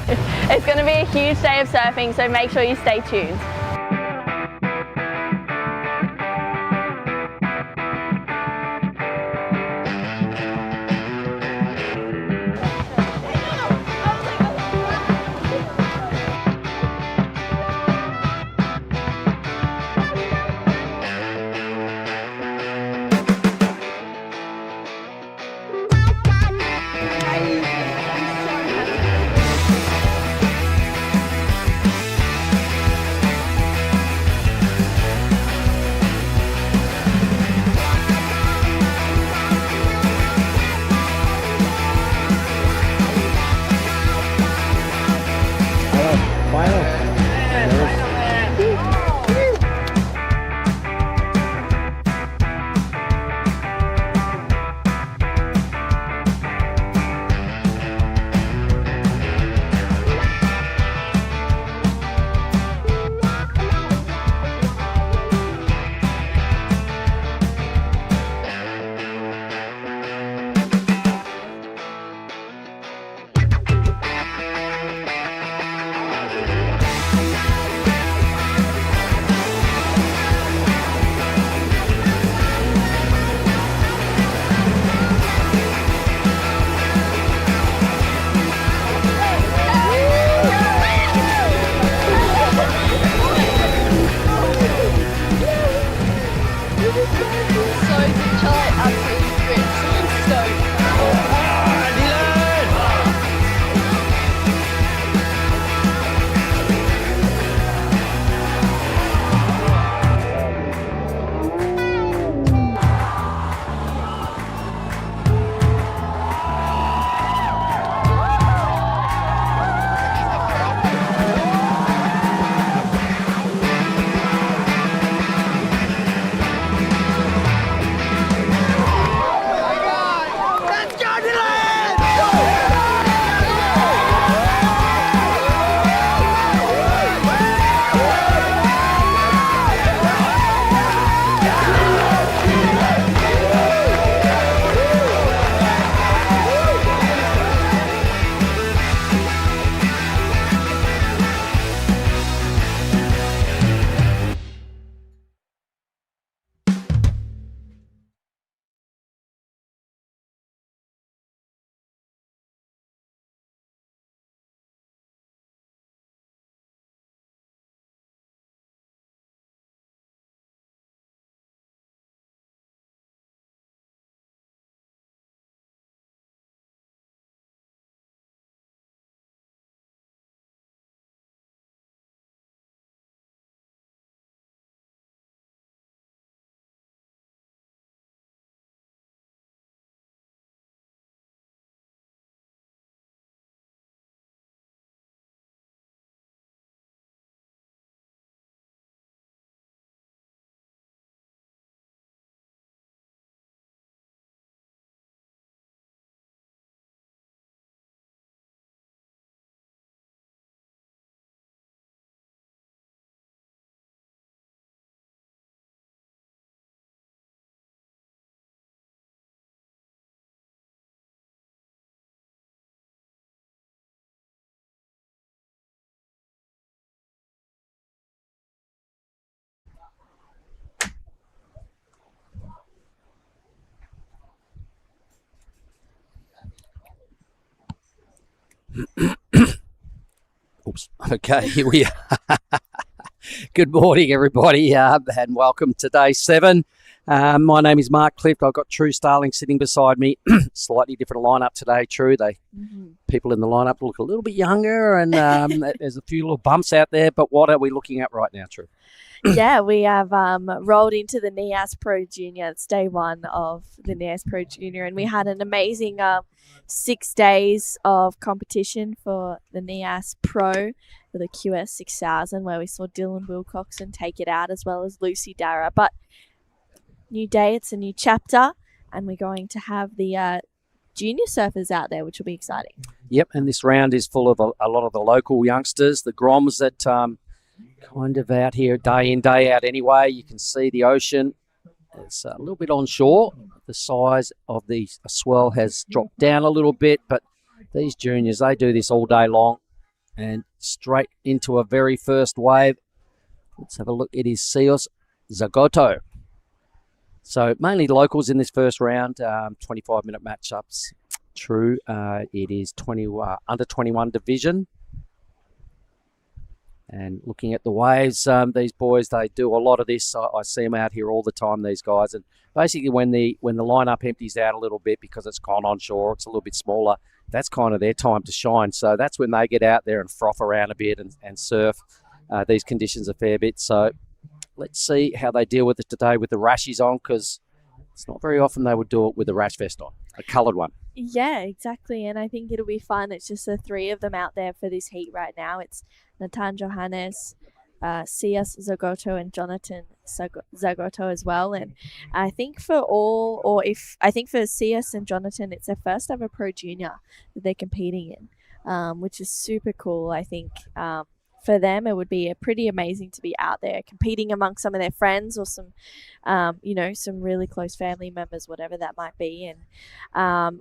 It's going to be a huge day of surfing, so make sure you stay tuned. Oops. Okay, here we are. Good morning, everybody, and welcome to day 7. My name is Mark Clift. I've got True Starling sitting beside me. Slightly different lineup today, True. People in the lineup look a little bit younger, and there's a few little bumps out there. But what are we looking at right now, True? Yeah, we have rolled into the Nias Pro Junior. It's day 1 of the Nias Pro Junior, and we had an amazing 6 days of competition for the Nias Pro for the QS 6000, where we saw Dylan Wilcoxon take it out, as well as Lucy Dara. But new day, it's a new chapter, and we're going to have the junior surfers out there, which will be exciting. Yep, and this round is full of a lot of the local youngsters, the Groms that kind of out here day in, day out anyway. You can see the ocean. It's a little bit onshore. The size of the swell has dropped down a little bit, but these juniors, they do this all day long. and straight into a very first wave. Let's have a look. It is Nias Zagoto. So mainly locals in this first round, 25-minute matchups. True, it is under 21 division. And looking at the waves, these boys, they do a lot of this. I see them out here all the time, these guys. And basically when the lineup empties out a little bit because it's gone onshore, it's a little bit smaller, that's kind of their time to shine. So that's when they get out there and froth around a bit and surf these conditions a fair bit. So let's see how they deal with it today with the rashies on, because it's not very often they would do it with a rash vest on, a coloured one. Yeah, exactly. And I think it'll be fun. It's just the three of them out there for this heat right now. It's Nathan Johannes, Nias Zagoto, and Jonathan Zagoto as well. And I think for Nias and Jonathan, it's their first ever Pro Junior that they're competing in, which is super cool. I think for them, it would be pretty amazing to be out there competing among some of their friends or some, some really close family members, whatever that might be. And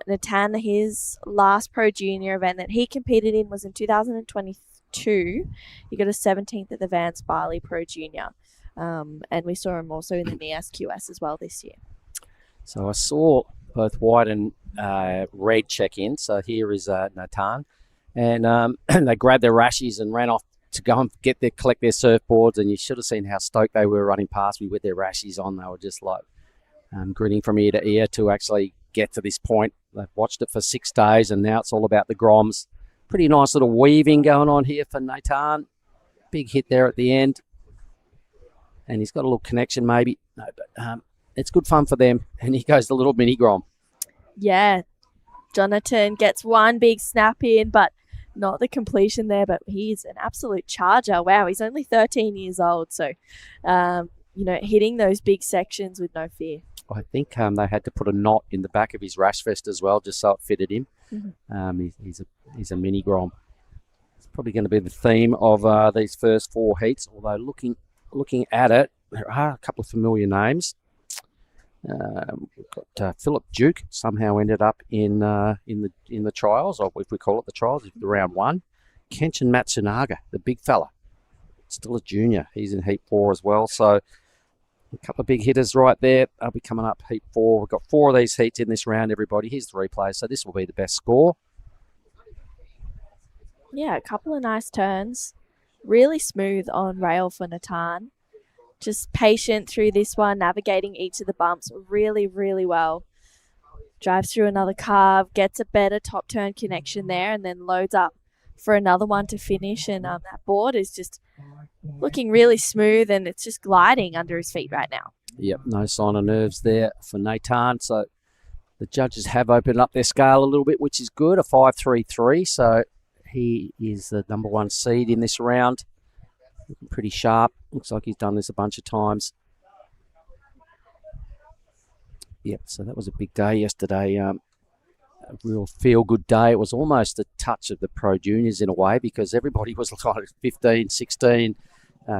Nathan, his last Pro Junior event that he competed in was in 2022. He got a 17th at the Vance Barley Pro Junior. And we saw him also in the Nias QS as well this year. So I saw both white and red check in. So here is Nathan. And they grabbed their rashies and ran off to go and collect their surfboards, and you should have seen how stoked they were running past me with their rashies on. They were just like grinning from ear to ear to actually get to this point. They've watched it for 6 days, and now it's all about the groms. Pretty nice little weaving going on here for Nathan. Big hit there at the end, and he's got a little connection maybe. No, but it's good fun for them, and here goes the little mini grom. Yeah, Jonathan gets one big snap in, but not the completion there, but he's an absolute charger. Wow, he's only 13 years old. So, hitting those big sections with no fear. I think they had to put a knot in the back of his rash vest as well, just so it fitted him. Mm-hmm. He's a mini grom. It's probably going to be the theme of these first 4 heats, although looking at it, there are a couple of familiar names. We've got Philip Duke somehow ended up in the trials, or if we call it the trials, the round 1. Kenshin Matsunaga, the big fella, still a junior. He's in heat 4 as well. So a couple of big hitters right there. They'll be coming up heat 4. We've got 4 of these heats in this round, everybody. Here's the replay. So this will be the best score. Yeah, a couple of nice turns. Really smooth on rail for Nathan. Just patient through this one, navigating each of the bumps really, really well. Drives through another carve, gets a better top turn connection there, and then loads up for another one to finish. And that board is just looking really smooth, and it's just gliding under his feet right now. Yep, no sign of nerves there for Nathan. So the judges have opened up their scale a little bit, which is good, a 5.33. So he is the number 1 seed in this round. Looking pretty sharp. Looks like he's done this a bunch of times. Yep, so that was a big day yesterday. A real feel-good day. It was almost a touch of the Pro Juniors in a way, because everybody was like 15, 16,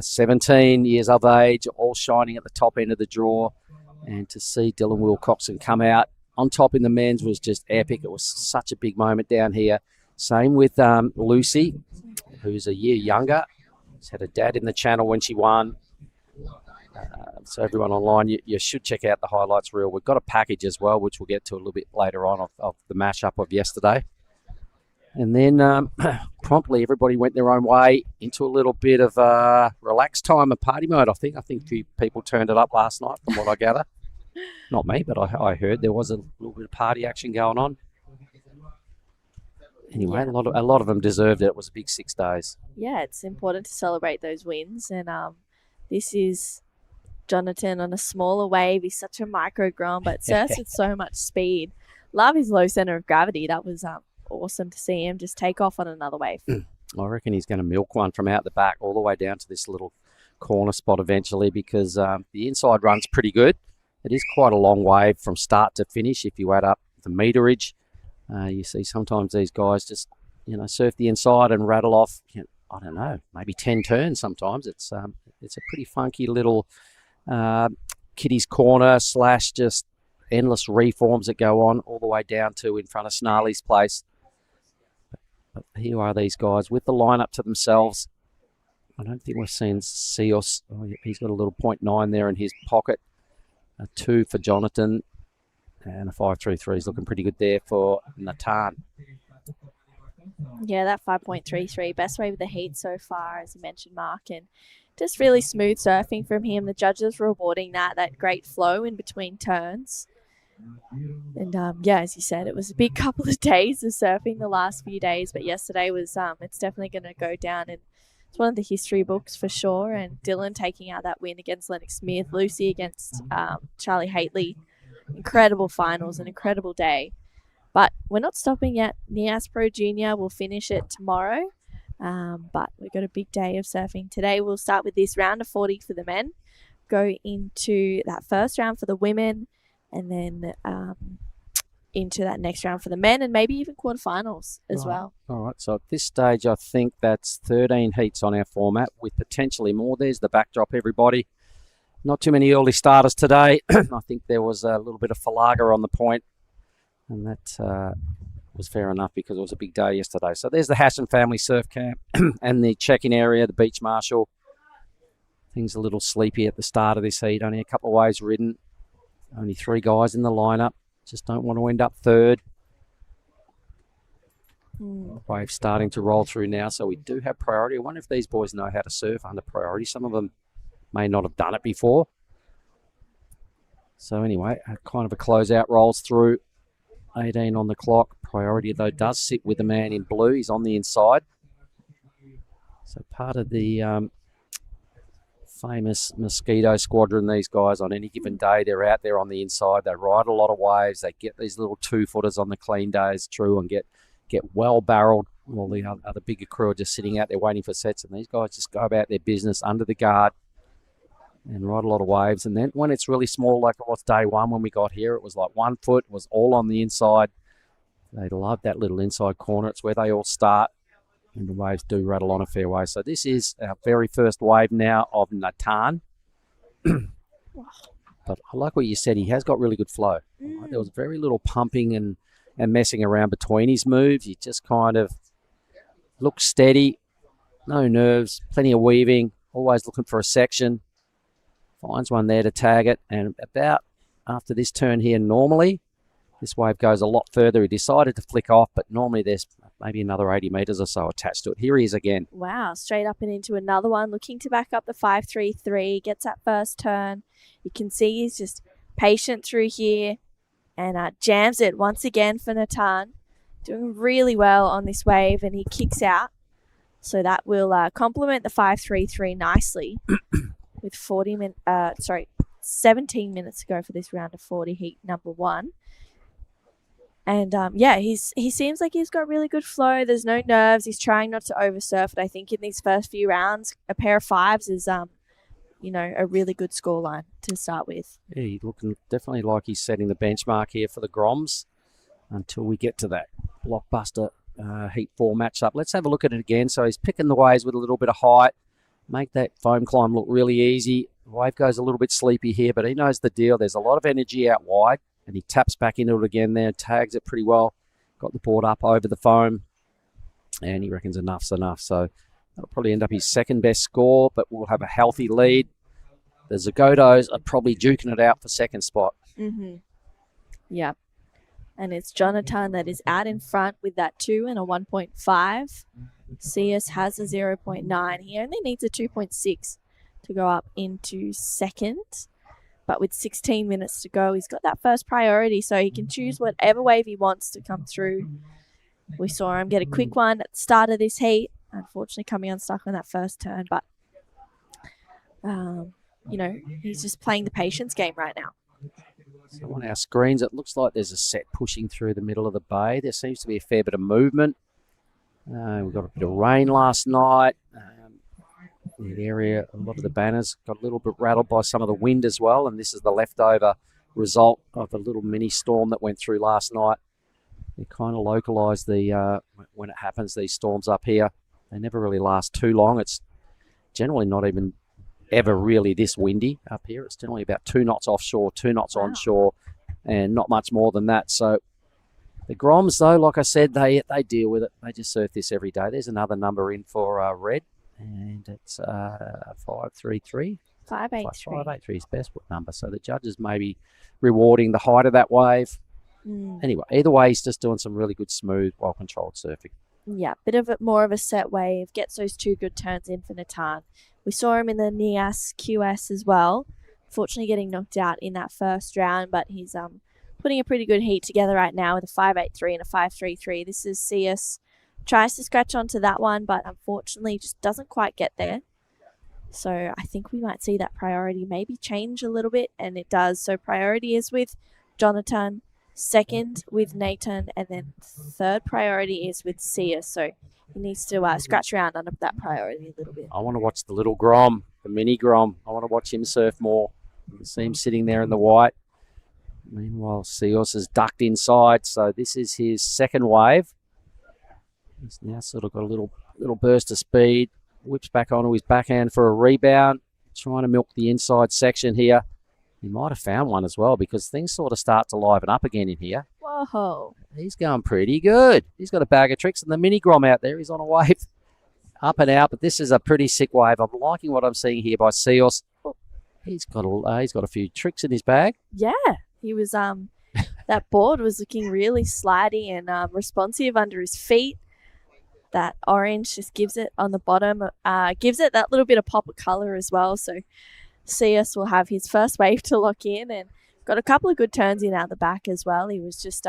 17 years of age, all shining at the top end of the draw. And to see Dylan Wilcoxon come out on top in the men's was just epic. It was such a big moment down here. Same with Lucy, who's a year younger. She's had a dad in the channel when she won. So everyone online, you should check out the highlights reel. We've got a package as well, which we'll get to a little bit later on of the mashup of yesterday. And then promptly everybody went their own way into a little bit of relaxed time and party mode, I think. I think a few people turned it up last night from what I gather. Not me, but I heard there was a little bit of party action going on. Anyway, a lot of them deserved it. It was a big 6 days. Yeah, it's important to celebrate those wins. And this is Jonathan on a smaller wave. He's such a micro grom, but surfs with so much speed. Love his low center of gravity. That was awesome to see him just take off on another wave. I reckon he's going to milk one from out the back all the way down to this little corner spot eventually, because the inside run's pretty good. It is quite a long wave from start to finish if you add up the meterage. You see sometimes these guys just, surf the inside and rattle off, I don't know, maybe 10 turns sometimes. It's a pretty funky little kiddies corner / just endless reforms that go on all the way down to in front of Snarly's place. But here are these guys with the lineup to themselves. I don't think we're seeing Cios. Oh, he's got a little 0.9 there in his pocket. A 2 for Jonathan. And a 5.33 is looking pretty good there for Natan. Yeah, that 5.33, best way with the heat so far, as you mentioned, Mark, and just really smooth surfing from him. The judges were rewarding that great flow in between turns. And yeah, as you said, it was a big couple of days of surfing the last few days, but yesterday was it's definitely going to go down, and it's one of the history books for sure. And Dylan taking out that win against Lennox Smith, Lucy against Charlie Haitley. Incredible finals, an incredible day. But we're not stopping yet. Nias Pro Junior will finish it tomorrow. But we've got a big day of surfing today. We'll start with this round of 40 for the men, go into that first round for the women, and then into that next round for the men, and maybe even quarterfinals as well. All right, so at this stage, I think that's 13 heats on our format with potentially more. There's the backdrop, everybody. Not too many early starters today. I think there was a little bit of Falaga on the point, and that was fair enough because it was a big day yesterday. So there's the Hassan family surf camp and the check-in area, the beach marshal. Things a little sleepy at the start of this heat. Only a couple of waves ridden. Only 3 guys in the lineup. Just don't want to end up third. Wave starting to roll through now, so we do have priority. I wonder if these boys know how to surf under priority. Some of them may not have done it before. So anyway, kind of a closeout rolls through. 18 on the clock. Priority, though, does sit with the man in blue. He's on the inside. So part of the famous Mosquito Squadron, these guys, on any given day, they're out there on the inside. They ride a lot of waves. They get these little 2-footers on the clean days, true, and get well barreled. All the other bigger crew are just sitting out there waiting for sets, and these guys just go about their business under the guard and ride a lot of waves. And then when it's really small, like it was day one when we got here, it was like 1 foot, was all on the inside. They love that little inside corner. It's where they all start, and the waves do rattle on a fair way. So this is our very first wave now of Natan. But I like what you said. He has got really good flow. There was very little pumping and messing around between his moves. He just kind of looks steady, no nerves, plenty of weaving, always looking for a section. Finds one there to tag it, and about after this turn here, normally this wave goes a lot further. He decided to flick off, but normally there's maybe another 80 metres or so attached to it. Here he is again. Wow, straight up and into another one, looking to back up the 5.33, gets that first turn. You can see he's just patient through here and jams it once again for Natan. Doing really well on this wave, and he kicks out. So that will complement the 5.33 nicely. With 17 minutes to go for this round of 40 heat number 1. And yeah, he seems like he's got really good flow. There's no nerves. He's trying not to oversurf it. I think in these first few rounds, a pair of 5s is a really good scoreline to start with. Yeah, he's looking definitely like he's setting the benchmark here for the Groms until we get to that blockbuster heat 4 matchup. Let's have a look at it again. So he's picking the waves with a little bit of height. Make that foam climb look really easy. The wave goes a little bit sleepy here, but he knows the deal. There's a lot of energy out wide, and he taps back into it again there, tags it pretty well. Got the board up over the foam, and he reckons enough's enough. So that'll probably end up his second best score, but we'll have a healthy lead. The Zagotos are probably duking it out for second spot. Yeah. And it's Jonathan that is out in front with that 2 and a 1.5. CS has a 0.9. He only needs a 2.6 to go up into second. But with 16 minutes to go, he's got that first priority, so he can choose whatever wave he wants to come through. We saw him get a quick one at the start of this heat, unfortunately coming unstuck on that first turn. But, he's just playing the patience game right now. So on our screens, it looks like there's a set pushing through the middle of the bay. There seems to be a fair bit of movement. We got a bit of rain last night. The area, a lot of the banners got a little bit rattled by some of the wind as well, and this is the leftover result of a little mini storm that went through last night. They kind of localise when it happens, these storms up here. They never really last too long. It's generally not even ever really this windy up here. It's generally about 2 knots offshore, 2 knots onshore, and not much more than that. So The Groms, though, like I said, they deal with it. They just surf this every day. There's another number in for Red, and it's 533. 583. 583 is best number. So the judges may be rewarding the height of that wave. Anyway, either way, he's just doing some really good, smooth, well-controlled surfing. Yeah, more of a set wave. Gets those 2 good turns in for Natan. We saw him in the Nias QS as well. Fortunately, getting knocked out in that first round, but he's putting a pretty good heat together right now with a 583 and a 533. This is Nias. Tries to scratch onto that one, but unfortunately just doesn't quite get there. So I think we might see that priority maybe change a little bit, and it does. So priority is with Jonathan, second with Nathan, and then third priority is with Nias. So he needs to scratch around under that priority a little bit. I want to watch the little Grom, the mini Grom. I want to watch him surf more. You can see him sitting there in the white. Meanwhile, Nias is ducked inside, so this is his second wave. He's now sort of got a little burst of speed. Whips back onto his backhand for a rebound. Trying to milk the inside section here. He might have found one as well, because things sort of start to liven up again in here. Whoa. He's going pretty good. He's got a bag of tricks, and the mini Grom out there, he's on a wave. Up and out, but this is a pretty sick wave. I'm liking what I'm seeing here by Nias. He's got a few tricks in his bag. Yeah, he was that board was looking really slidey and responsive under his feet. That orange just gives it on the bottom, gives it that little bit of pop of color as well. So Nias will have his first wave to lock in, and got a couple of good turns in out the back as well. He was just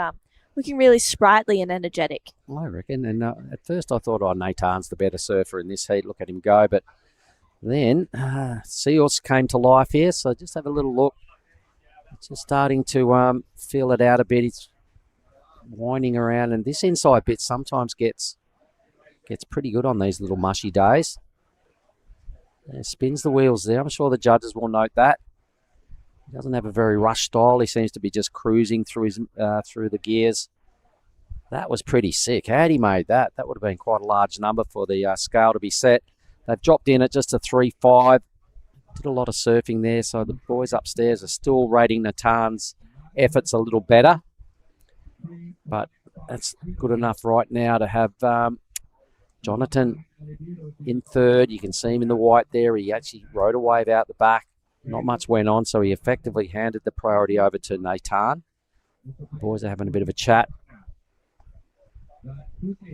looking really sprightly and energetic. I reckon. And at first I thought, Natan's the better surfer in this heat. Look at him go. But then Nias came to life here. So just have a little look. It's just starting to feel it out a bit. He's winding around, and this inside bit sometimes gets pretty good on these little mushy days. Spins the wheels there. I'm sure the judges will note that. He doesn't have a very rush style. He seems to be just cruising through the gears. That was pretty sick. Had he made that, that would have been quite a large number for the scale to be set. They've dropped in at just a 3.5. Did a lot of surfing there, so the boys upstairs are still rating Natan's efforts a little better. But that's good enough right now to have Jonathan in third. You can see him in the white there. He actually rode a wave out the back. Not much went on, so he effectively handed the priority over to Natan. The boys are having a bit of a chat.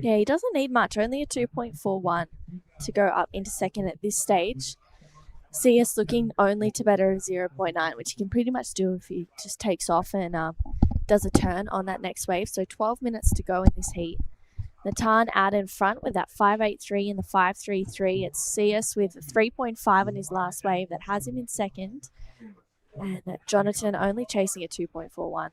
Yeah, he doesn't need much. Only a 2.41 to go up into second at this stage. Nias looking only to better 0.9, which he can pretty much do if he just takes off and does a turn on that next wave. So 12 minutes to go in this heat. Natan out in front with that 5.83 and the 5.33. It's Nias with 3.5 on his last wave that has him in second. And Jonathan only chasing a 2.41.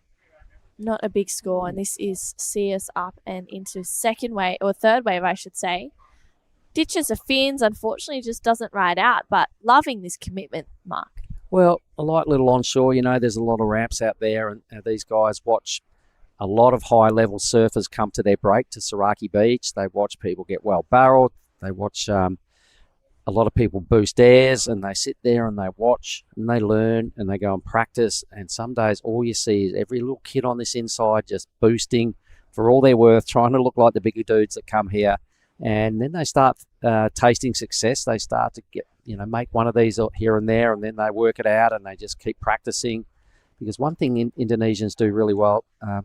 Not a big score, and this is Nias up and into second wave, or third wave, I should say. Ditches a fins, unfortunately just doesn't ride out, but loving this commitment, Mark. Well, a light little onshore, there's a lot of ramps out there, and these guys watch a lot of high-level surfers come to their break to Saraki Beach. They watch people get well barreled. They watch a lot of people boost airs, and they sit there and they watch and they learn and they go and practice. And some days all you see is every little kid on this inside just boosting for all they're worth, trying to look like the bigger dudes that come here. And then they start tasting success. They start to get, make one of these here and there, and then they work it out and they just keep practicing. Because one thing Indonesians do really well,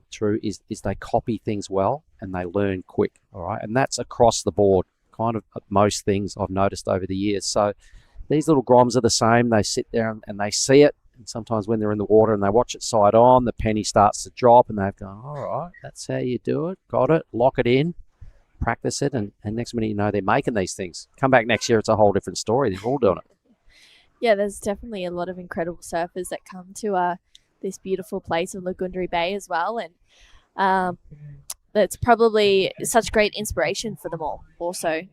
True, is they copy things well and they learn quick, all right? And that's across the board, kind of most things I've noticed over the years. So these little Groms are the same. They sit there and they see it. And sometimes when they're in the water and they watch it side on, the penny starts to drop and they've gone, all right, that's how you do it. Got it. Lock it in. Practice it. And next minute, they're making these things. Come back next year, it's a whole different story. They're all doing it. Yeah, there's definitely a lot of incredible surfers that come to this beautiful place of Lagundri Bay as well, and that's probably such great inspiration for them all also.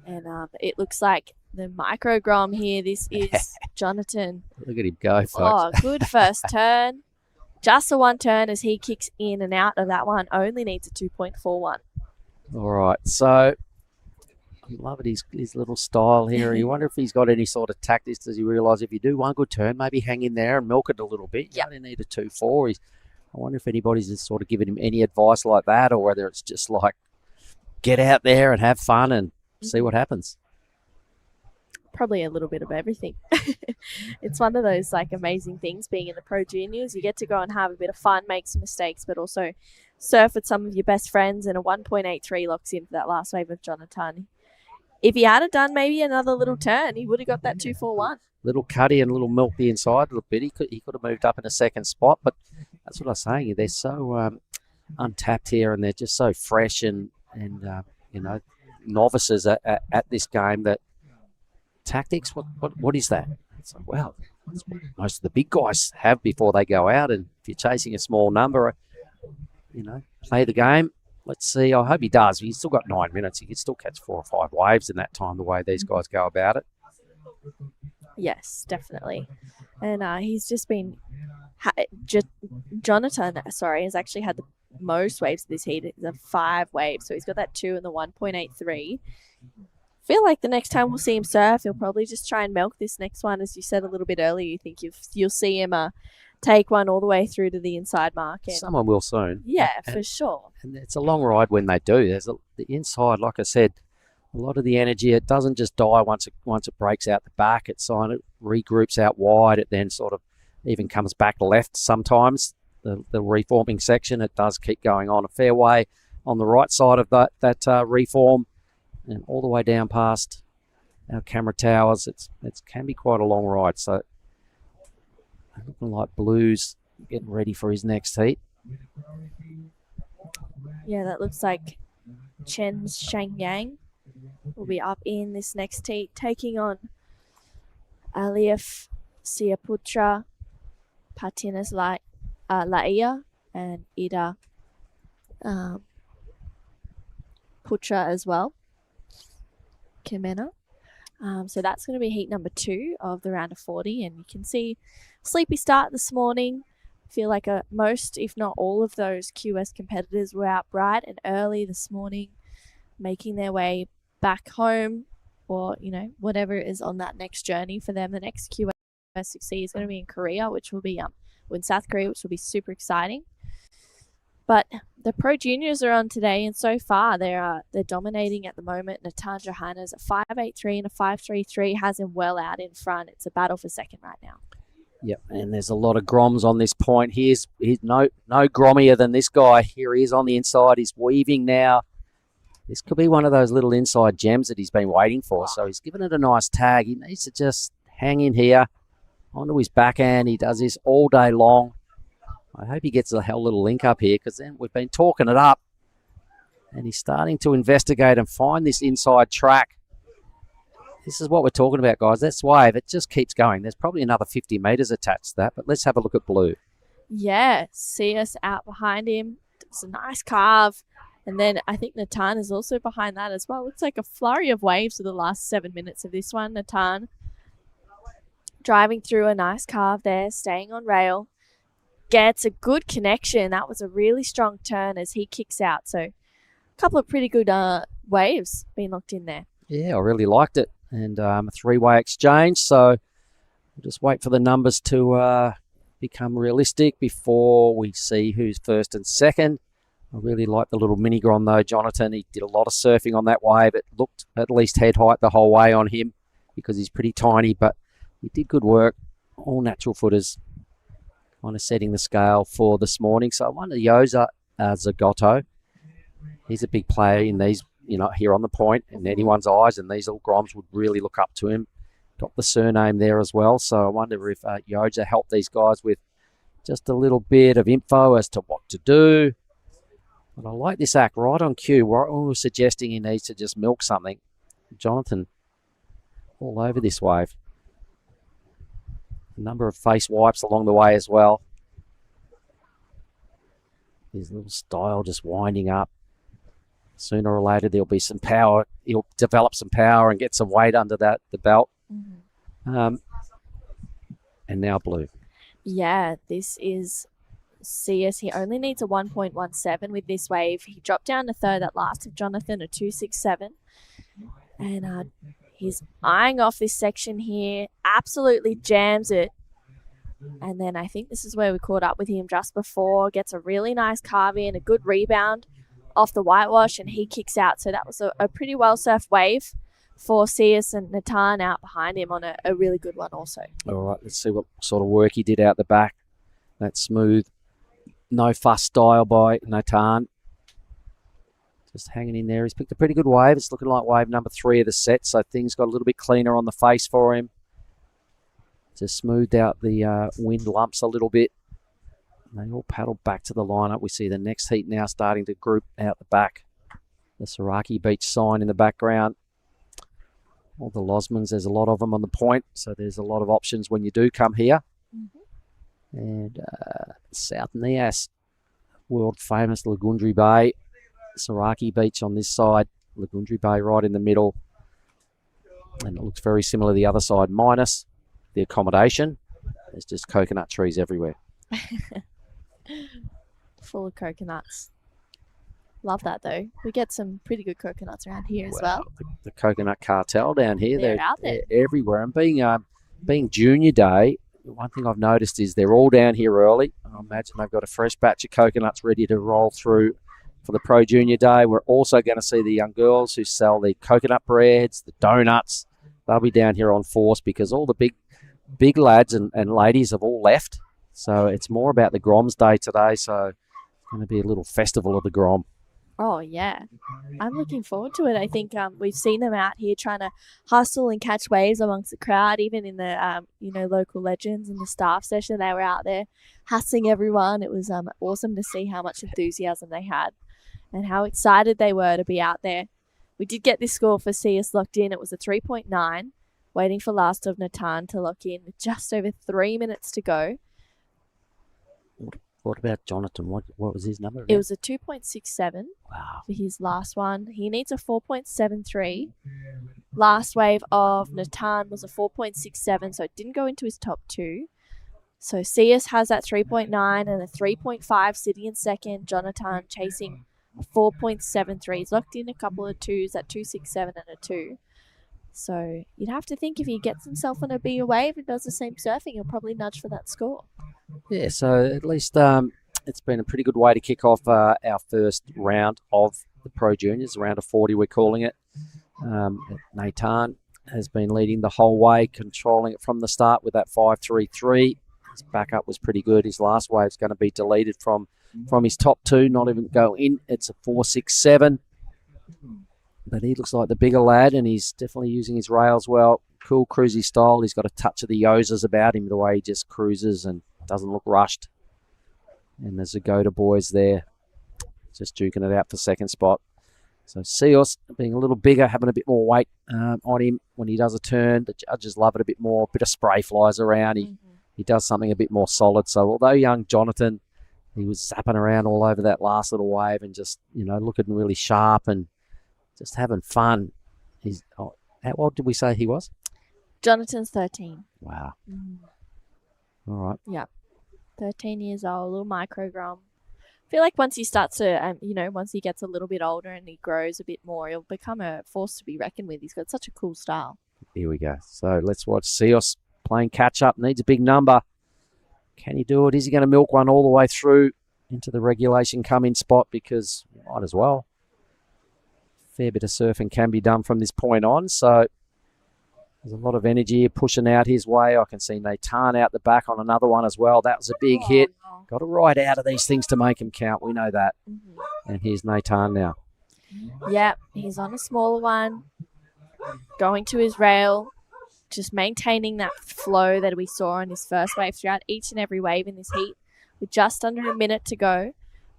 And it looks like the micro Grom here, this is Jonathan. Look at him go, folks. Oh, good first turn. Just a one turn as he kicks in and out of that one, only needs a 2.41. All right, so I'm loving his little style here. You wonder if he's got any sort of tactics. Does he realise if you do one good turn, maybe hang in there and milk it a little bit? You only need a 2.4. He's I wonder if anybody's just sort of given him any advice like that, or whether it's just like, get out there and have fun and see what happens. Probably a little bit of everything. It's one of those like amazing things being in the Pro Juniors. You get to go and have a bit of fun, make some mistakes, but also surf with some of your best friends, and a 1.83 locks in for that last wave of Jonathan. If he had done maybe another little turn, he would have got that 241. Little cutty and a little milk the inside a little bit. He could have moved up in a second spot, but that's what I was saying. They're so untapped here, and they're just so fresh and you know, novices at this game. That tactics, what is that? It's like, wow, that's what most of the big guys have before they go out. And if you're chasing a small number, you know, play the game. Let's see. I hope he does. He's still got 9 minutes. He can still catch 4 or 5 waves in that time, the way these guys go about it. Yes, definitely. And he's just been Jonathan, has actually had the most waves this heat. It's a 5 waves, so he's got that 2 and the 1.83. Feel like the next time we'll see him surf, he'll probably just try and milk this next one. As you said a little bit earlier, you think you'll see him take one all the way through to the inside market. Someone will soon. Yeah, for sure. And it's a long ride when they do. There's the inside, like I said, a lot of the energy, it doesn't just die once it breaks out the back. It regroups out wide. It then sort of even comes back left sometimes. The reforming section, it does keep going on a fair way on the right side of that reform, and all the way down past our camera towers. It can be quite a long ride. So looking like Blue's getting ready for his next heat. Yeah, that looks like Chen Shangyang will be up in this next heat, taking on Alif Siaputra, Patinas Laia, and Ida Putra as well. Kimena. So that's going to be heat number 2 of the round of 40, and you can see sleepy start this morning. Feel like most, if not all, of those QS competitors were out bright and early this morning, making their way back home, or whatever is on that next journey for them. The next QS 6C is going to be in Korea, which will be in South Korea, which will be super exciting. But the Pro Juniors are on today, and so far they're dominating at the moment. Natan Johanna's at 5.83 and a 5.33 has him well out in front. It's a battle for second right now. Yep, and there's a lot of groms on this point. He's no grommier than this guy. Here he is on the inside. He's weaving now. This could be one of those little inside gems that he's been waiting for. So he's given it a nice tag. He needs to just hang in here onto his backhand. He does this all day long. I hope he gets a hell little link up here, because then we've been talking it up. And he's starting to investigate and find this inside track. This is what we're talking about, guys. That's wave. It just keeps going. There's probably another 50 metres attached to that. But let's have a look at Blue. Yeah, see us out behind him. It's a nice carve. And then I think Natan is also behind that as well. Looks like a flurry of waves for the last 7 minutes of this one. Natan driving through a nice carve there, staying on rail. Gets a good connection. That was a really strong turn as he kicks out. So a couple of pretty good waves being locked in there. Yeah, I really liked it. And a 3-way exchange. So we'll just wait for the numbers to become realistic before we see who's first and second. I really like the little mini grom though, Jonathan. He did a lot of surfing on that wave. It looked at least head height the whole way on him, because he's pretty tiny, but he did good work. All natural footers kind of setting the scale for this morning. So I wonder, Yoza Zagotto, he's a big player in these, here on the point in anyone's eyes, and these little groms would really look up to him. Got the surname there as well. So I wonder if Yoza helped these guys with just a little bit of info as to what to do. But I like this act right on cue. We're suggesting he needs to just milk something. Jonathan all over this wave. A number of face wipes along the way as well. His little style just winding up. Sooner or later there'll be some power. He'll develop some power and get some weight under the belt. Mm-hmm. And now Blue. Yeah, this is CS. He only needs a 1.17 with this wave. He dropped down to third at last of Jonathan, a 2.67. And he's eyeing off this section here. Absolutely jams it. And then I think this is where we caught up with him just before, gets a really nice carve in, a good rebound off the whitewash, and he kicks out. So that was a pretty well surfed wave for Nias, and Natan out behind him on a really good one also. All right, let's see what sort of work he did out the back. That smooth, no fuss style by Natan. Just hanging in there. He's picked a pretty good wave. It's looking like wave number 3 of the set, so things got a little bit cleaner on the face for him. Just smoothed out the wind lumps a little bit. And they all paddle back to the lineup. We see the next heat now starting to group out the back. The Saraki Beach sign in the background. All the Losmans, there's a lot of them on the point, so there's a lot of options when you do come here. And South Nias, world famous Lagundri Bay. Saraki Beach on this side, Lagundri Bay right in the middle. And it looks very similar to the other side, minus the accommodation. There's just coconut trees everywhere. Full of coconuts. Love that though. We get some pretty good coconuts around here as well. The coconut cartel down here, They're out there. they're everywhere. And being junior day, one thing I've noticed is they're all down here early. I imagine they've got a fresh batch of coconuts ready to roll through for the Pro Junior Day. We're also going to see the young girls who sell the coconut breads, the donuts. They'll be down here on force because all the big lads and ladies have all left. So it's more about the Groms Day today. So it's going to be a little festival of the Grom. Oh, yeah. I'm looking forward to it. I think we've seen them out here trying to hustle and catch waves amongst the crowd, even in the, local legends and the staff session. They were out there hustling everyone. It was awesome to see how much enthusiasm they had and how excited they were to be out there. We did get this score for Nias locked in. It was a 3.9, waiting for last of Natan to lock in with just over 3 minutes to go. What about Jonathan? What was his number? It was a 2.67 Wow. for his last one. He needs a 4.73. Last wave of Natan was a 4.67, so it didn't go into his top 2. So Nias has that 3.9 and a 3.5 sitting in second. Jonathan chasing a 4.73. He's locked in a couple of 2s at 2.67 and a 2. So you'd have to think if he gets himself on a bigger wave and does the same surfing, he'll probably nudge for that score. Yeah, so at least it's been a pretty good way to kick off our first round of the Pro Juniors, round of 40 we're calling it. Natan has been leading the whole way, controlling it from the start with that 5.33. His backup was pretty good. His last wave's going to be deleted from his top 2, not even go in. It's a 4.67. But he looks like the bigger lad, and he's definitely using his rails well. Cool cruisy style. He's got a touch of the Yozas about him, the way he just cruises and doesn't look rushed. And there's the Goda boys there, just duking it out for second spot. So Nias being a little bigger, having a bit more weight on him when he does a turn. The judges love it a bit more. A bit of spray flies around. He does something a bit more solid. So although young Jonathan, he was zapping around all over that last little wave and just, looking really sharp and just having fun. How old did we say he was? Jonathan's 13. Wow. All right. Yeah. 13 years old, little microgrom. I feel like once he starts to, once he gets a little bit older and he grows a bit more, he'll become a force to be reckoned with. He's got such a cool style. Here we go. So let's watch Nias playing catch-up. Needs a big number. Can he do it? Is he going to milk one all the way through into the regulation come-in spot? Because might as well. Fair bit of surfing can be done from this point on. So there's a lot of energy pushing out his way. I can see Natan out the back on another one as well. That was a big hit. No. Got to ride out of these things to make them count. We know that. And here's Natan now. Yep, he's on a smaller one, going to his rail, just maintaining that flow that we saw in his first wave throughout each and every wave in this heat with just under a minute to go,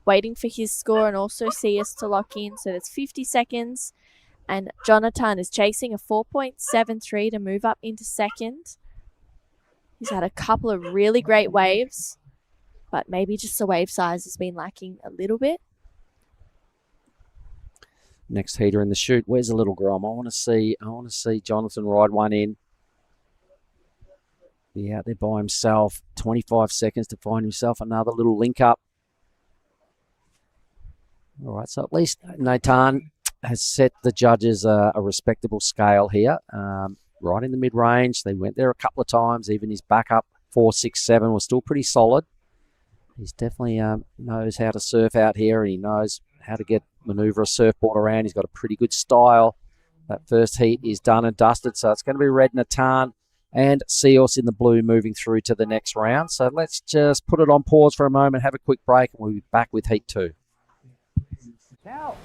waiting for his score and also Nias to lock in. So there's 50 seconds. And Jonathan is chasing a 4.73 to move up into second. He's had a couple of really great waves, but maybe just the wave size has been lacking a little bit. Next heater in the chute. Where's the little Grom? I want to see Jonathan ride one in. Be out there by himself. 25 seconds to find himself another little link up. All right, so at least Natan has set the judges a respectable scale here. Right in the mid-range. They went there a couple of times. Even his backup 4, 6, 7 was still pretty solid. He's definitely knows how to surf out here, and he knows how to maneuver a surfboard around. He's got a pretty good style. That first heat is done and dusted, so it's going to be Red Natan and Seos in the blue moving through to the next round. So let's just put it on pause for a moment, have a quick break, and we'll be back with heat 2. Cow!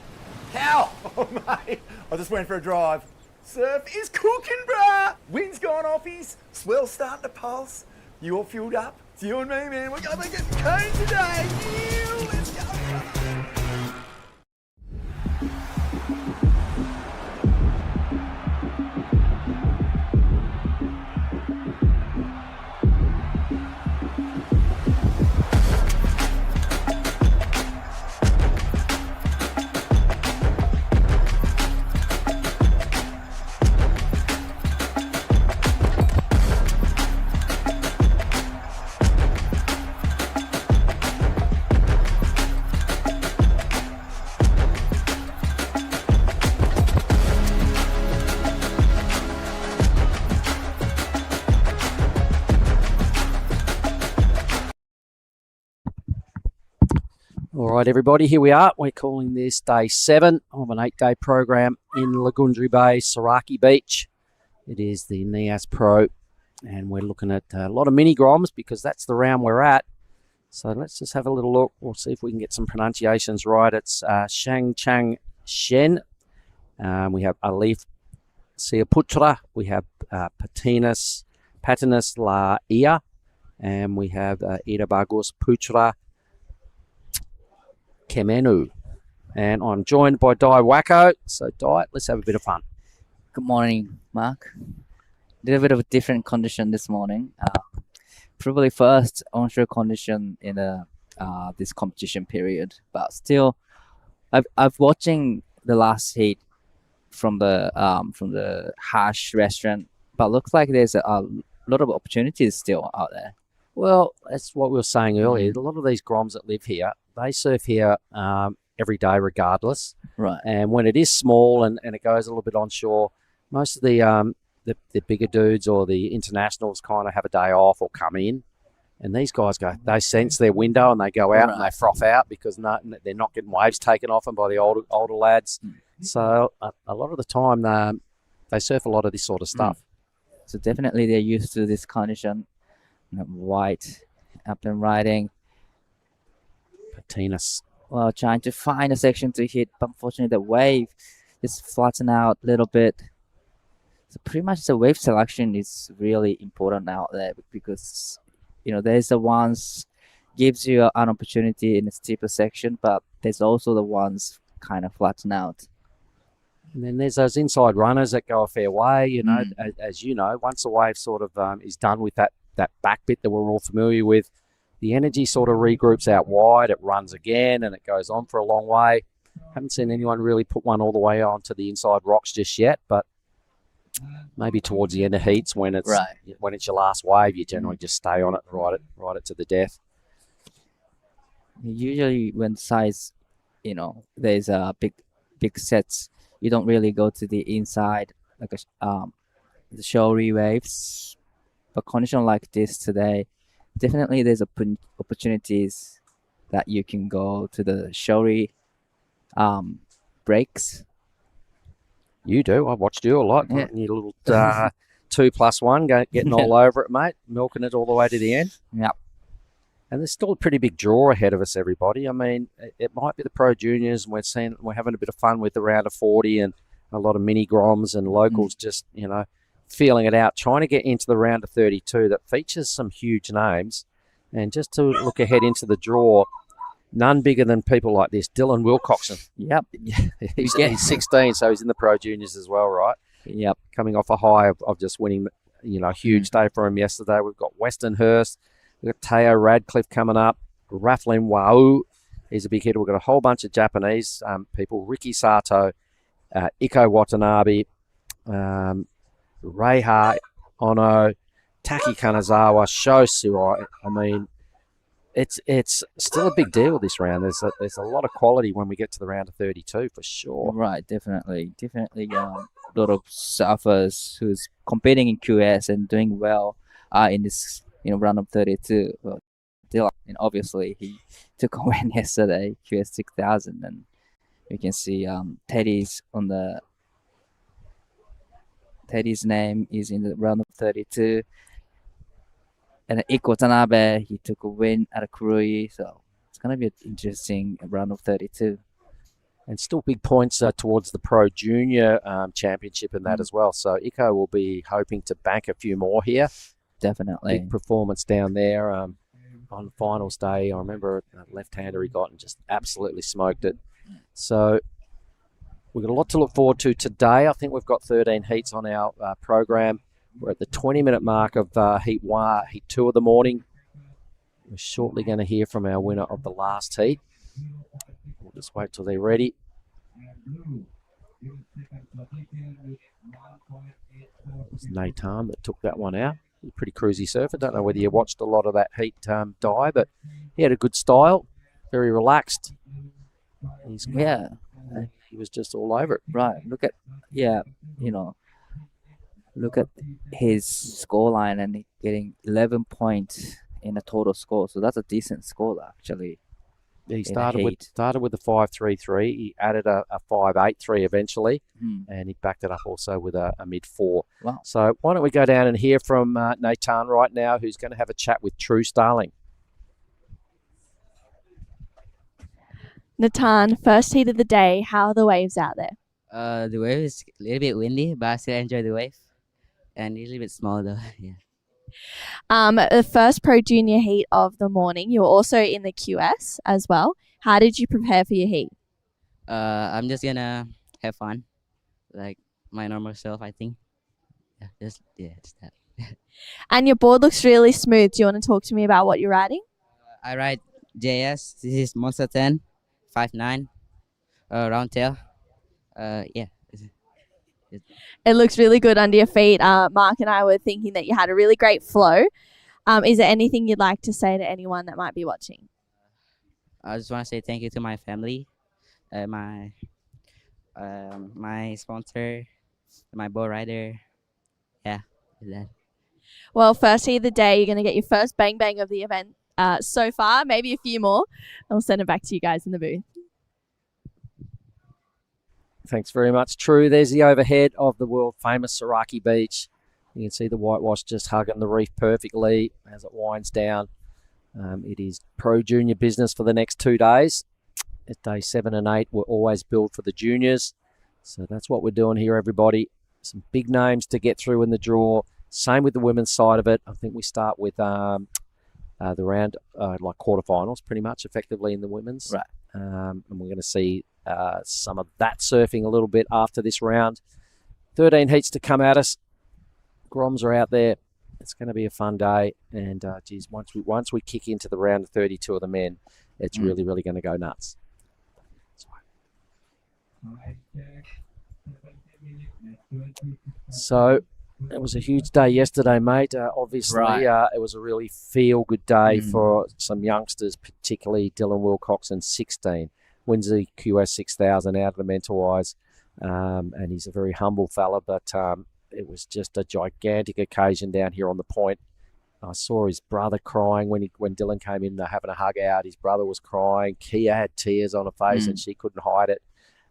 Oh, mate, I just went for a drive. Surf is cooking, bruh! Wind's gone offies, swell's starting to pulse. You all fueled up? It's you and me, man. We're going to get cone today. Yeah, let's go, brother. All right, everybody, here we are. We're calling this day 7 of an 8-day program in Lagundri Bay, Saraki Beach. It is the Nias Pro, and we're looking at a lot of mini groms because that's the round we're at. So let's just have a little look. We'll see if we can get some pronunciations right. It's Shang Chang Shen. We have Alif Siaputra. We have Patinus La Ia. And we have Ida Bagus Putra Kemenu. And I'm joined by Dai Wacko. So, Dai, let's have a bit of fun. Good morning, Mark. Did a bit of a different condition this morning. Probably first onshore condition in this competition period, but still, I've watching the last heat from the Hash restaurant, but looks like there's a lot of opportunities still out there. Well, that's what we were saying earlier. A lot of these groms that live here, they surf here every day regardless. Right. And when it is small and it goes a little bit onshore, most of the bigger dudes or the internationals kind of have a day off or come in. And these guys they sense their window and they go out and they froth out because they're not getting waves taken off them by the older lads. So a lot of the time they surf a lot of this sort of stuff. So definitely they're used to this condition. White up and riding. Patinus. Well, trying to find a section to hit, but unfortunately the wave is flatten out a little bit. So pretty much the wave selection is really important out there because there's the ones gives you an opportunity in a steeper section, but there's also the ones kind of flatten out. And then there's those inside runners that go a fair way. As you know, once the wave sort of is done with that back bit that we're all familiar with, the energy sort of regroups out wide, it runs again, and it goes on for a long way. Haven't seen anyone really put one all the way onto the inside rocks just yet, but maybe towards the end of heats when it's your last wave, you generally just stay on it and ride it to the death. Usually when size, there's a big sets, you don't really go to the inside like the showy waves. But condition like this today, definitely there's opportunities that you can go to the showy breaks. You do. I watched you a lot. Yeah. Your little 2+1 getting all over it, mate. Milking it all the way to the end. Yep. And there's still a pretty big draw ahead of us, everybody. I mean, it might be the Pro Juniors, and we're having a bit of fun with the round of 40 and a lot of mini groms and locals just, feeling it out, trying to get into the round of 32 that features some huge names. And just to look ahead into the draw, none bigger than people like this. Dylan Wilcoxon. Yep. He's 16, so he's in the Pro Juniors as well, right? Yep. Coming off a high of just winning, a huge day for him yesterday. We've got Weston Hurst. We've got Teo Radcliffe coming up. Raflin Wau. He's a big hitter. We've got a whole bunch of Japanese people. Ricky Sato, Iko Watanabe, Reiha Ono, Taki Kanazawa, Sho Sirai. I mean, it's still a big deal this round. There's a lot of quality when we get to the round of 32 for sure. Right, definitely. A lot of surfers who's competing in QS and doing well in this round of 32. Well, Dylan, and obviously he took a win yesterday, QS 6000, and you can see Teddy's name is in the round of 32. And Iko Tanabe, he took a win at a Kurui, so it's gonna be an interesting round of 32. And still big points towards the Pro Junior Championship in that as well. So Iko will be hoping to bank a few more here. Definitely. Big performance down there on finals day. I remember a left-hander he got and just absolutely smoked it. So we've got a lot to look forward to today. I think we've got 13 heats on our program. We're at the 20-minute mark of heat 2 of the morning. We're shortly going to hear from our winner of the last heat. We'll just wait till they're ready. It was Nathan that took that one out. He's a pretty cruisy surfer. Don't know whether you watched a lot of that heat die, but he had a good style, very relaxed. He was just all over it. Right. Look at his scoreline and getting 11 points in a total score. So that's a decent score actually. He started with the 5.33. He added a 5.83 eventually, and he backed it up also with a mid-4. Wow. So why don't we go down and hear from Nathan right now, who's going to have a chat with True Starling. Nathan, first heat of the day. How are the waves out there? The wave is a little bit windy, but I still enjoy the wave. And it's a little bit small though, yeah. The first Pro Junior heat of the morning. You were also in the QS as well. How did you prepare for your heat? I'm just gonna have fun, like my normal self, I think. Just that. And your board looks really smooth. Do you want to talk to me about what you're riding? I ride JS. This is Monster 10, 5.9, round tail. It looks really good under your feet. Mark and I were thinking that you had a really great flow. Is there anything you'd like to say to anyone that might be watching? I just want to say thank you to my family, my sponsor, my boat rider. Yeah, that. Well, first heat of the day, you're going to get your first bang bang of the event so far, maybe a few more. I'll send it back to you guys in the booth. Thanks very much, True. There's the overhead of the world-famous Saraki Beach. You can see the whitewash just hugging the reef perfectly as it winds down. It is Pro Junior business for the next 2 days. At day 7 and 8, we're always billed for the juniors. So that's what we're doing here, everybody. Some big names to get through in the draw. Same with the women's side of it. I think we start with the round, like quarterfinals, pretty much, effectively in the women's. Right. And we're going to see some of that surfing a little bit after this round. 13 heats to come at us. Groms are out there. It's going to be a fun day. And geez, once we kick into the round of 32 of the men, it's really, really going to go nuts. So it was a huge day yesterday, mate. Obviously, it was a really feel-good day for some youngsters, particularly Dylan Wilcoxon, 16. Wins the QS 6000 out of the mental-wise, and he's a very humble fella, but it was just a gigantic occasion down here on the point. I saw his brother crying when Dylan came in having a hug out. His brother was crying. Kia had tears on her face and she couldn't hide it.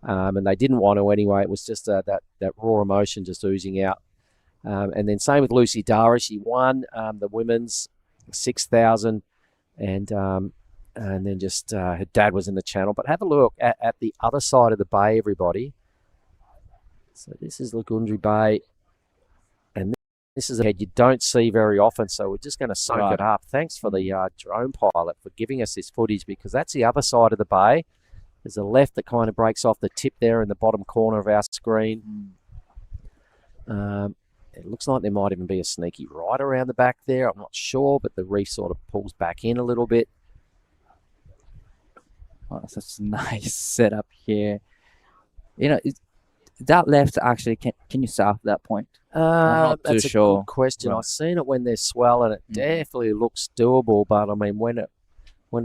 And they didn't want to anyway. It was just that raw emotion just oozing out. And then same with Lucy Dara. She won the women's 6,000 and then just her dad was in the channel. But have a look at the other side of the bay, everybody. So this is Lagundri Bay. And this is a head you don't see very often, so we're just going to soak it up. Thanks for the drone pilot for giving us this footage, because that's the other side of the bay. There's a left that kind of breaks off the tip there in the bottom corner of our screen. It looks like there might even be a sneaky right around the back there. I'm not sure, but the reef sort of pulls back in a little bit. Oh, such a nice setup here. You know, that left actually, can you surf that point? I'm not that's too sure. Good question. Right. I've seen it when there's swell, and it definitely looks doable. But I mean, when it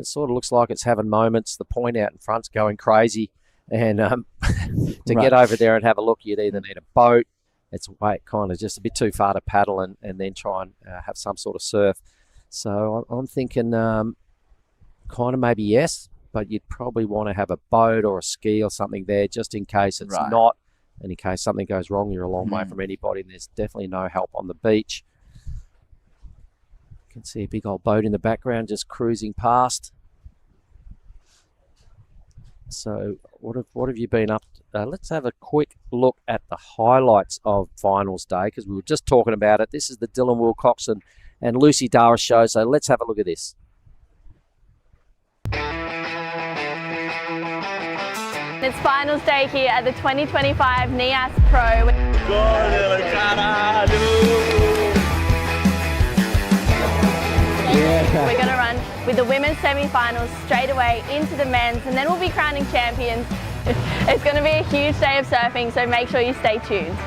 sort of looks like it's having moments, the point out in front's going crazy, and to get over there and have a look, you'd either need a boat. It's kind of just a bit too far to paddle and then try and have some sort of surf. So I'm thinking kind of maybe yes, but you'd probably want to have a boat or a ski or something there just in case it's Right. not. And in case something goes wrong, you're a long way from anybody, and there's definitely no help on the beach. You can see a big old boat in the background just cruising past. So what have you been up to? Let's have a quick look at the highlights of finals day, because we were just talking about it. This is the Dylan Wilcox and Lucy Dara show, so let's have a look at this. It's finals day here at the 2025 Nias Pro. We're going to run with the women's semi-finals straight away into the men's, and then we'll be crowning champions. It's going to be a huge day of surfing, so make sure you stay tuned.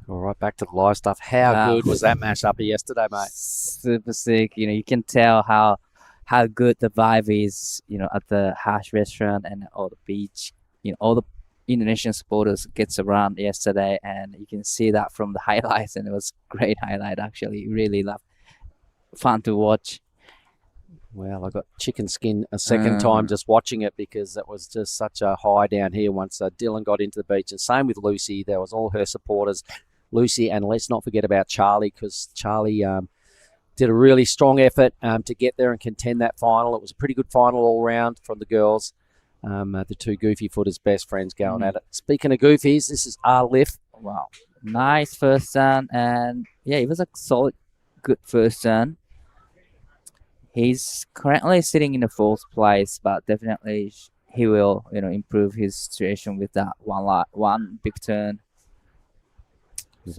All right, back to the live stuff. How good was that match-up yesterday, mate? Super sick. You can tell how good the vibe is, at the Hash restaurant and all the beach. All the Indonesian supporters gets around yesterday, and you can see that from the highlights, and it was great highlight actually. Really fun to watch. Well, I got chicken skin a second time just watching it, because it was just such a high down here once Dylan got into the beach. And same with Lucy. There was all her supporters. Lucy, and let's not forget about Charlie, because Charlie did a really strong effort to get there and contend that final. It was a pretty good final all round from the girls. The two goofy footers, best friends, going at it. Speaking of goofies, this is Arlif. Wow, nice first turn, and yeah, it was a solid, good first turn. He's currently sitting in the fourth place, but definitely he will, improve his situation with that one big turn.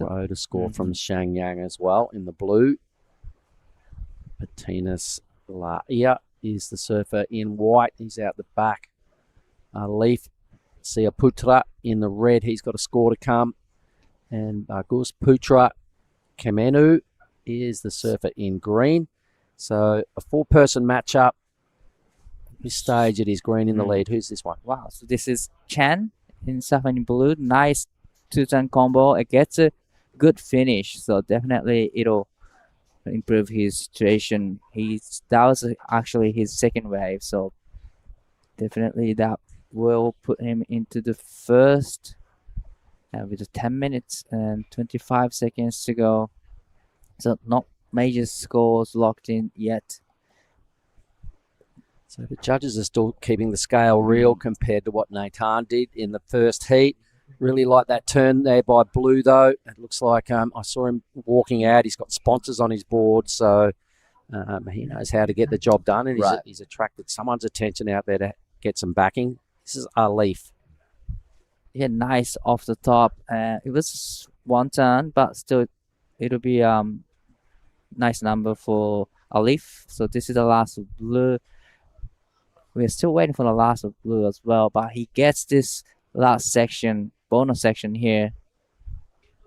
Road a score from Shang Yang as well in the blue. Patinas Laia is the surfer in white. He's out the back. Leaf Siaputra in the red. He's got a score to come. And Bagus Putra Kemenu is the surfer in green. So a four-person matchup. This stage it is green in the lead. Who's this one? Wow, so this is Chen in suffering blue. Nice two-turn combo. It gets a good finish, so definitely it'll improve his situation. That was actually his second wave, so definitely that will put him into the first with 10 minutes and 25 seconds to go. So not major scores locked in yet. So the judges are still keeping the scale real compared to what Nathan did in the first heat. Really like that turn there by Blue, though. It looks like I saw him walking out. He's got sponsors on his board, so he knows how to get the job done, and he's attracted someone's attention out there to get some backing. This is Alif. Yeah, nice off the top. It was one turn, but still it'll be nice number for Alif. So this is the last of Blue. We're still waiting for the last of Blue as well, but he gets this last section, bonus section here.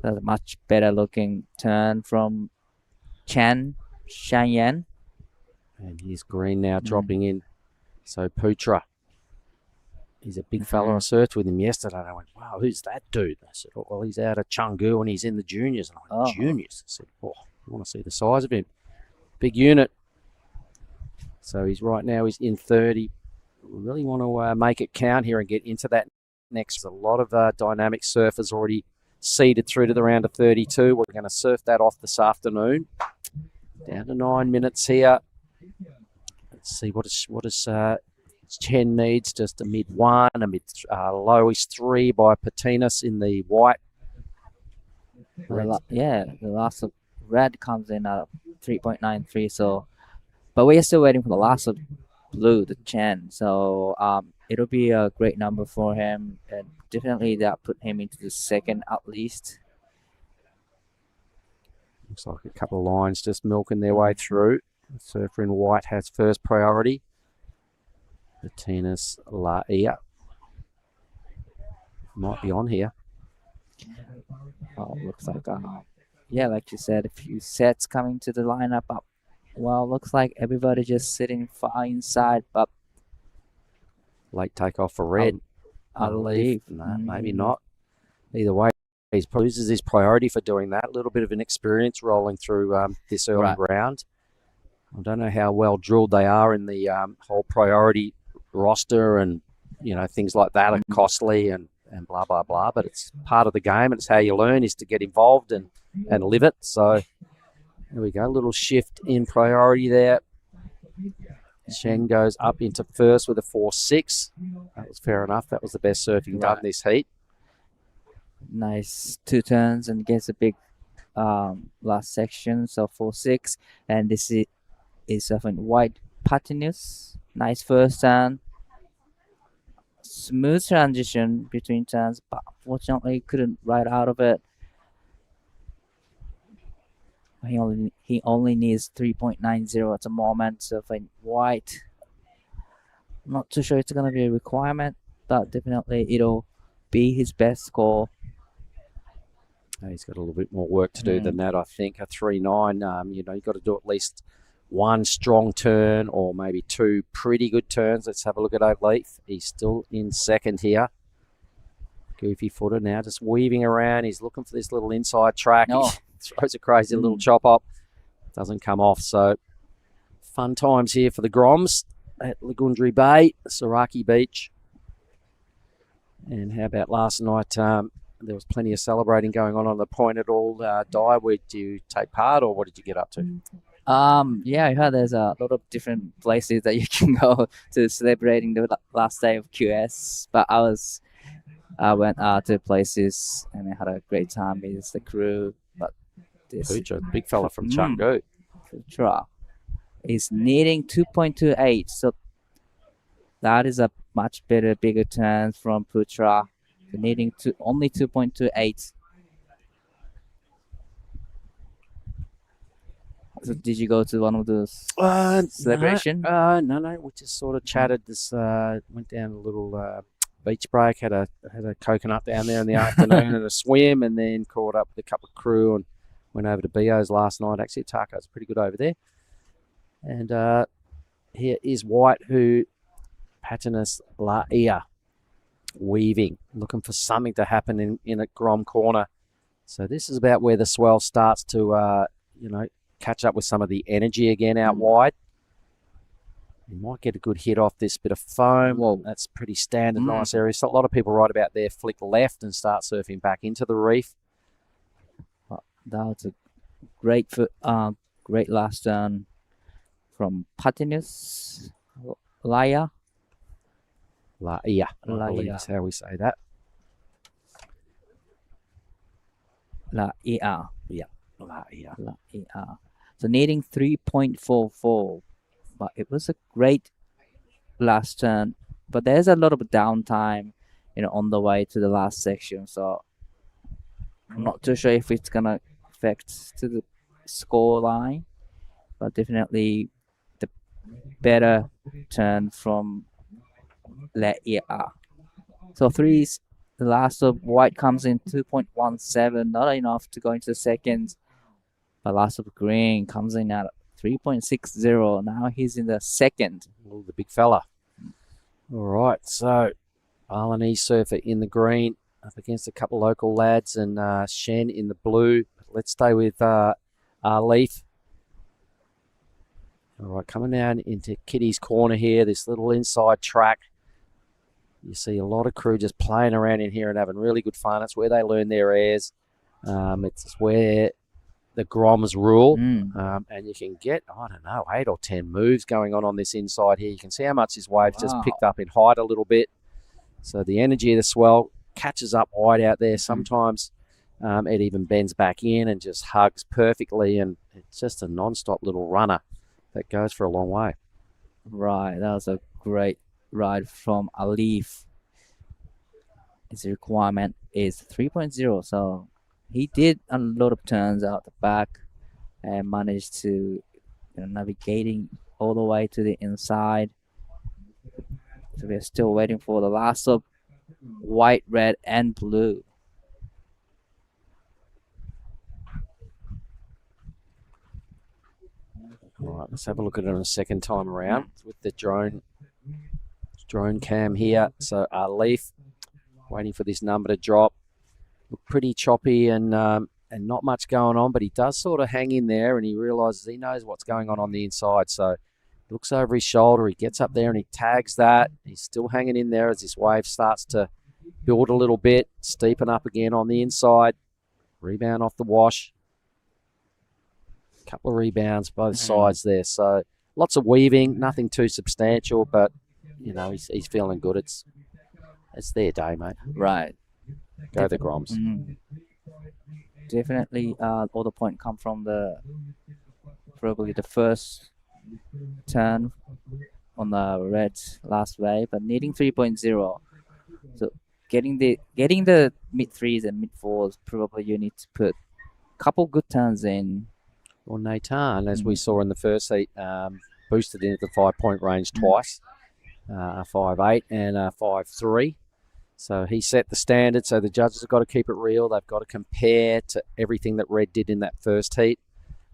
That's a much better looking turn from Shanyan. And he's green now dropping in. So Putra. He's a big fella. I searched with him yesterday and I went, wow, who's that dude? I said, oh, well, he's out of Chengdu and he's in the juniors. And I went, juniors? I said, oh, I want to see the size of him. Big unit. So he's in 30. We really want to make it count here and get into that next. A lot of dynamic surfers already seeded through to the round of 32. We're going to surf that off this afternoon. Down to 9 minutes here. Let's see what is Chen needs. Just a mid-1, a lowish 3 by Patinas in the white. The last of red comes in at 3.93. So, but we are still waiting for the last of Blue, the Chen. So it'll be a great number for him, and definitely that put him into the second at least. Looks like a couple of lines just milking their way through. The surfer in white has first priority. Patinas Laia might be on here. Oh, looks like like you said, a few sets coming to the lineup up. Well, looks like everybody just sitting far inside, but late takeoff for red. I believe. No, maybe not. Either way, he loses his priority for doing that. A little bit of an experience rolling through this early round. I don't know how well drilled they are in the whole priority roster, and things like that are costly and blah blah blah. But it's part of the game, and it's how you learn is to get involved and live it. So there we go, a little shift in priority there. Shen goes up into first with a 4.6. That was fair enough. That was the best surfing done this heat. Nice 2 turns and gets a big last section. So 4.6, and this is surfing white Patinas. Nice first turn. Smooth transition between turns, but unfortunately couldn't ride out of it. He only needs 3.90 at the moment. So for white, I'm not too sure it's gonna be a requirement, but definitely it'll be his best score. He's got a little bit more work to do than that, I think. A 3.9. You've got to do at least 1 strong turn or maybe 2 pretty good turns. Let's have a look at O'Leaf. He's still in second here. Goofy footer now, just weaving around. He's looking for this little inside track. He throws a crazy little chop up. Doesn't come off. So fun times here for the Groms at Lagundri Bay, Saraki Beach. And how about last night? There was plenty of celebrating going on the point at all. Di, did you take part, or what did you get up to? I heard there's a lot of different places that you can go to celebrating the last day of QS. But I went to places and I had a great time with the crew. But this Putra, big fella from Chengdu. Putra is needing 2.28, so that is a much bigger turn from Putra. Needing only 2.28. So did you go to one of those celebration? No. We just sort of chatted. This went down a little beach break. Had a coconut down there in the afternoon and a swim, and then caught up with a couple of crew and went over to Bio's last night. Actually, Taco's pretty good over there. And here is White, who Patinus Laia. Weaving, looking for something to happen in a Grom corner. So this is about where the swell starts to, catch up with some of the energy again out wide. You might get a good hit off this bit of foam. Whoa. That's pretty standard, nice area. So a lot of people right about there flick left and start surfing back into the reef. That was a great last turn from Patinus Laia. Laia, I believe is how we say that. Laia. Yeah, Laia. Laia. So needing 3.44. But it was a great last turn. But there's a lot of downtime, on the way to the last section. So I'm not too sure if it's gonna affect to the score line. But definitely the better turn from Laia. So threes, the last of white comes in 2.17, not enough to go into the second. But last of green comes in at 3.60. Now he's in the second. Oh, the big fella. All right, so Balinese surfer in the green up against a couple local lads and Shen in the blue. Let's stay with Arleith. All right, coming down into Kitty's corner here, this little inside track. You see a lot of crew just playing around in here and having really good fun. It's where they learn their airs. It's where the Groms rule. And you can get, 8 or 10 moves going on this inside here. You can see how much this wave's just picked up in height a little bit. So the energy of the swell catches up wide out there. Sometimes it even bends back in and just hugs perfectly. And it's just a non-stop little runner that goes for a long way. Right, that was a great ride from Alif. His requirement is 3.0, so he did a lot of turns out the back and managed to navigating all the way to the inside. So we're still waiting for the last of white, red, and blue. All right, let's have a look at it on a second time around with the drone cam here. So Leaf waiting for this number to drop. Look pretty choppy and not much going on, but he does sort of hang in there and he realizes he knows what's going on the inside. So he looks over his shoulder, he gets up there and he tags that. He's still hanging in there as this wave starts to build a little bit, steepen up again on the inside. Rebound off the wash. Couple of rebounds both sides there. So lots of weaving, nothing too substantial, but he's feeling good. It's their day, mate. Right. Go the Groms. Definitely all the point come from probably the first turn on the red last wave, but needing 3.0. So getting the mid threes and mid fours, probably you need to put a couple good turns in. Well, Nathan, as we saw in the first heat, boosted into the 5-point range twice, a 5.8 and a 5.3. So he set the standard, so the judges have got to keep it real. They've got to compare to everything that Red did in that first heat,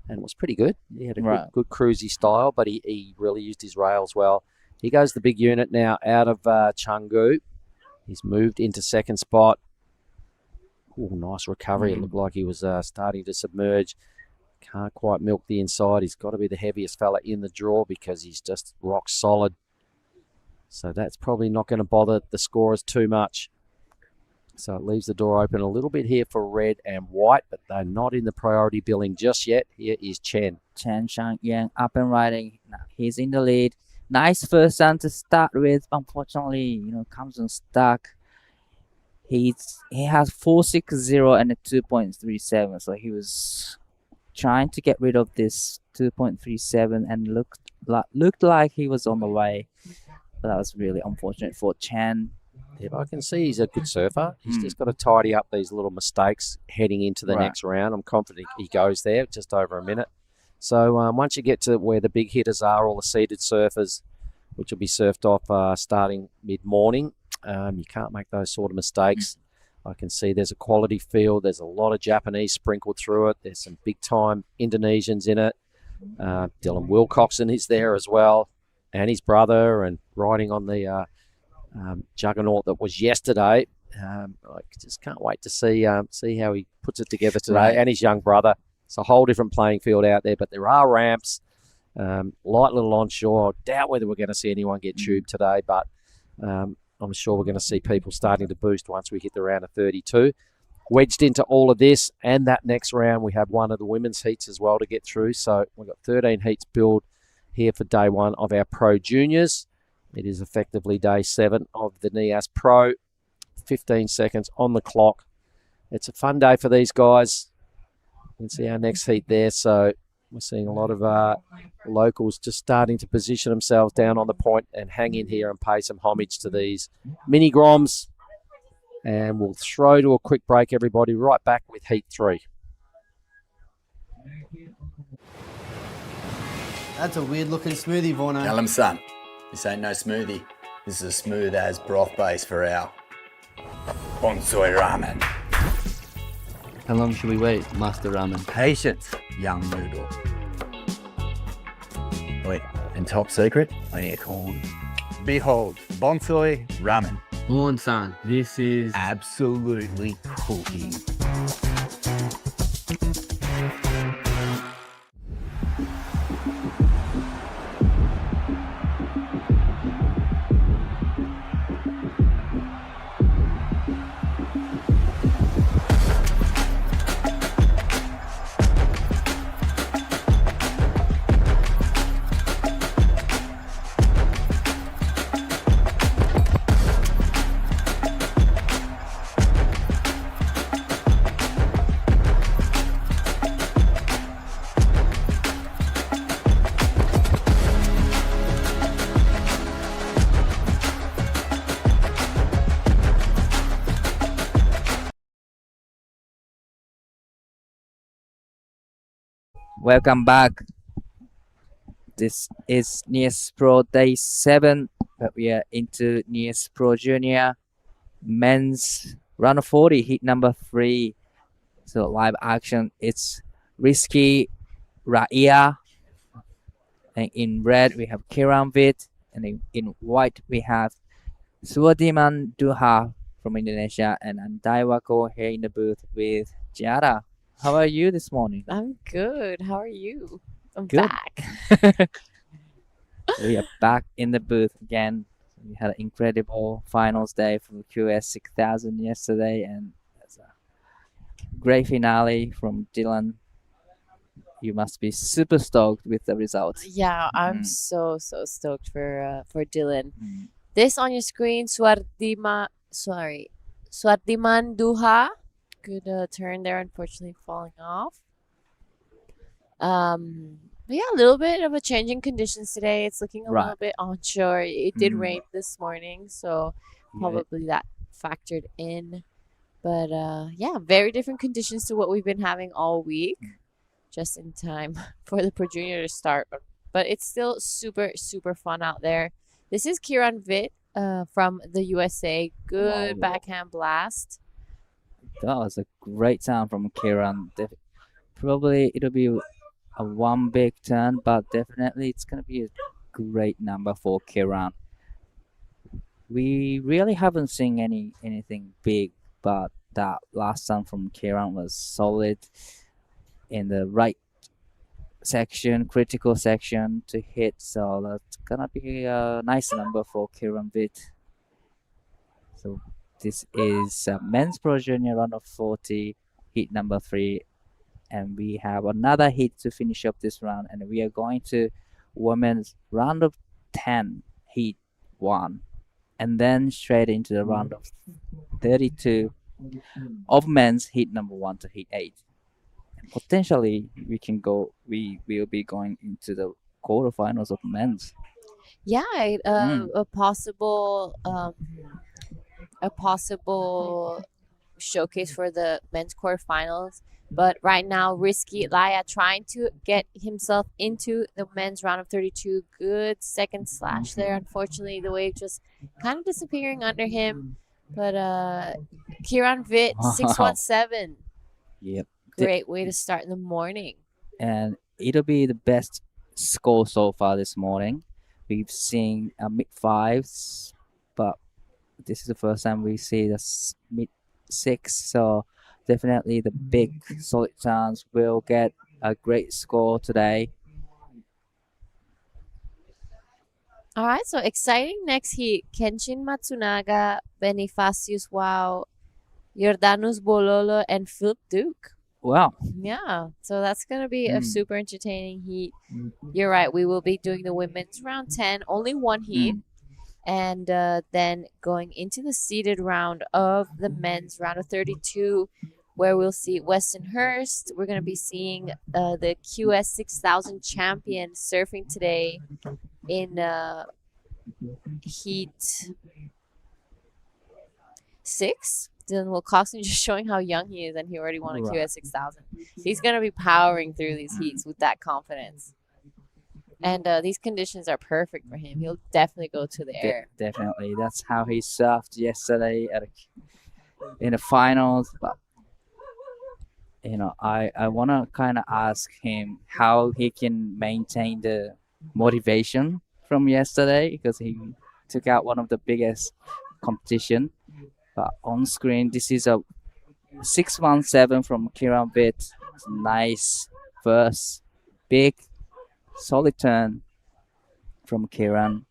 and it was pretty good. He had a good cruisy style, but he really used his rails well. He goes the big unit now out of Chengdu. He's moved into second spot. Ooh, nice recovery. It looked like he was starting to submerge. Can't quite milk the inside. He's got to be the heaviest fella in the draw because he's just rock solid. So that's probably not going to bother the scorers too much. So it leaves the door open a little bit here for red and white, but they're not in the priority billing just yet. Here is Chen. Chen Shangyang up and riding. Now he's in the lead. Nice first turn to start with. Unfortunately, comes unstuck. He has 4.60 and a 2.37. So he was trying to get rid of this 2.37 and looked like he was on the way. But that was really unfortunate for Chen. Yeah, I can see he's a good surfer. He's just got to tidy up these little mistakes heading into the next round. I'm confident he goes there, just over a minute. So once you get to where the big hitters are, all the seeded surfers, which will be surfed off starting mid-morning, you can't make those sort of mistakes. I can see there's a quality field. There's a lot of Japanese sprinkled through it. There's some big-time Indonesians in it. Dylan Wilcoxon is there as well. Annie's brother and riding on the juggernaut that was yesterday. I just can't wait to see how he puts it together today. Right. And his young brother. It's a whole different playing field out there, but there are ramps. Light little onshore. I doubt whether we're going to see anyone get tubed today, but I'm sure we're going to see people starting to boost once we hit the round of 32. Wedged into all of this and that next round, we have one of the women's heats as well to get through. So we've got 13 heats built here for day one of our Pro Juniors. It is effectively day 7 of the Nias Pro. 15 seconds on the clock. It's a fun day for these guys. You can see our next heat there. So we're seeing a lot of locals just starting to position themselves down on the point and hang in here and pay some homage to these mini Groms. And we'll throw to a quick break, everybody. Right back with heat 3. That's a weird looking smoothie, Vorno. Tell him, son, this ain't no smoothie. This is as smooth as broth base for our bonsai ramen. How long should we wait, Master Ramen? Patience, young noodle. Wait, and top secret, I need a corn. Behold, bonsai ramen. Moon-san, this is... Absolutely cooking. Welcome back. This is Nias Pro Day 7, but we are into Nias Pro Junior Men's Round of 40, heat number 3. So live action, it's Risky Raya. And in red, we have Kiranvit. And in white, we have Suadiman Duha from Indonesia. And Andaiwako here in the booth with Jara. How are you this morning? I'm good. How are you? I'm Good. back. We are back in the booth again. We had an incredible finals day from QS 6000 yesterday, and that's a great finale from Dylan. You must be super stoked with the results. Yeah, I'm so stoked for Dylan. This on your screen, Swardiman Duha. Good turn there, unfortunately falling off. But yeah, a little bit of a change in conditions today. It's looking a Right. little bit onshore. It did rain this morning, so Yeah. probably that factored in. But yeah, very different conditions to what we've been having all week. Just in time for the Pro Junior to start. But it's still super fun out there. This is Kiran Vit from the USA. Good backhand blast. That was a great sound from Kiran. Probably it'll be a one big turn, but definitely it's going to be a great number for Kiran. We really haven't seen anything big, but that last turn from Kiran was solid in the right section, critical section to hit. So that's going to be a nice number for Kiran Vit. So this is Men's Pro Junior Round of 40, heat number 3. And we have another heat to finish up this round. And we are going to Women's Round of 10, heat 1. And then straight into the round of 32 of Men's, heat number 1 to heat 8. And potentially, we will be going into the quarterfinals of Men's. Yeah, a possible showcase for the men's quarterfinals. But right now, Risky Laya trying to get himself into the men's round of 32. Good second slash there. Unfortunately, the wave just kind of disappearing under him. But Kiran Vit, 617. Yep. Great way to start in the morning. And it'll be the best score so far this morning. we've seen mid fives, but this is the first time we see the mid six. So definitely the big solid chance will get a great score today. All right, so exciting next heat. Kenshin Matsunaga, Bonifacius Wow, Jordanus Bololo, and Philip Duke. Wow. Yeah, so that's going to be a super entertaining heat. You're right, we will be doing the women's round 10, only one heat. And then going into the seeded round of the men's round of 32, where we'll see Westonhurst. We're going to be seeing the QS 6000 champion surfing today in heat 6. Dylan Wilcoxon just showing how young he is, and he already won a QS 6000. He's going to be powering through these heats with that confidence. And these conditions are perfect for him. He'll definitely go to the air. Definitely. That's how he surfed yesterday in the finals. But, I want to kind of ask him how he can maintain the motivation from yesterday, because he took out one of the biggest competition. But on screen, this is a 617 from Kiran Bit. Nice first big solid turn from Kiran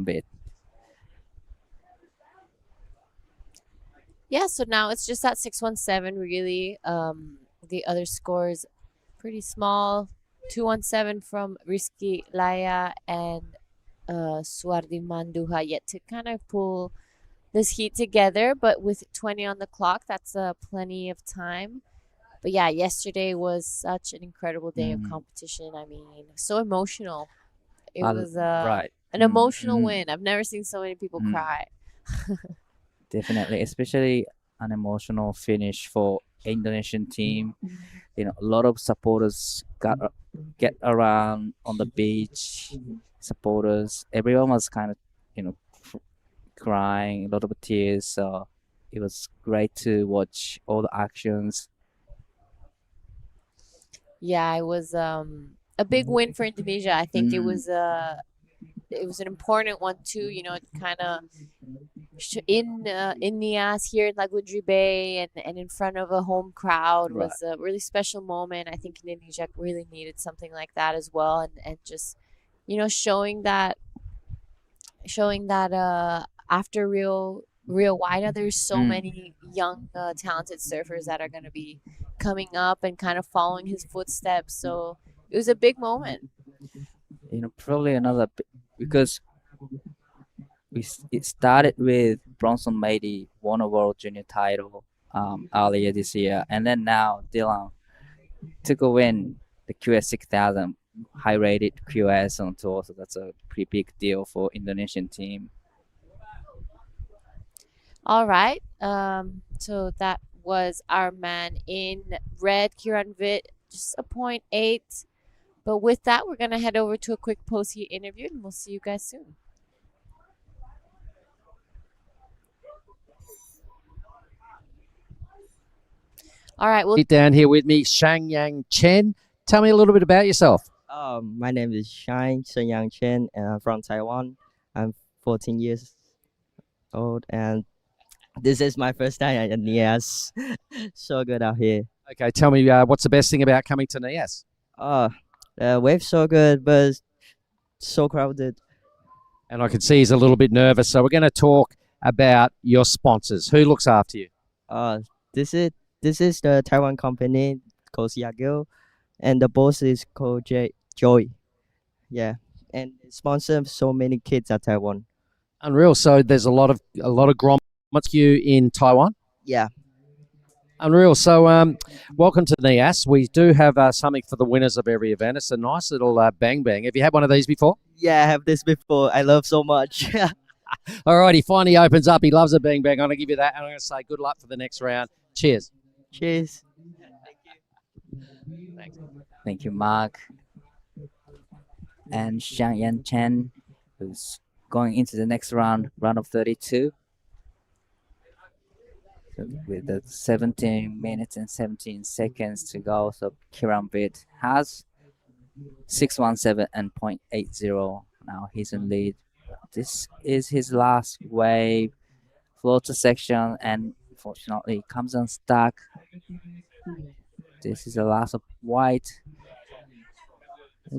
Bit. Yeah, so now it's just that 617 really. The other scores pretty small. 217 from Rizky Laya and Suardi Manduha yet to kind of pull this heat together, but with 20 on the clock, that's plenty of time. But yeah, yesterday was such an incredible day of competition. I mean, so emotional. It was an emotional win. I've never seen so many people cry. Definitely, especially an emotional finish for Indonesian team. A lot of supporters get around on the beach. Supporters, everyone was kind of, crying, a lot of tears. So it was great to watch all the actions. Yeah, it was a big win for Indonesia. I think it was an important one too. Kind of in Nias here in Lagundri Bay and in front of a home crowd was a really special moment. I think Indonesia really needed something like that as well, and just showing that after Rio Wida, there's so many young talented surfers that are going to be coming up and kind of following his footsteps. So it was a big moment. Probably another, because it started with Bronson Mady won a World Junior title earlier this year, and then now Dylan took a win, the QS 6000, high-rated QS on tour. So that's a pretty big deal for Indonesian team. All right. So that was our man in red, Kiran Vit, just a 0.8. But with that, we're going to head over to a quick post-heat interview, and we'll see you guys soon. All right. Well, down here with me, Shangyang Chen. Tell me a little bit about yourself. My name is Shenyang Chen, and I'm from Taiwan. I'm 14 years old, and this is my first time at Nias. So good out here. Okay, tell me what's the best thing about coming to Nias? Wave's so good, but so crowded. And I can see he's a little bit nervous. So we're going to talk about your sponsors. Who looks after you? This is the Taiwan company called Yagyo, and the boss is called Joy. Yeah, and it sponsors so many kids at Taiwan. Unreal. So there's a lot of grommets you in Taiwan. Yeah. Unreal. So welcome to Nias. We do have something for the winners of every event. It's a nice little bang bang. Have you had one of these before? Yeah, I have this before. I love so much. All right, he finally opens up. He loves a bang bang. I'm going to give you that, and I'm going to say good luck for the next round. Cheers. Cheers. Thank you, Mark. And Xiangyan Chen, who's going into the next round of 32. So with the 17 minutes and 17 seconds to go, so Kiran Bit has 617 and 0.80. Now he's in lead. This is his last wave. Floater section, and unfortunately comes unstuck. This is the last of white.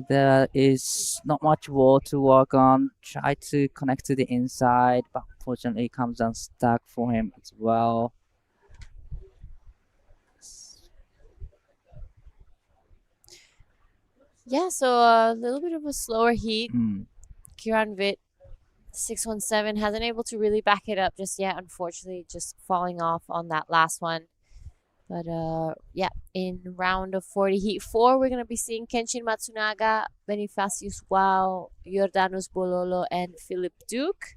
There is not much wall to work on. Try to connect to the inside, but unfortunately comes unstuck for him as well. Yeah, so a little bit of a slower heat. Mm. Kieran Vitt, 617, hasn't able to really back it up just yet, unfortunately, just falling off on that last one. But yeah, in round of 40, heat 4, we're going to be seeing Kenshin Matsunaga, Bonifacius Wow, Jordanus Bololo, and Philip Duke.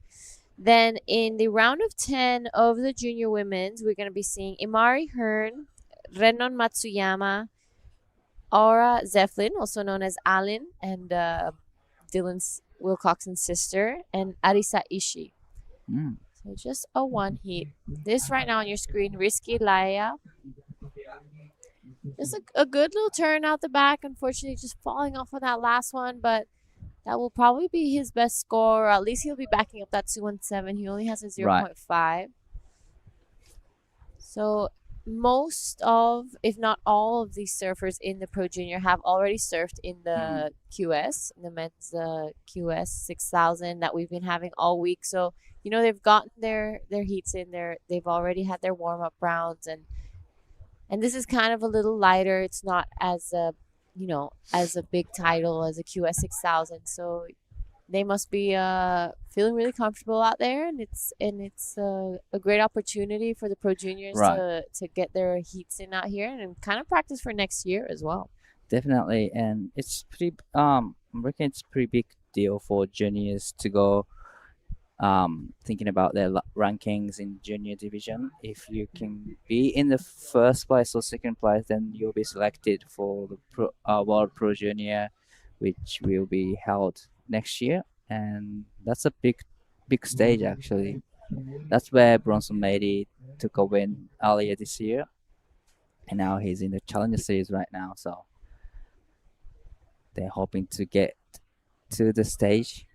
Then in the round of 10 of the junior women's, we're going to be seeing Imari Hearn, Renon Matsuyama, Aura Zeflin, also known as Alin, and Dylan Wilcoxon's sister, and Arisa Ishii. Mm. So just a one heat. This right now on your screen, Risky Laia. Just a good little turn out the back. Unfortunately, just falling off on that last one, but that will probably be his best score, or at least he'll be backing up that 217. He only has a 0.5. So most of, if not all of these surfers in the Pro Junior have already surfed in the QS, in the men's QS 6000 that we've been having all week. So, you know, they've gotten their heats in there. They've already had their warm-up rounds, and this is kind of a little lighter. It's not as a, you know, as a big title as a QS 6000. So they must be feeling really comfortable out there, and it's a great opportunity for the Pro Juniors to get their heats in out here and kind of practice for next year as well. Definitely, and it's pretty. I reckon it's a pretty big deal for juniors to go. Thinking about their rankings in junior division. If you can be in the first place or second place, then you'll be selected for the World Pro Junior, which will be held next year, and that's a big stage actually. That's where Bronson Mady took a win earlier this year, and now he's in the Challenger Series right now. So they're hoping to get to the stage.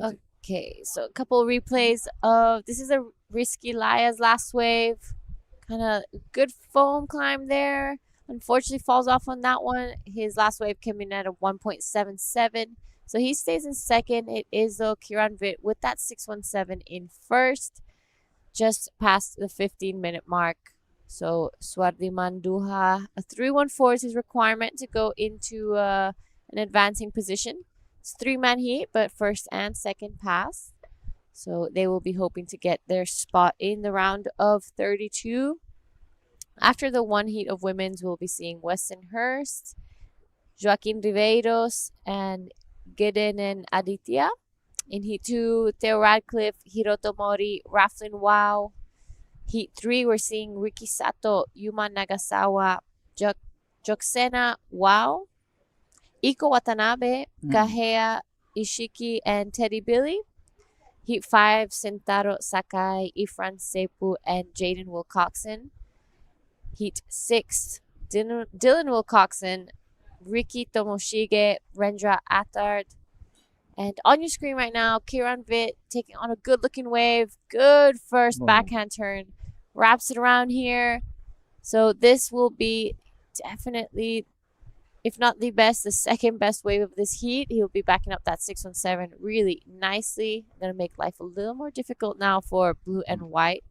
Okay, so a couple replays of, this is a Risky Laia's last wave. Kind of good foam climb there. Unfortunately falls off on that one. His last wave came in at a 1.77. So he stays in second. It is though Kieran Vitt with that 617 in first. Just past the 15-minute mark. So Swardiman Duha, a 314 is his requirement to go into an advancing position. It's 3-man heat, but first and second pass. So they will be hoping to get their spot in the round of 32. After the one heat of women's, we'll be seeing Weston Hurst, Joaquin Riveiros, and Geden Aditya. In Heat 2, Theo Radcliffe, Hiroto Mori, Raflin Wow. Heat 3, we're seeing Riki Sato, Yuma Nagasawa, Joksena Wow, Iko Watanabe, Kahea Ishiki, and Teddy Billy. Heat 5, Sentaro Sakai, Ifran Sepu, and Jaden Wilcoxon. Heat 6, Dylan Wilcoxon, Riki Tomoshige, Rendra Attard. And on your screen right now, Kieran Vitt taking on a good-looking wave. Good first backhand turn. Wraps it around here. So this will be definitely, if not the best, the second best wave of this heat. He'll be backing up that 617 really nicely. Going to make life a little more difficult now for blue and white.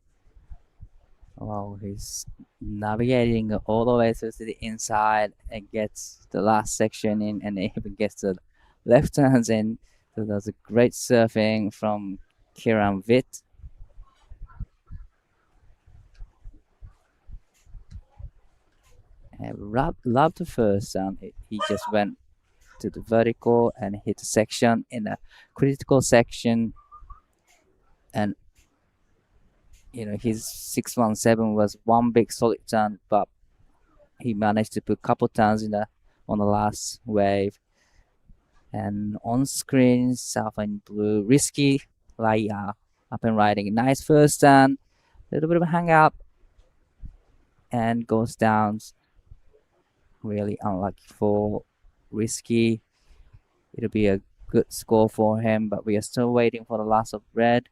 Wow, he's navigating all the way to the inside and gets the last section in, and even gets the left turns in. So that's a great surfing from Kieran Vitt. And love the first sound. He just went to the vertical and hit the section in a critical section, and you know his 617 was one big solid turn, but he managed to put a couple turns on the last wave. And on screen, South in blue, Risky Laia up and riding. Nice first turn, a little bit of a hang up, and goes down. Really unlucky for Risky. It'll be a good score for him, but we are still waiting for the last of red.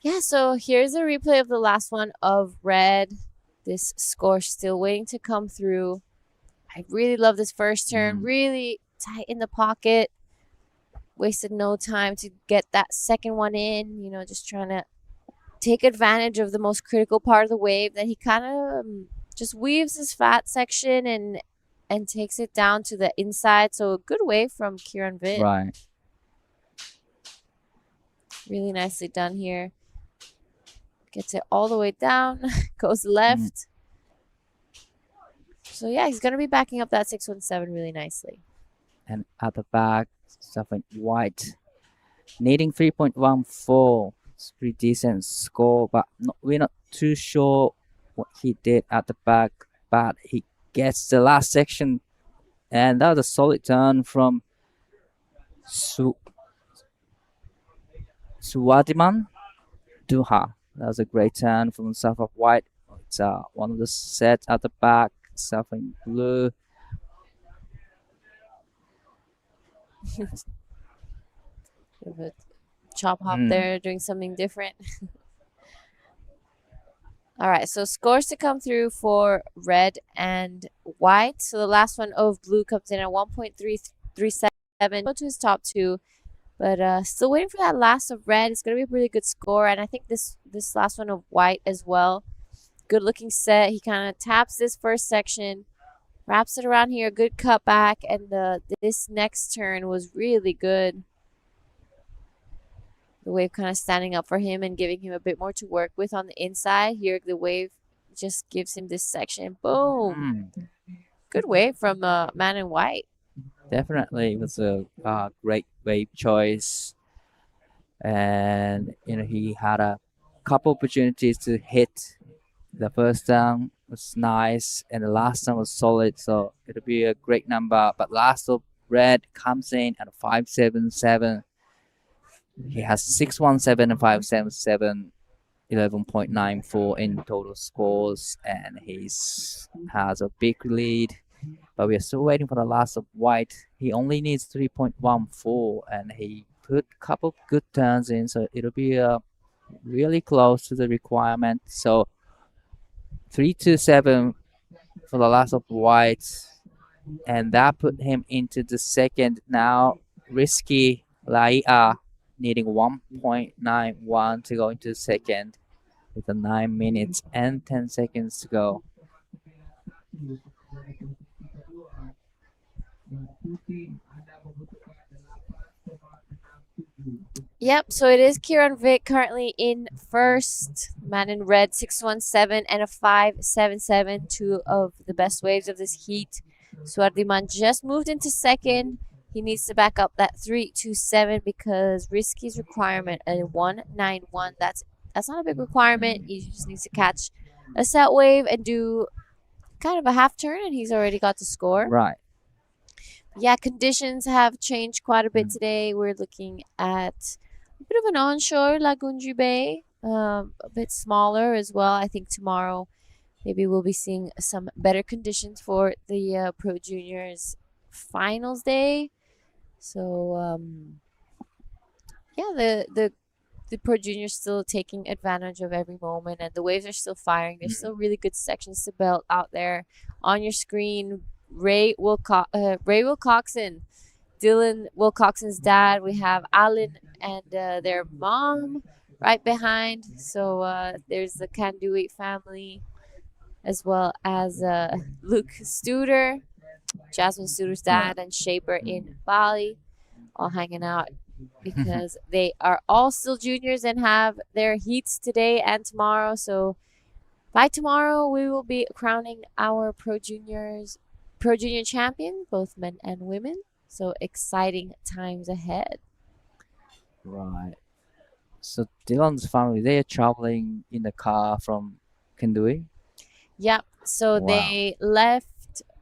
Yeah, so here's a replay of the last one of red. This score still waiting to come through. I really love this first turn. Really tight in the pocket. Wasted no time to get that second one in. You know, just trying to take advantage of the most critical part of the wave. Then he kind of just weaves his fat section and takes it down to the inside. So a good wave from Kieran Vitt. Right. Really nicely done here. Gets it all the way down. Goes left. So yeah, he's going to be backing up that 617 really nicely. And at the back, Stephen White needing 3.14. It's a pretty decent score, but we're not too sure what he did at the back. But he gets the last section, and that was a solid turn from Suwadiman Duha. That was a great turn from Stephen White. It's one of the sets at the back. Stephen Blue. Bit of a chop hop there, doing something different. All right, so scores to come through for red and white. So the last one of blue comes in at 1.337. Go to his top two, but still waiting for that last of red. It's going to be a really good score, and I think this last one of white as well. Good looking set. He kind of taps this first section, wraps it around here, good cutback, and this next turn was really good. The wave kind of standing up for him and giving him a bit more to work with on the inside. Here, the wave just gives him this section. Boom. Good wave from man in white. Definitely, it was a great wave choice. And, you know, he had a couple opportunities to hit. The first down was nice, and the last one was solid, so it'll be a great number. But last of red comes in at 577. He has 617 and 577, 11.94 in total scores, and has a big lead. But we are still waiting for the last of white. He only needs 3.14, and he put a couple good turns in, so it'll be really close to the requirement. So 327 for the last of white, and that put him into the second. Now Risky Laia needing 1.91 to go into the second with 9 minutes and 10 seconds to go. Yep, so it is Kieran Vitt currently in first. Man in red, 617 and a 577, two of the best waves of this heat. Suardiman just moved into second. He needs to back up that 327 because Risky's requirement a 191. That's not a big requirement. He just needs to catch a set wave and do kind of a half turn, and he's already got the score. Right. Yeah, conditions have changed quite a bit today. We're looking at a bit of an onshore Lagunju Bay, a bit smaller as well. I think tomorrow maybe we'll be seeing some better conditions for the Pro Juniors finals day. So yeah, the Pro Juniors still taking advantage of every moment, and the waves are still firing. There's still really good sections to belt out there on your screen. Ray Wilcoxon, Dylan Wilcoxon's dad. We have Alan and their mom right behind. So there's the Can Do It family, as well as Luke Studer, Jasmine Studer's dad, and Shaper in Bali, all hanging out because they are all still juniors and have their heats today and tomorrow. So by tomorrow, we will be crowning our Pro Junior champion, both men and women. So exciting times ahead. Right. So Dylan's family, they are traveling in the car from Kendui? Yep. So Wow. they left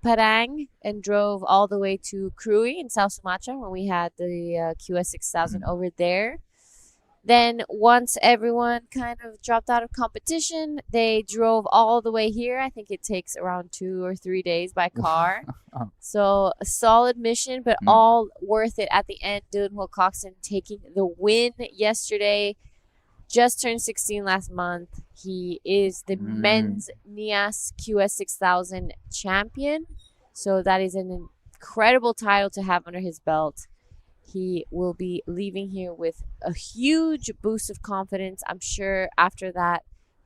Padang and drove all the way to Krui in South Sumatra when we had the QS 6000 over there. Then once everyone kind of dropped out of competition, they drove all the way here. I think it takes around 2 or 3 days by car. So a solid mission, but all worth it at the end. Dylan Wilcoxon taking the win yesterday. Just turned 16 last month. He is the men's Nias QS 6000 champion. So that is an incredible title to have under his belt. He will be leaving here with a huge boost of confidence. I'm sure after that,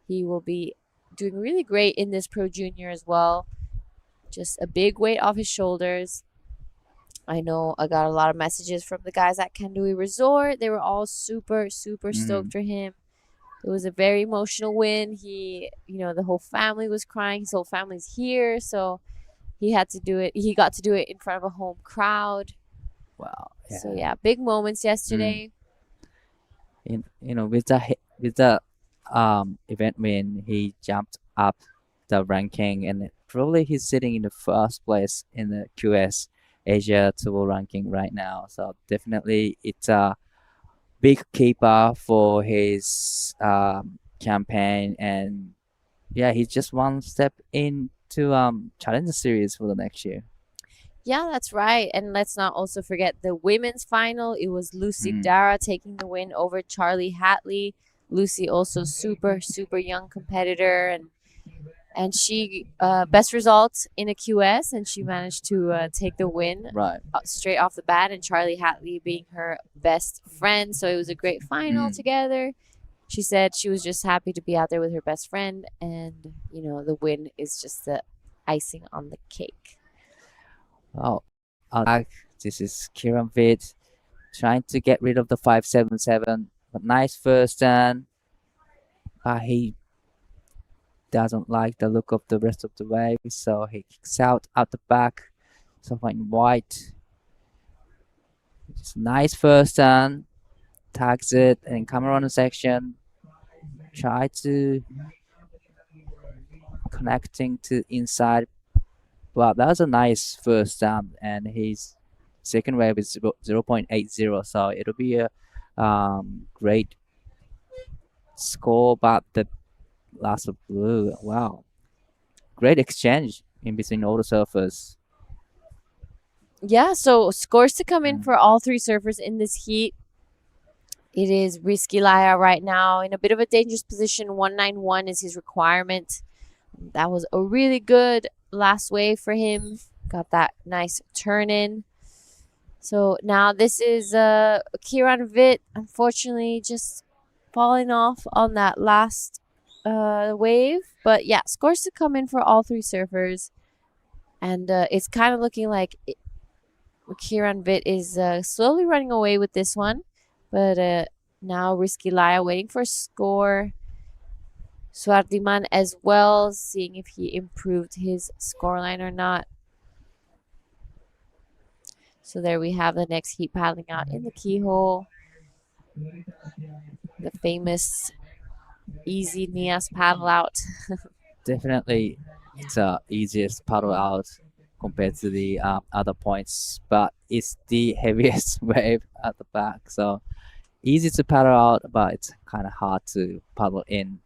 he will be doing really great in this Pro Junior as well. Just a big weight off his shoulders. I know I got a lot of messages from the guys at Kandui Resort. They were all super stoked for him. It was a very emotional win. He, the whole family was crying. His whole family's here, so he had to do it. He got to do it in front of a home crowd. Wow. Yeah. So yeah, big moments yesterday. With the event win, he jumped up the ranking, and probably he's sitting in the first place in the QS Asia Tour ranking right now. So definitely it's a big keeper for his campaign, and yeah, he's just one step into Challenger Series for the next year. Yeah, that's right. And let's not also forget the women's final. It was Lucy Dara taking the win over Charlie Hatley. Lucy also super young competitor, and she best results in a QS, and she managed to take the win straight off the bat, and Charlie Hatley being her best friend. So it was a great final together. She said she was just happy to be out there with her best friend, and the win is just the icing on the cake. Oh, this is Kieran Vitt trying to get rid of the 577. But nice first turn. But he doesn't like the look of the rest of the wave, so he kicks out the back. So in white. Just nice first turn. Tags it and come around the section. Try to connecting to inside. Wow, that was a nice first time, and his second wave is 0.80, so it'll be a great score. But the last of blue, wow, great exchange in between all the surfers. Yeah, so scores to come in for all three surfers in this heat. It is Risky Laya right now in a bit of a dangerous position. 191 is his requirement. That was a really good last wave for him. Got that nice turn in. So now this is Kieran Vitt, unfortunately just falling off on that last wave. But yeah, scores to come in for all three surfers. And it's kind of looking like Kieran Vitt is slowly running away with this one. But now Risky Laya waiting for a score. Swardiman as well, seeing if he improved his scoreline or not. So there we have the next heat paddling out in the keyhole. The famous easy Nias paddle out. Definitely, it's the easiest paddle out compared to the other points, but it's the heaviest wave at the back. So easy to paddle out, but it's kind of hard to paddle in.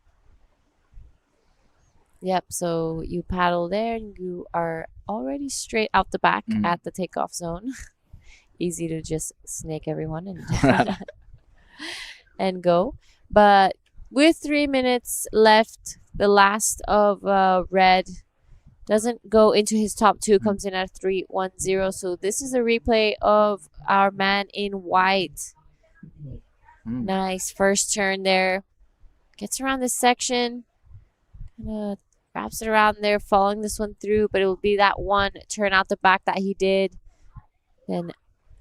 Yep, so you paddle there and you are already straight out the back at the takeoff zone. Easy to just snake everyone and and go. But with 3 minutes left, the last of red doesn't go into his top two, comes in at 310. So this is a replay of our man in white. Nice first turn there. Gets around this section. Wraps it around there, following this one through, but it will be that one turn out the back that he did. Then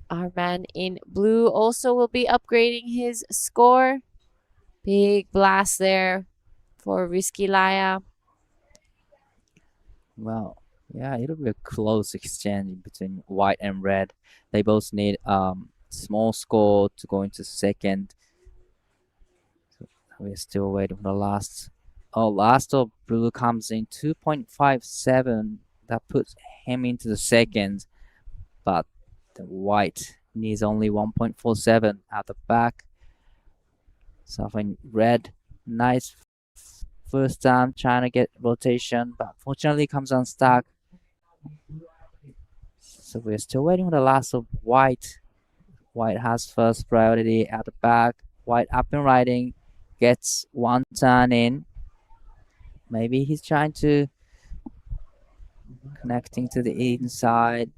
our man in blue also will be upgrading his score. Big blast there for Risky Laya. Well, yeah, it'll be a close exchange between white and red. They both need small score to go into second. So we're still waiting for the last. Oh, last of blue comes in 2.57. That puts him into the second. But the white needs only 1.47 at the back. Something red. Nice first time trying to get rotation, but fortunately comes unstuck. So we're still waiting for the last of white. White has first priority at the back. White up and riding, gets one turn in. Maybe he's trying to connecting to the inside.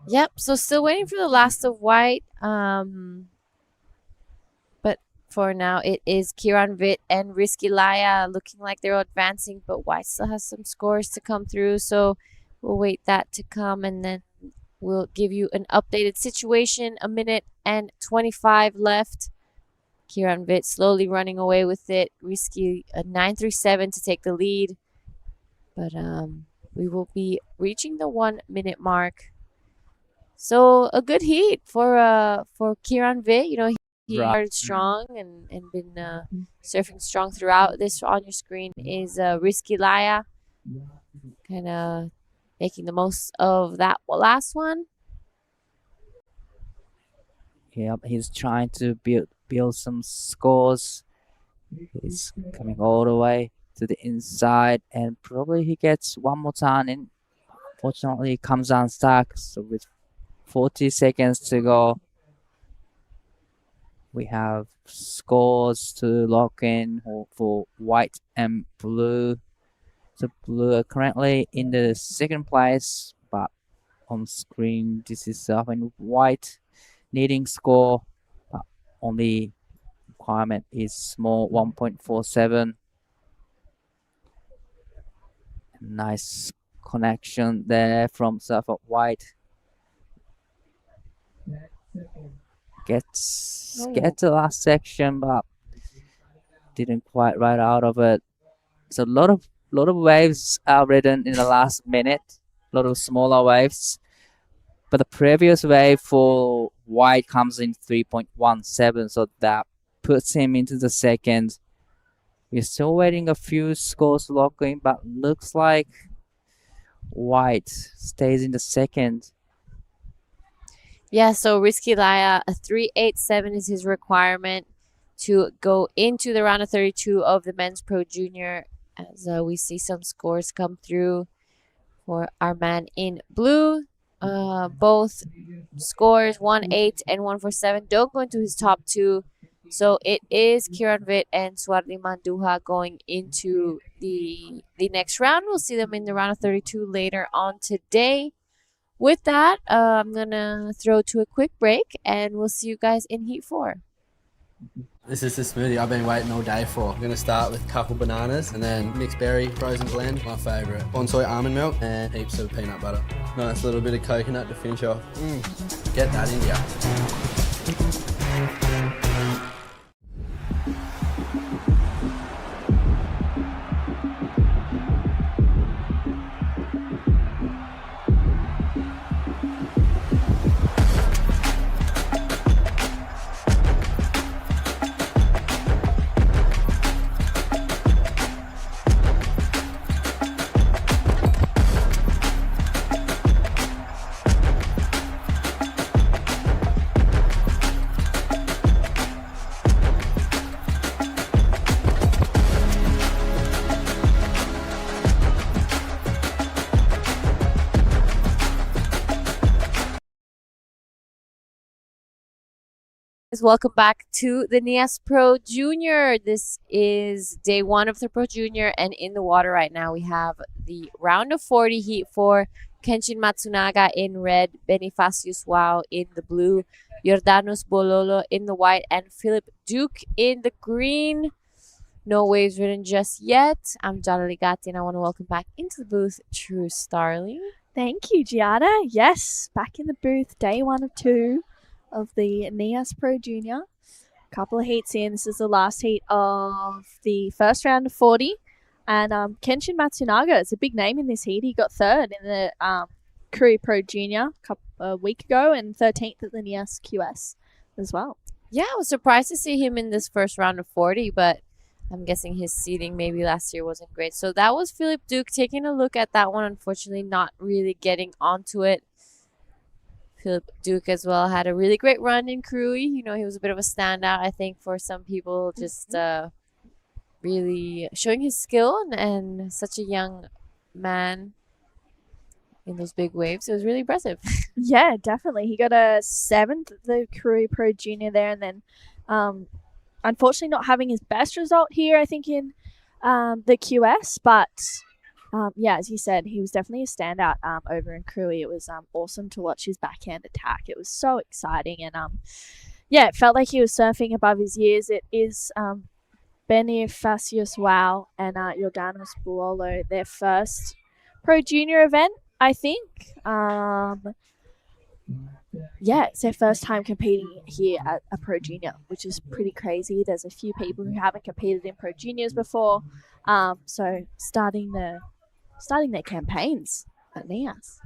Yep, so still waiting for the last of white. But for now, it is Kieran Vitt and Risky Laya looking like they're advancing, but white still has some scores to come through. So we'll wait that to come, and then we'll give you an updated situation. 1 minute and 25 left. Kieran Vitt slowly running away with it. Risky a 937 to take the lead. But we will be reaching the 1 minute mark. So a good heat for Kieran Vitt. You know, he started strong and been surfing strong throughout. This on your screen is Risky Laya, kind of making the most of that last one. Yep, he's trying to build some scores. He's coming all the way to the inside, and probably he gets one more turn in. Fortunately, he comes unstuck. So with 40 seconds to go, we have scores to lock in for white and blue. So blue are currently in the second place, but on screen this is when white needing score, but only requirement is small 1.47. Nice connection there from surfer white. Gets the last section, but didn't quite ride out of it. So a lot of waves are ridden in the last minute. A lot of smaller waves, but the previous wave for white comes in 3.17, so that puts him into the second. We're still waiting a few scores to lock in, but looks like white stays in the second. Yeah, so Risky Laya, a 387 is his requirement to go into the round of 32 of the Men's Pro Junior, as we see some scores come through for our man in blue. Both scores 1.8 and 1.47 don't go into his top two. So it is Kieran Vitt and Swardi Manduha going into the next round. We'll see them in the round of 32 later on today. With that, I'm going to throw to a quick break, and we'll see you guys in Heat 4. This is the smoothie I've been waiting all day for. I'm going to start with a couple bananas and then mixed berry frozen blend, my favourite. Bonsai almond milk and heaps of peanut butter. Nice little bit of coconut to finish off. Get that in ya. Welcome back to the Nias Pro Junior. This is day 1 of the Pro Junior, and in the water right now we have the round of 40 heat for Kenshin Matsunaga in red, Bonifacius Wow in the blue, Jordanus Bololo in the white, and Philip Duke in the green. No waves ridden just yet. I'm Jana Ligati, and I want to welcome back into the booth True Starling. Thank you, Gianna. Yes, back in the booth, day 1 of 2 of the Nias Pro Junior. Couple of heats in. This is the last heat of the first round of 40. And Kenshin Matsunaga is a big name in this heat. He got 3rd in the Korea Pro Junior a week ago and 13th at the Nias QS as well. Yeah, I was surprised to see him in this first round of 40, but I'm guessing his seeding maybe last year wasn't great. So that was Philip Duke taking a look at that one. Unfortunately, not really getting onto it. Philip Duke as well had a really great run in Cruy. You know, he was a bit of a standout, I think, for some people, just really showing his skill and such a young man in those big waves. It was really impressive. Yeah, definitely. He got a 7th at the Korea Pro Junior there, and then unfortunately not having his best result here, I think, in the QS. But yeah, as you said, he was definitely a standout over in Korea. It was awesome to watch his backhand attack. It was so exciting, and yeah, it felt like he was surfing above his years. It is Bonifacius Wow and Jordanos Buolo, their first Pro Junior event, I think. Yeah, it's their first time competing here at a Pro Junior, which is pretty crazy. There's a few people who haven't competed in Pro Juniors before, so starting their campaigns at Nias.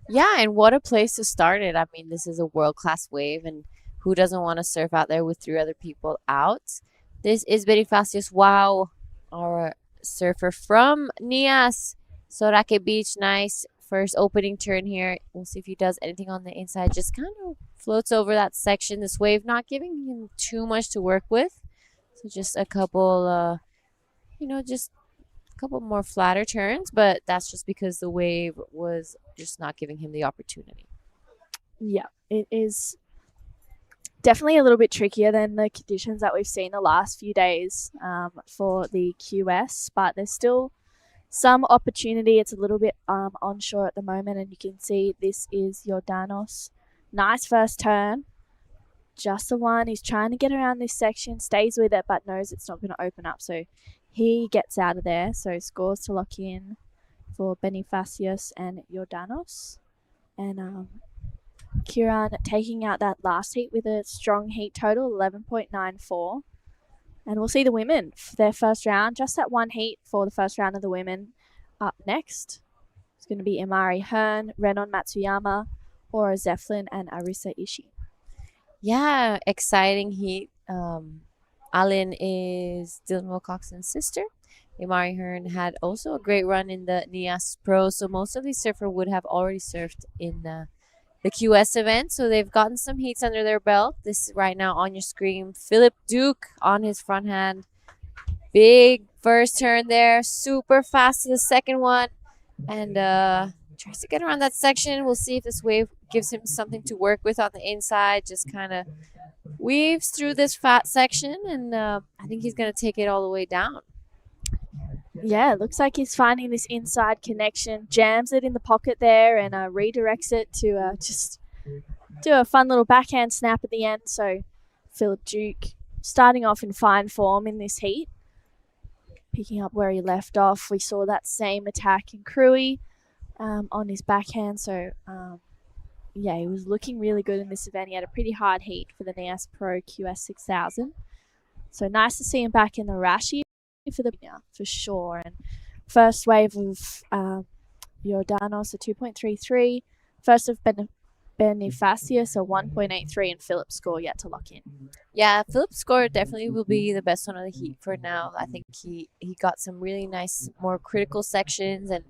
Yeah, and what a place to start it. I mean, this is a world-class wave, and who doesn't want to surf out there with 3 other people out? This is Bonifacius Wow, our surfer from Nias, Sorake Beach. Nice first opening turn here. We'll see if he does anything on the inside. Just kind of floats over that section. This wave not giving him too much to work with. So just a couple, just a couple more flatter turns, but that's just because the wave was just not giving him the opportunity. Yeah, it is definitely a little bit trickier than the conditions that we've seen the last few days for the QS, but there's still some opportunity. It's a little bit onshore at the moment, and you can see this is Jordanos. Nice first turn. Just the one. He's trying to get around this section, stays with it, but knows it's not going to open up. So he gets out of there. So scores to lock in for Bonifacius and Jordanos. And Kieran taking out that last heat with a strong heat total, 11.94. And we'll see the women for their first round. Just that one heat for the first round of the women. Up next, it's going to be Imari Hearn, Renon Matsuyama, Aura Zeflin, and Arisa Ishii. Yeah, exciting heat. Alin is Dylan Wilcoxon's sister. Imari Hearn had also a great run in the Nias Pro, so most of these surfers would have already surfed in the QS event, so they've gotten some heats under their belt. This right now on your screen, Philip Duke on his front hand. Big first turn there, super fast to the second one, and tries to get around that section. We'll see if this wave gives him something to work with on the inside. Just kind of weaves through this fat section, and I think he's going to take it all the way down. Yeah, it looks like he's finding this inside connection, jams it in the pocket there, and redirects it to just do a fun little backhand snap at the end. So Philip Duke starting off in fine form in this heat, picking up where he left off. We saw that same attack in Cruy on his backhand. So yeah, he was looking really good in this event. He had a pretty hard heat for the Nias Pro QS 6000. So nice to see him back in the Rashi for sure. And first wave of Jordanos, a 2.33. First of Bonifacius, a 1.83, and Philip's score yet to lock in. Yeah, Philip's score definitely will be the best one of the heat for now. I think he got some really nice, more critical sections and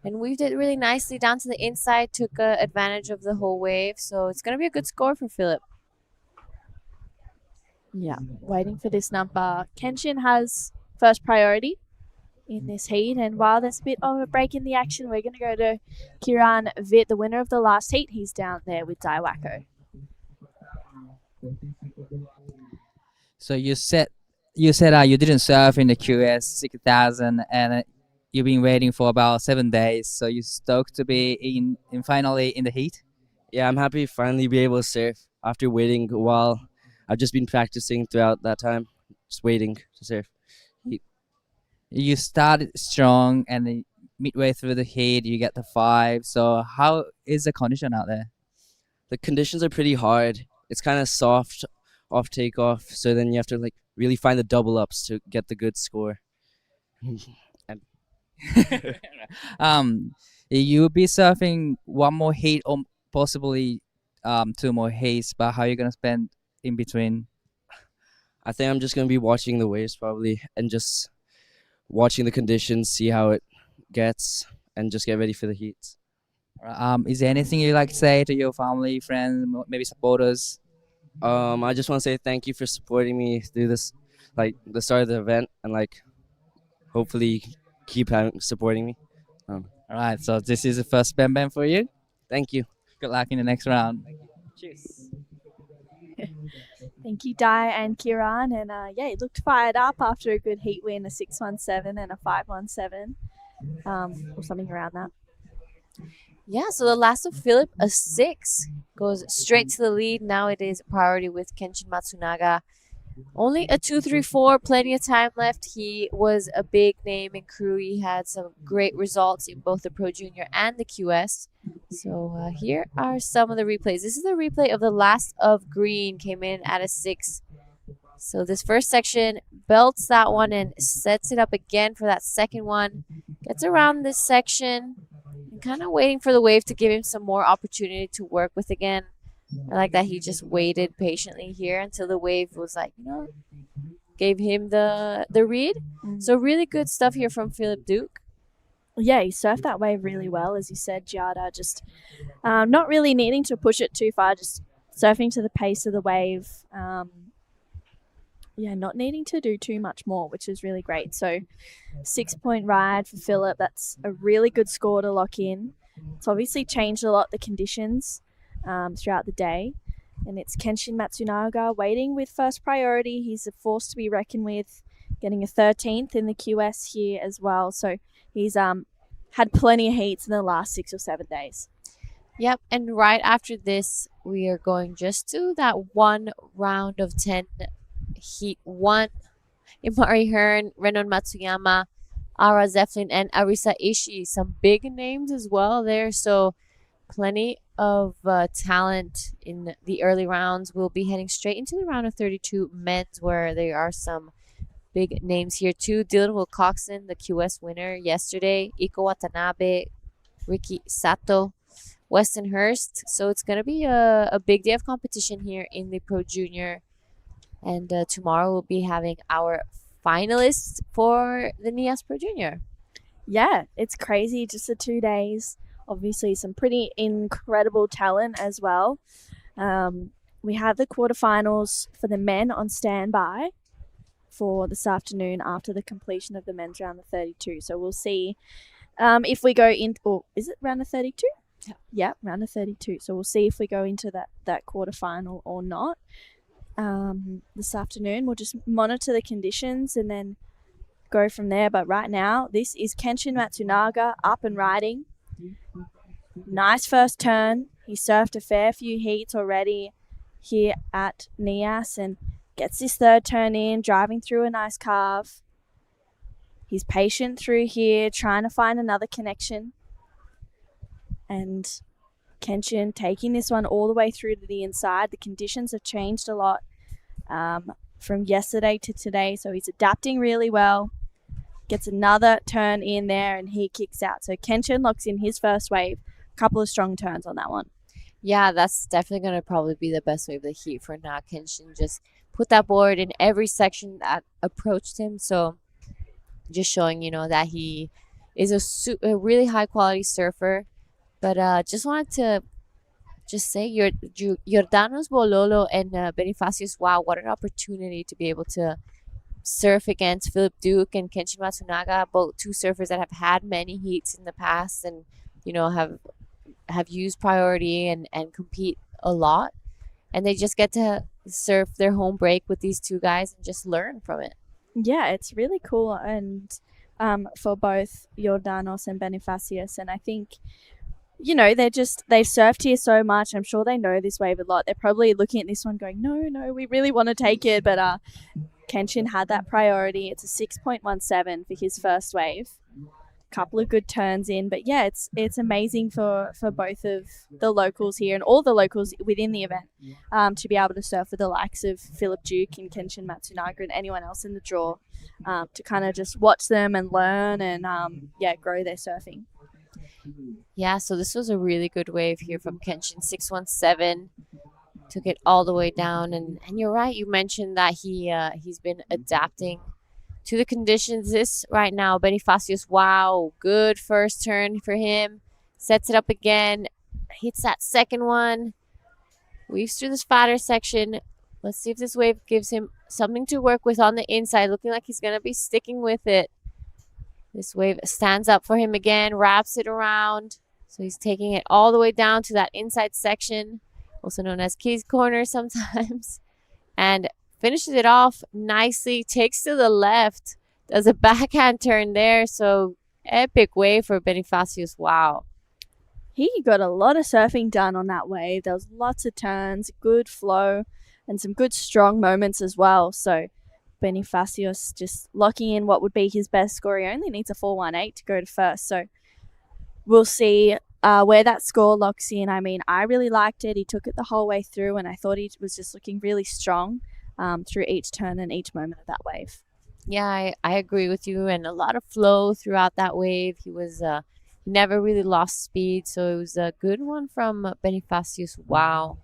weaved it really nicely down to the inside, took advantage of the whole wave. So it's going to be a good score for Philip. Yeah, waiting for this number. Kenshin has first priority in this heat, and while there's a bit of a break in the action, we're going to go to Kieran Vitt, the winner of the last heat. He's down there with Daiwako. So you said you didn't surf in the QS 6000, and you've been waiting for about 7 days. So you're stoked to be in finally in the heat. Yeah, I'm happy to finally be able to surf after waiting a while. I've just been practicing throughout that time, just waiting to surf. You started strong, and then midway through the heat, you get the 5. So how is the condition out there? The conditions are pretty hard. It's kind of soft off takeoff, so then you have to really find the double ups to get the good score. You'll be surfing one more heat or possibly 2 more heats, but how are you gonna spend in between? I think I'm just gonna be watching the waves probably, and just watching the conditions, see how it gets, and just get ready for the heats. Is there anything you like to say to your family, friends, maybe supporters? I just want to say thank you for supporting me through this, like the start of the event, and like hopefully keep supporting me. All right, so this is the first Bam Bam for you. Thank you. Good luck in the next round. Cheers. Thank you, Dai and Kieran. And yeah, he looked fired up after a good heat win, a 6-1-7 and a 5-1-7, or something around that. Yeah, so the last of Philip, a 6, goes straight to the lead. Now it is priority with Kenshin Matsunaga. Only a 2-3-4, plenty of time left. He was a big name in crew. He had some great results in both the Pro Junior and the QS. So here are some of the replays. This is the replay of the last of green, came in at a 6. So this first section belts that one and sets it up again for that second one. Gets around this section and kind of waiting for the wave to give him some more opportunity to work with again. I like that he just waited patiently here until the wave was like, gave him the read. So really good stuff here from Philip Duke. Yeah, he surfed that wave really well, as you said, Giada. Just not really needing to push it too far, just surfing to the pace of the wave. Yeah, not needing to do too much more, which is really great. So 6-point ride for Philip. That's a really good score to lock in. It's obviously changed a lot, the conditions throughout the day. And it's Kenshin Matsunaga waiting with first priority. He's a force to be reckoned with, getting a 13th in the QS here as well. So he's had plenty of heats in the last 6 or 7 days. Yep, and right after this, we are going just to that one round of 10 Heat 1. Imari Hearn, Renon Matsuyama, Ara Zeflin, and Arisa Ishii. Some big names as well there. So plenty of talent in the early rounds. We'll be heading straight into the round of 32 men's, where there are some big names here too. Dylan Wilcoxon, the QS winner yesterday. Iko Watanabe, Ricky Sato, Weston Hurst. So it's going to be a big day of competition here in the Pro Junior. And tomorrow we'll be having our finalists for the Nias Pro Junior. Yeah, it's crazy. Just the 2 days. Obviously, some pretty incredible talent as well. We have the quarterfinals for the men on standby for this afternoon after the completion of the men's round of 32. So we'll see if we go in, or is it round of 32? Yeah, round of 32. So we'll see if we go into that quarterfinal or not. This afternoon we'll just monitor the conditions and then go from there. But right now, this is Kenshin Matsunaga up and riding. Nice first turn. He surfed a fair few heats already here at Nias and gets his third turn in, driving through a nice carve. He's patient through here, trying to find another connection. And Kenshin taking this one all the way through to the inside. The conditions have changed a lot from yesterday to today, so he's adapting really well. Gets another turn in there and he kicks out. So Kenshin locks in his first wave. A couple of strong turns on that one. Yeah, that's definitely going to probably be the best wave of the heat for now. Kenshin just put that board in every section that approached him. So just showing, that he is a really high quality surfer. But just wanted to say Jordanos Bololo and Bonifacius, wow, what an opportunity to be able to surf against Philip Duke and Kenshin Matsunaga, both two surfers that have had many heats in the past and, have used priority and compete a lot. And they just get to surf their home break with these two guys and just learn from it. Yeah, it's really cool. And for both Jordanos and Bonifacius. And I think, they've surfed here so much. I'm sure they know this wave a lot. They're probably looking at this one going, no, we really want to take it. But Kenshin had that priority. It's a 6.17 for his first wave. Couple of good turns in. But yeah, it's amazing for both of the locals here and all the locals within the event to be able to surf with the likes of Philip Duke and Kenshin Matsunaga and anyone else in the draw to kind of just watch them and learn and, grow their surfing. Yeah, so this was a really good wave here from Kenshin. 617, took it all the way down. And you're right, you mentioned that he's been adapting to the conditions. This right now, Bonifacius, wow, good first turn for him. Sets it up again. Hits that second one. Weaves through this fatter section. Let's see if this wave gives him something to work with on the inside. Looking like he's going to be sticking with it. This wave stands up for him again. Wraps it around. So he's taking it all the way down to that inside section, also known as Key's Corner sometimes. And finishes it off nicely. Takes to the left. Does a backhand turn there. So epic wave for Bonifacius. Wow. He got a lot of surfing done on that wave. There was lots of turns, good flow, and some good strong moments as well. So Bonifacius just locking in what would be his best score. He only needs a 4.18 to go to first. So we'll see where that score locks in. I mean, I really liked it. He took it the whole way through, and I thought he was just looking really strong through each turn and each moment of that wave. Yeah, I agree with you. And a lot of flow throughout that wave. He was never really lost speed. So it was a good one from Bonifacius. Wow.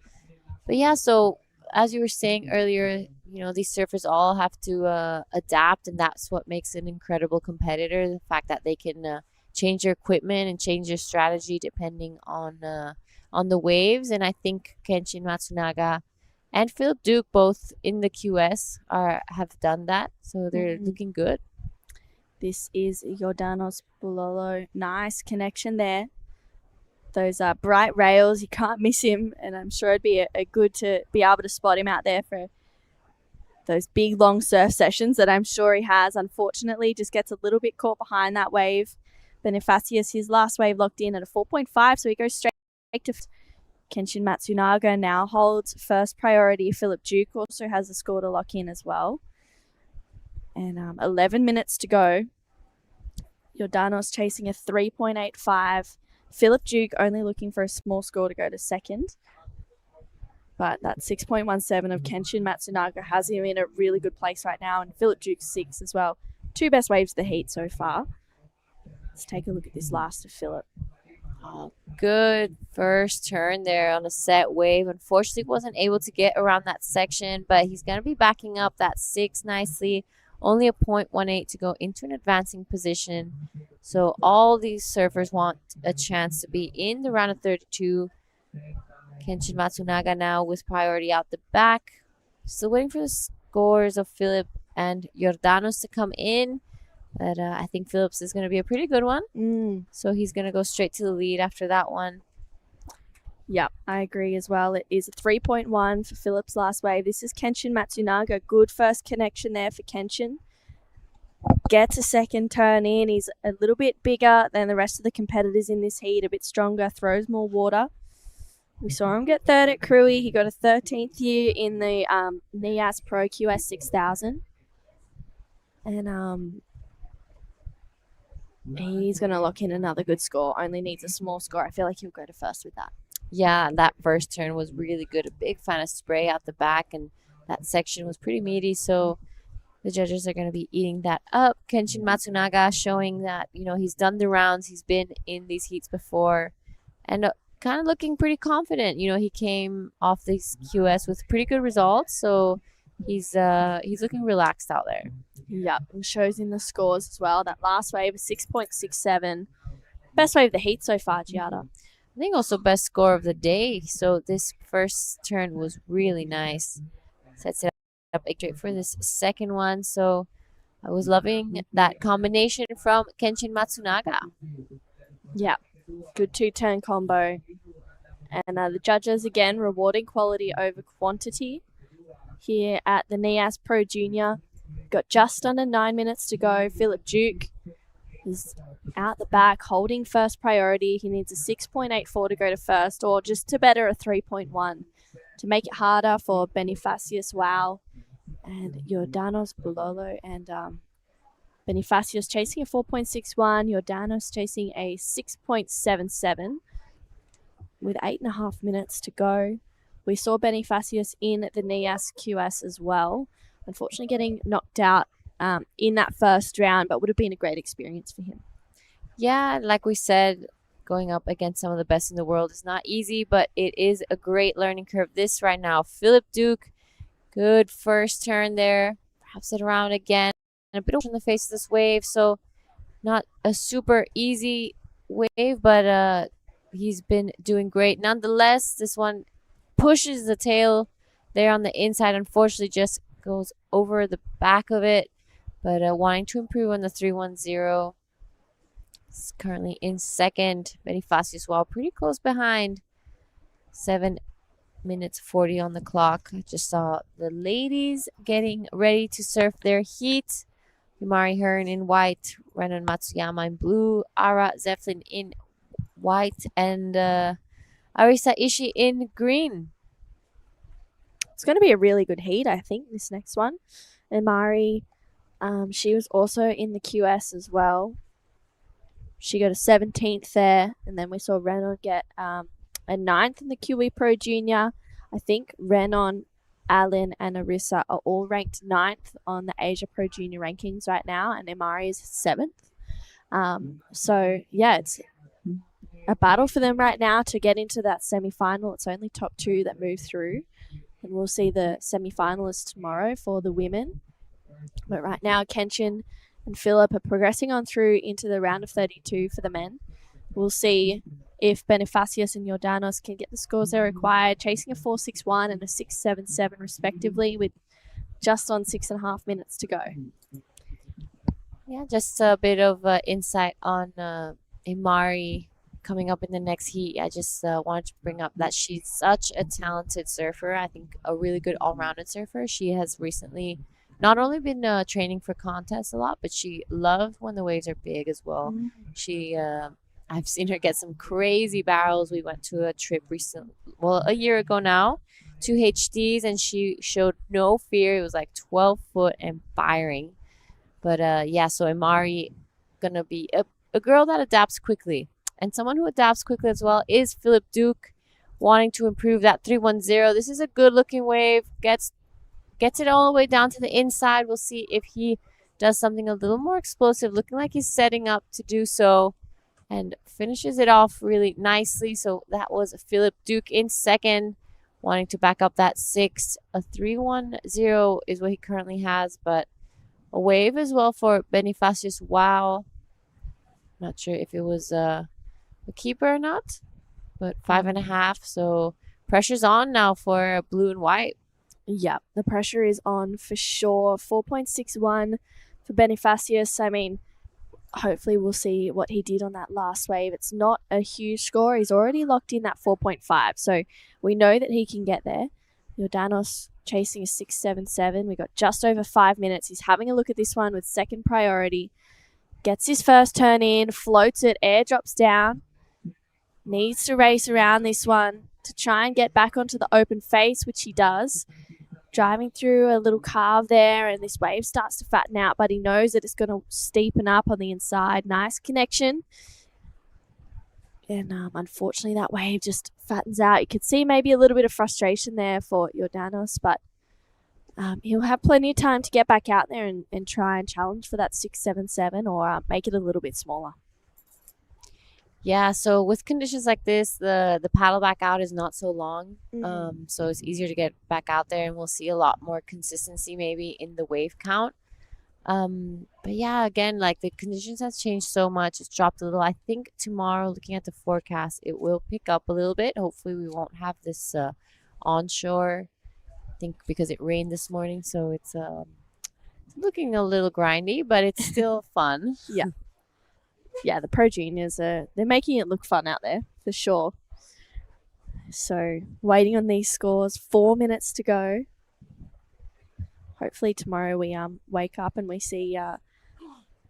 But yeah, so as you were saying earlier, these surfers all have to adapt, and that's what makes an incredible competitor. The fact that they can change their equipment and change their strategy depending on the waves. And I think Kenshin Matsunaga and Philip Duke, both in the QS, have done that. So they're looking good. This is Jordanos Bulolo. Nice connection there. Those are bright rails. You can't miss him. And I'm sure it'd be a good to be able to spot him out there for those big, long surf sessions that I'm sure he has. Unfortunately, just gets a little bit caught behind that wave. Bonifacius, his last wave locked in at a 4.5, so he goes straight to Kenshin Matsunaga now holds first priority. Philip Duke also has a score to lock in as well. And 11 minutes to go. Jordanos chasing a 3.85. Philip Duke only looking for a small score to go to second. But that 6.17 of Kenshin Matsunaga has him in a really good place right now. And Philip Duke's 6 as well. Two best waves of the heat so far. Let's take a look at this last of Philip. Oh, good first turn there on a set wave. Unfortunately, wasn't able to get around that section, but he's going to be backing up that 6 nicely. Only a 0.18 to go into an advancing position. So all these surfers want a chance to be in the round of 32. Kenshin Matsunaga now with priority out the back. Still waiting for the scores of Philip and Jordanos to come in. But I think Phillips is going to be a pretty good one. So he's going to go straight to the lead after that one. Yep, I agree as well. It is a 3.1 for Phillips' last wave. This is Kenshin Matsunaga. Good first connection there for Kenshin. Gets a second turn in. He's a little bit bigger than the rest of the competitors in this heat. A bit stronger. Throws more water. We saw him get third at Cruy. He got a 13th year in the Nias Pro QS 6000. And he's going to lock in another good score. Only needs a small score. I feel like he'll go to first with that. Yeah, that first turn was really good. A big fan of spray out the back, and that section was pretty meaty, so the judges are going to be eating that up. Kenshin Matsunaga showing that, he's done the rounds. He's been in these heats before, and kind of looking pretty confident. He came off this QS with pretty good results, so he's looking relaxed out there. Yep, and shows in the scores as well. That last wave is 6.67. Best wave of the heat so far, Giada. I think also best score of the day. So this first turn was really nice. Sets it up straight for this second one. So I was loving that combination from Kenshin Matsunaga. Yeah, good two-turn combo. And the judges, again, rewarding quality over quantity here at the Nias Pro Junior. Got just under 9 minutes to go. Philip Duke is out the back, holding first priority. He needs a 6.84 to go to first, or just to better a 3.1 to make it harder for Bonifacius Wow and Jordanos Bulolo. And Bonifacius chasing a 4.61, Jordanos chasing a 6.77 with 8.5 minutes to go. We saw Bonifacius in the Nias QS as well. Unfortunately getting knocked out in that first round, but would have been a great experience for him. Yeah, like we said, going up against some of the best in the world is not easy, but it is a great learning curve. This right now, Philip Duke, good first turn there. Perhaps it around again. And a bit in the face of this wave, so not a super easy wave, but he's been doing great. Nonetheless, this one pushes the tail there on the inside. Unfortunately, just goes over the back of it. But wanting to improve on the 310. He's currently in second. Bonifacio as well, pretty close behind. 7 minutes 40 on the clock. I just saw the ladies getting ready to surf their heat. Himari Hearn in white, Renan Matsuyama in blue, Ara Zeflin in white, and Arisa Ishii in green. It's going to be a really good heat, I think, this next one. And Mari, she was also in the QS as well. She got a 17th there, and then we saw Renan get a 9th in the QE Pro Junior. I think Renan, Alan, and Arisa are all ranked 9th on the Asia Pro Junior rankings right now, and Imari is 7th. So, yeah, it's a battle for them right now to get into that semi-final. It's only top 2 that move through, and we'll see the semi-finalists tomorrow for the women. But right now, Kenshin and Philip are progressing on through into the round of 32 for the men. We'll see if Bonifacius and Jordanos can get the scores they required, chasing a 4.61 and a 6.77 respectively, with just on 6.5 minutes to go. Yeah, just a bit of insight on Imari coming up in the next heat. I just wanted to bring up that she's such a talented surfer. I think a really good all-rounded surfer. She has recently not only been training for contests a lot, but she loves when the waves are big as well. She I've seen her get some crazy barrels. We went to a trip a year ago now, to HDs, and she showed no fear. It was like 12 foot and firing. But yeah, so Imari gonna be a girl that adapts quickly, and someone who adapts quickly as well is Philip Duke, wanting to improve that 310. This is a good looking wave. Gets it all the way down to the inside. We'll see if he does something a little more explosive, looking like he's setting up to do so, and finishes it off really nicely. So that was Philip Duke in second, wanting to back up that 6. A 310 is what he currently has, but a wave as well for Bonifacius. Wow. Not sure if it was a keeper or not, but 5.5. So pressure's on now for blue and white. Yeah, the pressure is on for sure. 4.61 for Bonifacius. I mean, hopefully we'll see what he did on that last wave. It's not a huge score. He's already locked in that 4.5, so we know that he can get there. Jordanos chasing a 6.77. We got just over 5 minutes. He's having a look at this one with second priority. Gets his first turn in, floats it, air drops down. Needs to race around this one to try and get back onto the open face, which he does. Driving through a little carve there, and this wave starts to fatten out, but he knows that it's going to steepen up on the inside. Nice connection. And unfortunately, that wave just fattens out. You could see maybe a little bit of frustration there for Jordanos, but he'll have plenty of time to get back out there and try and challenge for that 6.77 or make it a little bit smaller. Yeah, so with conditions like this, the paddle back out is not so long. So it's easier to get back out there, and we'll see a lot more consistency maybe in the wave count. But yeah, again, like the conditions has changed so much. It's dropped a little. I think tomorrow, looking at the forecast, it will pick up a little bit. Hopefully we won't have this onshore, I think, because it rained this morning. So it's looking a little grindy, but it's still fun. Yeah. Yeah, the Pro Juniors they're making it look fun out there for sure. So waiting on these scores, 4 minutes to go. Hopefully tomorrow we wake up and we see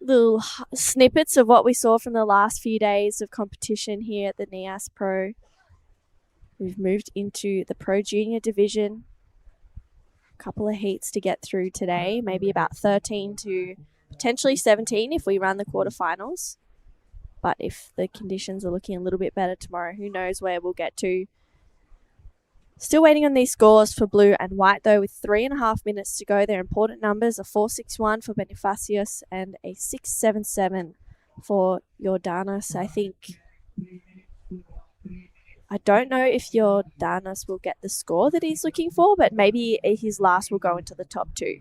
little snippets of what we saw from the last few days of competition here at the Nias Pro. We've moved into the Pro Junior division. A couple of heats to get through today, maybe about 13 to potentially 17 if we run the quarterfinals. But if the conditions are looking a little bit better tomorrow, who knows where we'll get to. Still waiting on these scores for blue and white, though, with 3.5 minutes to go. Their important numbers are 4.61 for Bonifacius and a 6.77 for Jordanos. I don't know if Jordanos will get the score that he's looking for, but maybe his last will go into the top 2.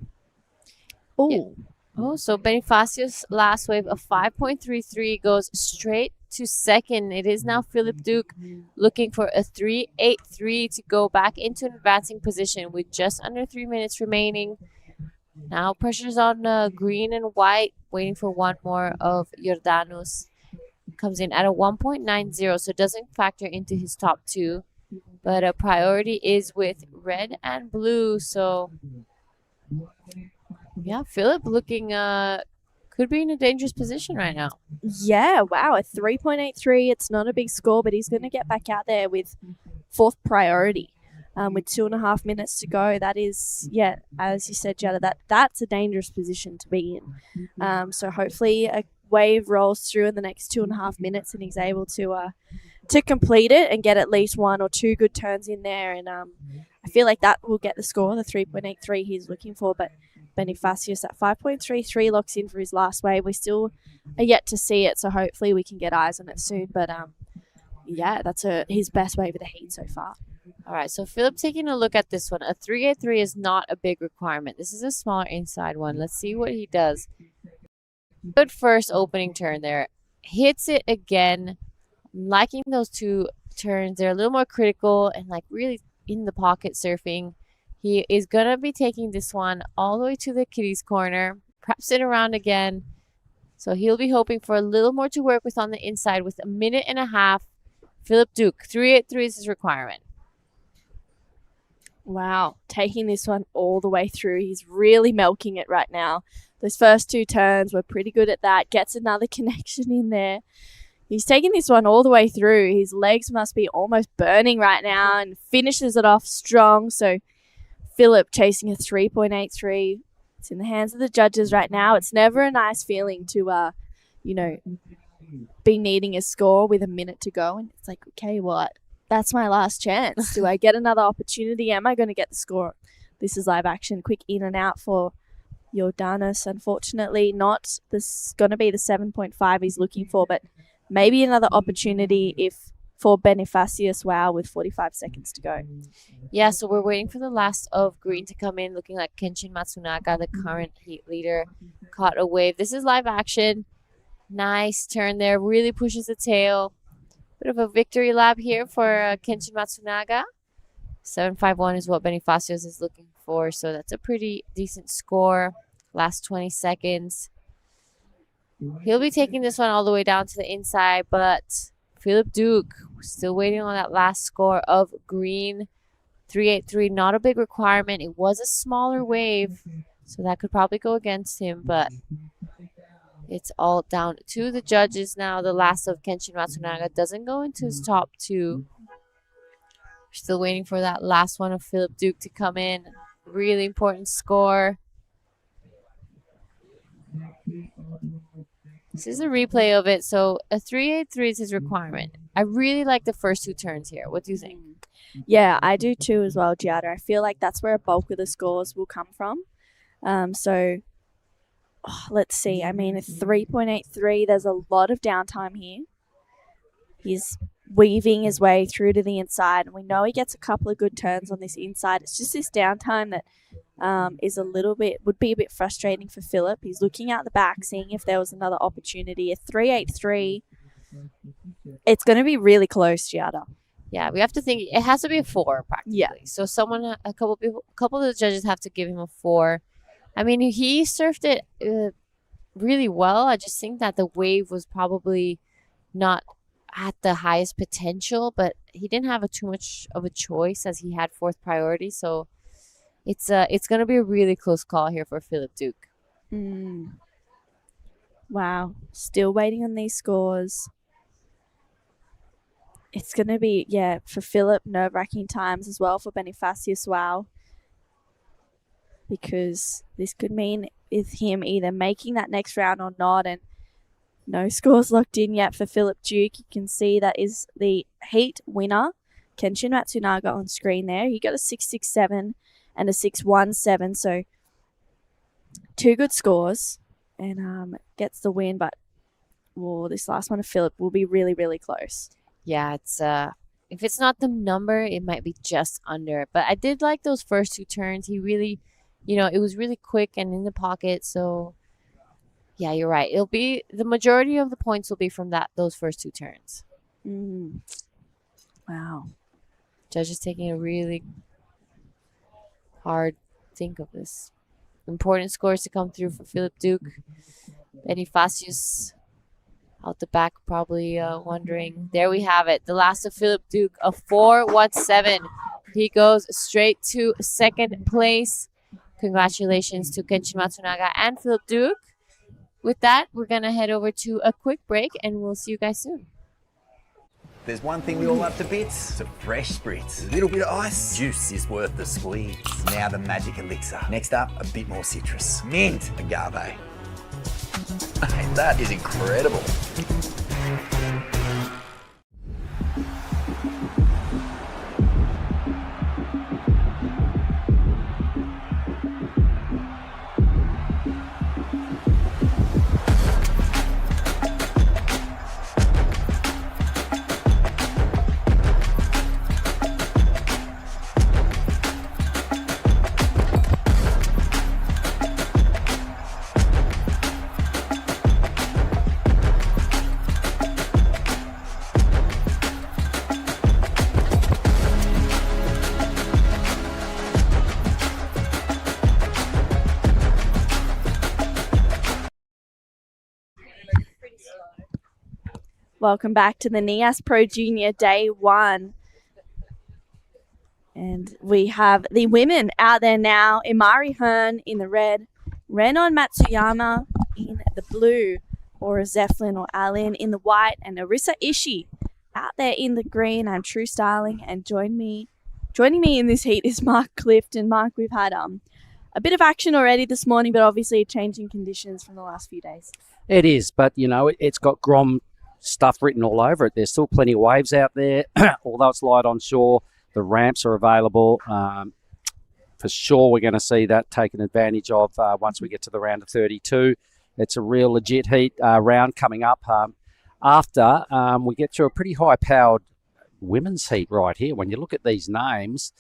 Oh. Yeah. Oh, so Bonifacius' last wave of 5.33 goes straight to second. It is now Philip Duke looking for a 3.83 to go back into an advancing position with just under 3 minutes remaining. Now pressure's on green and white, waiting for one more of Jordanus. Comes in at a 1.90, so it doesn't factor into his top two. But a priority is with red and blue. So, yeah, Philip looking could be in a dangerous position right now. Yeah, wow, a 3.83. It's not a big score, but he's going to get back out there with fourth priority. With 2.5 minutes to go, that is, yeah, as you said, Jada, that's a dangerous position to be in. So hopefully a wave rolls through in the next 2.5 minutes and he's able to complete it and get at least 1 or 2 good turns in there. And I feel like that will get the score, the 3.83 he's looking for. But Bonifacius at 5.33 locks in for his last wave. We still are yet to see it, so hopefully we can get eyes on it soon. But yeah, that's his best wave of the heat so far. All right, so Philip taking a look at this one. A 3.83 is not a big requirement. This is a smaller inside one. Let's see what he does. Good first opening turn there. Hits it again. I'm liking those 2 turns. They're a little more critical and like really in the pocket surfing. He is going to be taking this one all the way to the kiddies corner. Perhaps it around again. So he'll be hoping for a little more to work with on the inside with 1.5 minutes. Philip Duke, 3.83 is his requirement. Wow, taking this one all the way through. He's really milking it right now. Those first 2 turns were pretty good at that. Gets another connection in there. He's taking this one all the way through. His legs must be almost burning right now and finishes it off strong. So Philip chasing a 3.83. It's in the hands of the judges right now. It's never a nice feeling to, be needing a score with 1 minute to go. And it's like, okay, what? That's my last chance. Do I get another opportunity? Am I going to get the score? This is live action. Quick in and out for Jordanus. Unfortunately, not this going to be the 7.5 he's looking for, but maybe another opportunity for Bonifacius. Wow, with 45 seconds to go. Yeah, so we're waiting for the last of green to come in, looking like Kenshin Matsunaga, the current heat leader, caught a wave. This is live action. Nice turn there. Really pushes the tail. Bit of a victory lap here for Kenshin Matsunaga. 7.51 is what Bonifacius is looking for, so that's a pretty decent score. Last 20 seconds. He'll be taking this one all the way down to the inside, but Philip Duke still waiting on that last score of green. 3.83, not a big requirement. It was a smaller wave, so that could probably go against him, but it's all down to the judges now. The last of Kenshin Matsunaga doesn't go into his top 2. We're still waiting for that last one of Philip Duke to come in. Really important score. This is a replay of it, so a 3.83 is his requirement. I really like the first 2 turns here. What do you think? Yeah, I do too as well, Giada. I feel like that's where a bulk of the scores will come from. Let's see. I mean, a 3.83, there's a lot of downtime here. He's weaving his way through to the inside, and we know he gets a couple of good turns on this inside. It's just this downtime that would be a bit frustrating for Philip. He's looking out the back, seeing if there was another opportunity. A 3.83, it's going to be really close, Giada. Yeah, we have to think it has to be a 4 practically. Yeah. So a couple of the judges have to give him a 4. I mean, he surfed it really well. I just think that the wave was probably not at the highest potential, but he didn't have too much of a choice as he had 4th priority. So it's going to be a really close call here for Philip Duke. Wow. Still waiting on these scores. It's going to be, for Philip, nerve-wracking times as well for Bonifacius. Wow. Because this could mean with him either making that next round or not, and no scores locked in yet for Philip Duke. You can see that is the heat winner, Kenshin Matsunaga, on screen there. He got a 6.67 and a 6.17, so 2 good scores, and gets the win. But this last one of Philip will be really, really close. Yeah, it's if it's not the number, it might be just under. But I did like those first 2 turns. He really, it was really quick and in the pocket. So yeah, you're right. It'll be the majority of the points will be from those first 2 turns. Mm. Wow. Judges taking a really hard think of this. Important scores to come through for Philip Duke. Bonifacius out the back, probably wondering. There we have it. The last of Philip Duke, a 4.17. He goes straight to second place. Congratulations to Kenshin Matsunaga and Philip Duke. With that, we're going to head over to a quick break, and we'll see you guys soon. There's one thing we all love to bits, some fresh spritz. A little bit of ice, juice is worth the squeeze. Now the magic elixir. Next up, a bit more citrus. Mint, agave. Hey, that is incredible. Welcome back to the Nias Pro Junior Day 1. And we have the women out there now. Imari Hearn in the red, Renon Matsuyama in the blue, Aura Zeflin or Alin in the white, and Arisa Ishii out there in the green. I'm True Starling, and joining me in this heat is Mark Clifton. Mark, we've had a bit of action already this morning, but obviously changing conditions from the last few days. It is, but it's got Grom stuff written all over it. There's still plenty of waves out there, although it's light on shore. The ramps are available. For sure, we're going to see that taken advantage of once we get to the round of 32. It's a real legit heat round coming up after we get to a pretty high-powered women's heat right here. When you look at these names,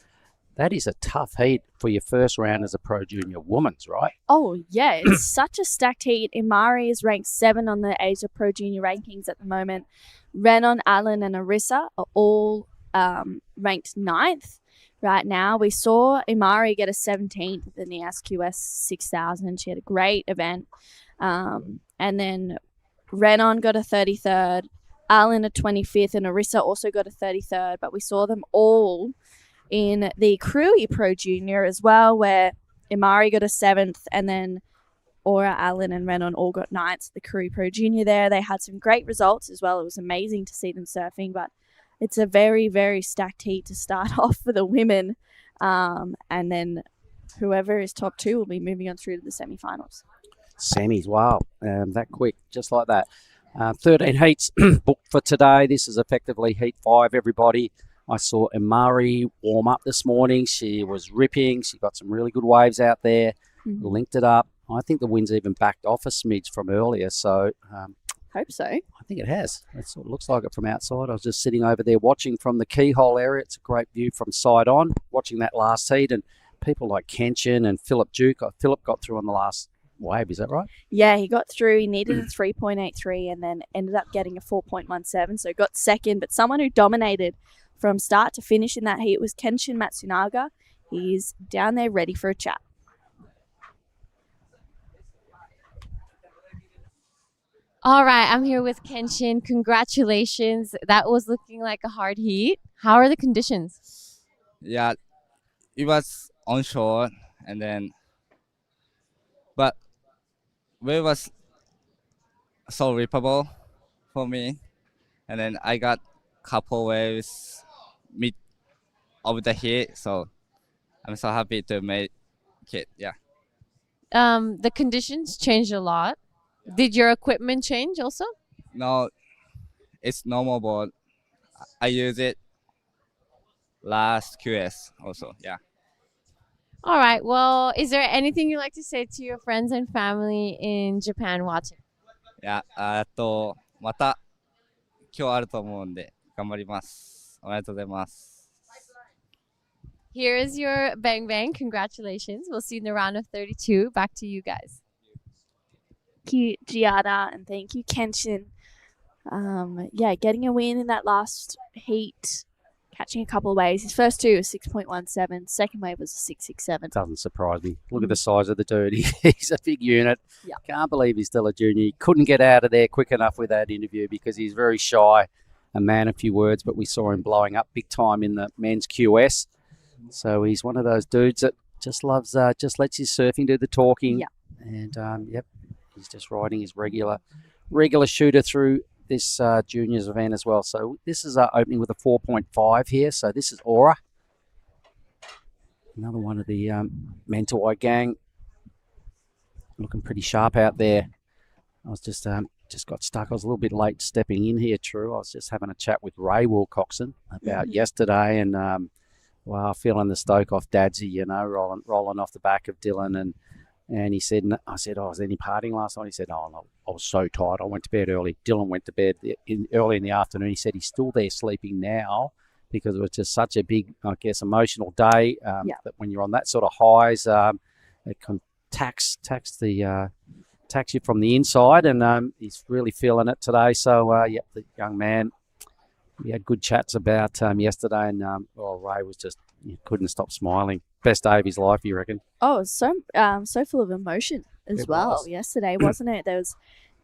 that is a tough heat for your first round as a Pro Junior women's, right? Oh, yeah. It's such a stacked heat. Imari is ranked 7 on the Asia Pro Junior rankings at the moment. Renon, Alan, and Arisa are all ranked 9th right now. We saw Imari get a 17th at the Nias QS 6000. She had a great event. And then Renon got a 33rd, Alan a 25th, and Arisa also got a 33rd. But we saw them all in the Krui Pro Junior as well, where Imari got a 7th, and then Aura, Allen, and Renon all got 9th at the Krui Pro Junior there. They had some great results as well. It was amazing to see them surfing, but it's a very, very stacked heat to start off for the women. And then whoever is top 2 will be moving on through to the semi-finals. Semis, wow, that quick, just like that. 13 heats booked for today. This is effectively heat 5, everybody. I saw Imari warm up this morning. She was ripping. She got some really good waves out there, linked it up. I think the wind's even backed off a smidge from earlier. So Hope so. I think it has. It sort of looks like it from outside. I was just sitting over there watching from the keyhole area. It's a great view from side on, watching that last heat. And people like Kenshin and Philip Duke. Philip got through on the last wave, is that right? Yeah, he got through. He needed a 3.83 and then ended up getting a 4.17. So got second, but someone who dominated from start to finish in that heat was Kenshin Matsunaga. He's down there ready for a chat. All right, I'm here with Kenshin. Congratulations. That was looking like a hard heat. How are the conditions? Yeah, it was onshore, and then, but wave was so rippable for me, and then I got couple waves mid of the heat, so I'm so happy to make it. Yeah. The conditions changed a lot. Did your equipment change also? No, it's normal board. I use it last QS also. Yeah. All right. Well, is there anything you'd like to say to your friends and family in Japan watching? Yeah. また今日あると思うんで頑張ります。おめでとうございます。Here is your bang bang. Congratulations. We'll see you in the round of 32. Back to you guys. you, Giada, and thank you, Kenshin. Getting a win in that last heat, catching a couple of waves. His first two was 6.17, second wave was a 6.67. Doesn't surprise me. Look at the size of the dude. He's a big unit. Yeah. Can't believe he's still a junior. He couldn't get out of there quick enough with that interview because he's very shy, a man of few words, but we saw him blowing up big time in the men's QS. So he's one of those dudes that just loves, just lets his surfing do the talking. Yeah. And, he's just riding his regular shooter through this juniors event as well. So this is opening with a 4.5 here. So this is Aura. Another one of the Mentawai gang. Looking pretty sharp out there. I was just got stuck. I was a little bit late stepping in here, True. I was just having a chat with Ray Wilcoxon about yesterday and, feeling the stoke off Dadsy, rolling off the back of Dylan. And he said, I said, was there any partying last night? He said, no, I was so tired. I went to bed early. Dylan went to bed early in the afternoon. He said he's still there sleeping now because it was just such a big, I guess, emotional day that when you're on that sort of highs, it can tax you from the inside. And he's really feeling it today. So, the young man, we had good chats about yesterday. And, Ray was just, he couldn't stop smiling. Best day of his life, you reckon? Oh, so full of emotion as well was. yesterday, wasn't it? There was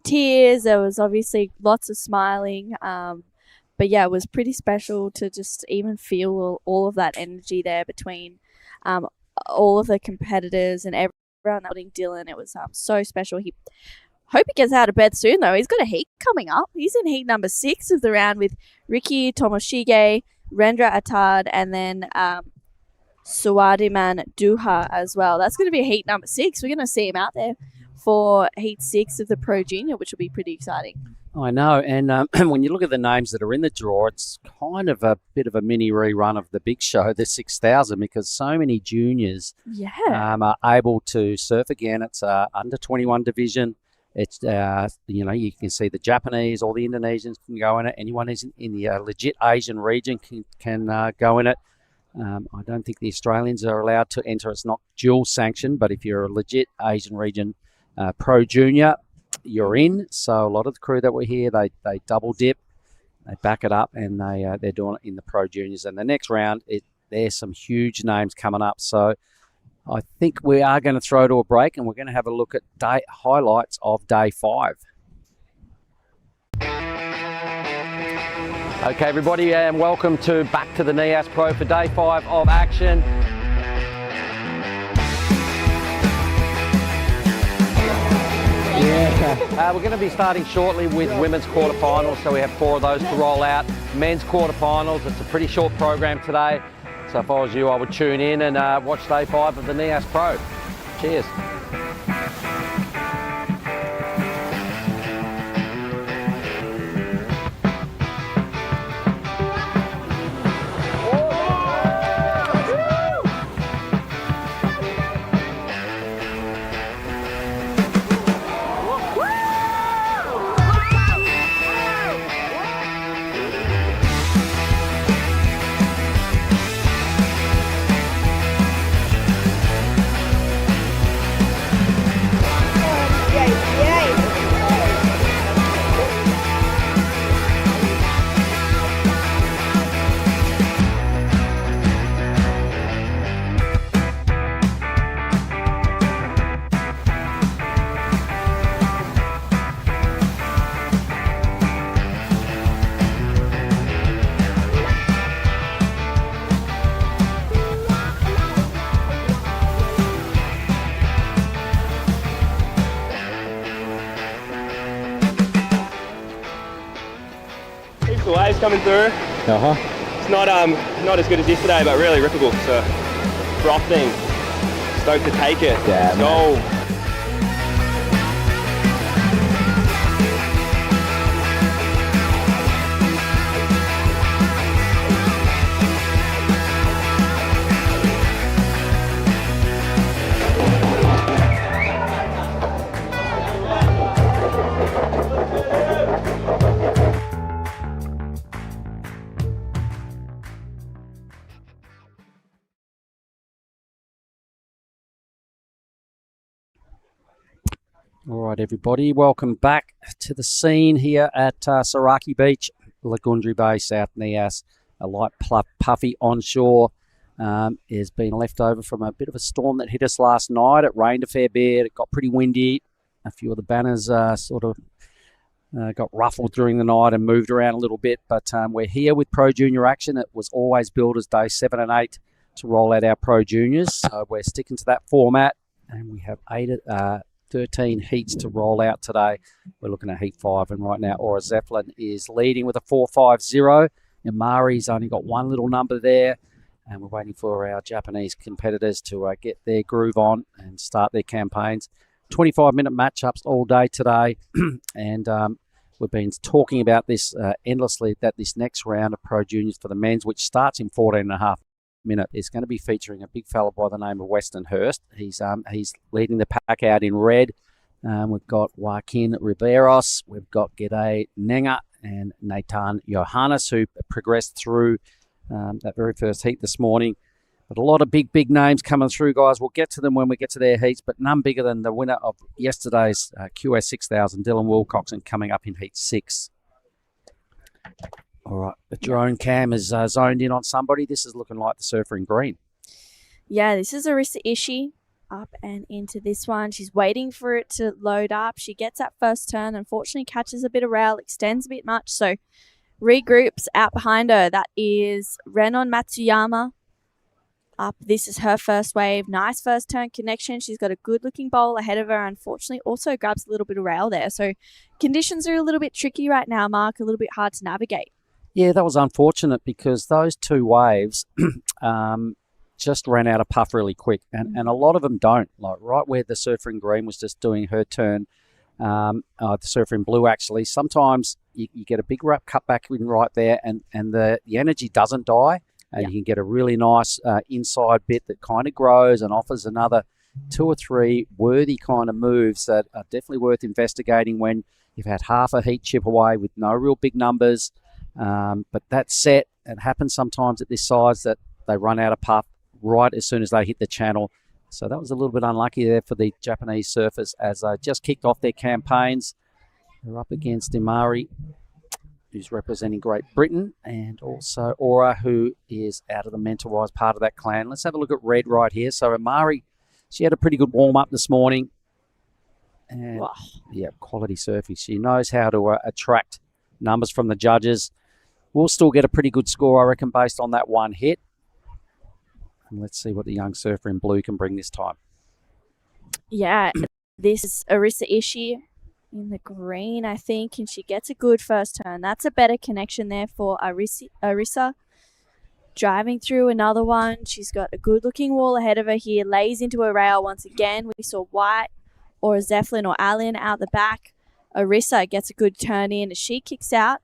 tears. There was obviously lots of smiling. But yeah, it was pretty special to just even feel all of that energy there between all of the competitors and everyone holding Dylan. It was so special. Hope he gets out of bed soon, though. He's got a heat coming up. He's in heat number 6 of the round with Ricky Tomoshige, Rendra Attard, and then Suwadiman Duha as well. That's going to be heat number 6. We're going to see him out there for heat 6 of the Pro Junior, which will be pretty exciting. I know, and when you look at the names that are in the draw, it's kind of a bit of a mini rerun of the big show, the 6,000, because so many juniors are able to surf again. It's under 21 division. It's you can see the Japanese, all the Indonesians can go in it. Anyone who's in the legit Asian region can go in it. I don't think the Australians are allowed to enter. It's not dual sanctioned, but if you're a legit Asian region Pro Junior, you're in. So a lot of the crew that were here, they double dip, they back it up, and they're doing it in the Pro Juniors. And the next round, there's some huge names coming up. So I think we are going to throw to a break, and we're going to have a look at highlights of day 5. Okay, everybody, and welcome back to the Nias Pro for day 5 of action. We're going to be starting shortly with women's quarterfinals, so we have 4 of those to roll out. Men's quarterfinals, it's a pretty short program today, so if I was you, I would tune in and watch day 5 of the Nias Pro. Cheers. The waves coming through. It's not as good as yesterday, but really rippable. So frothing. Stoked to take it. Yeah, Let's go. All right, everybody, welcome back to the scene here at Saraki Beach, Lagundri Bay, South Nias. A light puffy onshore has been left over from a bit of a storm that hit us last night. It rained a fair bit. It got pretty windy. A few of the banners got ruffled during the night and moved around a little bit. But we're here with Pro Junior action. It was always billed as day 7 and 8 to roll out our Pro Juniors. So we're sticking to that format, and we have 13 heats to roll out today. We're looking at heat 5, and right now Aura Zeppelin is leading with a 4.50. Imari's only got one little number there, and we're waiting for our Japanese competitors to get their groove on and start their campaigns. 25-minute matchups all day today, and we've been talking about this endlessly, that this next round of Pro Juniors for the men's, which starts in 14.5 minutes, is going to be featuring a big fella by the name of Weston Hurst. He's leading the pack out in red. We've got Joaquin Riberos, we've got Gede Nenga and Nathan Johannes, who progressed through that very first heat this morning. But a lot of big names coming through, guys. We'll get to them when we get to their heats, but none bigger than the winner of yesterday's QS 6000, Dylan Wilcoxon, coming up in heat 6. All right, the drone cam is zoned in on somebody. This is looking like the surfer in green. Yeah, this is Arisa Ishii up and into this one. She's waiting for it to load up. She gets that first turn, unfortunately catches a bit of rail, extends a bit much, so regroups out behind her. That is Renon Matsuyama up. This is her first wave. Nice first turn connection. She's got a good looking bowl ahead of her. Unfortunately, also grabs a little bit of rail there. So conditions are a little bit tricky right now, Mark, a little bit hard to navigate. Yeah, that was unfortunate because those two waves just ran out of puff really quick, and a lot of them don't. Like right where the surfer in green was just doing her turn, the surfer in blue actually, sometimes you get a big wrap cut back in right there, and the energy doesn't die, and you can get a really nice inside bit that kind of grows and offers another 2 or 3 worthy kind of moves that are definitely worth investigating when you've had half a heat chip away with no real big numbers. But that set, it happens sometimes at this size that they run out of puff right as soon as they hit the channel. So that was a little bit unlucky there for the Japanese surfers as they just kicked off their campaigns. They're up against Imari, who's representing Great Britain, and also Aura, who is out of the mentor-wise part of that clan. Let's have a look at red right here. So Imari, she had a pretty good warm-up this morning. And yeah, quality surfing. She knows how to attract numbers from the judges. We'll still get a pretty good score, I reckon, based on that one hit. And let's see what the young surfer in blue can bring this time. Yeah, this is Arisa Ishii in the green, I think, and she gets a good first turn. That's a better connection there for Arisa. Driving through another one. She's got a good-looking wall ahead of her here. Lays into a rail once again. We saw White or Zeppelin or Allen out the back. Arisa gets a good turn in as she kicks out.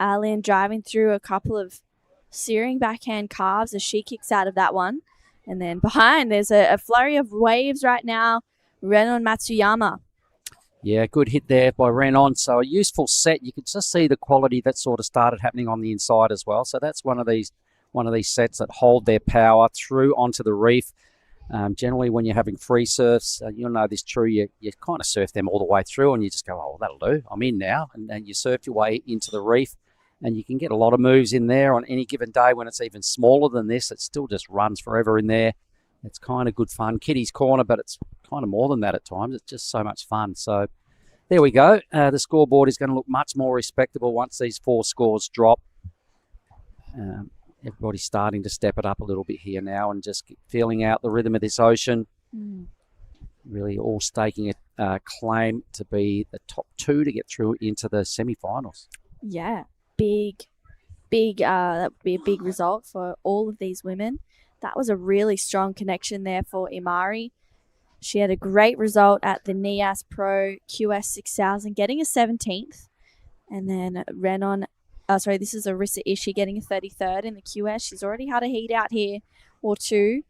Allen driving through a couple of searing backhand carves as she kicks out of that one. And then behind, there's a flurry of waves right now. Renon Matsuyama. Yeah, good hit there by Renon. So a useful set. You can just see the quality that sort of started happening on the inside as well. So that's one of these sets that hold their power through onto the reef. Generally, when you're having free surfs, you'll know this true, you kind of surf them all the way through and you just go, oh, well, that'll do. I'm in now. And then you surf your way into the reef, and you can get a lot of moves in there on any given day. When it's even smaller than this, it still just runs forever in there. It's kind of good fun. Kitty's corner, but it's kind of more than that at times. It's just so much fun. So there we go. The scoreboard is going to look much more respectable once these 4 scores drop. Everybody's starting to step it up a little bit here now and just feeling out the rhythm of this ocean. Really all staking a claim to be the top 2 to get through into the semi-finals. Yeah, that would be a big result for all of these women. That was a really strong connection there for Imari. She had a great result at the Nias Pro QS 6000, getting a 17th. And then this is Arisa Ishii getting a 33rd in the QS. She's already had a heat out here or 2.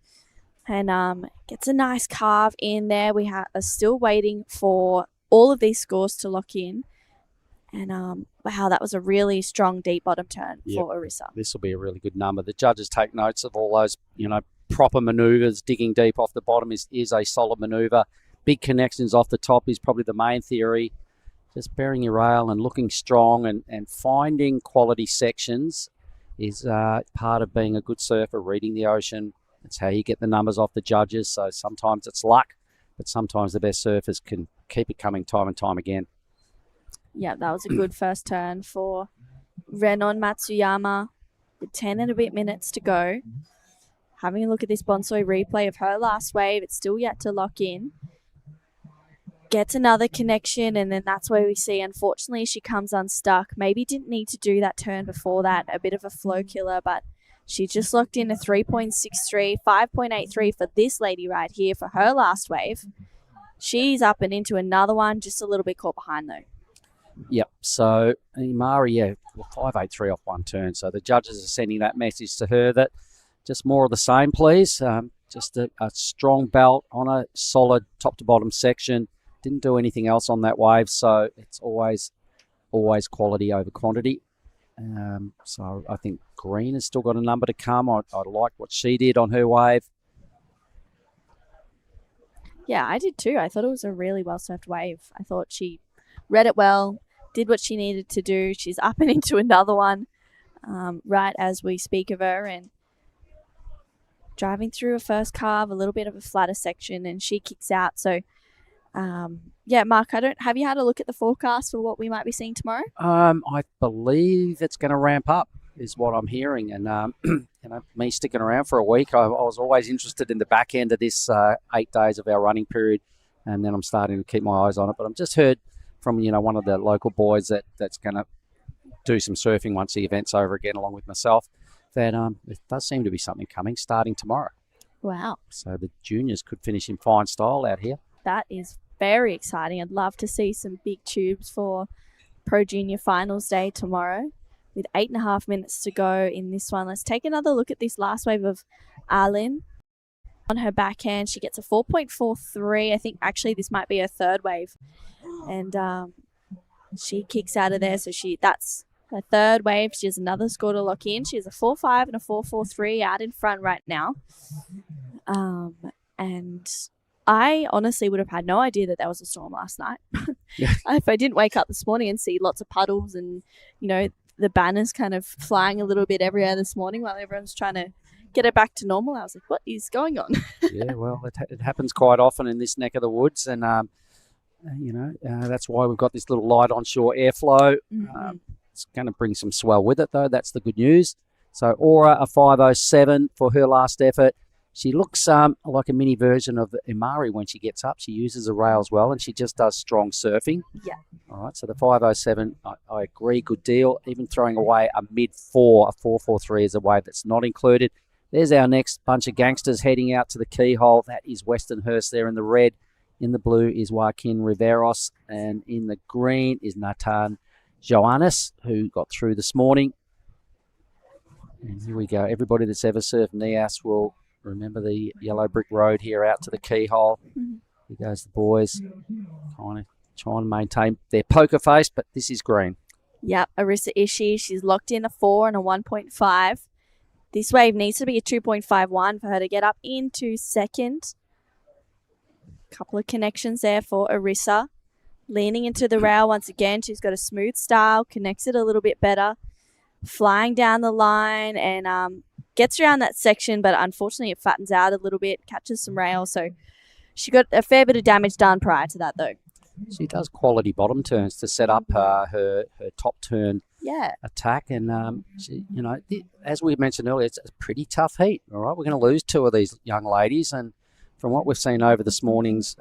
And gets a nice carve in there. We are still waiting for all of these scores to lock in. And wow, that was a really strong deep bottom turn for Arisa. This will be a really good number. The judges take notes of all those, proper manoeuvres. Digging deep off the bottom is a solid manoeuvre. big connections off the top is probably the main theory. Just bearing your rail and looking strong and finding quality sections is part of being a good surfer, reading the ocean. It's how you get the numbers off the judges. So sometimes it's luck, but sometimes the best surfers can keep it coming time and time again. Yeah, that was a good first turn for Renon Matsuyama with 10 and a bit minutes to go. Having a look at this bonsai replay of her last wave, it's still yet to lock in. Gets another connection, and then that's where we see, unfortunately, she comes unstuck. Maybe didn't need to do that turn before that, a bit of a flow killer, but she just locked in a 3.63, 5.83 for this lady right here for her last wave. She's up and into another one, just a little bit caught behind though. Yep, so Imari, 5.83 off one turn. So the judges are sending that message to her that just more of the same, please. Just a strong belt on a solid top to bottom section. Didn't do anything else on that wave, so it's always quality over quantity. So I think Green has still got a number to come. I like what she did on her wave. Yeah, I did too. I thought it was a really well surfed wave. I thought she read it well, did what she needed to do. She's up and into another one right as we speak of her, and driving through a first carve, a little bit of a flatter section, and she kicks out. So yeah, Mark, have you had a look at the forecast for what we might be seeing tomorrow? I believe it's going to ramp up, is what I'm hearing, and me sticking around for a week, I was always interested in the back end of this 8 days of our running period, and then I'm starting to keep my eyes on it. But I've just heard from one of the local boys that's going to do some surfing once the event's over again, along with myself, that it does seem to be something coming starting tomorrow. Wow. So the juniors could finish in fine style out here. That is very exciting. I'd love to see some big tubes for Pro Junior Finals Day tomorrow. With 8.5 minutes to go in this one, let's take another look at this last wave of Arlene. On her backhand, she gets a 4.43. I think actually this might be her third wave. And she kicks out of there. So that's her third wave. She has another score to lock in. She has a 4.5 and a 4.43 out in front right now. And I honestly would have had no idea that there was a storm last night. If I didn't wake up this morning and see lots of puddles and, the banners kind of flying a little bit everywhere this morning while everyone's trying to get it back to normal, I was like, what is going on? Yeah, well, it happens quite often in this neck of the woods, and, that's why we've got this little light onshore airflow. Mm-hmm. It's going to bring some swell with it, though. That's the good news. So Aura, a 5.07 for her last effort. She looks like a mini version of Imari when she gets up. She uses a rail as well, and she just does strong surfing. Yeah. All right, so the 5.07, I agree, good deal. Even throwing away a mid-4, a 4.43 is a wave that's not included. There's our next bunch of gangsters heading out to the keyhole. That is Westernhurst there in the red. In the blue is Joaquin Riveros, and in the green is Nathan Joannis, who got through this morning. And here we go. Everybody that's ever surfed Nias will remember the yellow brick road here out to the keyhole. Mm-hmm. Here goes the boys, kind of trying to maintain their poker face, but this is green. Yep, Arisa Ishii, she's locked in a 4 and a 1.5. This wave needs to be a 2.51 for her to get up into second. Couple of connections there for Arisa. Leaning into the rail once again. She's got a smooth style, connects it a little bit better. Flying down the line and gets around that section, but unfortunately it flattens out a little bit, catches some rail. So she got a fair bit of damage done prior to that, though. She does quality bottom turns to set up her top turn attack. And, she, as we mentioned earlier, it's a pretty tough heat. All right, we're going to lose 2 of these young ladies. And from what we've seen over this morning's,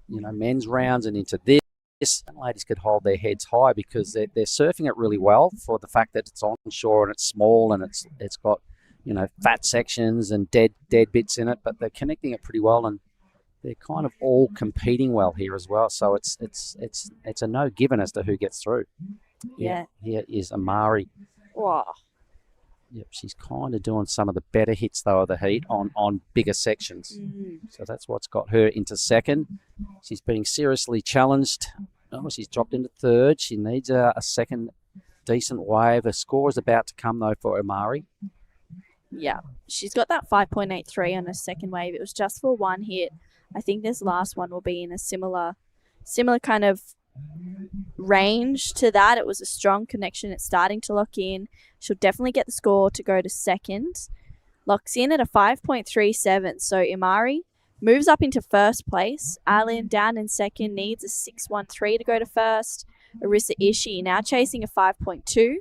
men's rounds and into this, ladies could hold their heads high because they're surfing it really well for the fact that it's onshore and it's small and it's got fat sections and dead bits in it, but they're connecting it pretty well and they're kind of all competing well here as well. So it's a no given as to who gets through. Yeah. Here is Amari. Wow. Yep, she's kind of doing some of the better hits, though, of the heat on bigger sections. Mm-hmm. So that's what's got her into second. She's being seriously challenged. Oh, she's dropped into third. She needs a second decent wave. Her score is about to come, though, for Amari. Yeah, she's got that 5.83 on her second wave. It was just for one hit. I think this last one will be in a similar kind of range to that. It was a strong connection. It's starting to lock in. She'll definitely get the score to go to second. Locks in at a 5.37. So Imari moves up into first place. Alin down in second, needs a 6.13 to go to first. Arisa Ishii now chasing a 5.2.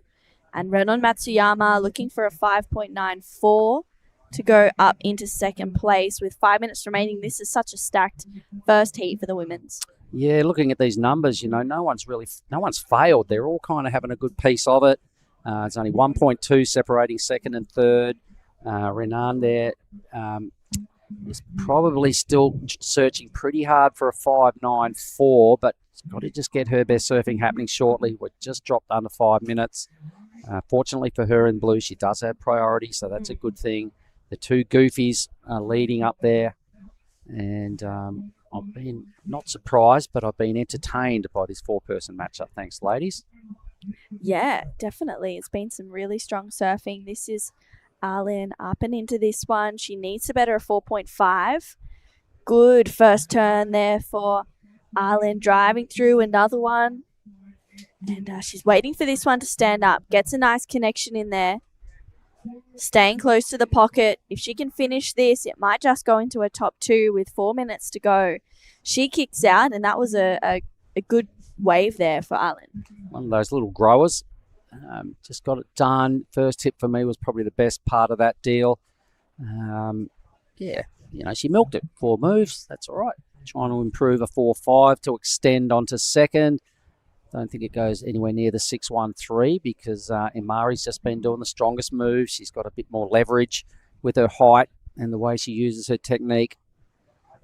And Renon Matsuyama looking for a 5.94 to go up into second place with 5 minutes remaining. This is such a stacked first heat for the women's. Yeah, looking at these numbers, no one's failed. They're all kind of having a good piece of it. It's only 1.2 separating second and third. Renan there is probably still searching pretty hard for a 5.94, but it's got to just get her best surfing happening shortly. We're just dropped under 5 minutes. Fortunately for her in blue, she does have priority, so that's a good thing. The two goofies are leading up there, and I've been not surprised, but I've been entertained by this four-person matchup. Thanks, ladies. Yeah, definitely. It's been some really strong surfing. This is Arlen up and into this one. She needs to better a 4.5. Good first turn there for Arlen, driving through another one. And she's waiting for this one to stand up. Gets a nice connection in there. Staying close to the pocket. If she can finish this, it might just go into a top two with 4 minutes to go. She kicks out, and that was a good wave there for Arlen. One of those little growers. Just got it done. First hit for me was probably the best part of that deal. She milked it. 4 moves. That's all right. Trying to improve a 4.5 to extend onto second. Don't think it goes anywhere near the 6.13 because Imari's just been doing the strongest move. She's got a bit more leverage with her height and the way she uses her technique.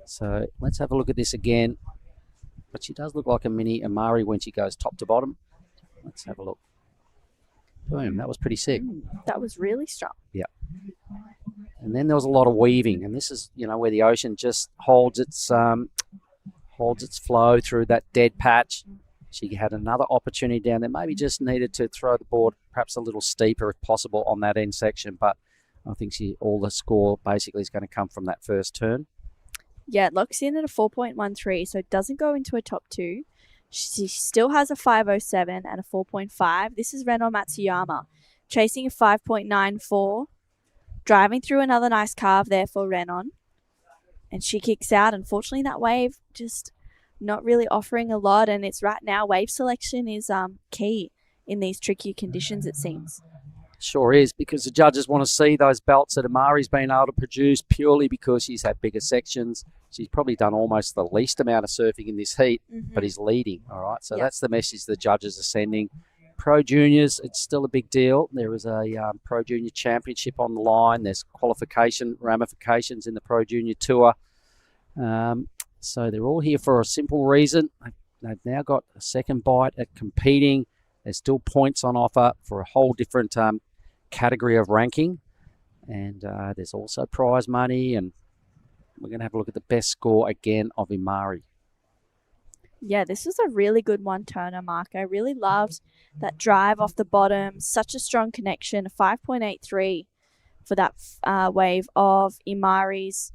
So let's have a look at this again. But she does look like a mini Imari when she goes top to bottom. Let's have a look. Boom, that was pretty sick. That was really strong. Yeah. And then there was a lot of weaving, and this is, where the ocean just holds its flow through that dead patch. She had another opportunity down there. Maybe just needed to throw the board perhaps a little steeper if possible on that end section, but I think all the score basically is going to come from that first turn. Yeah, it locks in at a 4.13, so it doesn't go into a top two. She still has a 5.07 and a 4.5. This is Renon Matsuyama, chasing a 5.94, driving through another nice carve there for Renon. And she kicks out. Unfortunately, that wave just not really offering a lot, and it's right now wave selection is key in these tricky conditions, it seems. Sure is, because the judges want to see those belts that Imari's been able to produce purely because she's had bigger sections. She's probably done almost the least amount of surfing in this heat, but is leading, all right? So that's the message the judges are sending. Pro Juniors, it's still a big deal. There is a Pro Junior Championship on the line. There's qualification ramifications in the Pro Junior Tour. So they're all here for a simple reason. They've now got a second bite at competing. There's still points on offer for a whole different category of ranking. And there's also prize money. And we're going to have a look at the best score again of Imari. Yeah, this was a really good one-turner, Mark. I really loved that drive off the bottom. Such a strong connection. 5.83 for that wave of Imari's.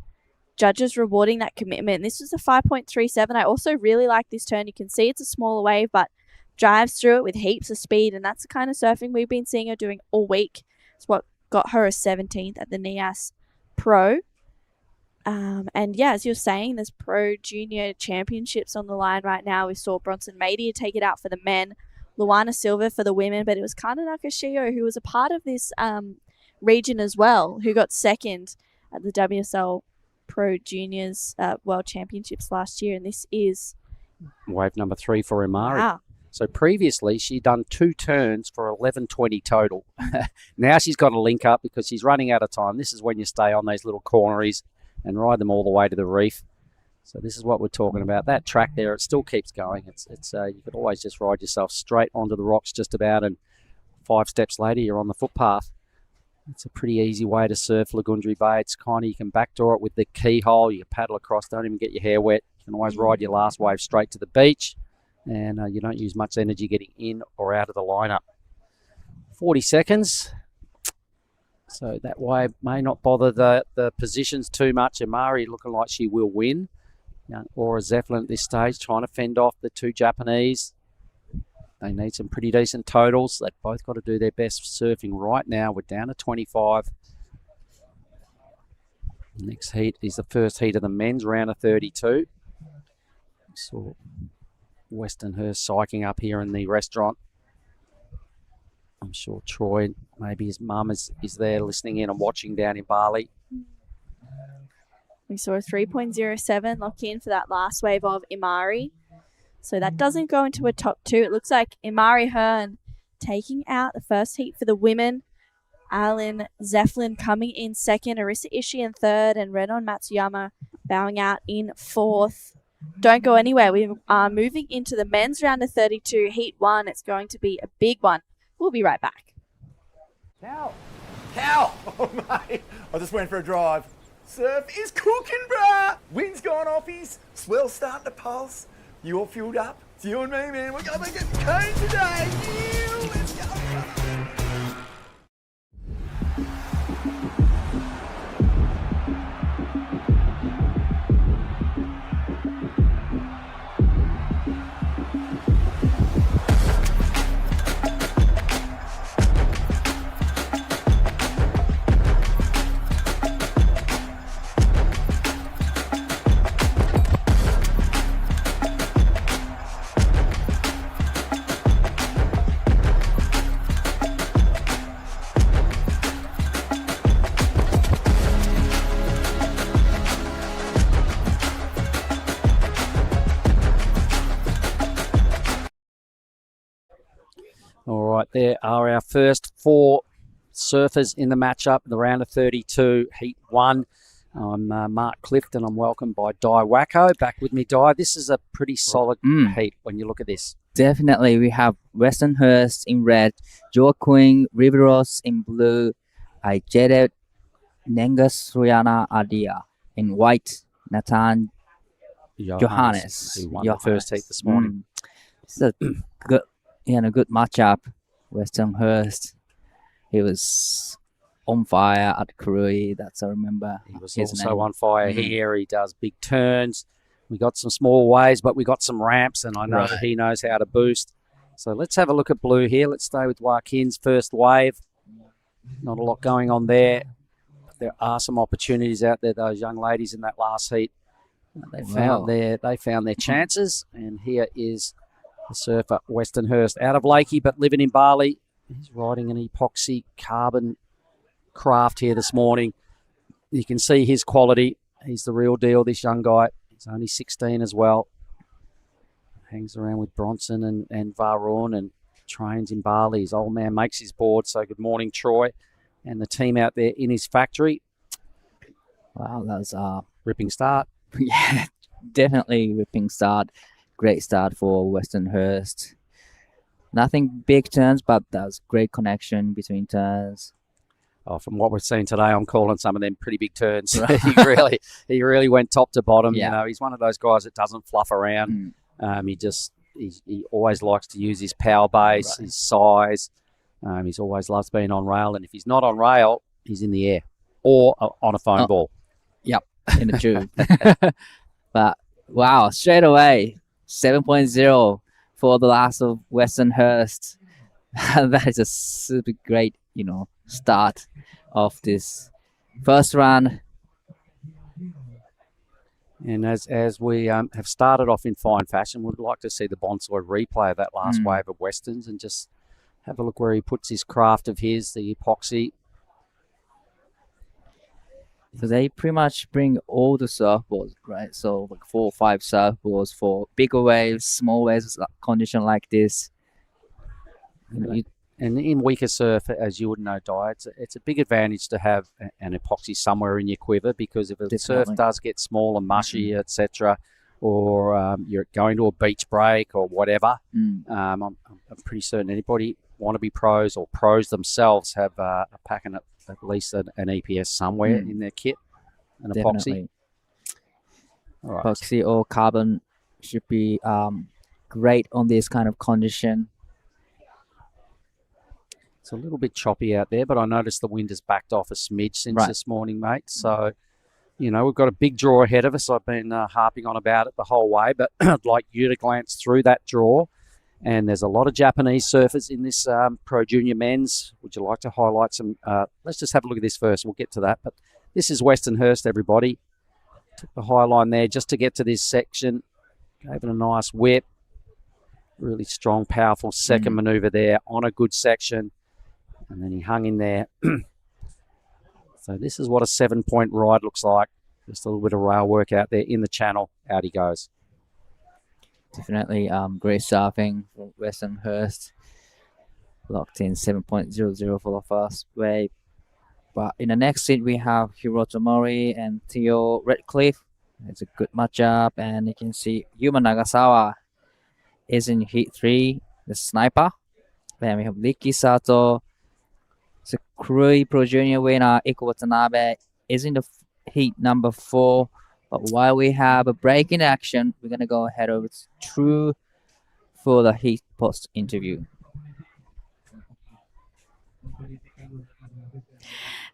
Judges rewarding that commitment. This was a 5.37. I also really like this turn. You can see it's a smaller wave, but drives through it with heaps of speed, and that's the kind of surfing we've been seeing her doing all week. It's what got her a 17th at the Nias Pro. And yeah, as you're saying, there's Pro Junior Championships on the line right now. We saw Bronson Maidia take it out for the men, Luana Silva for the women, but it was Kana Nakashio who was a part of this region as well, who got second at the WSL Pro Juniors World Championships last year, and this is wave number 3 for Imari. Wow. So previously she'd done 2 turns for 11.20 total. Now she's got to link up because she's running out of time. This is when you stay on these little corneries and ride them all the way to the reef. So this is what we're talking about. That track there, it still keeps going. It's you could always just ride yourself straight onto the rocks just about, and 5 steps later you're on the footpath. It's a pretty easy way to surf Lagundri Bay. It's kind of, you can backdoor it with the keyhole. You can paddle across, don't even get your hair wet. You can always ride your last wave straight to the beach, and you don't use much energy getting in or out of the lineup. 40 seconds. So that wave may not bother the positions too much. Imari looking like she will win. Young Aura Zeflin at this stage trying to fend off the two Japanese. They need some pretty decent totals. They've both got to do their best surfing right now. We're down to 25. Next heat is the first heat of the men's round of 32. Saw Westernhurst psyching up here in the restaurant. I'm sure Troy, maybe his mum is there listening in and watching down in Bali. We saw a 3.07 lock in for that last wave of Imari. So that doesn't go into a top two. It looks like Imari Hearn taking out the first heat for the women. Alan Zeflin coming in second, Arisa Ishii in third, and Renon Matsuyama bowing out in fourth. Don't go anywhere. We are moving into the men's round of 32, heat one. It's going to be a big one. We'll be right back. Cow! Oh, mate. I just went for a drive. Surf is cooking, bruh! Wind's gone offies, swell's starting to pulse. You all fueled up? It's you and me, man. We're going to get cone today. Yeah, let's go, brother. All right, there are our first four surfers in the matchup, the round of 32, heat one. I'm Mark Clifton. I'm welcomed by Di Wacko. Back with me, Di. This is a pretty solid heat when you look at this. Definitely. We have Westernhurst in red, Joaquin Riveros in blue, Jede Nengasriana Adia in white, Nathan Johannes. Who won the first heat this morning. It's a good, a good matchup. Westernhurst, he was on fire at Karui. That's I remember. He was his also name. on fire here. He does big turns. We got some small waves, but we got some ramps, and I know that he knows how to boost. So let's have a look at blue here. Let's stay with Joaquin's first wave. Not a lot going on there. But there are some opportunities out there. Those young ladies in that last heat, they found their chances, and here is the surfer Westernhurst out of Lakey but living in Bali. He's riding an epoxy carbon craft here this morning. You can see his quality. He's the real deal, this young guy. He's only 16 as well. Hangs around with Bronson and Varun and trains in Bali. His old man makes his board. So good morning, Troy, and the team out there in his factory. Wow, that was a ripping start. Yeah, definitely ripping start. Great start for Westernhurst. Nothing big turns, but that was great connection between turns. Oh, from what we've seen today, I'm calling some of them pretty big turns. he really went top to bottom. Yeah. You know, he's one of those guys that doesn't fluff around. He always likes to use his power base, his size. He's always loves being on rail, and if he's not on rail, he's in the air or on a foam ball. Yep, in the tube. But wow, straight away, 7.0 for the last of Westernhurst. That is a super great, start of this first run. And as we have started off in fine fashion, we'd like to see the Bonsoy replay of that last wave of Westerns and just have a look where he puts his craft of his, the epoxy. So they pretty much bring all the surfboards, right? So like 4 or 5 surfboards for bigger waves, small waves, condition like this. And in weaker surf, as you would know, Di, it's a big advantage to have an epoxy somewhere in your quiver, because if the surf does get small and mushy, etc., or you're going to a beach break or whatever, I'm pretty certain anybody want to be pros or pros themselves have a packing at least an EPS somewhere in their kit, an epoxy. All right. Epoxy or carbon should be great on this kind of condition. It's a little bit choppy out there, but I noticed the wind has backed off a smidge since this morning, mate. So you know, we've got a big draw ahead of us. I've been harping on about it the whole way, but I'd like you to glance through that draw. And there's a lot of Japanese surfers in this Pro Junior men's. Would you like to highlight some? Let's just have a look at this first. We'll get to that. But this is Westernhurst, everybody. Took the high line there just to get to this section. Gave it a nice whip. Really strong, powerful second manoeuvre there on a good section. And then he hung in there. So this is what a 7-point ride looks like. Just a little bit of rail work out there in the channel. Out he goes. Definitely great surfing from Westernhurst. Locked in 7.00 for the first wave. But in the next seat, we have Hiroto Mori and Theo Redcliffe. It's a good matchup. And you can see Yuma Nagasawa is in heat 3, the sniper. Then we have Ricky Sato. The Nias Pro Junior winner, Iko Watanabe, is in the heat number 4. But while we have a break in action, we're going to go ahead over to True for the heat post interview.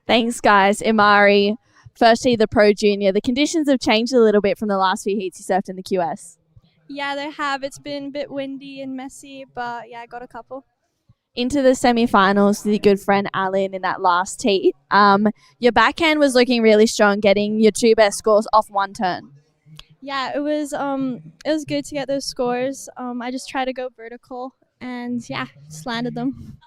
Thanks, guys. Imari, first heat, the Pro Junior. The conditions have changed a little bit from the last few heats you surfed in the QS. Yeah, they have. It's been a bit windy and messy, but yeah, I got a couple. Into the semi-finals with your good friend Alan in that last heat. Your backhand was looking really strong, getting your 2 best scores off 1 turn. Yeah, it was good to get those scores. I just tried to go vertical and yeah, just landed them.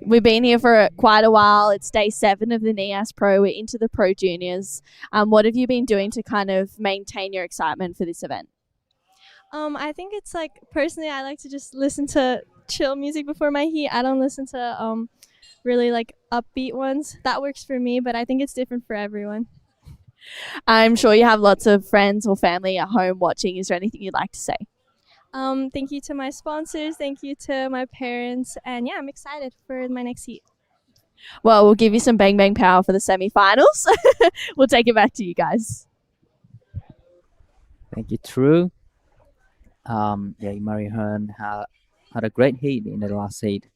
We've been here for quite a while. It's day 7 of the Nias Pro. We're into the Pro Juniors. What have you been doing to kind of maintain your excitement for this event? I think it's like, personally, I like to just listen to chill music before my heat. I don't listen to really like upbeat ones. That works for me, but I think it's different for everyone. I'm sure you have lots of friends or family at home watching. Is there anything you'd like to say? Thank you to my sponsors. Thank you to my parents. And yeah, I'm excited for my next heat. Well, we'll give you some bang bang power for the semi-finals. We'll take it back to you guys. Thank you, True. Murray Hearn had a great heat in the last heat.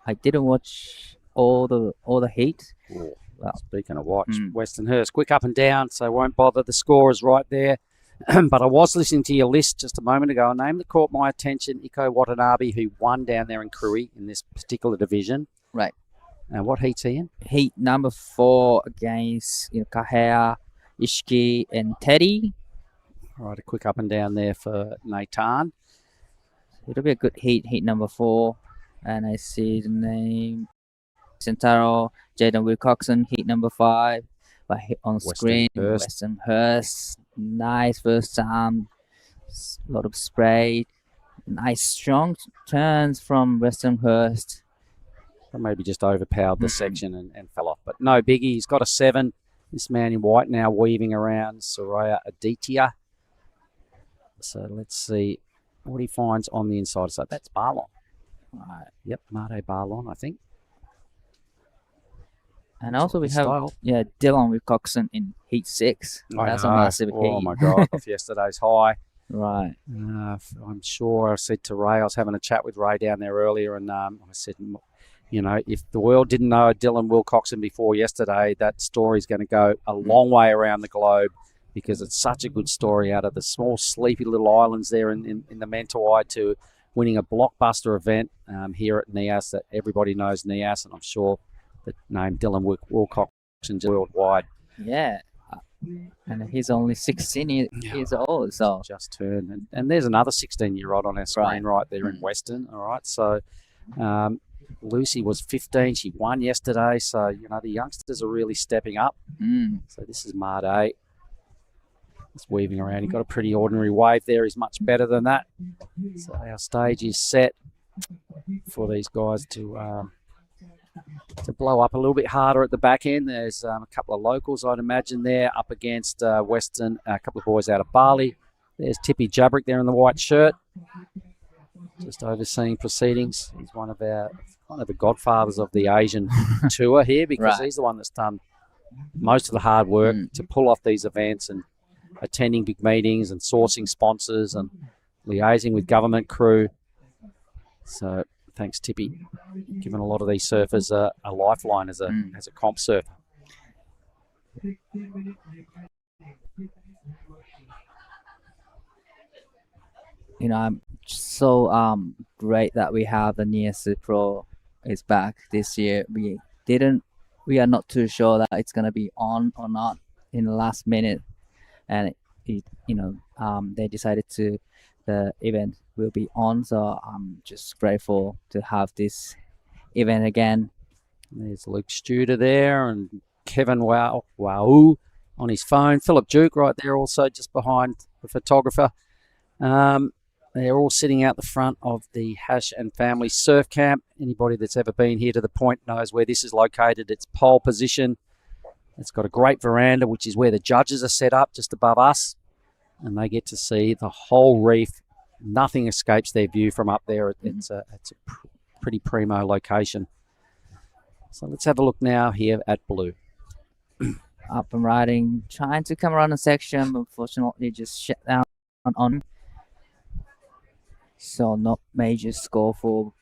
I didn't watch all the heat. Well, speaking of watch, Westernhurst, quick up and down, so won't bother. The score is right there. But I was listening to your list just a moment ago. A name that caught my attention, Iko Watanabe, who won down there in Korea in this particular division. Right. And what heat's he in? Heat number 4 against Kahea, Ishiki, and Teddy. All right, a quick up and down there for Nathan. It'll be a good heat number 4. And I see the name Sentaro, Jaden Wilcoxon, heat number 5. But on screen, Westernhurst. Nice first time. A lot of spray. Nice strong turns from Westernhurst. Maybe just overpowered the section and fell off. But no biggie. He's got a 7. This man in white now weaving around Soraya Aditya. So let's see what he finds on the inside. So that's Barlon. Right. Yep, Mate Barlon, I think. And also we have Dylan Wilcoxon in heat 6. That's a massive heat. Oh my God, off yesterday's high. Right. I'm sure I said to Ray, I was having a chat with Ray down there earlier, and I said, you know, if the world didn't know Dylan Wilcoxon before yesterday, that story's going to go a long way around the globe, because it's such a good story, out of the small, sleepy little islands there in the Mentawai to winning a blockbuster event here at Nias that everybody knows Nias, and I'm sure the name Dylan Wilcoxon worldwide. Yeah. And he's only 16 years old, so just turned. And there's another 16-year-old on our screen right there in Western. All right, so Lucy was 15. She won yesterday, so you know the youngsters are really stepping up. So this is Made. It's weaving around. He got a pretty ordinary wave there. He's much better than that. So our stage is set for these guys to blow up a little bit harder at the back end. There's a couple of locals, I'd imagine, there up against Western, a couple of boys out of Bali. There's Tippy Jabrick there in the white shirt, just overseeing proceedings. He's one of the godfathers of the Asian tour here, because he's the one that's done most of the hard work to pull off these events and attending big meetings and sourcing sponsors and liaising with government crew. So thanks, Tippy, giving a lot of these surfers a lifeline as a comp surfer. I'm so great that we have the Nias Pro is back this year. We are not too sure that it's gonna be on or not in the last minute, and they decided the event will be on. So I'm just grateful to have this event again. There's Luke Studer there and Kevin Wow on his phone. Philip Duke right there also just behind the photographer. They're all sitting out the front of the Hash and Family Surf Camp. Anybody that's ever been here to the point knows where this is located. It's pole position. It's got a great veranda, which is where the judges are set up just above us. And they get to see the whole reef. Nothing escapes their view from up there. It's a pretty primo location. So let's have a look now here at Blue. Up and riding, trying to come around the section, but unfortunately just shut down on. So not major score for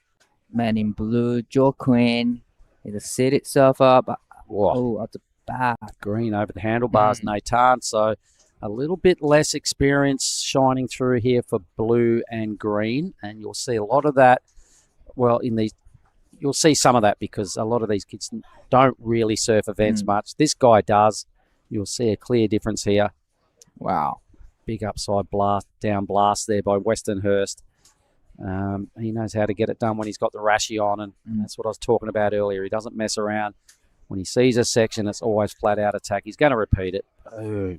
man in blue. Joe Quinn. It set itself up. At the back. Green over the handlebars, Nathan. So a little bit less experience shining through here for blue and green. And you'll see a lot of that. Well, you'll see some of that because a lot of these kids don't really surf events much. This guy does. You'll see a clear difference here. Wow. Big upside blast, down blast there by Westernhurst. He knows how to get it done when he's got the rashy on, and that's what I was talking about earlier. He doesn't mess around. When he sees a section, it's always flat out attack. He's going to repeat it. Oh,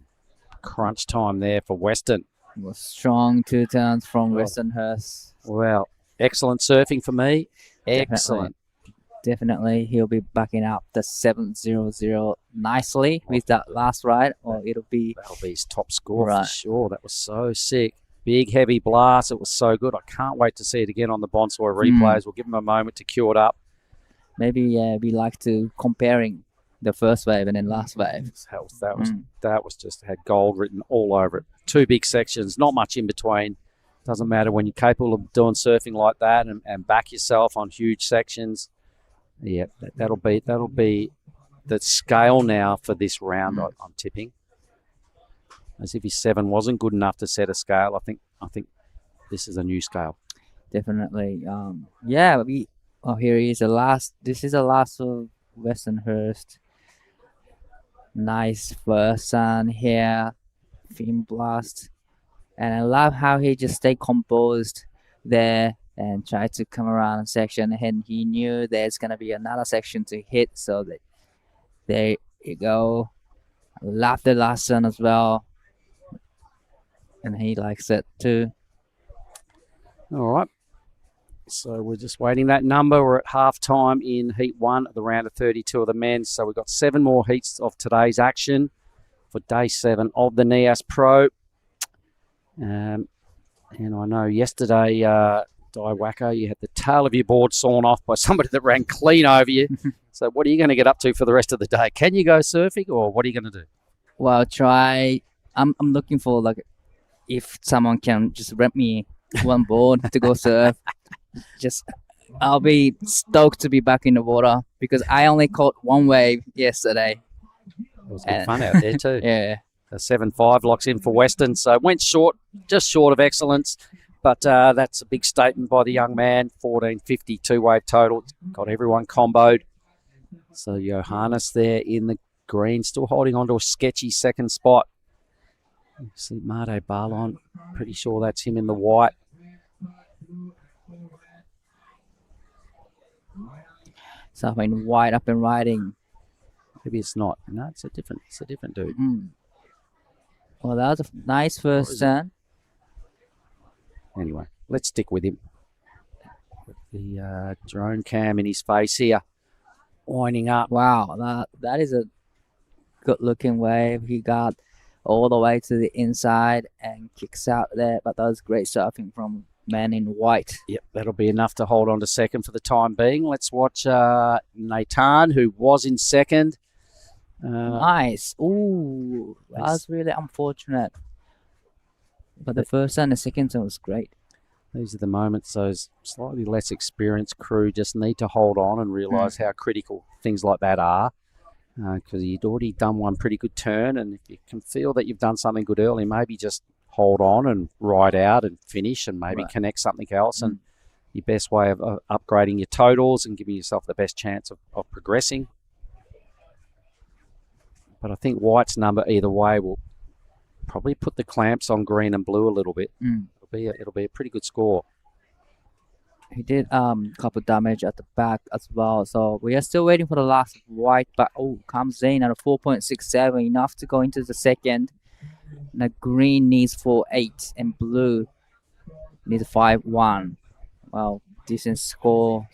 crunch time there for Western. Was strong 2 turns from Westernhurst. Well, excellent surfing for me. Excellent. Definitely, he'll be backing up the 700 nicely with that last ride, or that'll be his top score for sure. That was so sick. Big, heavy blast. It was so good. I can't wait to see it again on the Bonsoy replays. We'll give him a moment to cue it up. Maybe we like to comparing the first wave and then last wave. That was just had gold written all over it. 2 big sections, not much in between. Doesn't matter when you're capable of doing surfing like that and back yourself on huge sections. Yeah, that'll be the scale now for this round. I'm tipping. As if his 7 wasn't good enough to set a scale. I think this is a new scale. Definitely. Here he is. This is the last of Westernhurst. Nice first sun here. Fin blast. And I love how he just stayed composed there and tried to come around a section. And he knew there's going to be another section to hit. So there you go. I love the last sun as well. And he likes it too. All right. So we're just waiting that number. We're at half time in heat 1 of the round of 32 of the men's. So we've got 7 more heats of today's action for day 7 of the Nias Pro. And I know yesterday, Wacko, you had the tail of your board sawn off by somebody that ran clean over you. So what are you going to get up to for the rest of the day? Can you go surfing, or what are you going to do? Well, I'm looking for if someone can just rent me one board to go surf. I'll be stoked to be back in the water because I only caught 1 wave yesterday. It was good fun out there too. Yeah. The 7.5 locks in for Western. So went just short of excellence. But that's a big statement by the young man. 14.50 2-wave total. Got everyone comboed. So Johannes there in the green, still holding on to a sketchy second spot. See Mate Barlon, pretty sure that's him in the white. So I mean, white up and riding. Maybe it's not. No, it's a different dude. Well, that was a nice first turn. Anyway, let's stick with him. With the drone cam in his face here, winding up. Wow, that is a good-looking wave. He got all the way to the inside and kicks out there, but that was great surfing from man in white. Yep, that'll be enough to hold on to second for the time being. Let's watch Nathan, who was in second. Nice. Ooh, that was really unfortunate. But the first and the second turn was great. These are the moments those slightly less experienced crew just need to hold on and realise how critical things like that are. because he'd already done one pretty good turn, and if you can feel that you've done something good early, maybe just hold on and ride out and finish and maybe connect something else. And your best way of upgrading your totals and giving yourself the best chance of progressing. But I think white's number either way will probably put the clamps on green and blue a little bit. It'll be a pretty good score. He did couple damage at the back as well. So we are still waiting for the last white, but comes in at a 4.67, enough to go into the second. And the green needs 4.8 and blue needs 5.1. Well, decent score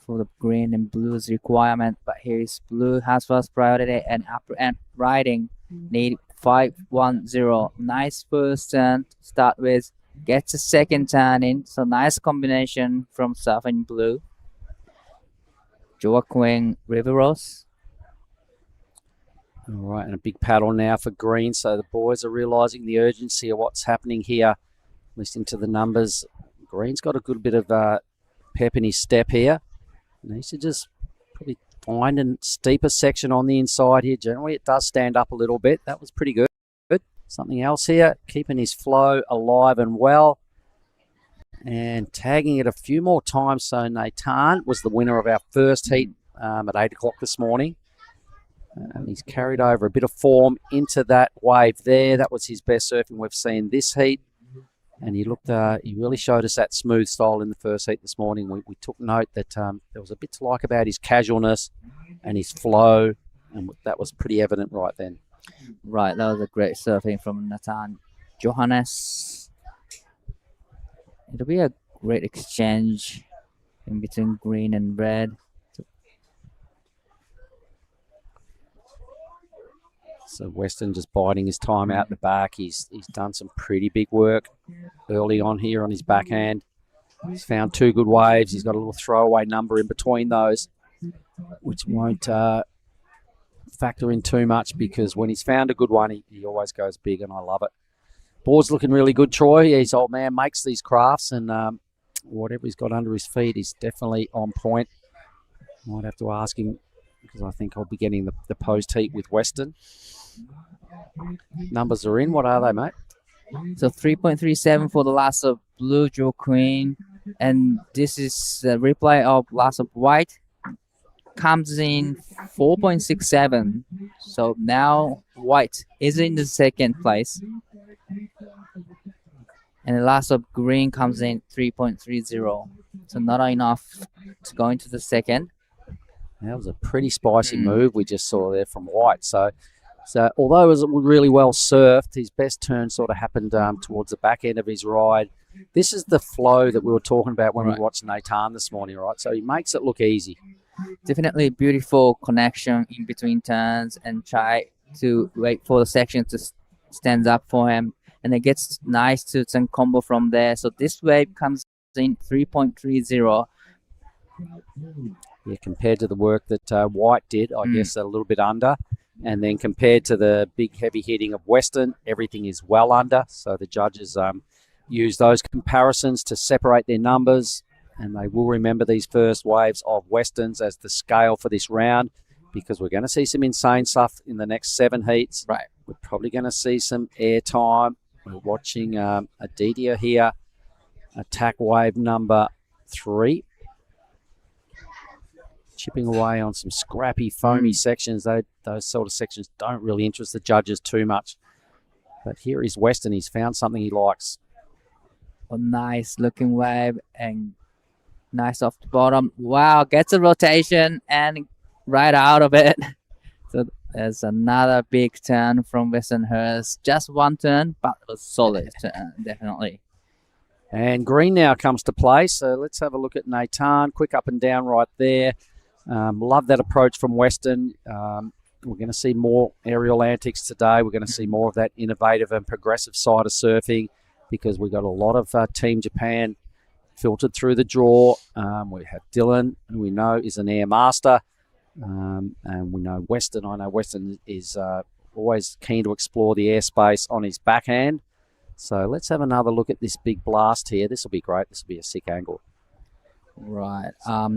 for the green and blue's requirement, but here is blue has first priority and upper end riding need 5.10. Nice first turn to start with, gets a second turn in, so nice combination from Surf and blue. Joaquin Riveros. All right, and a big paddle now for green, so the boys are realising the urgency of what's happening here. Listening to the numbers, green's got a good bit of pep in his step here. He needs to just probably find a steeper section on the inside here. Generally, it does stand up a little bit. That was pretty good. Something else here, keeping his flow alive and well. And tagging it a few more times. So Nathan was the winner of our first heat at 8 o'clock this morning. And he's carried over a bit of form into that wave there. That was his best surfing we've seen this heat. And he looked, he really showed us that smooth style in the first heat this morning. We took note that there was a bit to like about his casualness and his flow, and that was pretty evident right then. Right, that was a great surfing from Nathan Johannes. It'll be a great exchange in between green and red. So Weston just biding his time out the back. He's done some pretty big work early on here on his backhand. He's found two good waves. He's got a little throwaway number in between those, which won't factor in too much, because when he's found a good one, he always goes big, and I love it. Board's looking really good, Troy. His old man makes these crafts, and whatever he's got under his feet is definitely on point. Might have to ask him, because I think I'll be getting the post heat with Weston. Numbers are in. What are they, mate? So 3.37 for the last of blue Joaquin, and this is the replay of last of white. Comes in 4.67. So now white is in the second place. And the last of green comes in 3.30. So not enough to go into the second. That was a pretty spicy move we just saw there from white. So although it was really well surfed, his best turn sort of happened towards the back end of his ride. This is the flow that we were talking about when we watched Nathan this morning, right? So he makes it look easy. Definitely beautiful connection in between turns, and try to wait for the section to stand up for him. And it gets nice to turn combo from there. So this wave comes in 3.30. Yeah, compared to the work that White did, I guess a little bit under. And then compared to the big heavy hitting of Weston, everything is well under. So the judges use those comparisons to separate their numbers, and they will remember these first waves of Weston's as the scale for this round, because we're going to see some insane stuff in the next 7 heats. Right. We're probably going to see some air time. We're watching Aditya here, attack wave number 3. Chipping away on some scrappy, foamy sections. Those sort of sections don't really interest the judges too much. But here is Weston. He's found something he likes. A nice looking wave and nice off the bottom. Wow, gets a rotation and right out of it. So there's another big turn from Weston Hurst. Just one turn, but a solid turn, definitely. And green now comes to play. So let's have a look at Nathan. Quick up and down right there. Love that approach from Weston. We're going to see more aerial antics today. We're going to see more of that innovative and progressive side of surfing, because we've got a lot of Team Japan filtered through the draw. We have Dylan, who we know is an air master. And we know Weston. I know Weston is always keen to explore the airspace on his backhand. So let's have another look at this big blast here. This will be great. This will be a sick angle. Right.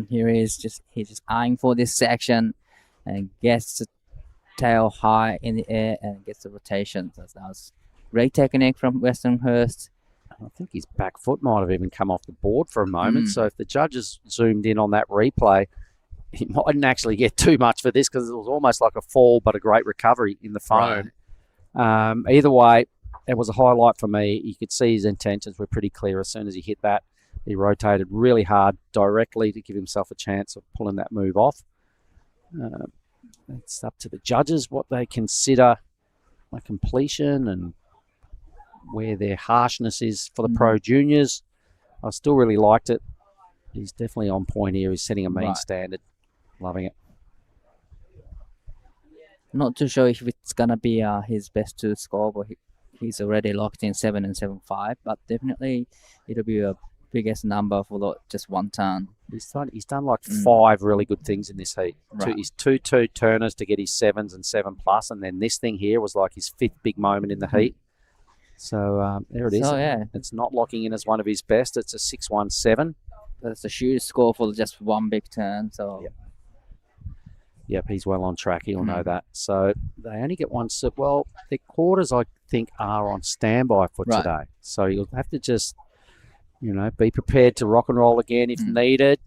Here is he's just eyeing for this section. and gets the tail high in the air and gets the rotation. So that was great technique from Westonhurst. I think his back foot might have even come off the board for a moment. So if the judges zoomed in on that replay, he mightn't actually get too much for this because it was almost like a fall but a great recovery in the foam. Either way, it was a highlight for me. You could see his intentions were pretty clear. As soon as he hit that, he rotated really hard directly to give himself a chance of pulling that move off. It's up to the judges what they consider a completion and where their harshness is for the Pro Juniors. I still really liked it. He's definitely on point here. He's setting a mean standard. Loving it. Not too sure if it's gonna be his best two score, but he's already locked in 7 and 7.5. But definitely it'll be a biggest number for just one turn. He's done like 5 really good things in this heat. His two turners to get his 7s and 7+, and then this thing here was like his 5th big moment in the heat. So there it is. So, yeah. It's not locking in as one of his best. It's a 6.17. That's a huge score for just one big turn. So Yep, he's well on track. He'll know that. So they only get one. Well, their quarters, I think, are on standby for today. So you'll have to just, be prepared to rock and roll again if needed.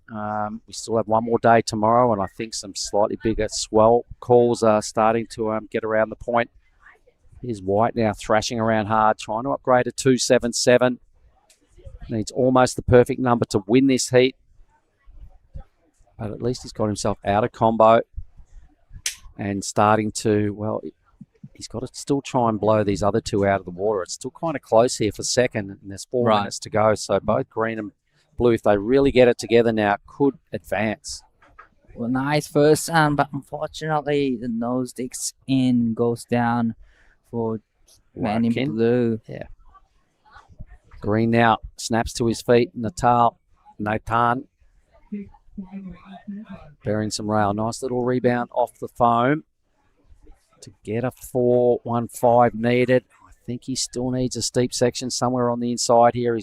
We still have one more day tomorrow, and I think some slightly bigger swell calls are starting to get around the point. Here's White now thrashing around hard, trying to upgrade to 2.77. Needs almost the perfect number to win this heat. But at least he's got himself out of combo and starting to, he's got to still try and blow these other two out of the water. It's still kind of close here for second, and there's 4 minutes to go. So both green and blue, if they really get it together now, could advance. Well, nice first turn, but unfortunately the nose digs in, goes down for man in blue. Yeah. Green now snaps to his feet. Nathan bearing some rail. Nice little rebound off the foam to get a 4.15 needed. I think he still needs a steep section somewhere on the inside here.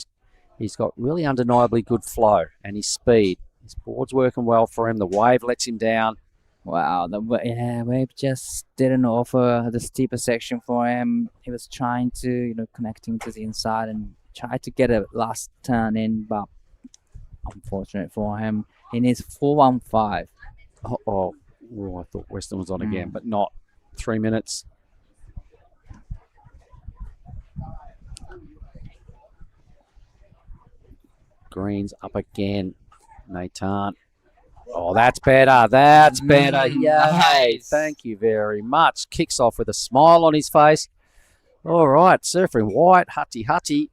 He's got really undeniably good flow and his speed. His board's working well for him. The wave lets him down. Wow, the wave just didn't offer the steeper section for him. He was trying to, connecting to the inside and tried to get a last turn in, but unfortunate for him. He needs 4.15. I thought Weston was on again, but not. 3 minutes. Green's up again. Nathan. Oh, that's better. That's better. Yay. Thank you very much. Kicks off with a smile on his face. All right. Surfing White. Hutty.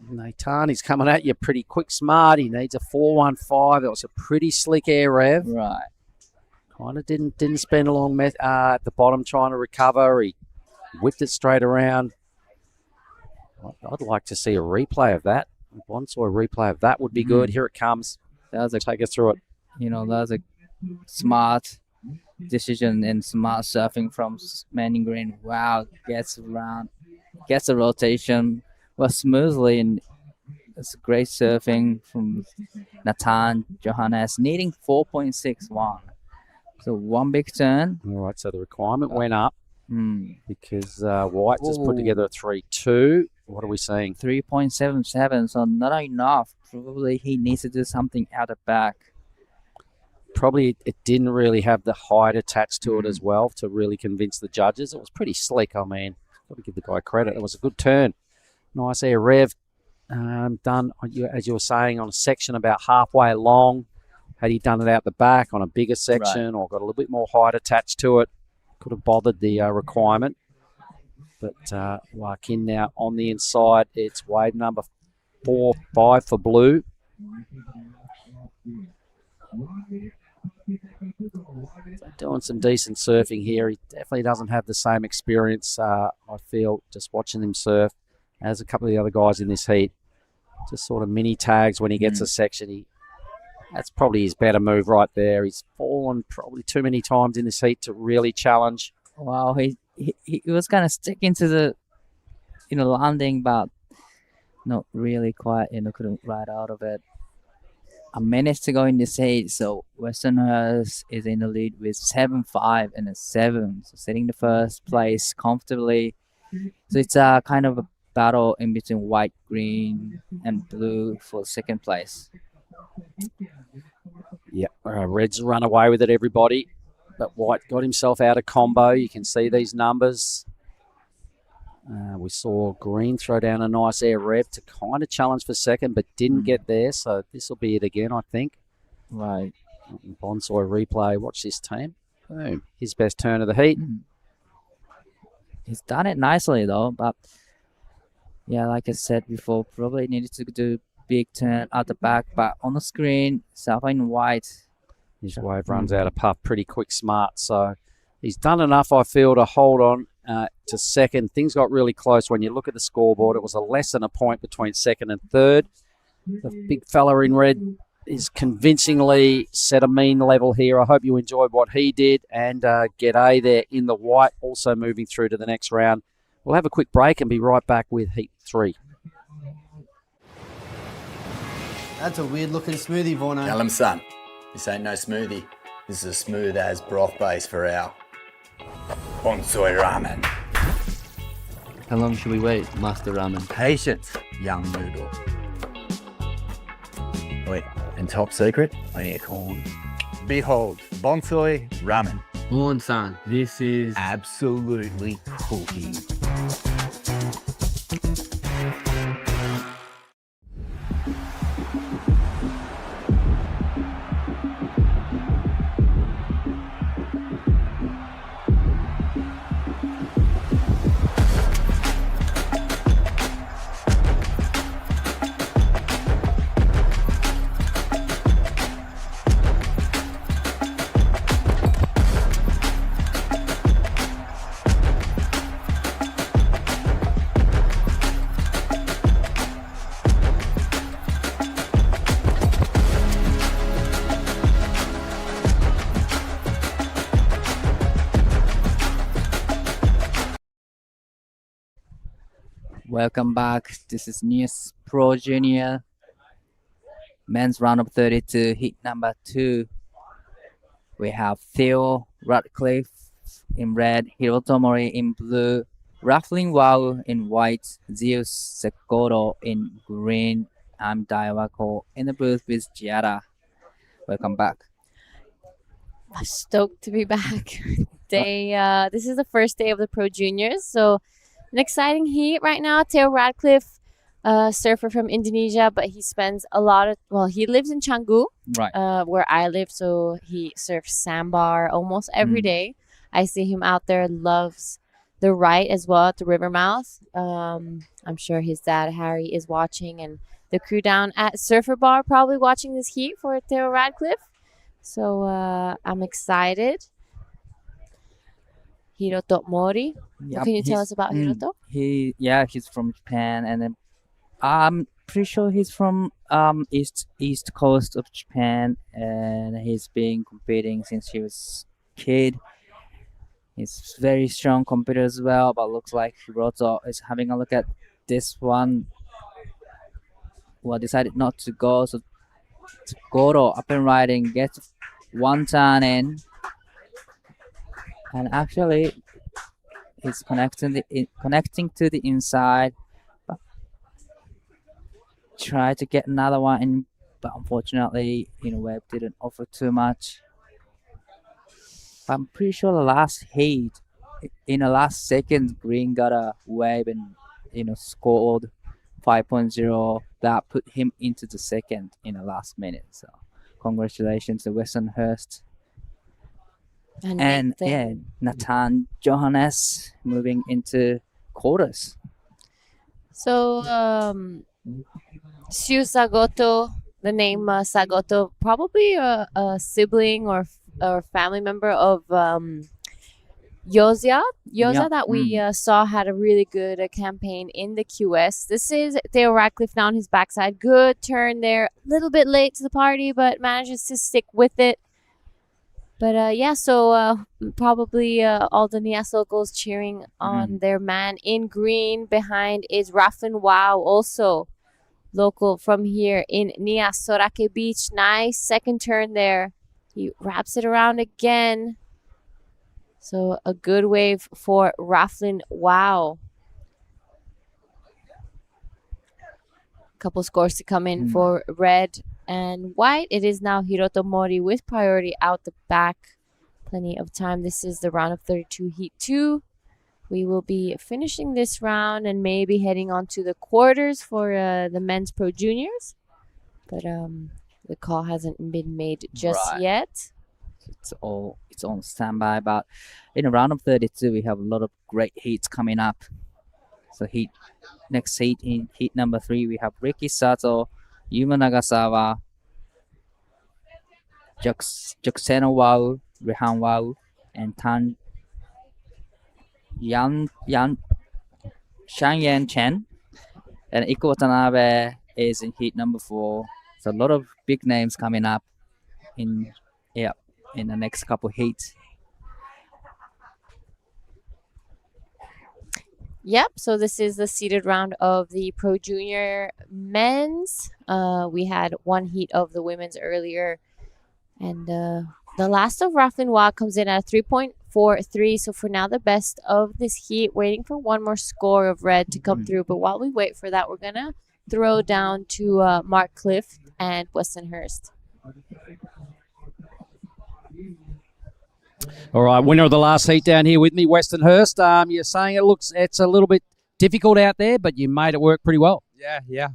Nathan, he's coming at you pretty quick, smart. He needs a 4.15. That was a pretty slick air rev. Right. Kind of didn't spend a long at the bottom trying to recover. He whipped it straight around. I'd like to see a replay of that. A replay of that would be good. Here it comes. Take us through it. That was a smart decision and smart surfing from Manning Green. Wow, gets around, gets a rotation, smoothly, and it's great surfing from Nathan Johannes, needing 4.61. So one big turn. All right, so the requirement went up because White just put together a 3.2. What are we seeing? 3.77, so not enough. Probably he needs to do something out the back. Probably it didn't really have the height attached to it as well to really convince the judges. It was pretty slick. I mean, got to give the guy credit. It was a good turn. Nice air rev. Done, as you were saying, on a section about halfway long. Had he done it out the back on a bigger section or got a little bit more height attached to it, could have bothered the requirement. But Larkin now on the inside. It's wave number 4.5 for blue. Doing some decent surfing here. He definitely doesn't have the same experience, I feel, just watching him surf as a couple of the other guys in this heat. Just sort of mini tags when he gets a section. That's probably his better move right there. He's fallen probably too many times in this heat to really challenge. Wow, he was going to stick into the landing, but not really quite, couldn't ride out of it. a minute to go in this heat, so Westernhurst is in the lead with 7-5 and a 7, so sitting the first place comfortably. So it's a kind of a battle in between white, green, and blue for second place. Yeah, Red's run away with it, everybody. But White got himself out of combo. You can see these numbers. We saw Green throw down a nice air rev to kind of challenge for second, but didn't get there. So this will be it again, I think. Right. Bonsoy replay. Watch this team. Boom. His best turn of the heat. He's done it nicely though, but yeah, like I said before, probably needed to do big turn at the back, but on the screen, South in White. His wave runs out of puff pretty quick, smart. So he's done enough, I feel, to hold on to second. Things got really close when you look at the scoreboard. It was a less than a point between second and third. The big fella in red is convincingly set a mean level here. I hope you enjoyed what he did. And G'day there in the white, also moving through to the next round. We'll have a quick break and be right back with Heat 3. That's a weird looking smoothie, Vorno. Tell him, son, this ain't no smoothie. This is a smooth as broth base for our Bonsoy ramen. How long should we wait, Master Ramen? Patience, young noodle. Wait, and top secret, I need a corn. Behold, Bonsoy ramen. San, this is Absolutely cooking. Welcome back. This is Nias Pro Junior. Men's round of 32, heat number 2. We have Theo Radcliffe in red, Hirotomori in blue, Raffling Wow in white, Zeus Sekoto in green. I'm Daiwako in the booth with Giada. Welcome back. Stoked to be back. This is the first day of the Pro Juniors, so an exciting heat right now. Theo Radcliffe, surfer from Indonesia, but he spends a lot of, he lives in Canggu, right, where I live, so he surfs sandbar almost every day. I see him out there, loves the right as well at the river mouth. I'm sure his dad, Harry, is watching, and the crew down at Surfer Bar probably watching this heat for Theo Radcliffe. So I'm excited. Hiroto Mori. What can you tell us about Hiroto? He's from Japan, and then I'm pretty sure he's from east coast of Japan, and he's been competing since he was a kid. He's very strong competitor as well, but looks like Hiroto is having a look at this one. Well, decided not to go, so Goro up and riding, gets one turn in, and actually he's connecting to the inside, but try to get another one in, but unfortunately web didn't offer too much. But I'm pretty sure the last heat, in the last second, Green got a wave and scored 5.0 that put him into the second in the last minute. So congratulations to Westernhurst. And Nathan Johannes moving into quarters. So Shu Sagoto, the name Sagoto, probably a sibling or family member of Yozia that we saw had a really good campaign in the QS. This is Theo Radcliffe down his backside. Good turn there. A little bit late to the party, but manages to stick with it. But so probably all the Nias locals cheering on their man in green. Behind is Raffin Wow also local from here in Nias, Sorake Beach. Nice second turn there. He wraps it around again. So a good wave for Raflin. Wow. Couple scores to come in for red and white. It is now Hiroto Mori with priority out the back. Plenty of time. This is the round of 32, heat 2. We will be finishing this round and maybe heading on to the quarters for the men's pro juniors. But the call hasn't been made just yet. It's on standby. But in the round of 32, we have a lot of great heats coming up. So next heat, in heat number 3, we have Riki Sato, Yuma Nagasawa, Juxeno Wau, Rehan Wau, and Shangyan Chen. And Iko Watanabe is in heat number 4. So a lot of big names coming up in the next couple heats. Yep, so this is the seeded round of the Pro Junior men's. We had one heat of the women's earlier. And the last of Raflin Wa comes in at 3.43. So for now, the best of this heat, waiting for one more score of red to come through. But while we wait for that, we're going to throw down to Mark Clift and Weston Hurst. All right, winner of the last heat down here with me, Weston Hurst. You're saying it's a little bit difficult out there, but you made it work pretty well. Yeah.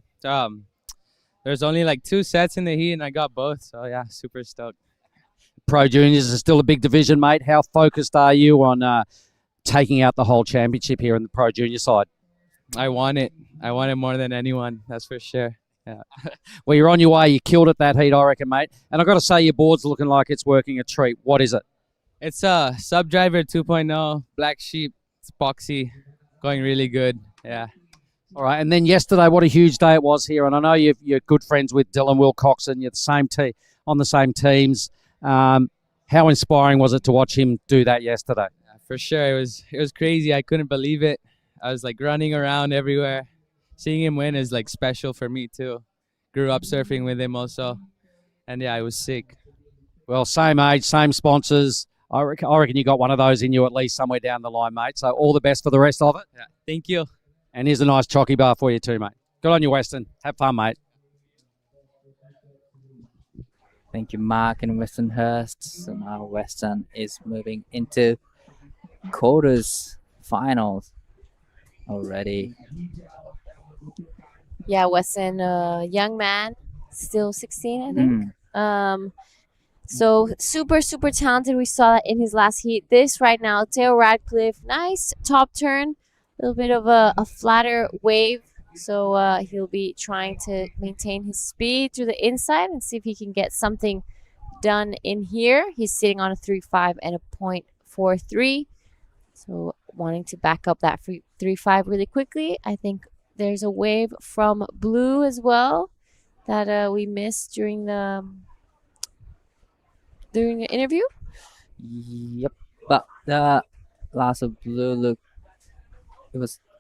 There's only like 2 sets in the heat, and I got both. So yeah, super stoked. Pro Juniors is still a big division, mate. How focused are you on taking out the whole championship here in the Pro Junior side? I want it more than anyone. That's for sure. Yeah. Well, you're on your way. You killed it that heat, I reckon, mate. And I've got to say, your board's looking like it's working a treat. What is it? It's a Subdriver 2.0 Black Sheep. It's boxy, going really good. Yeah. All right. And then yesterday, what a huge day it was here. And I know you're good friends with Dylan Wilcoxon. You're the same on the same teams. How inspiring was it to watch him do that yesterday? Yeah, for sure. It was crazy. I couldn't believe it. I was like running around everywhere. Seeing him win is like special for me too. Grew up surfing with him also. And yeah, it was sick. Well, same age, same sponsors. I reckon you got one of those in you at least somewhere down the line, mate. So all the best for the rest of it. Yeah, thank you. And here's a nice chocky bar for you too, mate. Good on you, Weston. Have fun, mate. Thank you, Mark and Weston Hurst. So now Weston is moving into quarters finals already. Yeah, Weston, young man, still 16, I think. So super, super talented. We saw that in his last heat. This right now, Theo Radcliffe, nice top turn, a little bit of a flatter wave. So he'll be trying to maintain his speed through the inside and see if he can get something done in here. He's sitting on a 3.5 and a 0.43. So wanting to back up that 3.5 really quickly. I think there's a wave from Blue as well that we missed during the interview. Yep, but the last of Blue look,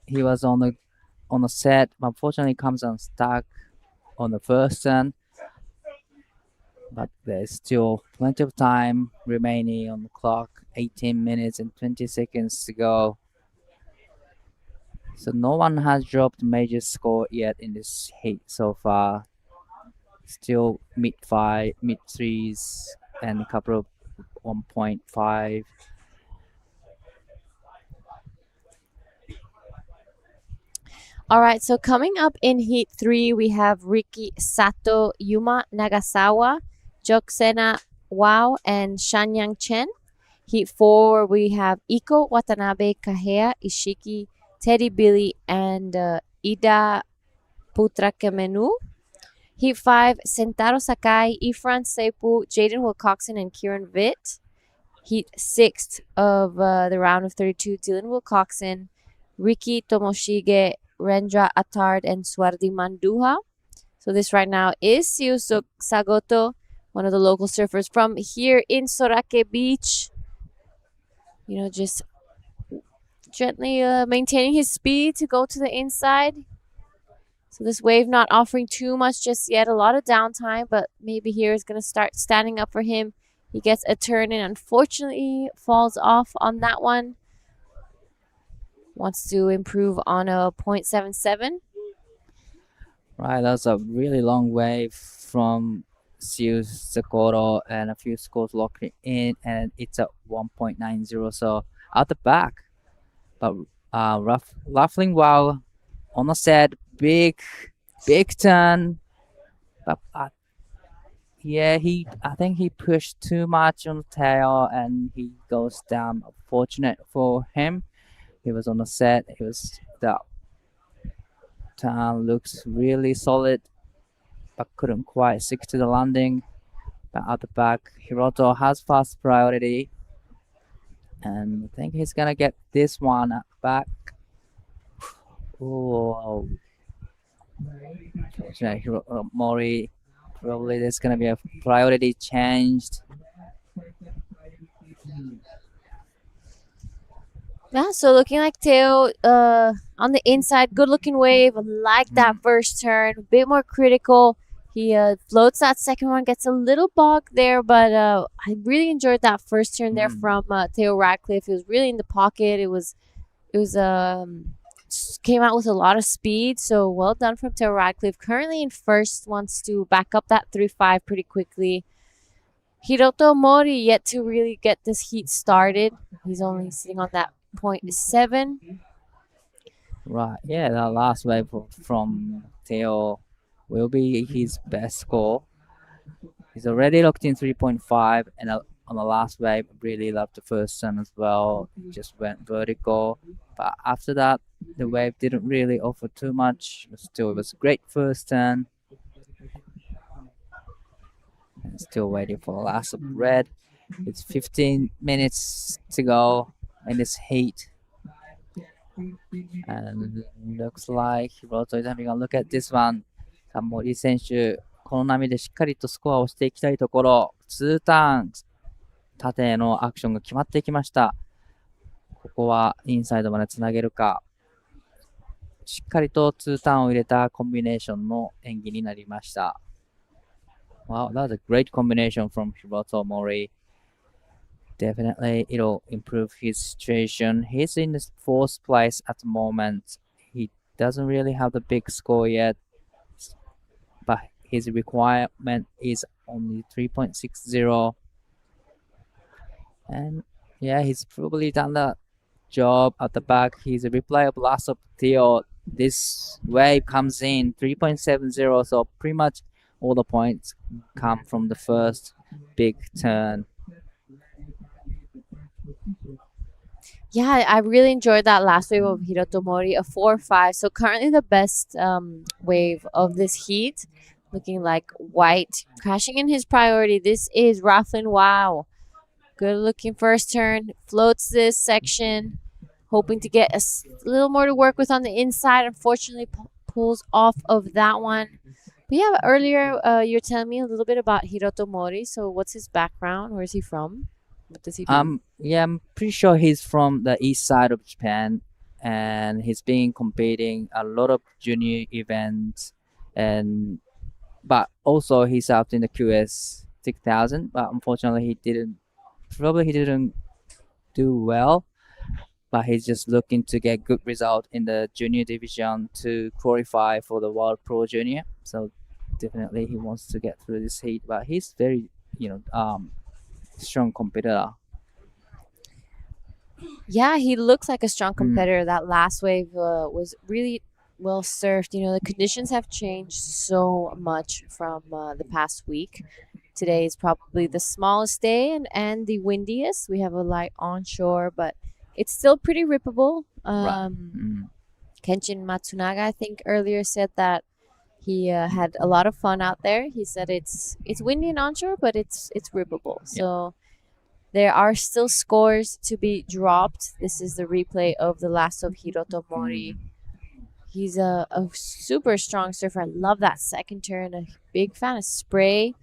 he was on the set. Unfortunately, comes unstuck on the first turn. But there's still plenty of time remaining on the clock. 18 minutes and 20 seconds to go. So no one has dropped major score yet in this heat so far. Still mid-5, mid-3s, and a couple of 1.5. All right, so coming up in Heat 3, we have Riki Sato, Yuma Nagasawa, Joksena Wao, and Shanyang Chen. Heat 4, we have Iko Watanabe, Kahea Ishiki, Teddy Billy, and Ida Putrakemenu. Heat 5, Sentaro Sakai, Ifran Seipu, Jaden Wilcoxon, and Kieran Vitt. Heat 6 of the round of 32, Dylan Wilcoxon, Riki Tomoshige, Rendra Attard, and Swardi Manduha. So this right now is Siu Sagoto, one of the local surfers from here in Sorake Beach. You know, just gently maintaining his speed to go to the inside. So this wave not offering too much just yet. A lot of downtime, but maybe here is going to start standing up for him. He gets a turn and unfortunately falls off on that one. Wants to improve on a 0.77. Right, that's a really long wave from Siu Sakoro and a few scores locking in, and it's at 1.90. So out the back, but ruffling well on the set, big turn, but yeah, I think he pushed too much on the tail and he goes down. Fortunate for him, he was on the set. The turn looks really solid, but couldn't quite stick to the landing. But at the back, Hiroto has fast priority, and I think he's gonna get this one at the back. Oh, Mori, probably there's gonna be a priority changed. Yeah, so looking like Teo on the inside, good looking wave. I like that first turn, a bit more critical. He floats that second one, gets a little bogged there, but I really enjoyed that first turn there from Theo Radcliffe. He was really in the pocket. It was came out with a lot of speed, so well done from Theo Radcliffe. Currently in first, wants to back up that 3-5 pretty quickly. Hiroto Mori yet to really get this heat started. He's only sitting on that 0.7. Right, yeah, that last wave from Theo will be his best score. He's already locked in 3.5, and on the last wave, really loved the first turn as well. He just went vertical, but after that, the wave didn't really offer too much. Still, it was a great first turn. And still waiting for the last of red. It's 15 minutes to go in this heat. And looks like Hiroto is having a look at this one. 森選手、この波でしっかりとスコアをしていきたいところ、2ターン、縦へのアクションが決まってきました。ここはインサイドまでつなげるか。しっかりと2ターンを入れたコンビネーションの演技になりました。Wow, that was a great combination from Hiroto Mori. Definitely, it'll improve his situation. He's in the 4th place at the moment. He doesn't really have the big score yet, but his requirement is only 3.60. And yeah, he's probably done that job at the back. He's a replay of last of Theo. This wave comes in 3.70, so pretty much all the points come from the first big turn. Yeah, I really enjoyed that last wave of Hiroto Mori, a 4-5. So currently the best wave of this heat, looking like white, crashing in his priority. This is Raflin. Wow. Good looking first turn, floats this section, hoping to get a little more to work with on the inside. Unfortunately, pulls off of that one. But yeah, earlier you're telling me a little bit about Hiroto Mori. So what's his background? Where is he from? What does he do? Yeah, I'm pretty sure he's from the east side of Japan, and he's been competing a lot of junior events, but also he's out in the QS 6000. But unfortunately, he didn't do well. But he's just looking to get good result in the junior division to qualify for the World Pro Junior. So definitely he wants to get through this heat. But he's very, strong competitor. Yeah, he looks like a strong competitor. That last wave was really well surfed. The conditions have changed so much from the past week. Today is probably the smallest day and the windiest. We have a light onshore, but it's still pretty rippable. Kenshin Matsunaga, I think, earlier said that he had a lot of fun out there. He said it's windy and onshore, but it's rippable. So there are still scores to be dropped. This is the replay of the last of Hiroto Mori. He's a super strong surfer. I love that second turn. A big fan of spray.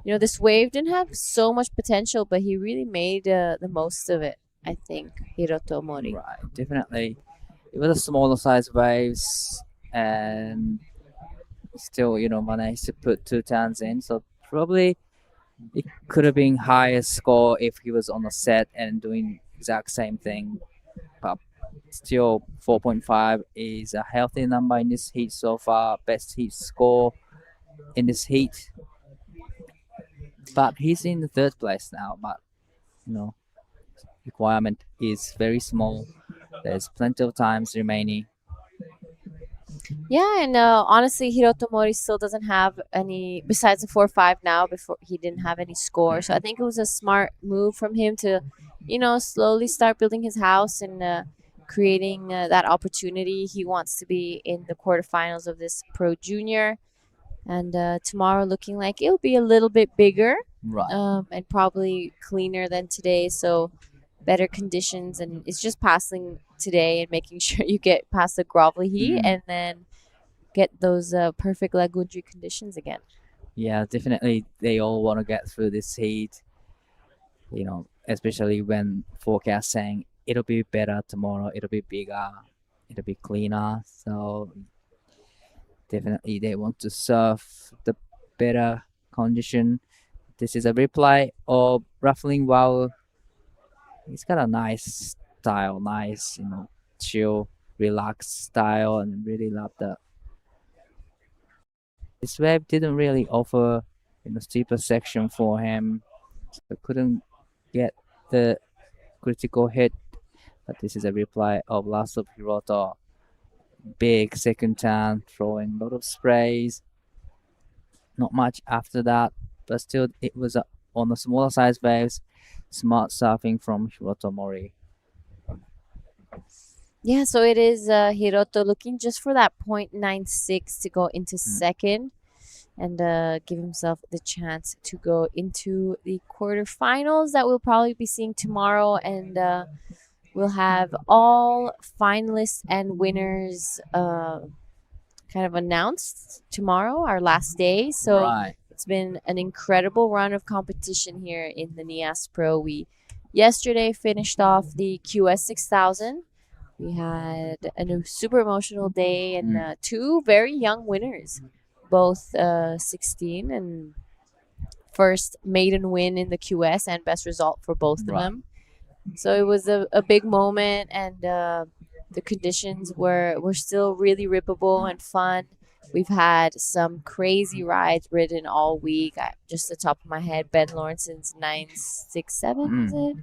This wave didn't have so much potential, but he really made the most of it, I think, Hiroto Mori. Right, definitely. It was a smaller size waves, and still, managed to put 2 turns in. So probably it could have been higher score if he was on the set and doing exact same thing. But still, 4.5 is a healthy number in this heat so far. Best heat score in this heat. But he's in the third place now. But requirement is very small. There's plenty of times remaining. Yeah, and honestly, Hiroto Mori still doesn't have any, besides the 4-5 now, before he didn't have any score. So I think it was a smart move from him to, slowly start building his house and creating that opportunity. He wants to be in the quarterfinals of this Pro Junior. And tomorrow looking like it'll be a little bit bigger. Right. And probably cleaner than today. So better conditions, and it's just passing today and making sure you get past the grovelly heat and then get those perfect Lagundri conditions again. Yeah, definitely they all want to get through this heat, especially when forecast saying it'll be better tomorrow, it'll be bigger, it'll be cleaner. So definitely they want to surf the better condition. This is a replay of Ruffling Wow. It's got a nice style, nice, chill, relaxed style, and really love that. This wave didn't really offer, steeper section for him. So couldn't get the critical hit. But this is a replay of last of Hiroto. Big second turn, throwing a lot of sprays. Not much after that, but still it was on the smaller size waves. Smart surfing from Hiroto Mori. Yeah, so it is Hiroto looking just for that 0.96 to go into second and give himself the chance to go into the quarterfinals that we'll probably be seeing tomorrow. And we'll have all finalists and winners kind of announced tomorrow, our last day. So it's been an incredible run of competition here in the Nias Pro. We yesterday finished off the QS 6000. We had a super emotional day and two very young winners, both 16 and first maiden win in the QS and best result for both of them. So it was a big moment, and the conditions were still really rippable and fun. We've had some crazy rides ridden all week. Just the top of my head, Ben Lawrence's 967, is it?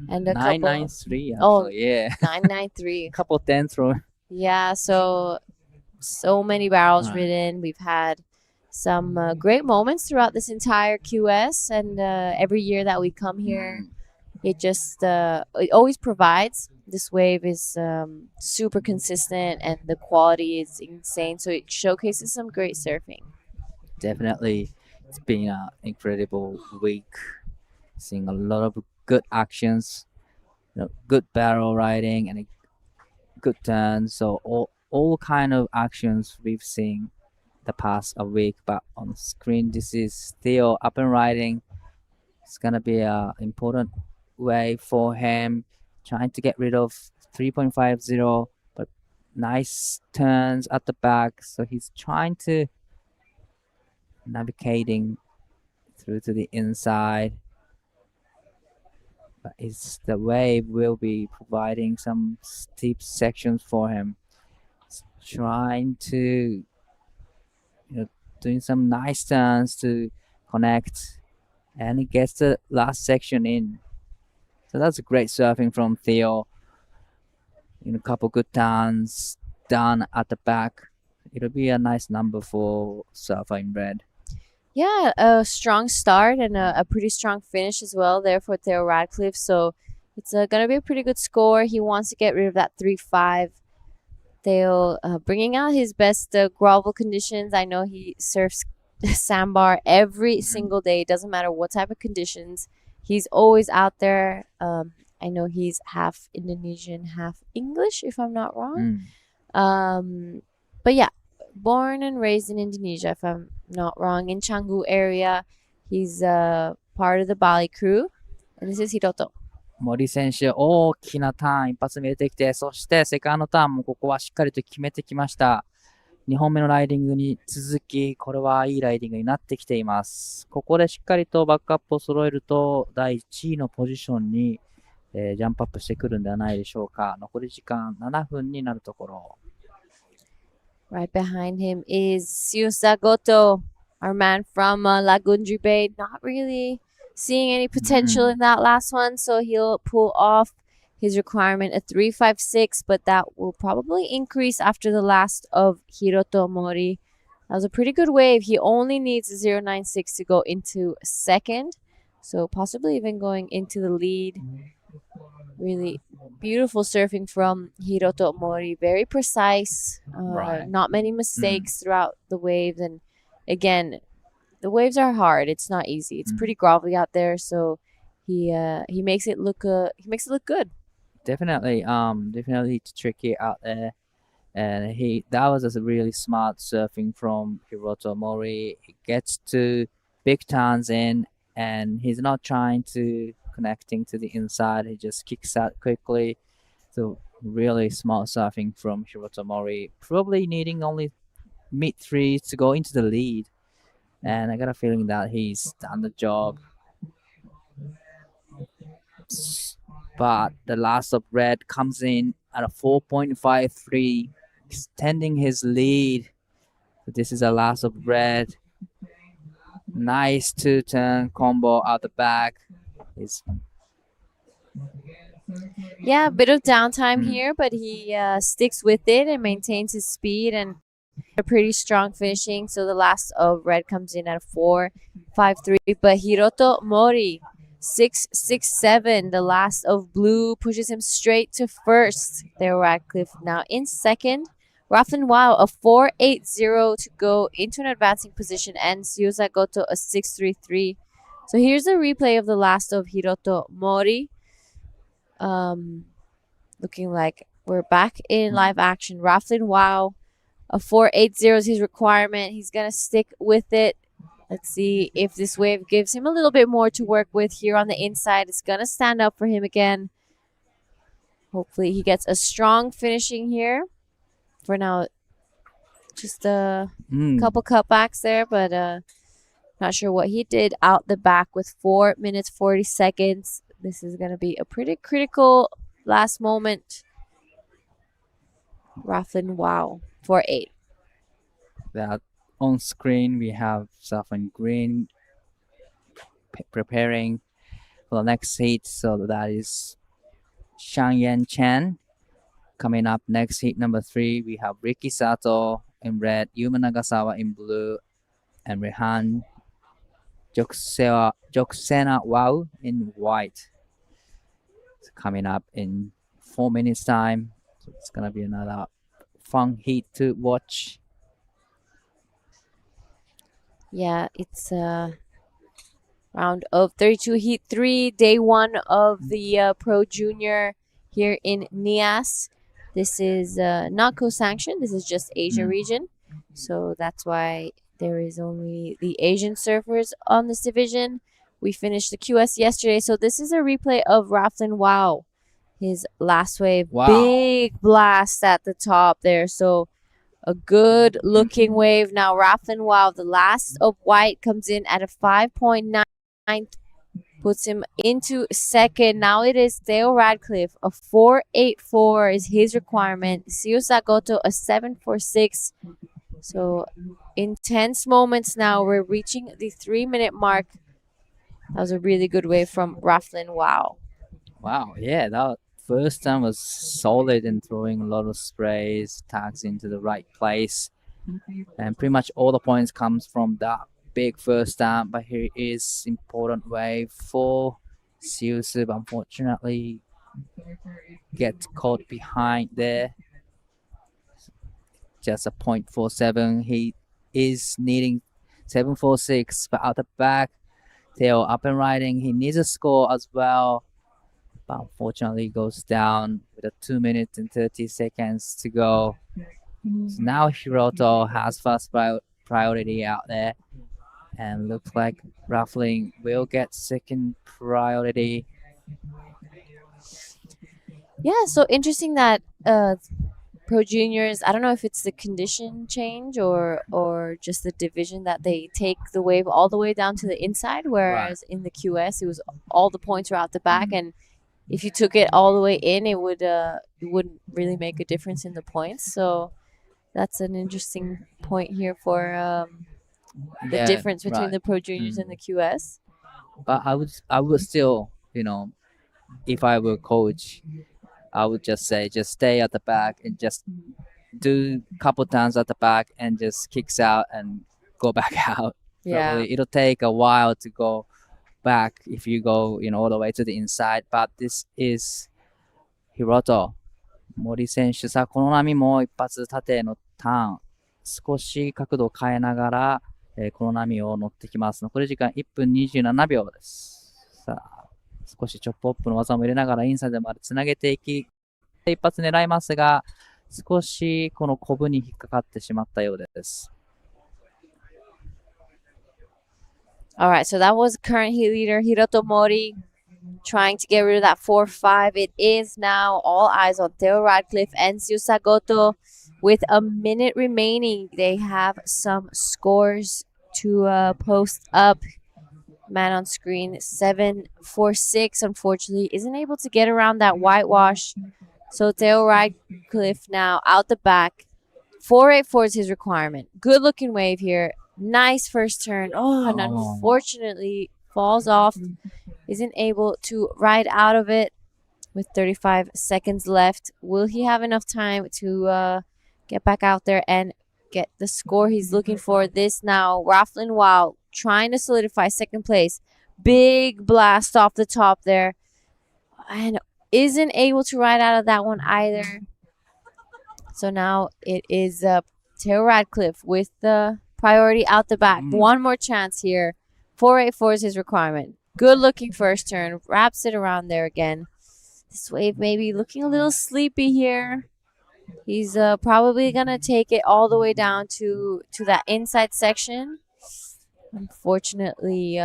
And a 993, couple, actually, yeah. 993. A couple 10 through. Yeah, so many barrels ridden. We've had some great moments throughout this entire QS, and every year that we come here, it just it always provides. This wave is super consistent, and the quality is insane. So it showcases some great surfing. Definitely, it's been an incredible week. Seeing a lot of good actions, good barrel riding and good turns. So all kind of actions we've seen the past a week. But on screen, this is still up and riding. It's gonna be an important way for him, trying to get rid of 3.50, but nice turns at the back. So he's trying to navigating through to the inside. But the wave will be providing some steep sections for him. He's trying to, doing some nice turns to connect, and he gets the last section in. So that's a great surfing from Theo. A couple good turns done at the back. It'll be a nice number for surfer in red. Yeah, a strong start and a pretty strong finish as well there for Theo Radcliffe. So it's going to be a pretty good score. He wants to get rid of that 3.5. Theo bringing out his best grovel conditions. I know he surfs sandbar every single day. It doesn't matter what type of conditions. He's always out there. I know he's half Indonesian, half English, if I'm not wrong. But yeah, born and raised in Indonesia, if I'm not wrong, in Canggu area. He's part of the Bali crew. And this is Hiroto. 森選手、大きなターン一発目入れてきて、そしてセカンドターンもここはしっかりと決めてきました。2本目のライディングに続き、これはいいライディングになってきています。ここでしっかりとバックアップを揃えると、第1位のポジションに、ジャンプアップしてくるんではないでしょうか。残り時間7分になるところ。Right behind him is Siusa Goto, our man from Lagundri Bay. Not really seeing any potential in that last one, so he'll pull off his requirement a 3.56, but that will probably increase after the last of Hiroto Mori. That was a pretty good wave. He only needs a 0.96 to go into second, so possibly even going into the lead. Really beautiful surfing from Hiroto Mori. Very precise. Right. Not many mistakes throughout the waves. And again, the waves are hard. It's not easy. It's pretty grovelly out there. So he makes it look good. Definitely, definitely tricky out there. And that was a really smart surfing from Hiroto Mori. He gets to big turns in, and he's not trying to connecting to the inside. He just kicks out quickly. So really smart surfing from Hiroto Mori. Probably needing only mid threes to go into the lead. And I got a feeling that he's done the job. But the last of red comes in at a 4.53, extending his lead. So this is a last of red. Nice two-turn combo out the back. Yeah, a bit of downtime here, but he sticks with it and maintains his speed and a pretty strong finishing. So the last of red comes in at a 4.53, but Hiroto Mori 6.67. The last of blue pushes him straight to first. There, Radcliffe now in second. Rafin Wow a 4.80 to go into an advancing position, and Siusa Goto a 6.33. So here's a replay of the last of Hiroto Mori. Looking like we're back in live action. Rafin Wow a 4.80 is his requirement. He's gonna stick with it. Let's see if this wave gives him a little bit more to work with here on the inside. It's gonna stand up for him again. Hopefully he gets a strong finishing here. For now, just a couple cutbacks there, but not sure what he did out the back with 4 minutes 40 seconds. This is going to be a pretty critical last moment. Rafin Wow 4.8. That on screen we have Safan Green preparing for the next heat. So that is Shangyan Chen. Coming up next, heat number 3, we have Ricky Sato in red, Yuma Nagasawa in blue, and Rehan Joksena Wow in white. It's coming up in 4 minutes time. So it's gonna be another fun heat to watch. Yeah, it's round of 32, heat 3, day 1 of the Pro Junior here in Nias. This is not co-sanctioned. This is just Asia region. So that's why there is only the Asian surfers on this division. We finished the QS yesterday. So this is a replay of Rafin Wow. His last wave. Wow. Big blast at the top there. So a good looking wave. Now Rafin Wow, the last of white, comes in at a 5.9. Puts him into second. Now it is Theo Radcliffe. A 4.84 is his requirement. Siusa Goto a 7.46. So intense moments now. We're reaching the 3-minute mark. That was a really good wave from Rafin Wow. Wow, yeah, that first time was solid in throwing a lot of sprays, tags into the right place. And pretty much all the points comes from that big first time, but here is important wave for Siusu, but unfortunately gets caught behind there. Just a 0.47. He is needing 7.46, but out the back, Theo up and riding. He needs a score as well, but unfortunately goes down with a 2 minutes and 30 seconds to go. So now Hiroto has first priority out there. And looks like Ruffling will get second priority. Yeah, so interesting that Pro Juniors, I don't know if it's the condition change or just the division that they take the wave all the way down to the inside, whereas in the QS it was all the points were out the back, and if you took it all the way in, it wouldn't really make a difference in the points. So that's an interesting point here for the difference between the Pro Juniors and the QS. But I would still, if I were coach, I would just say just stay at the back and just do a couple times at the back and just kicks out and go back out. Yeah. Probably it'll take a while to go back if you go, all the way to the inside. But this is Hiroto。森選手さ、この波も一発縦のターン、少し角度を変えながら、この波を乗ってきます。残り時間1分27秒です。さあ、少しチョップアップの技も入れながらインサイドまでつなげていき、一発狙いますが、少しこのコブに引っかかってしまったようです。All right, so that was current heat leader Hiroto Mori trying to get rid of that 4-5. It is now all eyes on Theo Radcliffe and Siu Sagoto. With a minute remaining, they have some scores to post up. Man on screen 7-4-6, unfortunately, isn't able to get around that whitewash. So Theo Radcliffe now out the back. 4-8-4 is his requirement. Good looking wave here. Nice first turn. Oh, and unfortunately falls off. Isn't able to ride out of it with 35 seconds left. Will he have enough time to get back out there and get the score he's looking for? This now, Raflin Wow trying to solidify second place. Big blast off the top there. And isn't able to ride out of that one either. So now it is Theo Radcliffe with the priority out the back. One more chance here. 4-8-4 is his requirement. Good looking first turn. Wraps it around there again. This wave maybe looking a little sleepy here. He's probably going to take it all the way down to that inside section. Unfortunately,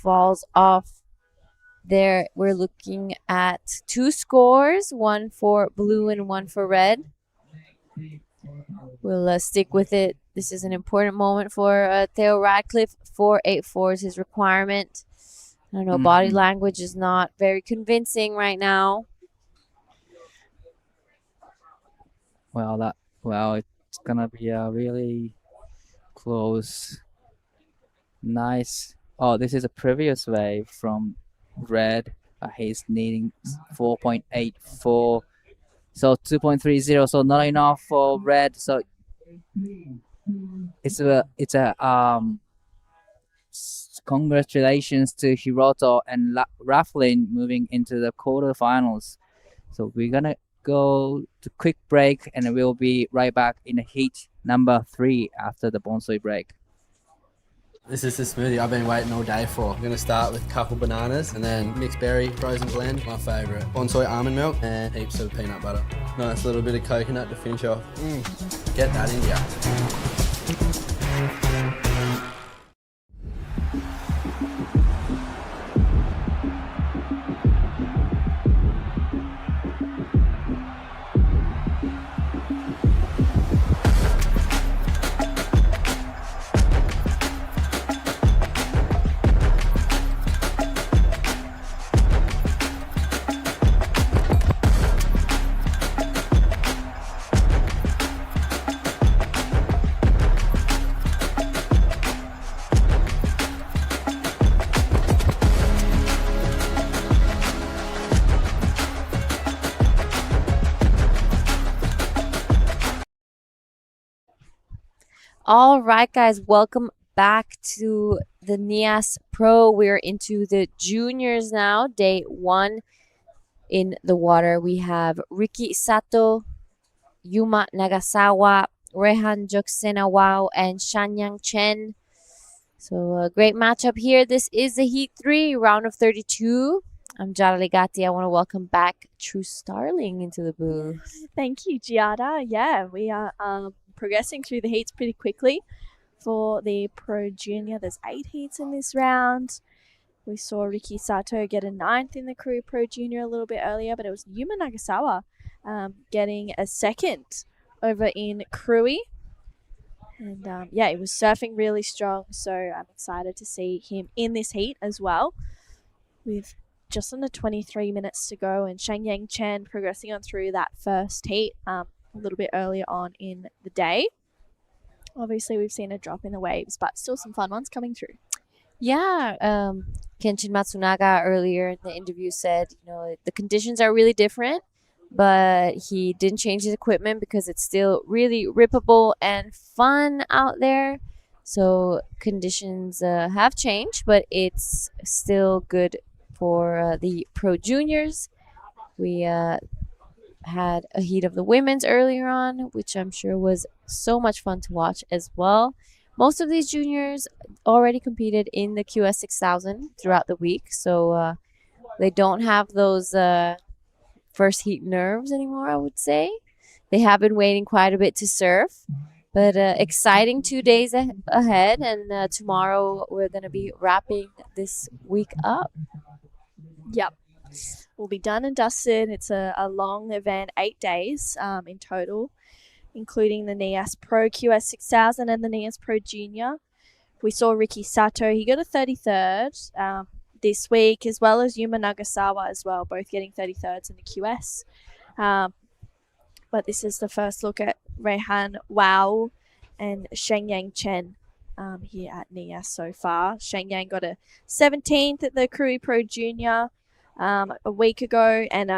falls off there. We're looking at two scores, one for blue and one for red. We'll stick with it. This is an important moment for Theo Radcliffe. 4-8-4 is his requirement. I don't know, body language is not very convincing right now. Well, it's gonna be a really close. Nice. Oh, this is a previous wave from red. He's needing 4.84. So 2.30. So not enough for red. So it's a congratulations to Hiroto and Raflin moving into the quarterfinals. So we're gonna go to quick break and we'll be right back in heat number 3 after the bonsai break. This is the smoothie I've been waiting all day for. I'm going to start with a couple bananas and then mixed berry frozen blend, my favourite. Bonsai almond milk and heaps of peanut butter. Nice little bit of coconut to finish off. Get that in ya. All right, guys, welcome back to the Nias Pro. We're into the juniors now, day 1 in the water. We have Riki Sato, Yuma Nagasawa, Rehan Joksenawao, and Shanyang Chen. So a great matchup here. This is the Heat 3, round of 32. I'm Giada Legati. I want to welcome back True Starling into the booth. Thank you, Giada. Yeah, we are progressing through the heats pretty quickly. For the Pro Junior, there's 8 heats in this round. We saw Riki Sato get a 9th in the Crew Pro Junior a little bit earlier, but it was Yuma Nagasawa getting a 2nd over in Krui. And yeah, he was surfing really strong, so I'm excited to see him in this heat as well. With just under 23 minutes to go, and Shangyang Chen progressing on through that first heat a little bit earlier on in the day. Obviously, we've seen a drop in the waves, but still some fun ones coming through. Yeah, Kenshin Matsunaga earlier in the interview said, the conditions are really different, but he didn't change his equipment because it's still really rippable and fun out there. So conditions have changed, but it's still good for the Pro Juniors. We had a heat of the women's earlier on, which I'm sure was so much fun to watch as well. Most of these juniors already competed in the QS 6000 throughout the week, so they don't have those first heat nerves anymore, I would say. They have been waiting quite a bit to surf, but exciting 2 days ahead, and tomorrow we're going to be wrapping this week up. Yep. We'll be done and dusted. It's a long event, 8 days in total, including the Nias Pro QS 6000 and the Nias Pro Junior. We saw Ricky Sato. He got a 33rd this week, as well as Yuma Nagasawa as well, both getting 33rds in the QS. But this is the first look at Reihan Wao and Shangyang Chen here at Nias so far. Shangyang got a 17th at the Krui Pro Junior a week ago, and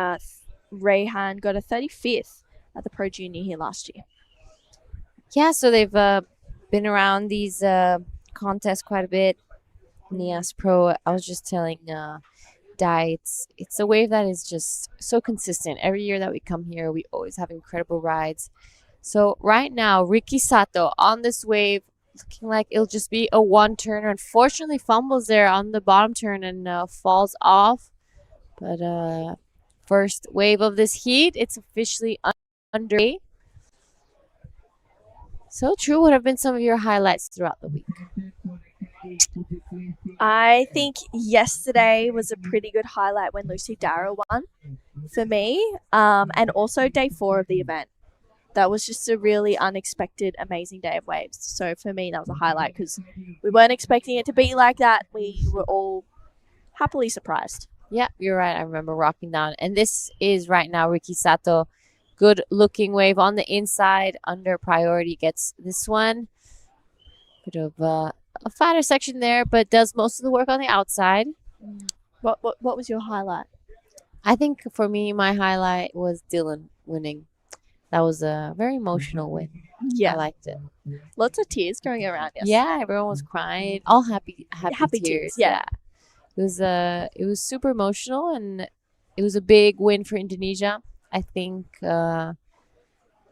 Reihan got a 35th at the Pro Junior here last year. Yeah, so they've been around these contests quite a bit. Nias Pro, I was just telling Dai, it's a wave that is just so consistent. Every year that we come here, we always have incredible rides. So right now, Ricky Sato on this wave, looking like it'll just be a one-turner. Unfortunately, fumbles there on the bottom turn and falls off. But first wave of this heat, it's officially underway. So True, what have been some of your highlights throughout the week? I think yesterday was a pretty good highlight when Lucy Darrow won for me, and also day 4 of the event. That was just a really unexpected, amazing day of waves. So for me, that was a highlight because we weren't expecting it to be like that. We were all happily surprised. Yeah, you're right. I remember rocking down. And this is right now Ricky Sato. Good looking wave on the inside. Under priority gets this one. Bit of a fatter section there, but does most of the work on the outside. What was your highlight? I think for me, my highlight was Dylan winning. That was a very emotional win. Yeah. I liked it. Lots of tears going around yesterday. Yeah, everyone was crying. All happy tears. Yeah. It was super emotional, and it was a big win for Indonesia. I think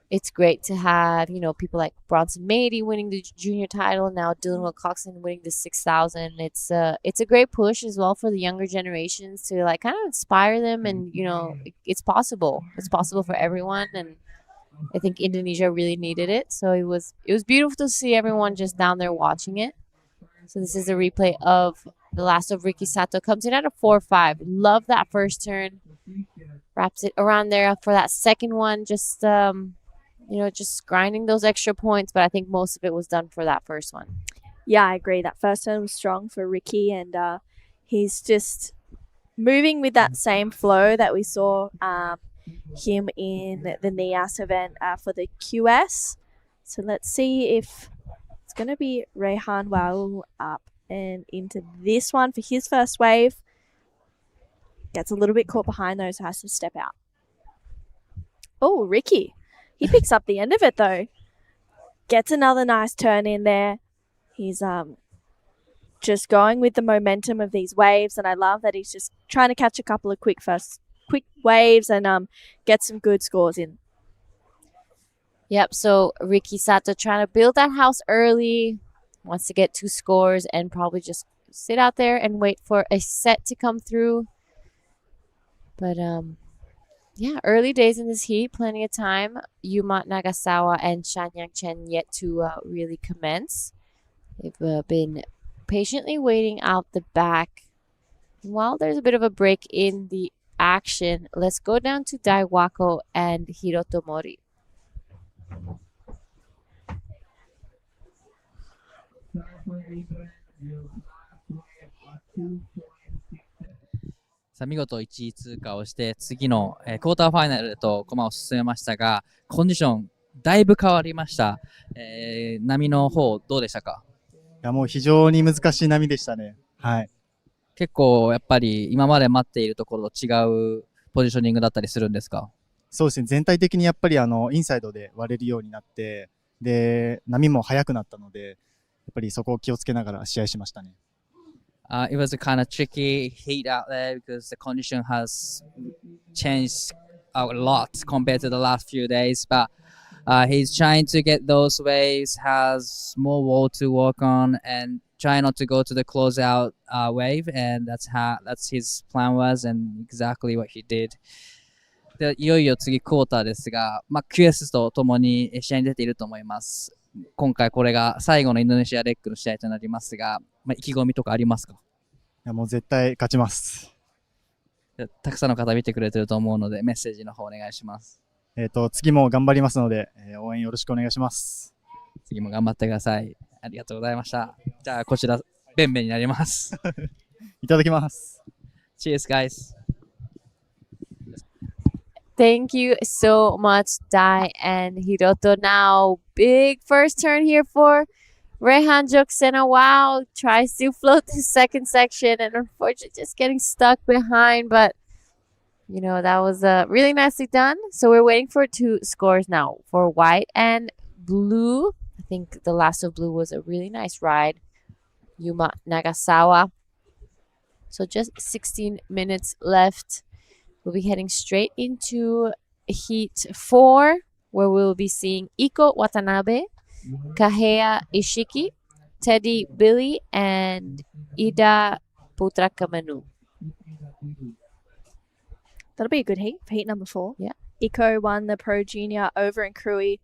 it's great to have, people like Bronson Mady winning the junior title, now Dylan Wilcoxon winning the 6,000. It's a great push as well for the younger generations to kind of inspire them, and it's possible. It's possible for everyone, and I think Indonesia really needed it. So it was beautiful to see everyone just down there watching it. So this is a replay of the last of Ricky Sato. Comes in at a 4-5. Love that first turn. Wraps it around there for that second one. Just just grinding those extra points. But I think most of it was done for that first one. Yeah, I agree. That first turn was strong for Ricky, and he's just moving with that same flow that we saw him in the Nias event for the QS. So let's see if it's going to be Reihan Wao up and into this one for his first wave. Gets a little bit caught behind those, so has to step out. Oh, Ricky. He picks up the end of it, though. Gets another nice turn in there. He's just going with the momentum of these waves, and I love that he's just trying to catch a couple of quick waves and get some good scores in. Yep, so Ricky Sato trying to build that house early, wants to get 2 scores and probably just sit out there and wait for a set to come through. But yeah, early days in this heat, plenty of time. Yuma Nagasawa and Shangyang Chen yet to really commence. They've been patiently waiting out the back. While there's a bit of a break in the action, let's go down to Daiwako and Hiroto Mori. さあ見事1位通過をして次の、クォーターファイナルへと駒を進めましたが、コンディションだいぶ変わりました。波の方どうでしたか？いやもう非常に難しい波でしたね。はい。結構やっぱり今まで待っているところと違うポジショニングだったりするんですか？そうですね。全体的にやっぱりインサイドで割れるようになって、で波も速くなったので、やっぱりそこを気をつけながら試合しましたね。It was a kind of tricky heat out there because the condition has changed a lot compared to the last few days. But he's trying to get those waves, has more wall to work on, and try not to go to the closeout wave. And that's his plan was, and exactly what he did. でいよいよ次クォーターですが、QS とともに試合に出ていると思います。今回これが最後のインドネシアレッグの試合となりますが、意気込みとかありますか？いやもう絶対勝ちます。たくさんの方見てくれてると思うのでメッセージの方お願いします。次も頑張りますので、応援よろしくお願いします。次も頑張ってください。ありがとうございました。じゃあこちらベンベンになります。いただきます。Cheers, guys. Thank you so much, Dai and Hiroto. Now, big first turn here for Rehan Joksena. Wow, tries to float the second section and unfortunately just getting stuck behind. But, you know, that was really nicely done. So we're waiting for two scores now for white and blue. I think the last of blue was a really nice ride. Yuma Nagasawa. So just 16 minutes left. We'll be heading straight into Heat 4, where we'll be seeing Iko Watanabe, Kahea Ishiki, Teddy Billy, and Ida Putrakamanu. That'll be a good heat for heat number 4. Yeah. Iko won the Pro Junior over in Krui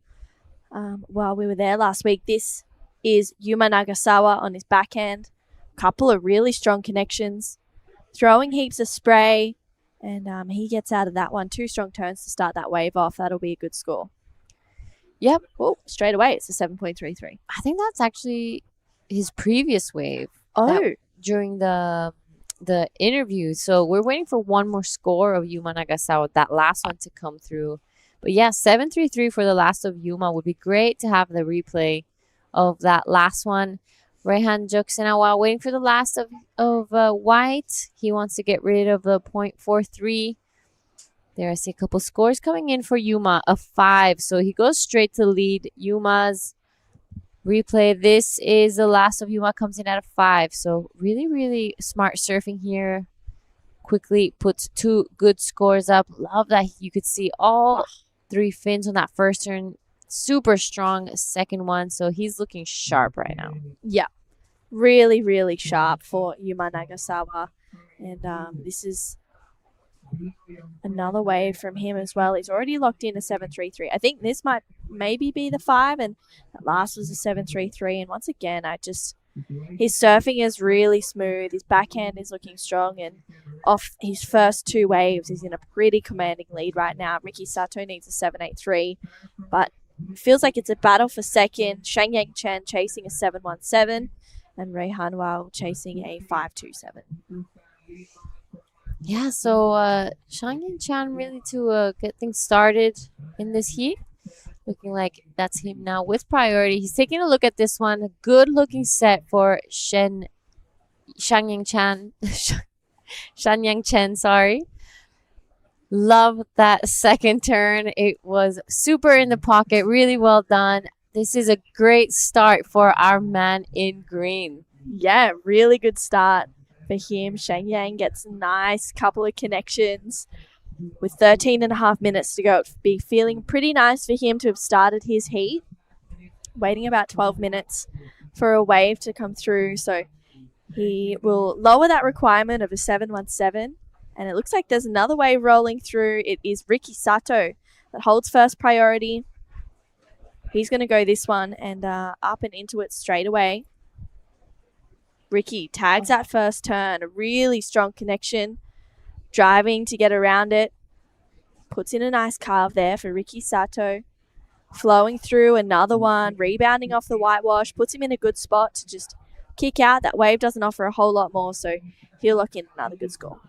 while we were there last week. This is Yuma Nagasawa on his backhand. Couple of really strong connections. Throwing heaps of spray. And he gets out of that one. 2 strong turns to start that wave off. That'll be a good score. Yep. Oh, straight away, it's a 7.33. I think that's actually his previous wave. Oh. During the interview. So we're waiting for one more score of Yuma Nagasawa, that last one to come through. But yeah, 7.33 for the last of Yuma would be great to have the replay of that last one. Rehan Joksena, while waiting for the last of white, he wants to get rid of the 0.43. There I see a couple scores coming in for Yuma, a 5. So he goes straight to lead. Yuma's replay. This is the last of Yuma, comes in at a 5. So really, really smart surfing here. Quickly puts 2 good scores up. Love that you could see all 3 fins on that first turn. Super strong second one, so he's looking sharp right now. Yeah, really, really sharp for Yuma Nagasawa. And this is another wave from him as well. He's already locked in a 7.33. I think this might maybe be the 5, and that last was a 7.33. And once again, his surfing is really smooth. His backhand is looking strong, and off his first 2 waves, he's in a pretty commanding lead right now. Ricky Sato needs a 7.83, but feels like it's a battle for second. Shang Yang Chen chasing a 7.17 and Ray Hanwao chasing a 5.27. Yeah, so Shang Yang Chen really to get things started in this heat. Looking like that's him now with priority. He's taking a look at this one. A good looking set for Shang Yang Chen. Shang Yang Chen, sorry. Love that second turn. It was super in the pocket. Really well done. This is a great start for our man in green. Yeah, really good start for him. Shang Yang gets a nice couple of connections. With 13 and a half minutes to go, it'd be feeling pretty nice for him to have started his heat. Waiting about 12 minutes for a wave to come through. So he will lower that requirement of a 7.17. And it looks like there's another wave rolling through. It is Ricky Sato that holds first priority. He's going to go this one and up and into it straight away. Ricky tags that first turn. A really strong connection. Driving to get around it. Puts in a nice carve there for Ricky Sato. flowing through another one, rebounding off the whitewash, puts him in a good spot to just kick out. That wave doesn't offer a whole lot more, so he'll lock in another good score.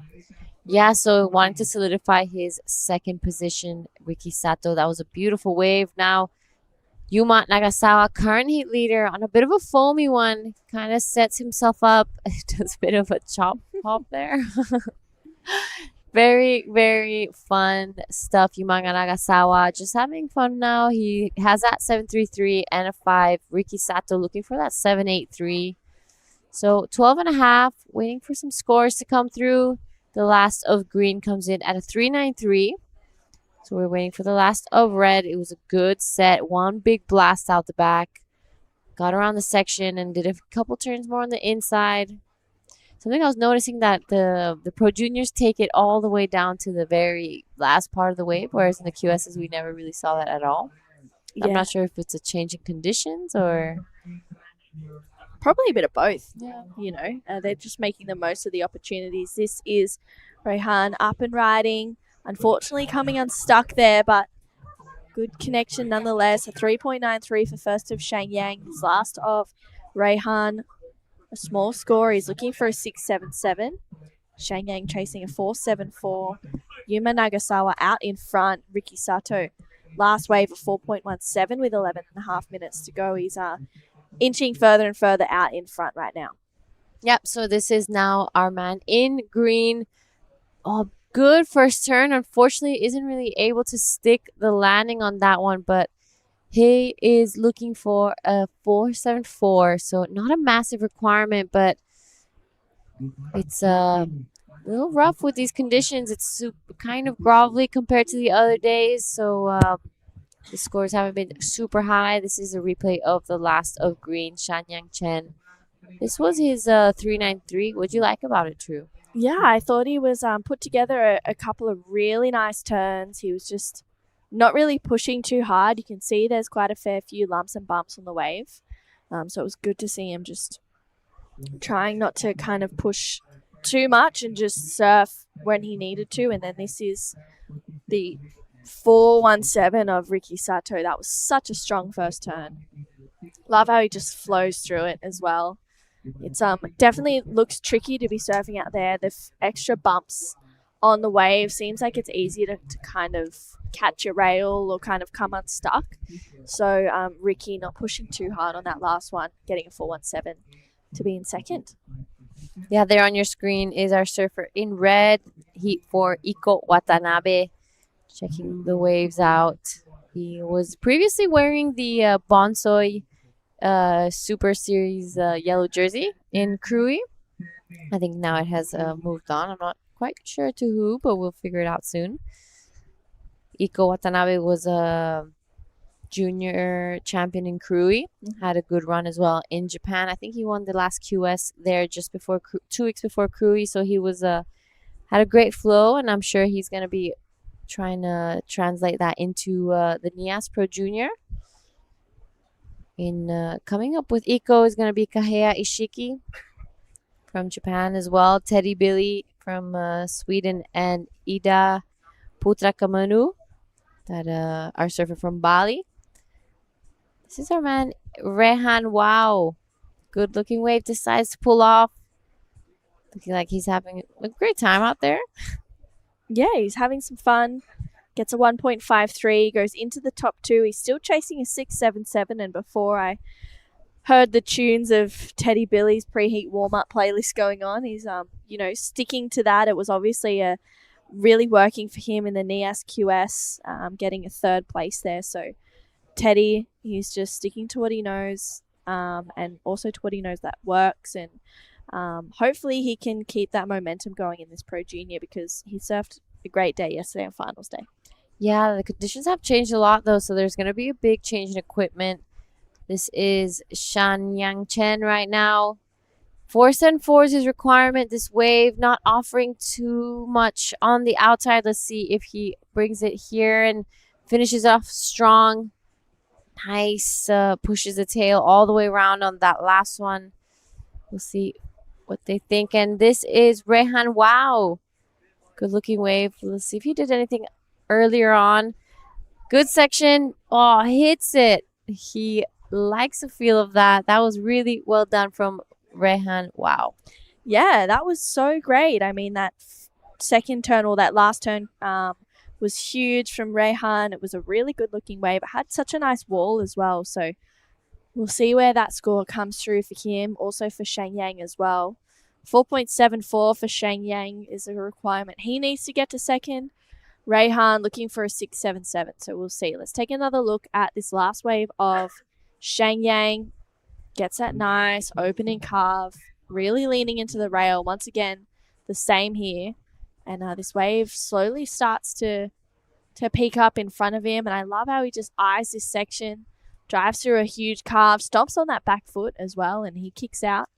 Yeah, so wanting to solidify his second position, Ricky Sato. That was a beautiful wave. Now, Yuma Nagasawa, current heat leader, on a bit of a foamy one, kind of sets himself up. Does a bit of a chop hop there. Very, very fun stuff. Yuma Nagasawa just having fun now. He has that 7.33 and a 5. Ricky Sato looking for that 7.83. So 12.5, waiting for some scores to come through. The last of green comes in at a 3.93. So we're waiting for the last of red. It was a good set. One big blast out the back. Got around the section and did a couple turns more on the inside. Something I was noticing that the Pro Juniors take it all the way down to the very last part of the wave, whereas in the QSs we never really saw that at all. Yeah. I'm not sure if it's a change in conditions or... Probably a bit of both. Yeah. You know, they're just making the most of the opportunities. This is Rehan up and riding. Unfortunately, coming unstuck there, but good connection nonetheless. A 3.93 for first of Shenyang. His last of Rehan. A small score. He's looking for a 6.77. Shenyang chasing a 4.74. Yuma Nagasawa out in front. Ricky Sato. Last wave of 4.17 with 11.5 minutes to go. He's inching further and further out in front right now. Yep, so this is now our man in green. Oh, good first turn. Unfortunately, isn't really able to stick the landing on that one, but he is looking for a 4.74. So not a massive requirement, but it's a little rough with these conditions. It's kind of grovelly compared to the other days, so the scores haven't been super high. This is a replay of the last of green, Shanyang Chen. This was his 3.93. What'd you like about it, True? Yeah, I thought he was put together a couple of really nice turns. He was just not really pushing too hard. You can see there's quite a fair few lumps and bumps on the wave. So it was good to see him just trying not to kind of push too much and just surf when he needed to. And then this is the 4.17 of Ricky Sato. That was such a strong first turn. Love how he just flows through it as well. It's definitely looks tricky to be surfing out there. The extra bumps on the wave seems like it's easier to kind of catch a rail or kind of come unstuck. So Ricky not pushing too hard on that last one, getting a 4.17 to be in second. Yeah, there on your screen is our surfer in red, heat for Iko Watanabe. Checking the waves out. He was previously wearing the Bonsoi Super Series yellow jersey in Krui. I think now it has moved on. I'm not quite sure to who, but we'll figure it out soon. Iko Watanabe was a junior champion in Krui. Had a good run as well in Japan. I think he won the last QS there just before 2 weeks before Krui. So he was had a great flow, and I'm sure he's going to be trying to translate that into the Nias Pro Junior. Coming up with Iko is going to be Kahea Ishiki from Japan as well. Teddy Billy from Sweden, and Ida Putrakamanu, that our surfer from Bali. This is our man Rehan. Wow, good looking wave, decides to pull off. Looking like he's having a great time out there. Yeah, he's having some fun. Gets a 1.53, goes into the top 2. He's still chasing a 6.77, and before I heard the tunes of Teddy Billy's preheat warm-up playlist going on, he's sticking to that. It was obviously really working for him in the Nias QS, getting a third place there. So Teddy, he's just sticking to what he knows, and also to what he knows that works, and hopefully he can keep that momentum going in this Pro Junior, because he surfed a great day yesterday on finals day. Yeah, the conditions have changed a lot though, so there's going to be a big change in equipment. This is Shanyang Chen right now. 4.74 is his requirement. This wave not offering too much on the outside. Let's see if he brings it here and finishes off strong. Nice, pushes the tail all the way around on that last one. We'll see what they think. And this is Rehan. Wow. Good looking wave. Let's see if he did anything earlier on. Good section. Oh, hits it. He likes the feel of that. That was really well done from Rehan. Wow. Yeah, that was so great. I mean, that second turn or that last turn was huge from Rehan. It was a really good looking wave. It had such a nice wall as well. So we'll see where that score comes through for him. Also for Shang Yang as well. 4.74 for Shang Yang is a requirement. He needs to get to second. Rehan looking for a 6.77. So we'll see. Let's take another look at this last wave of Shang Yang. Gets that nice opening carve. Really leaning into the rail. Once again, the same here. And this wave slowly starts to peak up in front of him. And I love how he just eyes this section. Drives through a huge carve. Stomps on that back foot as well. And he kicks out.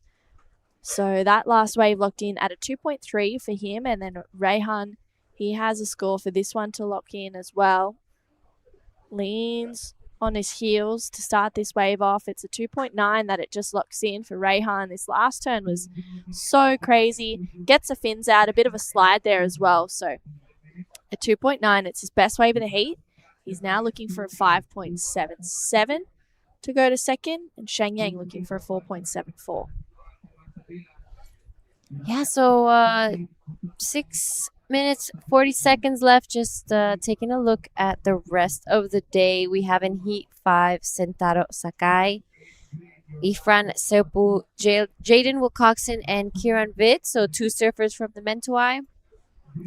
So that last wave locked in at a 2.3 for him. And then Rehan, he has a score for this one to lock in as well. Leans on his heels to start this wave off. It's a 2.9 that it just locks in for Rehan. This last turn was so crazy. Gets the fins out, a bit of a slide there as well. So a 2.9, it's his best wave of the heat. He's now looking for a 5.77 to go to second, and Shang Yang looking for a 4.74. Yeah, so 6 minutes, 40 seconds left. Just taking a look at the rest of the day. We have in Heat 5, Sentaro Sakai, Ifran Serpu, Jaden Wilcoxon, and Kieran Vitt. So 2 surfers from the Mentawai.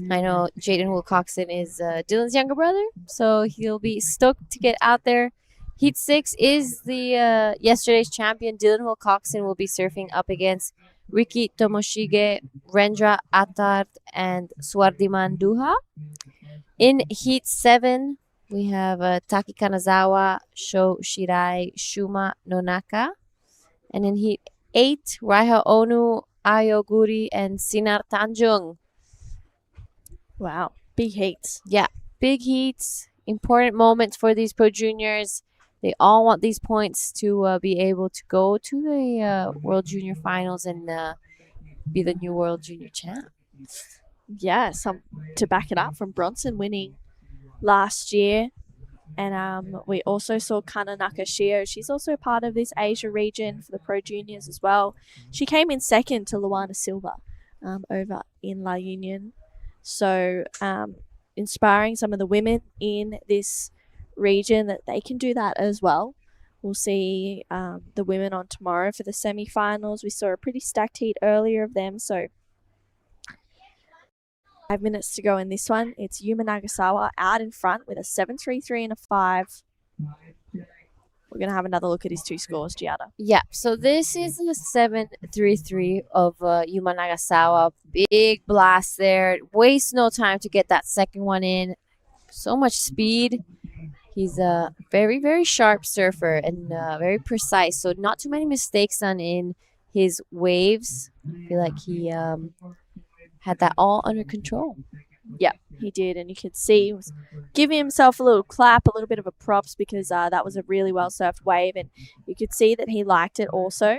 I know Jaden Wilcoxon is Dylan's younger brother, so he'll be stoked to get out there. Heat 6 is the yesterday's champion. Dylan Wilcoxon will be surfing up against Ricky Tomoshige, Rendra Attard, and Swardiman Duha. In Heat 7, we have Taki Kanazawa, Sho Shirai, Shuma Nonaka. And in Heat 8, Raiha Onu, Ayo Guri, and Sinar Tanjung. Wow, big heats. Yeah, big heats. Important moments for these pro juniors. They all want these points to be able to go to the World Junior Finals and be the new World Junior champ. Yeah, to back it up from Bronson winning last year. And we also saw Kana Nakashio. She's also part of this Asia region for the pro juniors as well. She came in second to Luana Silva over in La Union. So inspiring some of the women in this region that they can do that as well. We'll see the women on tomorrow for the semi-finals. We saw a pretty stacked heat earlier of them, so 5 minutes to go in this one. It's Yuma Nagasawa out in front with a 7.33 and a 5. We're going to have another look at his 2 scores, Giada. Yeah, so this is the 7.33 of Yuma Nagasawa. Big blast there. Wastes no time to get that second one in. So much speed. He's a very, very sharp surfer and very precise. So not too many mistakes done in his waves. I feel like he had that all under control. Yeah, he did. And you could see he was giving himself a little clap, a little bit of a props because that was a really well surfed wave. And you could see that he liked it also.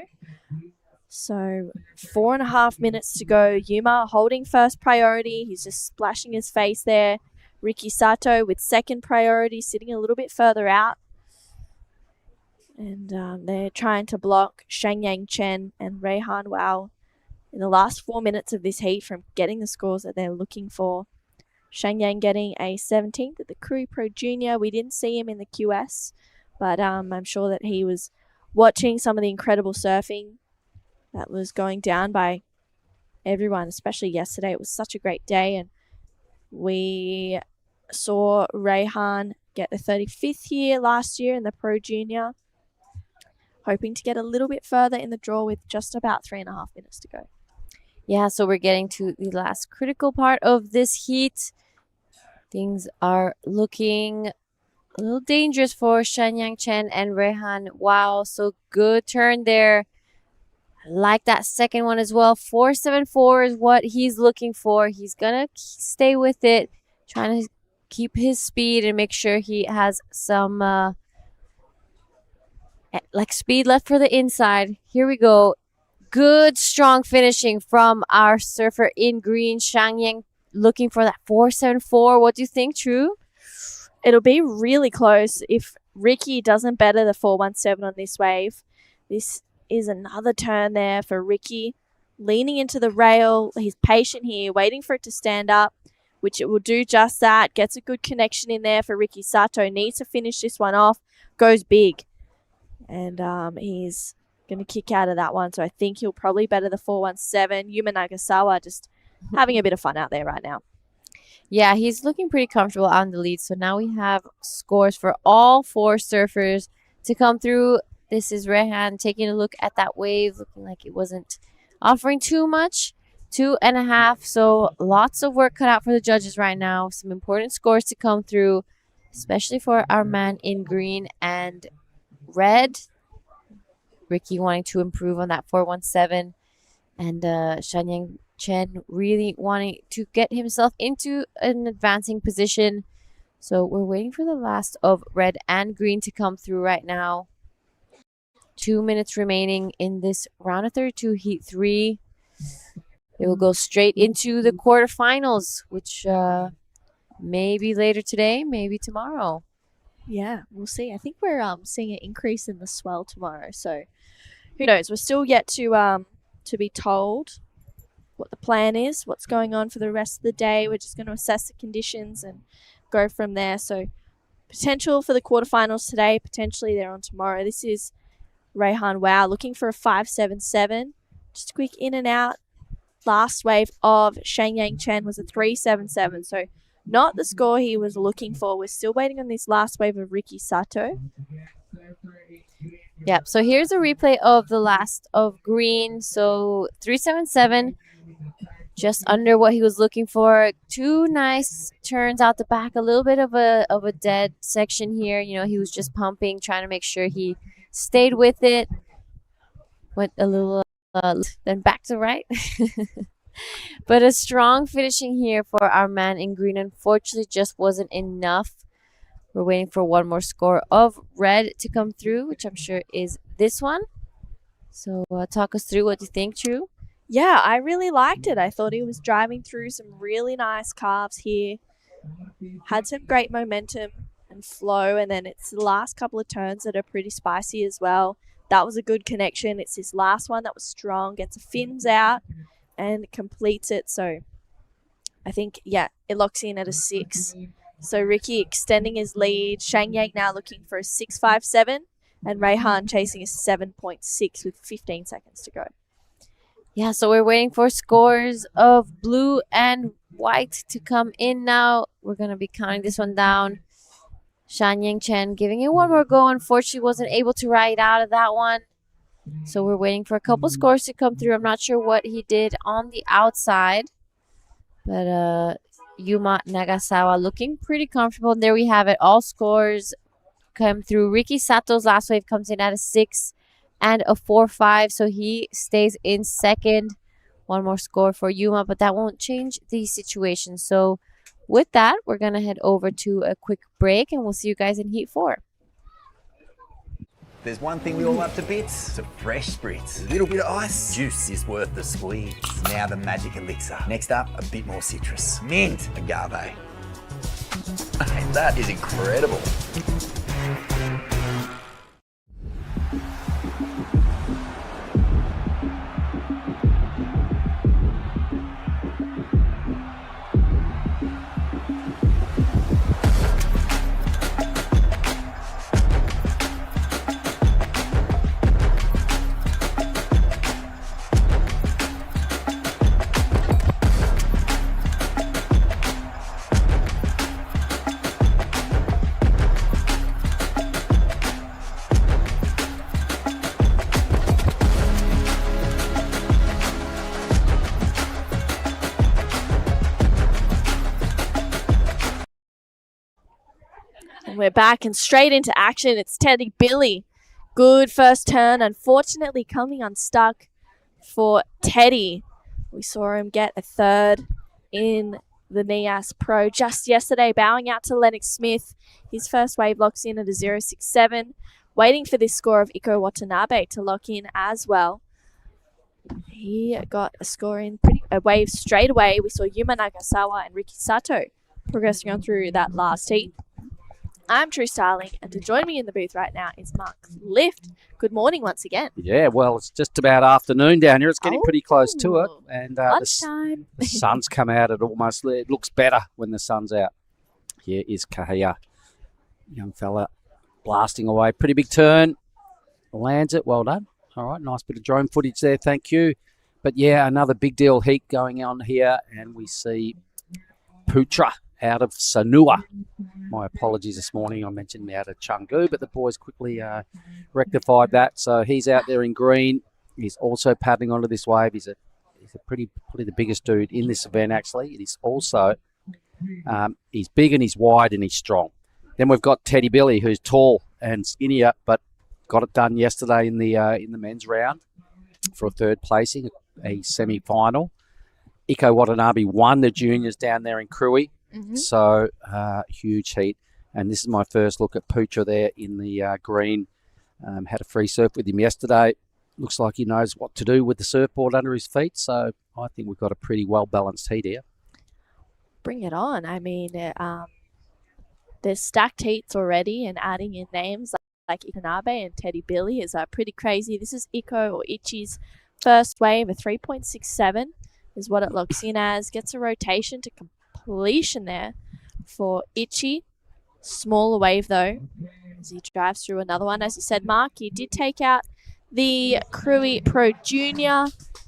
So 4.5 minutes to go. Yuma holding first priority. He's just splashing his face there. Riki Sato with second priority, sitting a little bit further out. And they're trying to block Shang Yang Chen and Rehan Wow in the last 4 minutes of this heat from getting the scores that they're looking for. Shang Yang getting a 17th at the Crew Pro Junior. We didn't see him in the QS, but I'm sure that he was watching some of the incredible surfing that was going down by everyone, especially yesterday. It was such a great day, and we saw Rehan get the 35th here last year in the Pro Junior, hoping to get a little bit further in the draw with just about 3.5 minutes to go. Yeah, so we're getting to the last critical part of this heat. Things are looking a little dangerous for Shanyang Chen and Rehan. Wow, so good turn there. I like that second one as well. 4.74 is what he's looking for. He's going to stay with it, trying to keep his speed and make sure he has some speed left for the inside. Here we go. Good, strong finishing from our surfer in green, Shang Yang, looking for that 4.74. What do you think, True? It'll be really close if Ricky doesn't better the 417 on this wave. This is another turn there for Ricky. Leaning into the rail. He's patient here, waiting for it to stand up, which it will do just that. Gets a good connection in there for Ricky Sato. Needs to finish this one off. Goes big. And he's going to kick out of that one. So I think he'll probably better the 417. Yuma Nagasawa just having a bit of fun out there right now. Yeah, he's looking pretty comfortable on the lead. So now we have scores for all 4 surfers to come through. This is Rehan taking a look at that wave, looking like it wasn't offering too much. 2.5. So lots of work cut out for the judges right now. Some important scores to come through, especially for our man in green and red. Ricky wanting to improve on that 417. And Shanyang Chen really wanting to get himself into an advancing position. So we're waiting for the last of red and green to come through right now. 2 minutes remaining in this round of 32, heat 3. It will go straight into the quarterfinals, which maybe later today, maybe tomorrow. Yeah, we'll see. I think we're seeing an increase in the swell tomorrow. So who knows? We're still yet to be told what the plan is, what's going on for the rest of the day. We're just going to assess the conditions and go from there. So potential for the quarterfinals today, potentially they're on tomorrow. This is Rehan Wow looking for a 577. Just a quick in and out. Last wave of Shanyang Chen was a 377. So not the score he was looking for. We're still waiting on this last wave of Ricky Sato. Yep, so here's a replay of the last of green. So 377, just under what he was looking for. 2 nice turns out the back. A little bit of a dead section here. You know, he was just pumping, trying to make sure he stayed with it. Went a little then back to right. But a strong finishing here for our man in green. Unfortunately, just wasn't enough. We're waiting for one more score of red to come through, which I'm sure is this one. So talk us through what you think, True. Yeah, I really liked it. I thought he was driving through some really nice carves here. Had some great momentum and flow, and then it's the last couple of turns that are pretty spicy as well. That was a good connection. It's his last one that was strong, gets the fins out and completes it. So I think, yeah, it locks in at a 6. So Ricky extending his lead. Shanyang now looking for a 6.57 and Rehan chasing a 7.6 with 15 seconds to go. Yeah, so we're waiting for scores of blue and white to come in now. We're going to be counting this one down. Shanyang Chen giving it one more go. Unfortunately, wasn't able to ride out of that one. So we're waiting for a couple scores to come through. I'm not sure what he did on the outside. But Yuma Nagasawa looking pretty comfortable. And there we have it. All scores come through. Ricky Sato's last wave comes in at a 6 and a 4.5. So he stays in second. One more score for Yuma, but that won't change the situation. So with that, we're going to head over to a quick break, and we'll see you guys in Heat 4. There's one thing we all love to bits. It's a fresh spritz. A little bit of ice. Juice is worth the squeeze. Now the magic elixir. Next up, a bit more citrus. Mint. Agave. Hey, that is incredible. We're back and straight into action. It's Teddy Billy. Good first turn. Unfortunately, coming unstuck for Teddy. We saw him get a 3rd in the Nias Pro just yesterday, bowing out to Lennox Smith. His first wave locks in at a 0.67. Waiting for this score of Iko Watanabe to lock in as well. He got a score in a wave straight away. We saw Yuma Nagasawa and Ricky Sato progressing on through that last heat. I'm True Starling, and to join me in the booth right now is Mark Lift. Good morning once again. Yeah, well, it's just about afternoon down here. It's getting pretty close to it. And lunchtime. The sun's come out. It looks better when the sun's out. Here is Kahia. Young fella blasting away. Pretty big turn. Lands it. Well done. All right, nice bit of drone footage there. Thank you. But yeah, another big deal heat going on here. And we see Putra out of Sanua. My apologies this morning. I mentioned me out of Chengdu, but the boys quickly rectified that. So he's out there in green. He's also paddling onto this wave. He's probably the biggest dude in this event, actually. He's also, he's big and he's wide and he's strong. Then we've got Teddy Billy, who's tall and skinnier, but got it done yesterday in the men's round for a third placing, a semi-final. Iko Watanabe won the juniors down there in Krui. So huge heat. And this is my first look at Putra there in the green. Had a free surf with him yesterday. Looks like he knows what to do with the surfboard under his feet. So I think we've got a pretty well-balanced heat here. Bring it on. I mean, there's stacked heats already, and adding in names like Ikanabe and Teddy Billy is pretty crazy. This is Iko or Ichi's first wave, a 3.67 is what it looks in as. Gets a rotation to completion there for Ichi. Smaller wave though, as he drives through another one. As you said, Mark, he did take out the Nias Pro Junior.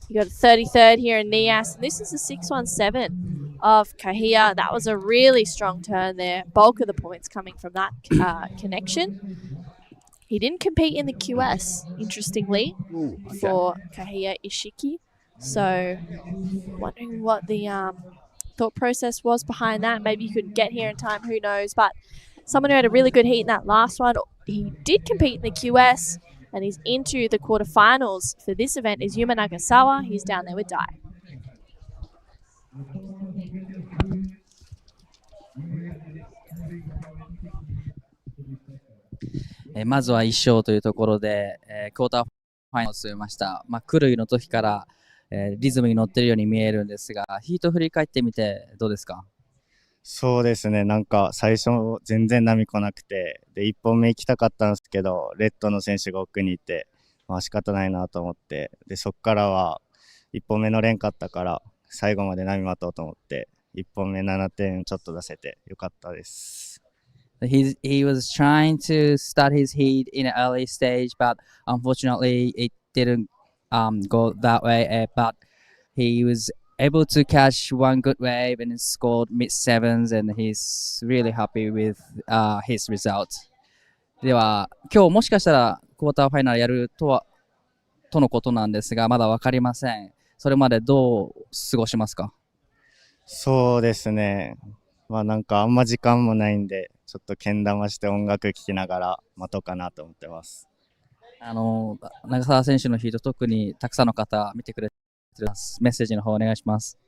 He got a 33rd here in Nias. And this is a 617 of Kahia. That was a really strong turn there. Bulk of the points coming from that connection. He didn't compete in the QS, interestingly, for Kahia Ishiki. So, wondering what the thought process was behind that. Maybe you could get here in time, who knows. But someone who had a really good heat in that last one, he did compete in the QS, and he's into the quarterfinals for this event is Yuma Nagasawa. He's down there with Dai. まずは1勝というところで、クォーターファイナルを進めました。クルイの時から、リズムに乗っているように見えるんですが、ヒート振り返ってみてどうですか？そうですね、なんか最初全然波来なくて、で1本目行きたかったんですけど、レッドの選手が奥にいて、仕方ないなと思って、でそこからは1本目乗れんかったから最後まで波待とうと思って、1本目7点ちょっと出せてよかったです。He was trying to start his heat in an early stage, but unfortunately it didn't go that way. But he was able to catch one good wave and scored mid sevens, and he's really happy with his result. では今日もしかしたらクォーターファイナルやるとのことなんですが、まだ分かりません。それまでどう過ごしますか？そうですね。なんかあんま時間もないんで、ちょっとけん玉して音楽聴きながら待とうかなと思ってます。長澤選手のヒート、特にたくさんの方見てくれてます。メッセージの方お願いします。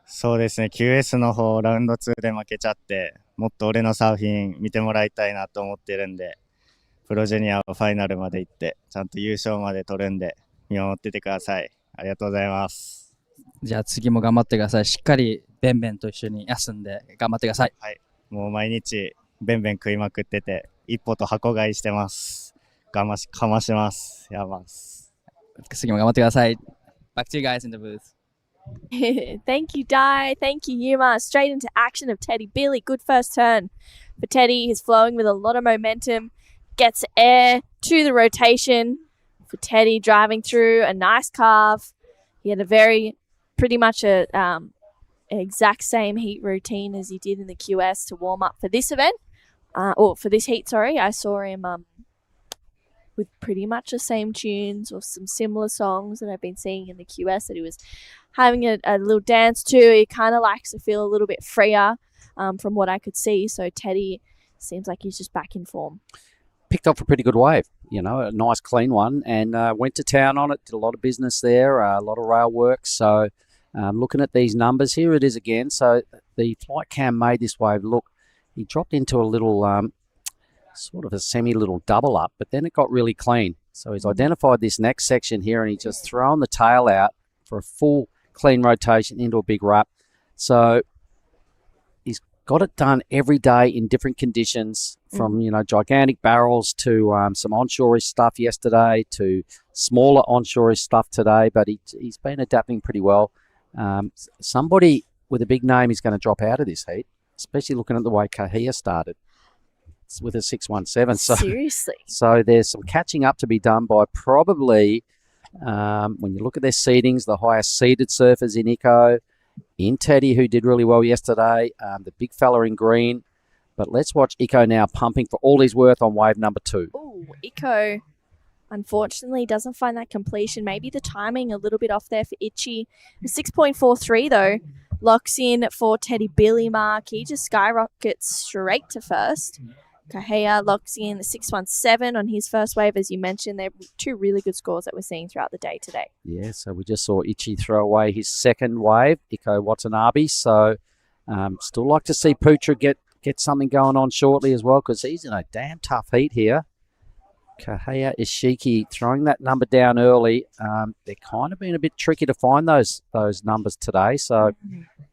そうですね、QS の方ラウンド2で負けちゃって、もっと俺のサーフィン見てもらいたいなと思ってるんで、プロジュニアファイナルまで行って、ちゃんと優勝まで取るんで、見守っててください。ありがとうございます。じゃあ次も頑張ってください。しっかりベンベンと一緒に休んで頑張ってください。はい、もう毎日ベンベン食いまくってて、一歩と箱買いしてます。かまします。やばす。次も頑張ってください。Back to you guys in the booth. Thank you, Dai. Thank you, Yuma. Straight into action of Teddy Billy. Good first turn for Teddy. He's flowing with a lot of momentum. Gets air to the rotation for Teddy, driving through a nice carve. He had pretty much a exact same heat routine as he did in the QS to warm up for this event. Or for this heat, sorry. I saw him with pretty much the same tunes or some similar songs that I've been seeing in the QS that he was having a little dance to. He kind of likes to feel a little bit freer from what I could see. So Teddy seems like he's just back in form. Picked off a pretty good wave, a nice clean one, and went to town on it, did a lot of business there, a lot of rail work. So looking at these numbers, here it is again. So the flight cam made this wave look, he dropped into a little sort of a semi-little double up, but then it got really clean. So he's identified this next section here, and he's just thrown the tail out for a full clean rotation into a big wrap. So he's got it done every day in different conditions, from gigantic barrels to some onshore stuff yesterday to smaller onshore stuff today. But he's been adapting pretty well. Somebody with a big name is going to drop out of this heat, especially looking at the way Kahia started. It's with a 617. So Seriously. So there's some catching up to be done by probably, when you look at their seedings, the highest seeded surfers in Iko, in Teddy, who did really well yesterday, the big fella in green. But let's watch Iko now pumping for all he's worth on wave number 2. Ooh, Iko unfortunately doesn't find that completion. Maybe the timing a little bit off there for Itchy. The 6.43 though locks in for Teddy Billy Mark. He just skyrockets straight to first. Kahea locks in the 617 on his first wave, as you mentioned. They're 2 really good scores that we're seeing throughout the day today. Yeah, so we just saw Ichi throw away his second wave, Iko Watanabe. So still like to see Putra get something going on shortly as well, because he's in a damn tough heat here. Kahea Ishiki throwing that number down early. They're kind of been a bit tricky to find those numbers today. So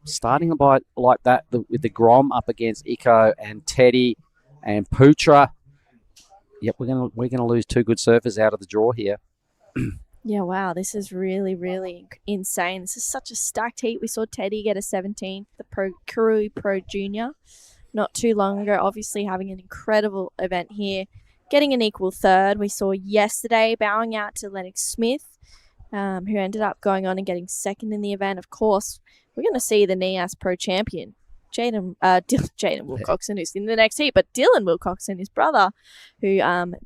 starting by like that with the Grom up against Iko and Teddy and Putra. Yep, we're gonna lose 2 good surfers out of the draw here. Yeah, wow, this is really, really insane. This is such a stacked heat. We saw Teddy get a 17, the Kuru Pro Junior, not too long ago. Obviously having an incredible event here, getting an equal third. We saw yesterday bowing out to Lennox Smith, who ended up going on and getting second in the event. Of course, we're going to see the Nias Pro champion, Jaden Wilcoxon, who's in the next heat, but Dylan Wilcoxon, his brother, who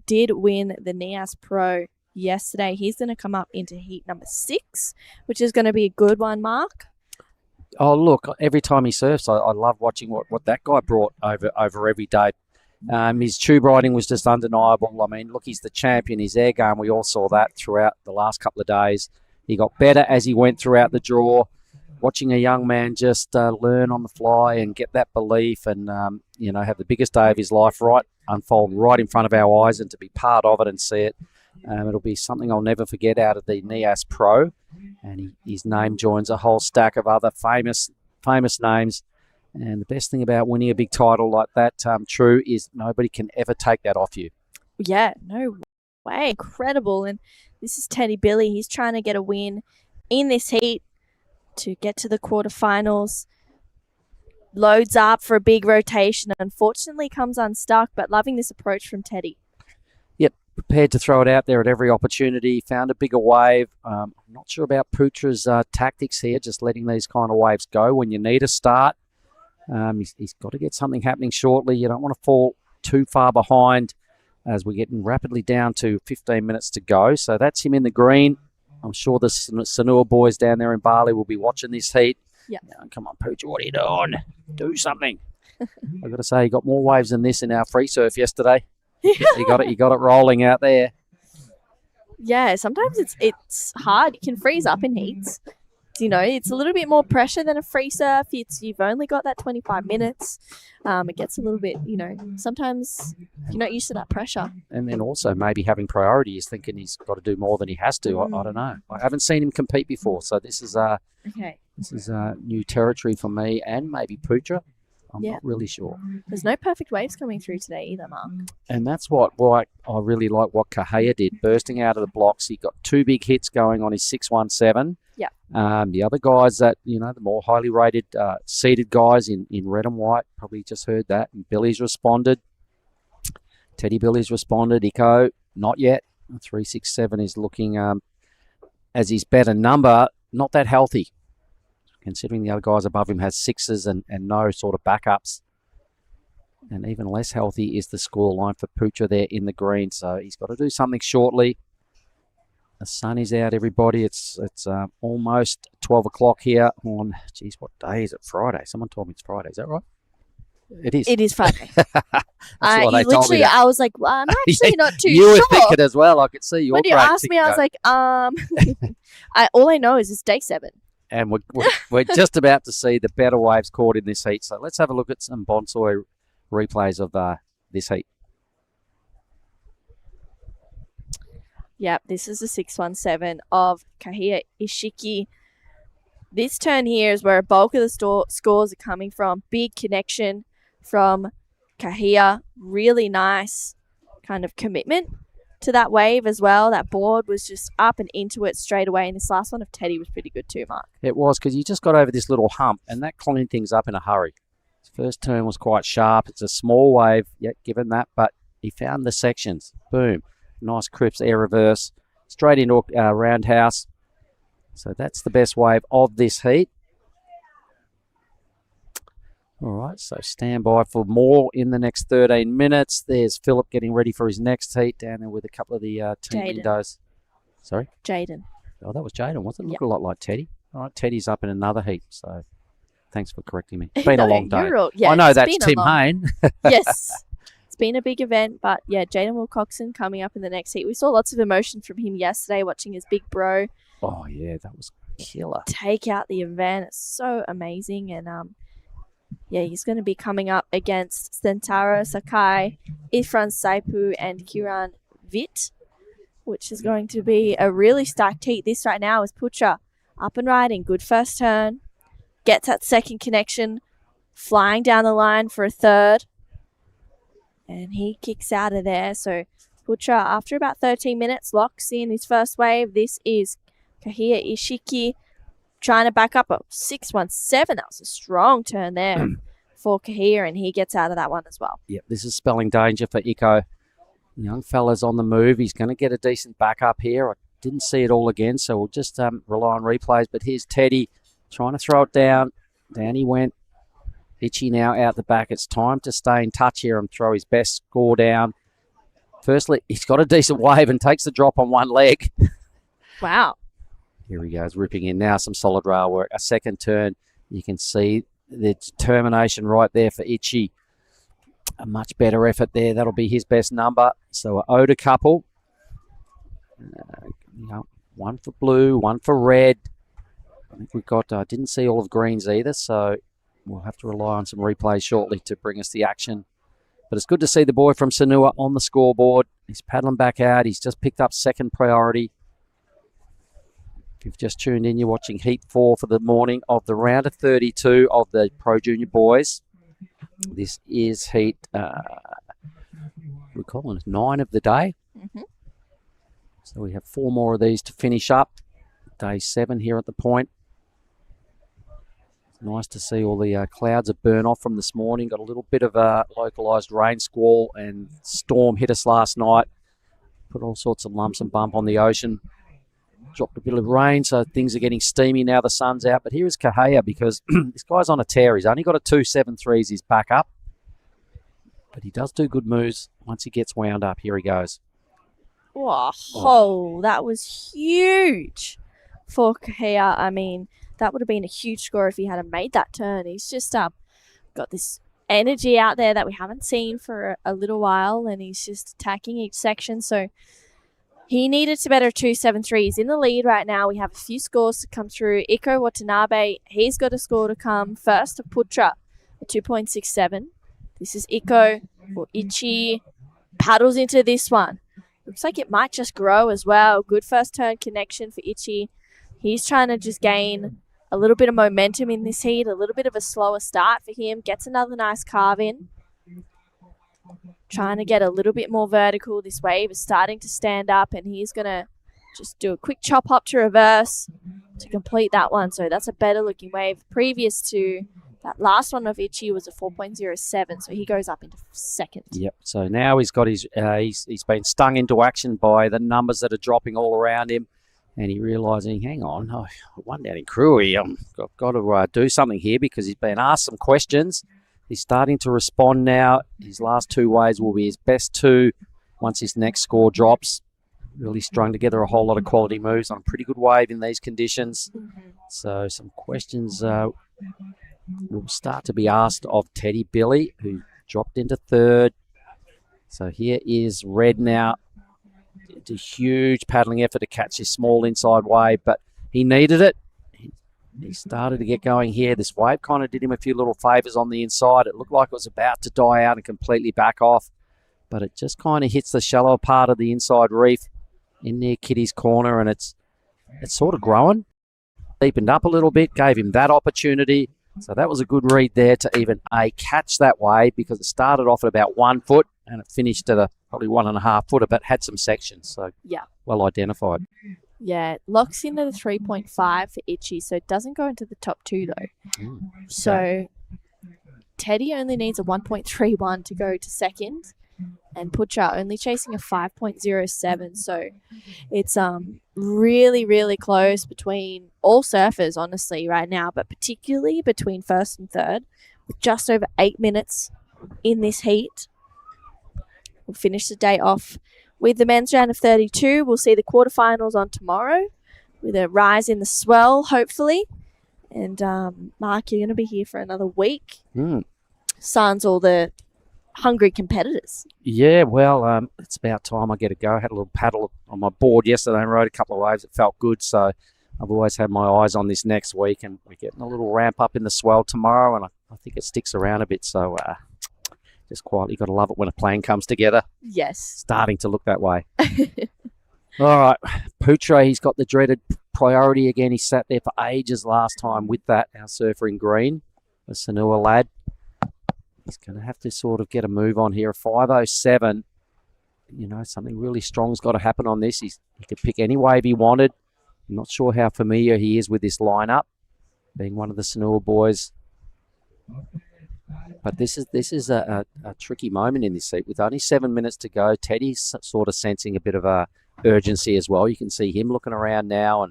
did win the Nias Pro yesterday. He's going to come up into heat number 6, which is going to be a good one, Mark. Oh, look, every time he surfs, I love watching what that guy brought over every day. His tube riding was just undeniable. I mean, look, he's the champion. His air game, we all saw that throughout the last couple of days. He got better as he went throughout the draw. Watching a young man just learn on the fly and get that belief and, have the biggest day of his life unfold right in front of our eyes, and to be part of it and see it. It'll be something I'll never forget out of the Nias Pro. And his name joins a whole stack of other famous names. And the best thing about winning a big title like that, True, is nobody can ever take that off you. Yeah, no way. Incredible. And this is Teddy Billy. He's trying to get a win in this heat to get to the quarterfinals. Loads up for a big rotation. Unfortunately comes unstuck, but loving this approach from Teddy. Yep, prepared to throw it out there at every opportunity. Found a bigger wave. I'm not sure about Putra's tactics here, just letting these kind of waves go when you need a start. He's got to get something happening shortly. You don't want to fall too far behind as we're getting rapidly down to 15 minutes to go. So that's him in the green. I'm sure the Sanua boys down there in Bali will be watching this heat. Yeah. Come on, Putra, what are you doing? Do something. I've got to say, he got more waves than this in our free surf yesterday. He got it rolling out there. Yeah, sometimes it's hard. You can freeze up in heats. It's a little bit more pressure than a free surf. You've only got that 25 minutes. It gets a little bit, sometimes you're not used to that pressure. And then also maybe having priority is thinking he's got to do more than he has to. I don't know. I haven't seen him compete before, so this is new territory for me and maybe Putra. I'm not really sure. There's no perfect waves coming through today either, Mark. And that's why I really like what Kahea did, bursting out of the blocks. He got 2 big hits going on his 617. Yeah. The other guys that, the more highly rated seeded guys in red and white probably just heard that. And Billy's responded. Teddy Billy's responded. Iko, not yet. 367 is looking as his better number, not that healthy, considering the other guys above him has 6s and no sort of backups. And even less healthy is the scoreline for Putra there in the green. So he's got to do something shortly. The sun is out, everybody. It's almost 12 o'clock here on, what day is it? Friday. Someone told me it's Friday. Is that right? It is. It is Friday. I was like, well, I'm actually not too you sure. were thinking as well. I could see your When you asked me, I was like, all I know is it's day 7. And we're just about to see the better waves caught in this heat. So let's have a look at some Bonsai replays of this heat. Yep, this is the 617 of Kahea Ishiki. This turn here is where a bulk of the scores are coming from. Big connection from Kahia. Really nice kind of commitment to that wave as well. That board was just up and into it straight away. And this last one of Teddy was pretty good too, Mark. It was, because you just got over this little hump, and that cleaned things up in a hurry. His first turn was quite sharp. It's a small wave, yet given that, but he found the sections. Boom. Nice crisp air reverse. Straight into a roundhouse. So that's the best wave of this heat. All right, so stand by for more in the next 13 minutes. There's Philip getting ready for his next heat down there with a couple of the team Jaden. windows. Sorry? Jaden. Oh, that was Jaden, wasn't it? Yep. Looked a lot like Teddy. All right, Teddy's up in another heat, so thanks for correcting me. It's been a long day. Yeah, I know it's that's been a Tim long- Hain. Yes. It's been a big event, but yeah, Jaden Wilcoxon coming up in the next heat. We saw lots of emotion from him yesterday watching his big bro Oh, yeah, that was killer. take out the event. It's so amazing. And yeah, he's going to be coming up against Sentaro Sakai, Ifran Saipu, and Kiran Vit, which is going to be a really stacked heat. This right now is Putra up and riding. Good first turn. Gets that second connection. Flying down the line for a third. And he kicks out of there. So Putra, after about 13 minutes, locks in his first wave. This is Kahia Ishiki trying to back up a 617. That was a strong turn there for Kahia, and he gets out of that one as well. Yep, this is spelling danger for Iko. Young fella's on the move. He's going to get a decent backup here. I didn't see it all again, so we'll just rely on replays. But here's Teddy trying to throw it down. Down he went. Itchy now out the back. It's time to stay in touch here and throw his best score down. Firstly, he's got a decent wave and takes the drop on one leg. Wow. Here he goes, ripping in now. Some solid rail work. A second turn. You can see the determination right there for Itchy. A much better effort there. That'll be his best number. So owed a couple. One for blue, one for red. I think we've got, didn't see all of greens either, so we'll have to rely on some replays shortly to bring us the action. But it's good to see the boy from Sanua on the scoreboard. He's paddling back out. He's just picked up second priority. If you've just tuned in, you're watching Heat 4 for the morning of the round of 32 of the Pro Junior boys. This is Heat, we're calling it 9 of the day. Mm-hmm. So we have 4 more of these to finish up. Day 7 here at the point. It's nice to see all the clouds have burned off from this morning. Got a little bit of a localised rain squall and storm hit us last night. Put all sorts of lumps and bump on the ocean. Dropped a bit of rain, so things are getting steamy now the sun's out. But here is Kahea, because this guy's on a tear. He's only got a 2.73 as his backup. But he does do good moves once he gets wound up. Here he goes. Whoa, that was huge for Kahea. I mean, that would have been a huge score if he had made that turn. He's just got this energy out there that we haven't seen for a little while, and he's just attacking each section. So he needed to better 2.73. He's in the lead right now. We have a few scores to come through. Iko Watanabe, he's got a score to come. First to Putra, a 2.67. This is Iko for Ichi. Paddles into this one. Looks like it might just grow as well. Good first turn connection for Ichi. He's trying to just gain a little bit of momentum in this heat, a little bit of a slower start for him. Gets another nice carve in. Trying to get a little bit more vertical. This wave is starting to stand up, and he's going to just do a quick chop hop to reverse to complete that one. So that's a better looking wave. Previous to that last one of Ichi was a 4.07, so he goes up into second. Yep. So now he's got his, he's been stung into action by the numbers that are dropping all around him, and he realising, hang on, one down in Crewy, I've got to do something here, because he's been asked some questions. He's starting to respond now. His last 2 waves will be his best 2 once his next score drops. Really strung together a whole lot of quality moves on a pretty good wave in these conditions. Mm-hmm. So some questions will start to be asked of Teddy Billy, who dropped into third. So here is Red now. It's a huge paddling effort to catch this small inside wave, but he needed it. He started to get going here. This wave kind of did him a few little favours on the inside. It looked like it was about to die out and completely back off, but it just kind of hits the shallower part of the inside reef in near Kitty's corner, and it's sort of growing. deepened up a little bit, gave him that opportunity. So that was a good read there to even catch that wave, because it started off at about 1 foot and it finished at probably 1.5 footer, but had some sections. So Yeah. well identified. Yeah, it locks into the 3.5 for Itchy, so it doesn't go into the top 2 though. So Teddy only needs a 1.31 to go to second, and Pucha only chasing a 5.07. So it's really, really close between all surfers, honestly, right now, but particularly between first and third, with just over 8 minutes in this heat. We'll finish the day off with the men's round of 32. We'll see the quarterfinals on tomorrow with a rise in the swell, hopefully. And Mark, you're going to be here for another week. Sans all the hungry competitors. Yeah, well, it's about time I get a go. I had a little paddle on my board yesterday and rode a couple of waves. It felt good, so I've always had my eyes on this next week, and we're getting a little ramp up in the swell tomorrow, and I think it sticks around a bit, so just quietly got to love it when a plane comes together. Yes. Starting to look that way. All right, Putre, he's got the dreaded priority again. He sat there for ages last time with that, our surfer in green, the Sanua lad. He's going to have to sort of get a move on here. A 5.07, you know, something really strong's got to happen on this. He could pick any wave he wanted. I'm not sure how familiar he is with this lineup, being one of the Sanua boys. But this is a tricky moment in this heat. With only 7 minutes to go, Teddy's sort of sensing a bit of a urgency as well. You can see him looking around now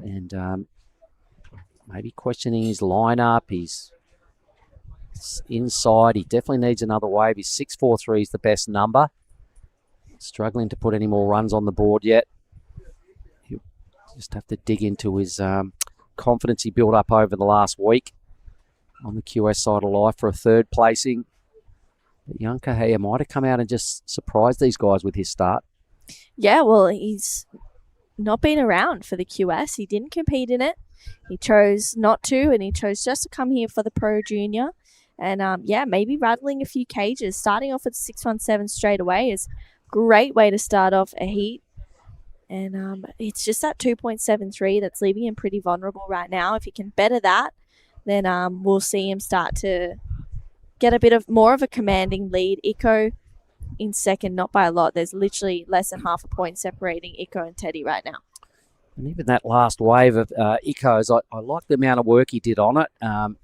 and maybe questioning his lineup. He's inside. He definitely needs another wave. His 6.43 is the best number. Struggling to put any more runs on the board yet. He'll just have to dig into his confidence he built up over the last week on the QS side of life for a third placing. But young Kahea might have come out and just surprised these guys with his start. Yeah, well, he's not been around for the QS. He didn't compete in it. He chose not to, and he chose just to come here for the Pro Junior. And, yeah, maybe rattling a few cages. Starting off with 6.17 straight away is a great way to start off a heat. And it's just that 2.73 that's leaving him pretty vulnerable right now. If he can better that, then we'll see him start to get a bit of more of a commanding lead. Iko in second, not by a lot. There's literally less than half a point separating Iko and Teddy right now. And even that last wave of Iko's, I like the amount of work he did on it.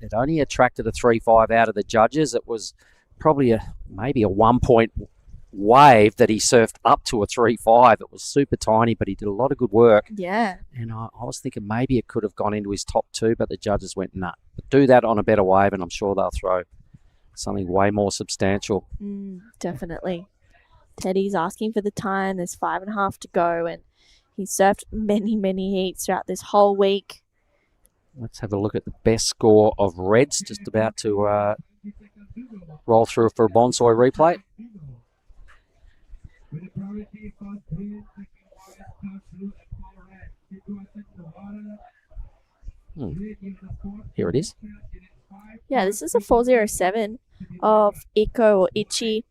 It only attracted a 3.5 out of the judges. It was probably maybe a 1 point wave that he surfed up to a 3.5. It was super tiny, but he did a lot of good work. Yeah. And I was thinking maybe it could have gone into his top 2, but the judges went, nah. But do that on a better wave, and I'm sure they'll throw something way more substantial. Definitely. Teddy's asking for the time. There's 5.5 to go, and he's surfed many, many heats throughout this whole week. Let's have a look at the best score of Reds, just about to roll through for a bonsai replay. Here it is. Yeah, this is a 4.07 of Iko or Ichi.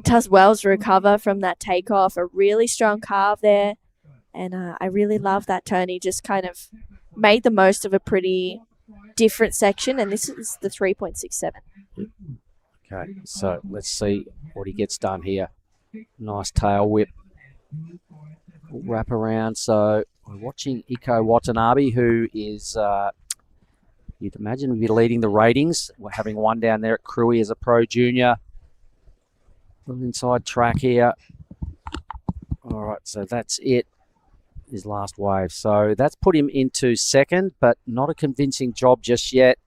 Does well to recover from that takeoff. A really strong carve there. And I really love that turn. He just kind of made the most of a pretty different section. And this is the 3.67. Okay, so let's see what he gets done here. Nice tail whip. Wrap around. So we're watching Iko Watanabe, who is, you'd imagine, would be leading the ratings. We're having one down there at Cruy as a Pro Junior. Little inside track here. All right, so that's it. His last wave. So that's put him into second, but not a convincing job just yet.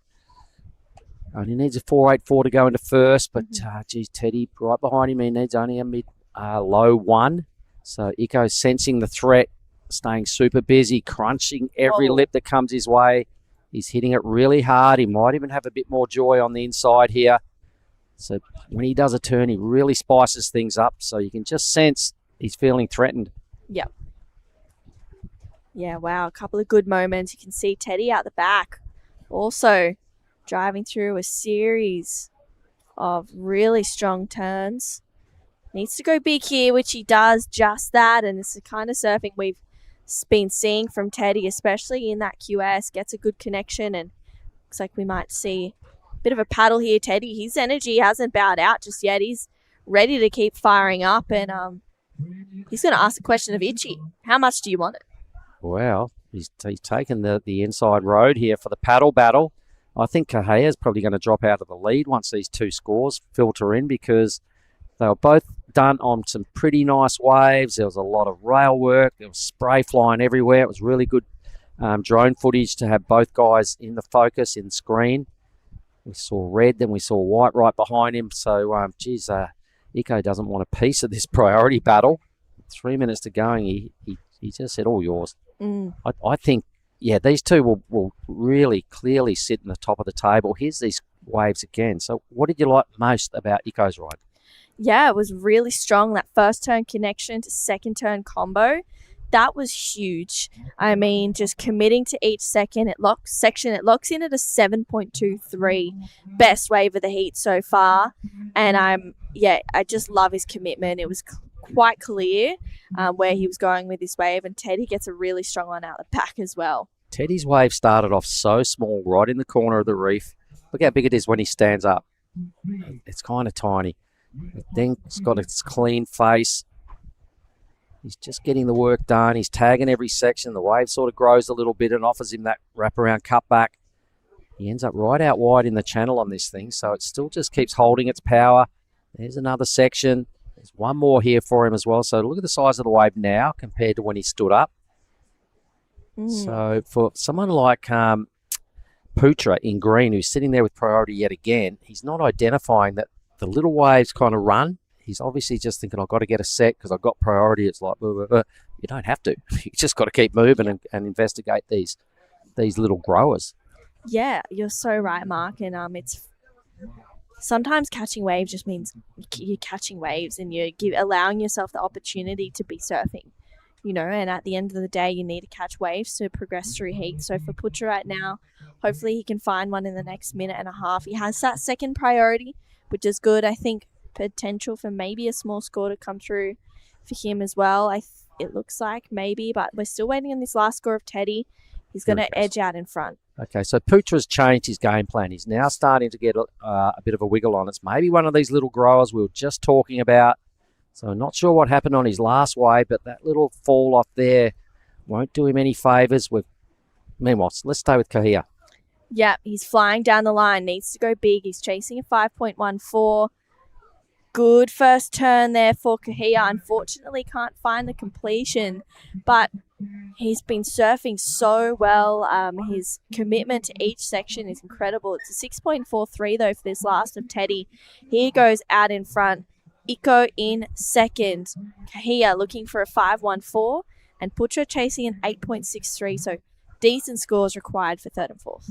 Only needs a 4.84 to go into first, but geez, Teddy right behind him. He needs only a low 1. So Iko's sensing the threat, staying super busy, crunching every lip that comes his way. He's hitting it really hard. He might even have a bit more joy on the inside here. So when he does a turn, he really spices things up. So you can just sense he's feeling threatened. Yep. Yeah, wow. A couple of good moments. You can see Teddy out the back also driving through a series of really strong turns. Needs to go big here, which he does just that. And it's the kind of surfing we've been seeing from Teddy, especially in that QS, gets a good connection, and looks like we might see a bit of a paddle here. Teddy, his energy hasn't bowed out just yet. He's ready to keep firing up, and he's going to ask the question of Itchy. How much do you want it? Well, he's taken the inside road here for the paddle battle. I think Cahilla's probably going to drop out of the lead once these two scores filter in, because they were both done on some pretty nice waves. There was a lot of rail work. There was spray flying everywhere. It was really good drone footage to have both guys in the focus, in the screen. We saw red, then we saw white right behind him. So, Iko doesn't want a piece of this priority battle. 3 minutes to go, and he just said, all yours. I think, these two will really clearly sit in the top of the table. Here's these waves again. So what did you like most about Iko's ride? Yeah, it was really strong. That first turn connection to second turn combo, that was huge. I mean, just committing to each section, it locks in at a 7.23, best wave of the heat so far. And I just love his commitment. It was quite clear where he was going with this wave, and Teddy gets a really strong one out the back as well. Teddy's wave started off so small, right in the corner of the reef. Look how big it is when he stands up. It's kind of tiny. Then it's got its clean face. He's just getting the work done. He's tagging every section. The wave sort of grows a little bit and offers him that wraparound cutback. He ends up right out wide in the channel on this thing, so it still just keeps holding its power. There's another section. There's one more here for him as well. So look at the size of the wave now compared to when he stood up. So for someone like Putra in green, who's sitting there with priority yet again, he's not identifying that the little waves kind of run. He's obviously just thinking, I've got to get a set because I've got priority. It's like, blah, blah, blah. You don't have to. You just got to keep moving and investigate these little growers. Yeah, you're so right, Mark. And it's sometimes catching waves just means you're catching waves and you're allowing yourself the opportunity to be surfing, and at the end of the day, you need to catch waves to progress through heat. So for Putra right now, hopefully he can find one in the next minute and a half. He has that second priority, which is good. I think potential for maybe a small score to come through for him as well. It looks like maybe, but we're still waiting on this last score of Teddy. He's going to edge out in front. Okay, so Putra's changed his game plan. He's now starting to get a bit of a wiggle on. It's maybe one of these little growers we were just talking about. So I'm not sure what happened on his last wave, but that little fall off there won't do him any favours. Meanwhile, let's stay with Kahia. Yeah, he's flying down the line. Needs to go big. He's chasing a 5.14. Good first turn there for Kahia. Unfortunately, can't find the completion, but he's been surfing so well. His commitment to each section is incredible. It's a 6.43 though for this last of Teddy. He goes out in front. Iko in second. Kahia looking for a 5.14 and Putra chasing an 8.63. So decent scores required for third and fourth.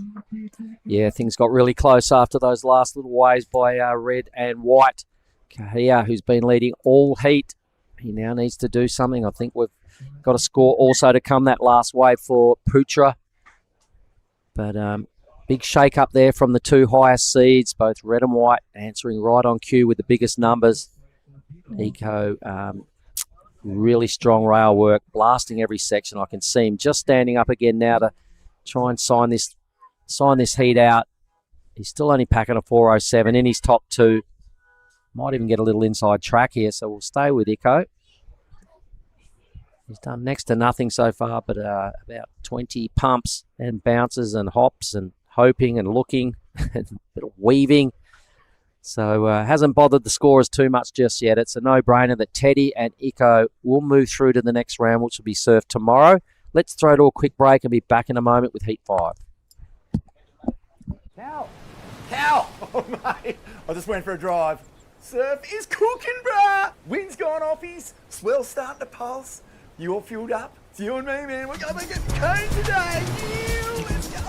Yeah, things got really close after those last little waves by red and white. Kahia, who's been leading all heat, he now needs to do something. I think we've got a score also to come that last wave for Putra. But big shake up there from the two highest seeds, both red and white, answering right on cue with the biggest numbers. Iko, really strong rail work, blasting every section. I can see him just standing up again now to try and sign this heat out. He's still only packing a 4.07 in his top two. Might even get a little inside track here, so we'll stay with Iko. He's done next to nothing so far, but about 20 pumps and bounces and hops and hoping and looking and a bit of weaving. So hasn't bothered the scorers too much just yet. It's a no-brainer that Teddy and Iko will move through to the next round, which will be surfed tomorrow. Let's throw to a quick break and be back in a moment with Heat 5. Cow! Oh, mate, I just went for a drive. Surf is cooking, bruh! Wind's gone offies, swell's starting to pulse. You all fueled up? It's you and me, man. We're going to get cone today. Yeah, let's go.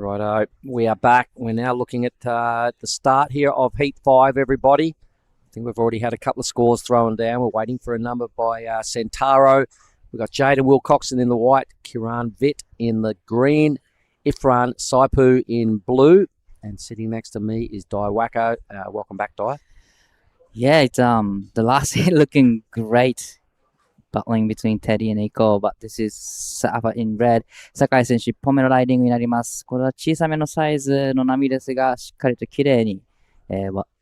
Righto, we are back. We're now looking at the start here of Heat 5, everybody. I think we've already had a couple of scores thrown down. We're waiting for a number by Centauro. We've got Jaden Wilcoxon in the white, Kiran Vitt in the green, Ifran Saipu in blue, and sitting next to me is Dai Wacko. Welcome back, Dai. Yeah, it's the last hit looking great. Battling between Teddy and Eiko, but this is Sava in red. 酒井選手、1本目のライディングになります。これは小さめのサイズの波ですが、しっかりと綺麗に、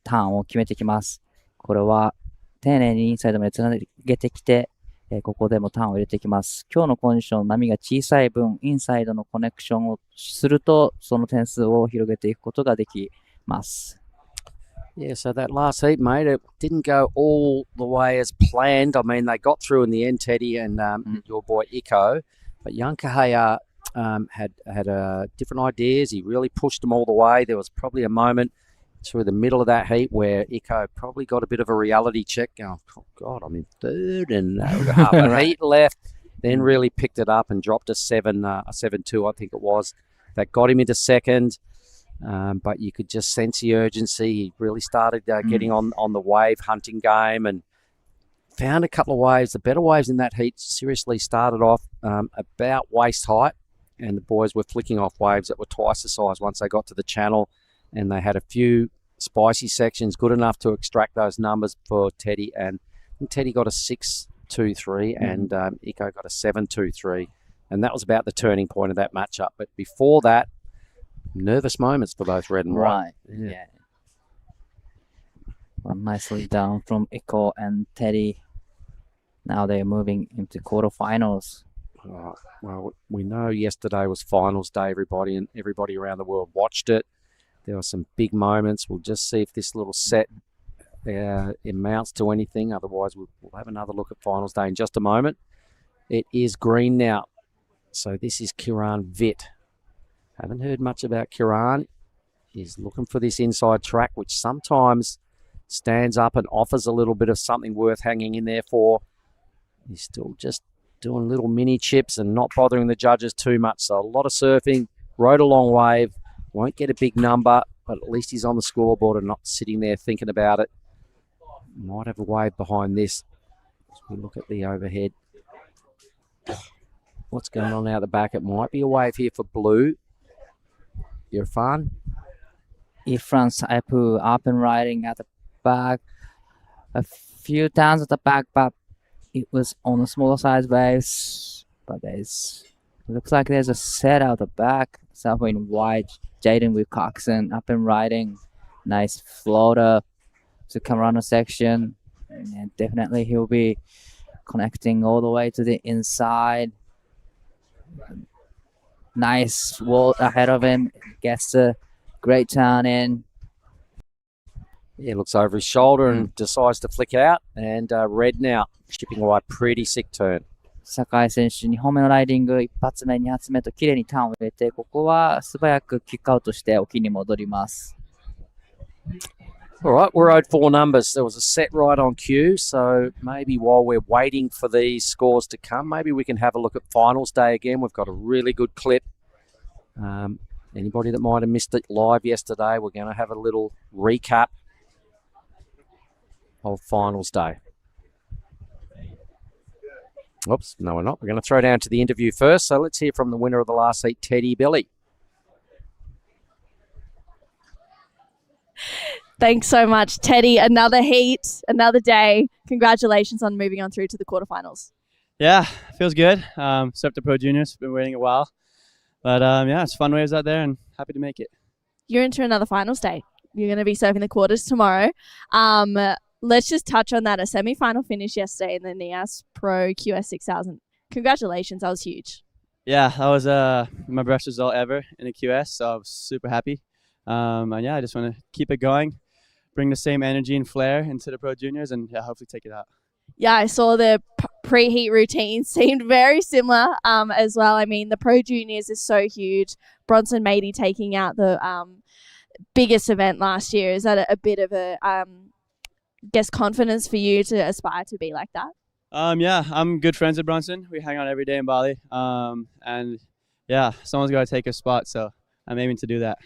ターンを決めてきます。これは丁寧にインサイドまでつなげてきて、ここでもターンを入れてきます。今日のコンディション、波が小さい分、インサイドのコネクションをすると、その点数を広げていくことができます。Yeah, so that last heat, mate, it didn't go all the way as planned. I mean, they got through in the end, Teddy and your boy Iko, but young Kahea had different ideas. He really pushed them all the way. There was probably a moment through the middle of that heat where Iko probably got a bit of a reality check, going, oh, God, I'm in third and half a heat left, then really picked it up and dropped a 7-2, I think it was. That got him into second. But you could just sense the urgency. He really started getting on the wave hunting game and found a couple of waves. The better waves in that heat seriously started off about waist height, and the boys were flicking off waves that were twice the size once they got to the channel, and they had a few spicy sections good enough to extract those numbers for Teddy, and Teddy got a 6-2-3 and Iko got a 7-2-3, and that was about the turning point of that matchup. But before that, nervous moments for both red and white. Right. Yeah. Well, nicely down from Iko and Teddy. Now they're moving into quarterfinals. Oh, well, we know yesterday was finals day, everybody, and everybody around the world watched it. There were some big moments. We'll just see if this little set amounts to anything. Otherwise, we'll have another look at finals day in just a moment. It is green now. So this is Kiran Vitt. Haven't heard much about Kiran. He's looking for this inside track, which sometimes stands up and offers a little bit of something worth hanging in there for. He's still just doing little mini chips and not bothering the judges too much. So a lot of surfing, rode a long wave, won't get a big number, but at least he's on the scoreboard and not sitting there thinking about it. Might have a wave behind this as we look at the overhead. What's going on out the back? It might be a wave here for blue. Irfan Saipu up and riding at the back. A few times at the back, but it was on the smaller size waves. But looks like there's a set out the back. Saipu in white. Jaden Wilcoxon up and riding. Nice floater to come around the section. And definitely he'll be connecting all the way to the inside. Nice wall ahead of him, gets a great turn in. Yeah, looks over his shoulder and decides to flick out. And red now, chipping away, pretty sick turn. 酒井選手、2本目のライディング、1発目、2発目と綺麗にターンを入れて、ここは素早くキックアウトして沖に戻ります。All right, we're owed 4 numbers. There was a set right on cue, so maybe while we're waiting for these scores to come, maybe we can have a look at finals day again. We've got a really good clip. Anybody that might have missed it live yesterday, we're going to have a little recap of finals day. Oops, no, we're not. We're going to throw down to the interview first. So let's hear from the winner of the last heat, Teddy Billy. Thanks so much, Teddy. Another heat, another day. Congratulations on moving on through to the quarterfinals. Yeah, feels good. Surfed the Pro Juniors. Been waiting a while. But yeah, it's fun waves out there and happy to make it. You're into another finals day. You're going to be surfing the quarters tomorrow. Let's just touch on that. A semi-final finish yesterday in the Nias Pro QS 6000. Congratulations. That was huge. Yeah, that was my best result ever in a QS, so I was super happy. And yeah, I just want to keep it going, bring the same energy and flair into the Pro Juniors, and yeah, hopefully take it out. Yeah, I saw the pre-heat routine seemed very similar as well. I mean, the Pro Juniors is so huge. Bronson Matey taking out the biggest event last year. Is that a bit of a, guess, confidence for you to aspire to be like that? Yeah, I'm good friends with Bronson. We hang out every day in Bali. And yeah, someone's got to take a spot, so I'm aiming to do that.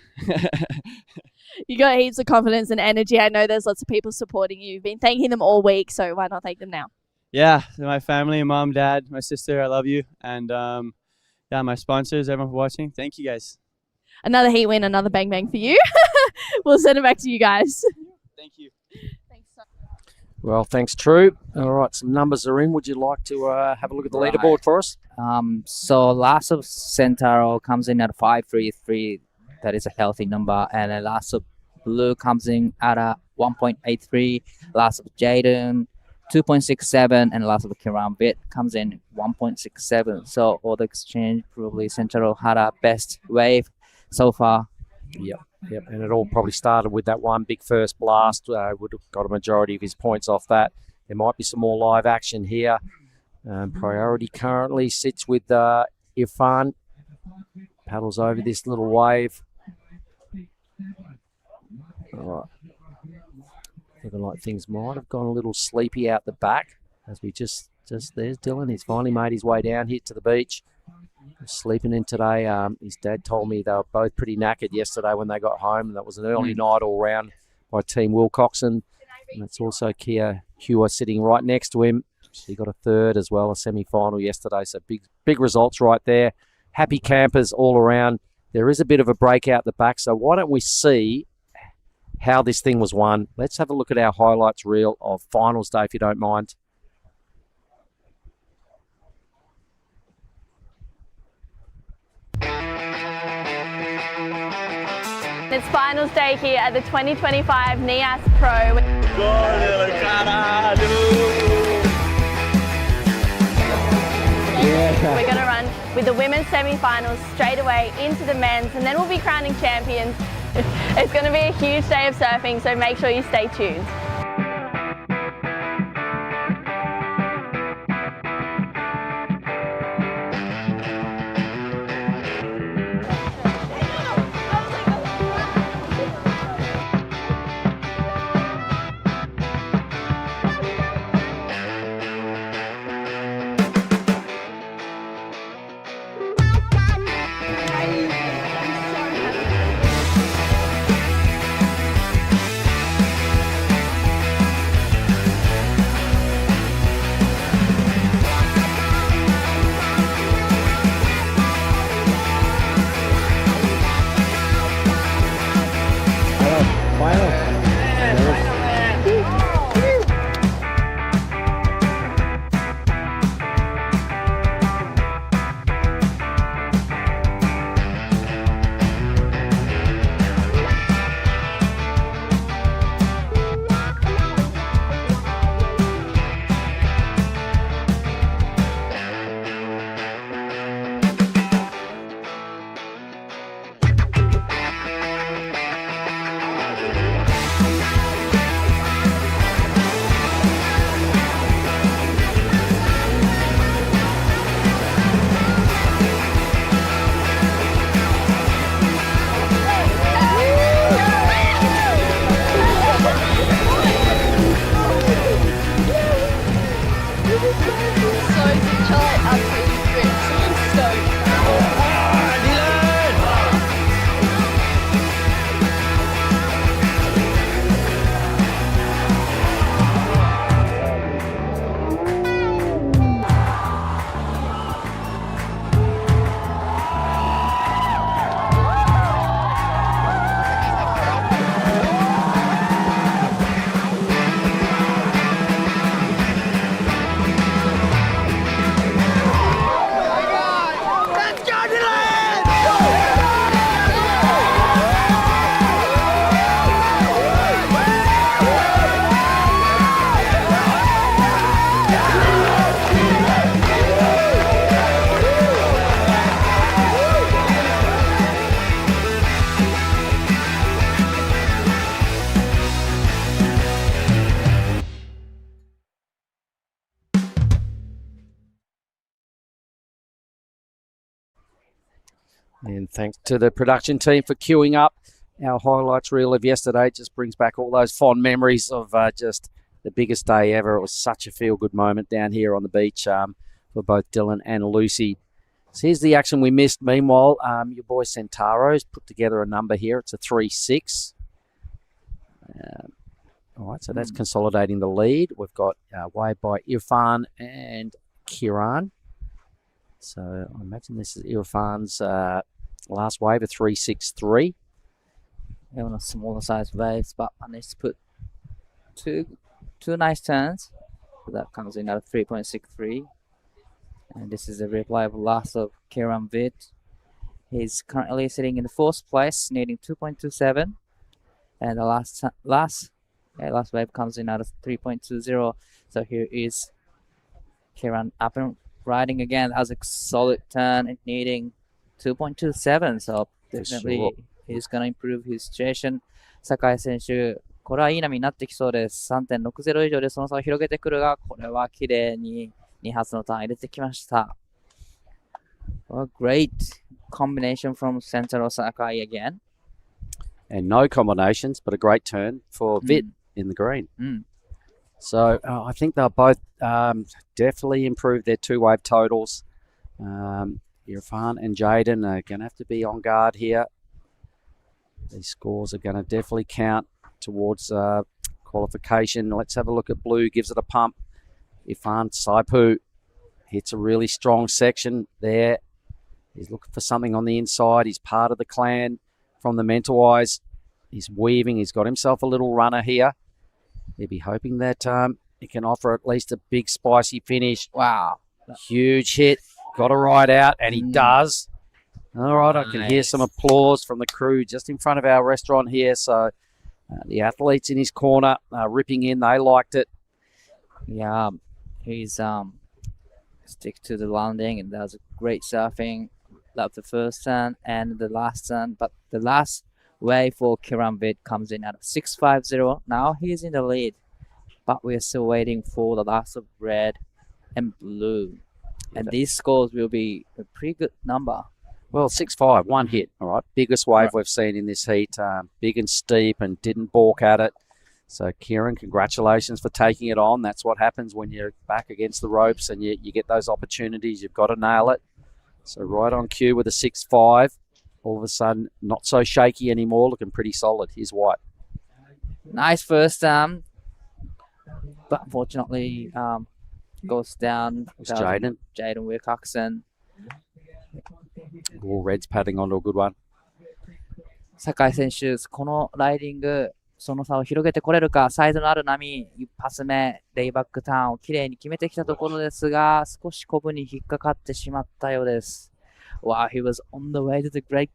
You got heaps of confidence and energy. I know there's lots of people supporting you. You've been thanking them all week, so why not thank them now? Yeah, my family, mom, dad, my sister, I love you. And yeah, my sponsors, everyone for watching. Thank you guys. Another heat win, another bang bang for you. We'll send it back to you guys. Thank you. Well, thanks, True. All right, some numbers are in. Would you like to have a look at the leaderboard for us? So last of Centauro comes in at 533. That is a healthy number. And then last of Blue comes in at a 1.83. Last of Jaden, 2.67. And last of Kiran Bit comes in 1.67. So all the exchange, probably Centauro had a best wave so far. Yep, and it all probably started with that one big first blast. Would have got a majority of his points off that. There might be some more live action here. Priority currently sits with Irfan. Paddles over this little wave. All right. Looking like things might have gone a little sleepy out the back. As we just there's Dylan. He's finally made his way down here to the beach. Sleeping in today. His dad told me they were both pretty knackered yesterday when they got home. That was an early night all round by Team Wilcoxon. And it's also Kia Hewer sitting right next to him. She got a third as well, a semi-final yesterday. So big results right there. Happy campers all around. There is a bit of a break out the back. So why don't we see how this thing was won? Let's have a look at our highlights reel of finals day, if you don't mind. It's finals day here at the 2025 Nias Pro. We're going to run with the women's semi-finals straight away into the men's, and then we'll be crowning champions. It's going to be a huge day of surfing, so make sure you stay tuned. And thanks to the production team for queuing up our highlights reel of yesterday. It just brings back all those fond memories of just the biggest day ever. It was such a feel-good moment down here on the beach for both Dylan and Lucy. So here's the action we missed. Meanwhile, your boy Centauro's put together a number here. It's a 3-6. All right, so that's consolidating the lead. We've got wave by Irfan and Kiran. So I imagine this is Irfan's last wave, a 3-6-3. On a smaller size waves, but managed to put two nice turns. So that comes in at 3.63. And this is a replay of last of Kiran Vid. He's currently sitting in the 4th place, needing 2.27. And the last wave comes in at 3.20. So here is Kiran up and riding again. That was a solid turn and needing 2.27. So definitely he's going to improve his situation. 酒井選手、これはいい波になってきそうです。3.60 以上でその差を広げてくるが、これは綺麗に2発のターン入れてきました。A great combination from Sentaro Sakai again. And no combinations, but a great turn for Vid in the green. So I think they'll both definitely improve their two-wave totals. Irfan and Jaden are going to have to be on guard here. These scores are going to definitely count towards qualification. Let's have a look at blue. Gives it a pump. Irfan Saipu hits a really strong section there. He's looking for something on the inside. He's part of the clan from the mental eyes. He's weaving. He's got himself a little runner here. He'll be hoping that he can offer at least a big spicy finish. Wow. Huge hit. Got to ride out, and he does. All right, I can hear some applause from the crew just in front of our restaurant here. So the athletes in his corner ripping in. They liked it. Yeah, he's stick to the landing, and that was a great surfing. Loved the first turn and the last turn, but the last wave for Kiran Vid comes in at 6.50. Now he's in the lead, but we're still waiting for the last of red and blue. And these scores will be a pretty good number. Well, 6.5, one hit, all right. Biggest wave we've seen in this heat. Big and steep and didn't balk at it. So, Kieran, congratulations for taking it on. That's what happens when you're back against the ropes and you get those opportunities. You've got to nail it. So, right on cue with a 6.5. All of a sudden, not so shaky anymore, looking pretty solid. Here's White. Nice first but unfortunately goes down. It's Jaden. Jaden Wilcoxon. All Reds padding onto a good one. 酒井選手、このライディング、その差を広げてこれるか。サイズのある波、一発目、レイバックターンをきれいに決めてきたところですが、少しコブに引っかかってしまったようです。Wow, he was on the way to the great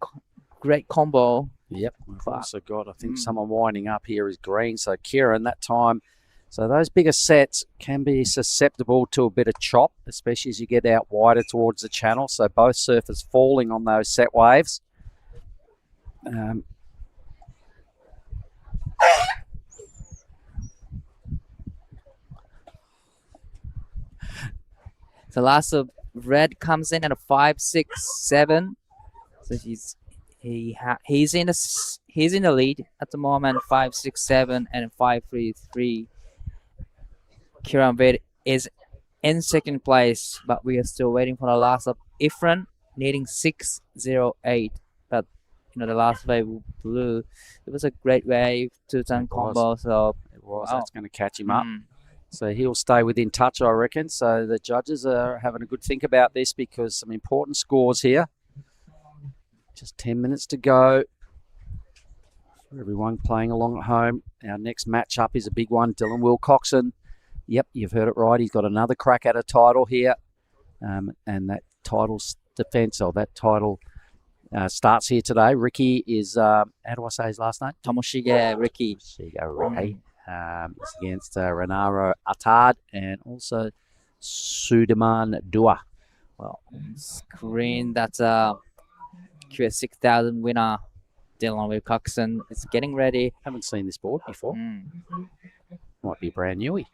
combo. Yep, we've also got, I think, someone winding up here is green. So, Kieran, that time, so those bigger sets can be susceptible to a bit of chop, especially as you get out wider towards the channel. So, both surfers falling on those set waves. The last of red comes in at a 5.67. So he's in the lead at the moment. 5.67 and 5.33. Kiran Vid is in second place, but we are still waiting for the last of Ifran, needing 6.08. But the last wave blue. It was a great wave, two-turn combo. So it was. Wow. That's going to catch him up. So he'll stay within touch, I reckon. So the judges are having a good think about this because some important scores here. Just 10 minutes to go. For everyone playing along at home, our next matchup is a big one. Dylan Wilcoxon. Yep, you've heard it right. He's got another crack at a title here. And that title's defense, or that title starts here today. Ricky is, how do I say his last name? Tomoshige Ricky. Ricky. It's against Renaro Atard and also Sudaman Dua. Well, on screen, that's QS 6000 winner Dylan Wilcoxon is getting ready. Haven't seen this board before. Might be brand newy.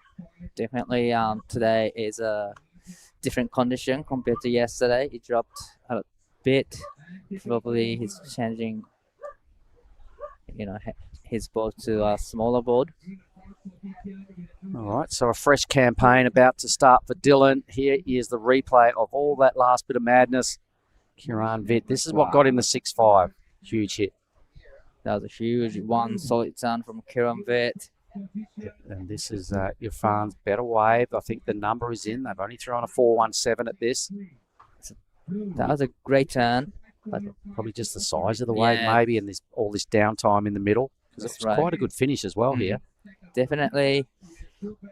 Definitely today is a different condition compared to yesterday. He dropped a bit. Probably he's changing his board to a smaller board. All right, so a fresh campaign about to start for Dylan. Here is the replay of all that last bit of madness. Kieran Vitt. This is what got him the 6.5. Huge hit. That was a huge one solid turn from Kieran Vitt. And this is Irfan's better wave. I think the number is in. They've only thrown a 4.17 at this. That was a great turn. But probably just the size of the wave, maybe, and all this downtime in the middle. Because it's quite a good finish as well here. Definitely.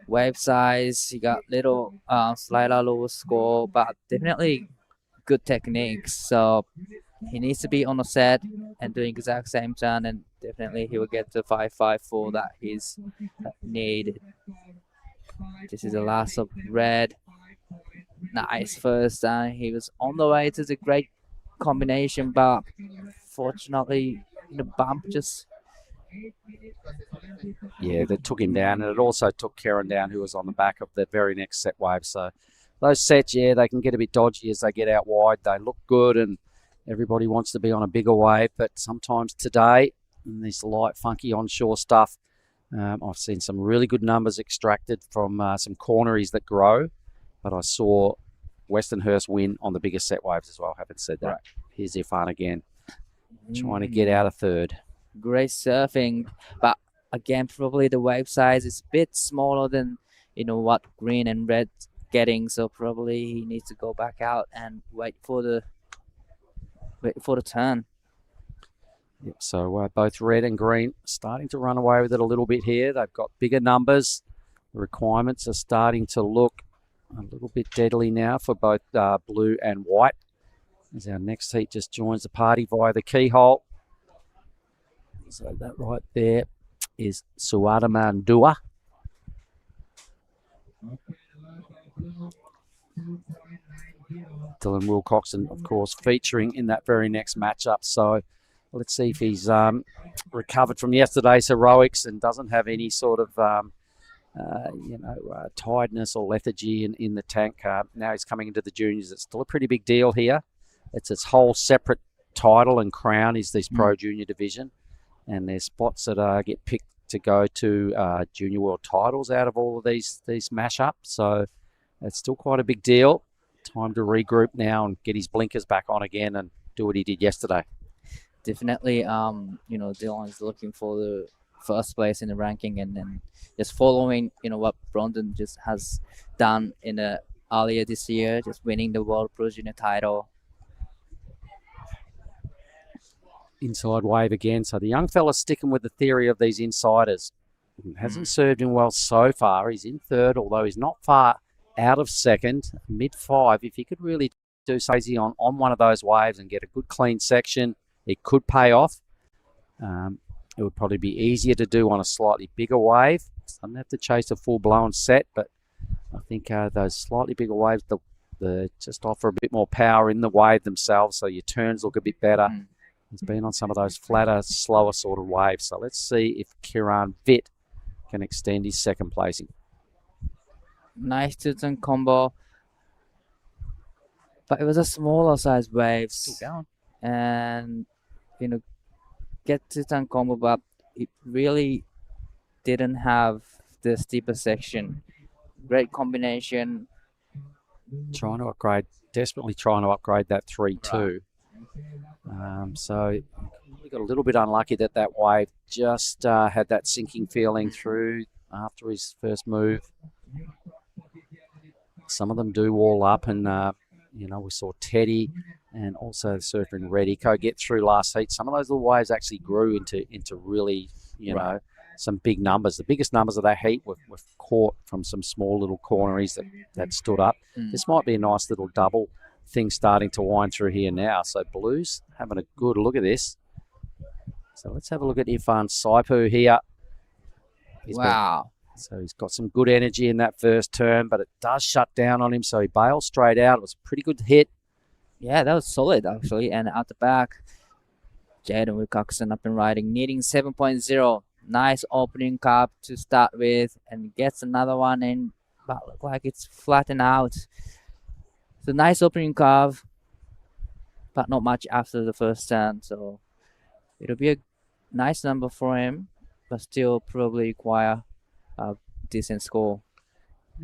Wave size, he got little slightly lower score, but definitely good techniques. So he needs to be on the set and doing exact same turn, and definitely he will get the 5.54 that he's needed. This is the last of red. Nice first time. He was on the way to the great combination, but fortunately the bump just that took him down, and it also took Kieran down, who was on the back of the very next set wave. So those sets, they can get a bit dodgy as they get out wide. They look good, and everybody wants to be on a bigger wave, but sometimes today, in this light, funky onshore stuff, I've seen some really good numbers extracted from some corneries that grow, but I saw Westernhurst win on the biggest set waves as well. Having said that, right. Here's Irfan again, trying to get out of third. Great surfing, but again, probably the wave size is a bit smaller than what green and red getting, so probably he needs to go back out and wait for the turn. Yep, so both red and green starting to run away with it a little bit here. They've got bigger numbers. The requirements are starting to look a little bit deadly now for both blue and white. As our next heat just joins the party via the keyhole. So that right there is Suwadamandua. Dylan Wilcoxon, of course, featuring in that very next matchup. So let's see if he's recovered from yesterday's heroics and doesn't have any sort of, tiredness or lethargy in the tank. Now he's coming into the juniors. It's still a pretty big deal here. It's its whole separate title and crown is this Pro Junior division. And there's spots that get picked to go to junior world titles out of all of these mashups. So it's still quite a big deal. Time to regroup now and get his blinkers back on again and do what he did yesterday. Definitely, Dylan's looking for the first place in the ranking, and then just following, what Brondon just has done earlier this year, just winning the World Pro Junior title. Inside wave again. So the young fella's sticking with the theory of these insiders. It hasn't served him well so far. He's in third, although he's not far out of second, mid-5. If he could really do crazy on one of those waves and get a good clean section, it could pay off. It would probably be easier to do on a slightly bigger wave. Doesn't have to chase a full-blown set, but I think those slightly bigger waves just offer a bit more power in the wave themselves, so your turns look a bit better. He's been on some of those flatter, slower sort of waves. So let's see if Kieran Vitt can extend his second placing. Nice two-turn combo. But it was a smaller size waves. Still going. And, get two-turn combo, but it really didn't have the steeper section. Great combination. Desperately trying to upgrade that 3-2. So we got a little bit unlucky that wave just had that sinking feeling through after his first move. Some of them do wall up, and we saw Teddy and also the surfer in Red Eco get through last heat. Some of those little waves actually grew into really, some big numbers. The biggest numbers of that heat were caught from some small little corneries that stood up. This might be a nice little double thing starting to wind through here now. So Blues having a good look at this. So let's have a look at Irfan Saipu here. Wow. So he's got some good energy in that first turn, but it does shut down on him, so he bails straight out. It was a pretty good hit. Yeah, that was solid, actually. And out the back, Jaden Wilcoxon up and riding, needing 7.0. Nice opening cup to start with, and gets another one in, but look like it's flattened out. It's a nice opening curve, but not much after the first turn, so it'll be a nice number for him, but still probably require a decent score.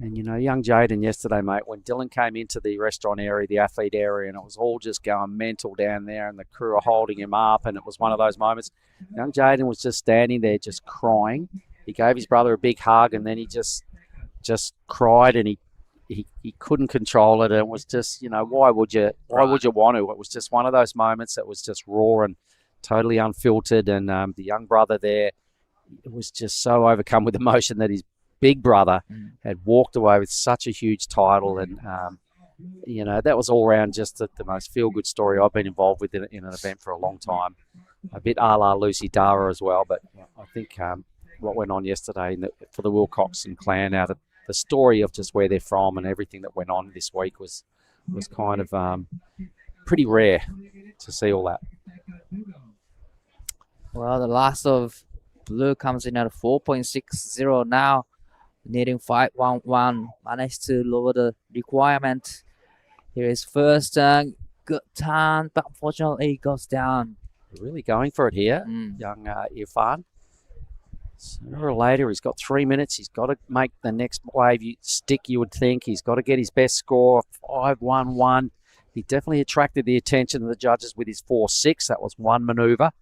And, you know, young Jaden yesterday, mate, when Dylan came into the restaurant area, the athlete area, and it was all just going mental down there and the crew are holding him up, and it was one of those moments. Young Jaden was just standing there just crying. He gave his brother a big hug, and then he just cried, and he couldn't control it. And it was just, you know, why would you want to? It was just one of those moments that was just raw and totally unfiltered. And the young brother there was just so overcome with emotion that his big brother had walked away with such a huge title. And, you know, that was all around just the most feel-good story I've been involved with in an event for a long time. A bit a la Lucy Dara as well. But I think what went on yesterday for the Wilcoxon clan, out of the story of just where they're from and everything that went on this week was kind of pretty rare to see all that. Well, the last of blue comes in at 4.60 now, needing 5.11. Managed to lower the requirement. Here is first good time, but unfortunately goes down. Really going for it here, young Irfan. Sooner or later, he's got 3 minutes. He's got to make the next wave stick, you would think. He's got to get his best score, 5.11. He definitely attracted the attention of the judges with his 4.6. That was one manoeuvre.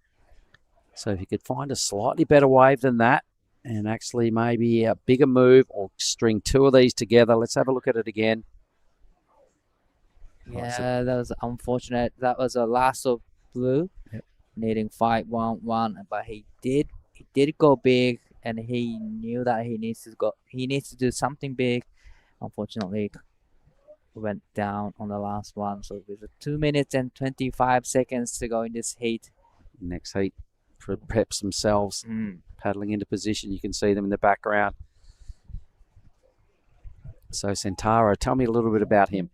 So if you could find a slightly better wave than that and actually maybe a bigger move or string two of these together. Let's have a look at it again. Yeah, that was unfortunate. That was a last of blue, needing 5.11, but he did go big, and he knew that he needs to do something big. Unfortunately, went down on the last one. So with 2 minutes and 25 seconds to go in this heat. Next heat, preps themselves, paddling into position. You can see them in the background. So Centaro, tell me a little bit about him.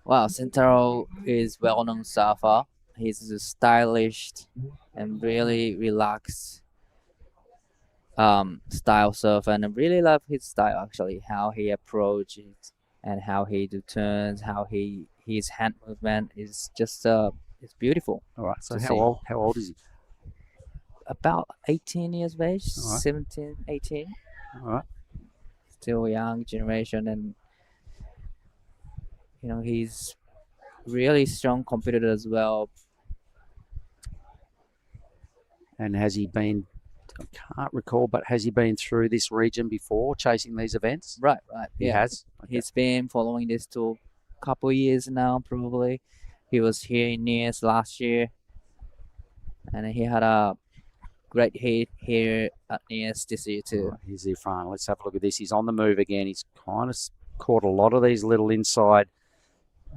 Well, Centaro is well-known surfer. He's a stylish and really relaxed style surfer, and I really love his style actually, how he approaches and how he do turns, how his hand movement is just it's beautiful. All right, so how old is he? About 18 years of age, All right. 17, 18. All right. Still young generation, and you know, he's really strong competitor as well. And has he been, I can't recall, but has he been through this region before, chasing these events? Right. He has? Okay. He's been following this tour a couple of years now, probably. He was here in Nias last year, and he had a great hit here at Nias this year too. Right, here's Irfan. Let's have a look at this. He's on the move again. He's kind of caught a lot of these little inside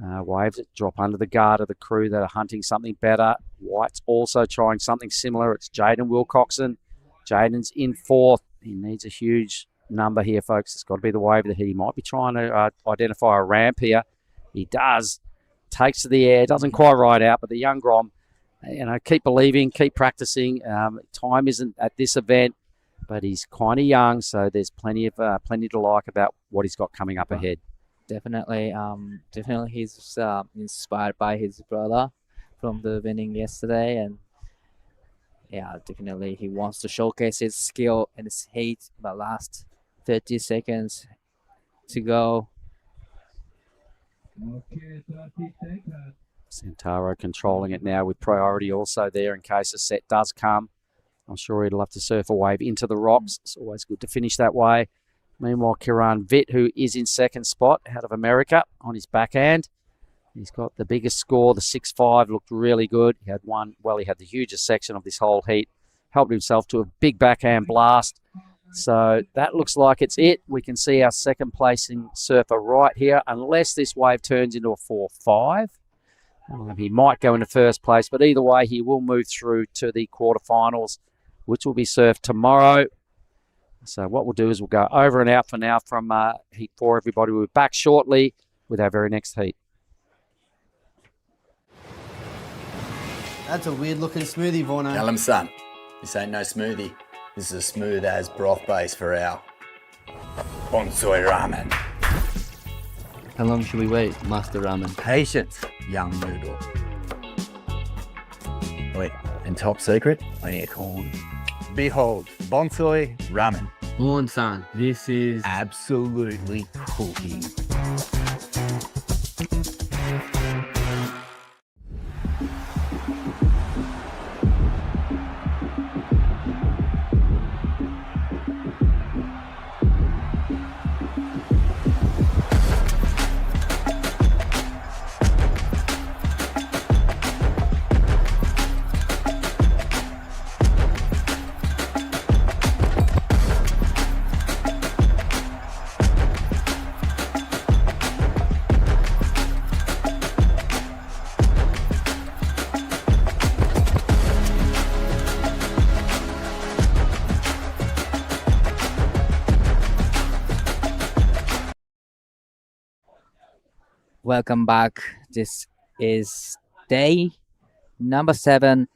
waves that drop under the guard of the crew that are hunting something better. White's also trying something similar. It's Jaden Wilcoxon. Jaden's in fourth. He needs a huge number here, folks. It's got to be the wave that he might be trying to identify a ramp here. He does. Takes to the air. Doesn't quite ride out, but the young Grom, you know, keep believing, keep practicing. Time isn't at this event, but he's kind of young, so there's plenty to like about what he's got coming up ahead. Definitely, he's inspired by his brother from the winning yesterday, and yeah, definitely he wants to showcase his skill and his heat. But last 30 seconds to go. Centaro controlling it now with priority also there in case a set does come. I'm sure he'd love to surf a wave into the rocks. It's always good to finish that way. Meanwhile, Kiran Vitt, who is in second spot out of America on his backhand. He's got the biggest score, the 6.5, looked really good. He had the hugest section of this whole heat. Helped himself to a big backhand blast. So that looks like it's it. We can see our second placing surfer right here, unless this wave turns into a 4.5. He might go into first place, but either way, he will move through to the quarterfinals, which will be surfed tomorrow. So what we'll do is we'll go over and out for now from Heat 4, everybody. We'll be back shortly with our very next heat. That's a weird looking smoothie, Vorno. Tell him, son, this ain't no smoothie. This is a smooth as broth base for our bonsai ramen. How long should we wait, Master Ramen? Patience, young noodle. Wait, and top secret, I need a corn. Behold, bonsai ramen. Horn son, this is absolutely cooking. Welcome back. This is day number 7,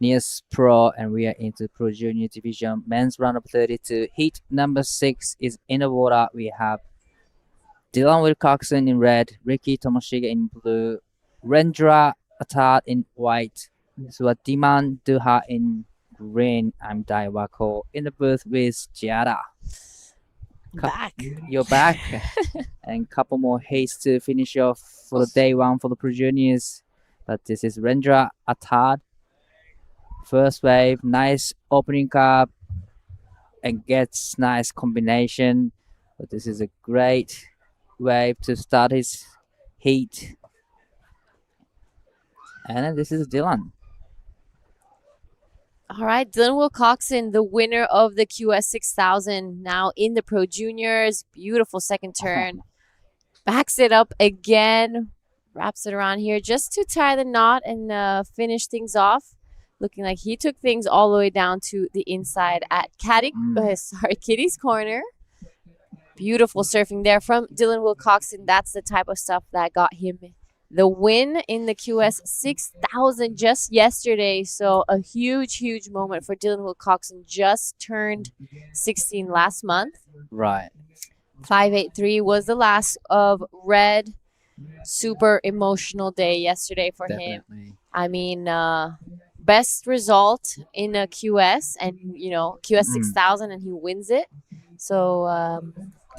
Nias Pro, and we are into Pro Junior Division men's round of 32. Heat number 6 is in the water. We have Dylan Wilcoxon in red, Ricky Tomoshige in blue, Rendra Atad in white, Swatiman Duha in green. I'm Dai Wako in the booth with Giada. Back. You're back. And couple more heats to finish off for the day 1 for the Pro Juniors. But this is Rendra Atad. First wave, nice opening up and gets nice combination. But this is a great wave to start his heat. And then this is Dylan. All right, Dylan Wilcoxon, the winner of the QS 6000, now in the Pro Juniors. Beautiful second turn. Backs it up again. Wraps it around here just to tie the knot and finish things off. Looking like he took things all the way down to the inside at Kitty's corner. Beautiful surfing there from Dylan Wilcoxon. That's the type of stuff that got him the win in the QS 6000 just yesterday. So a huge, huge moment for Dylan Wilcoxon. Just turned 16 last month. Right. 583 was the last of red. Super emotional day yesterday for him. I mean, best result in a QS and, you know, QS 6000, and he wins it. So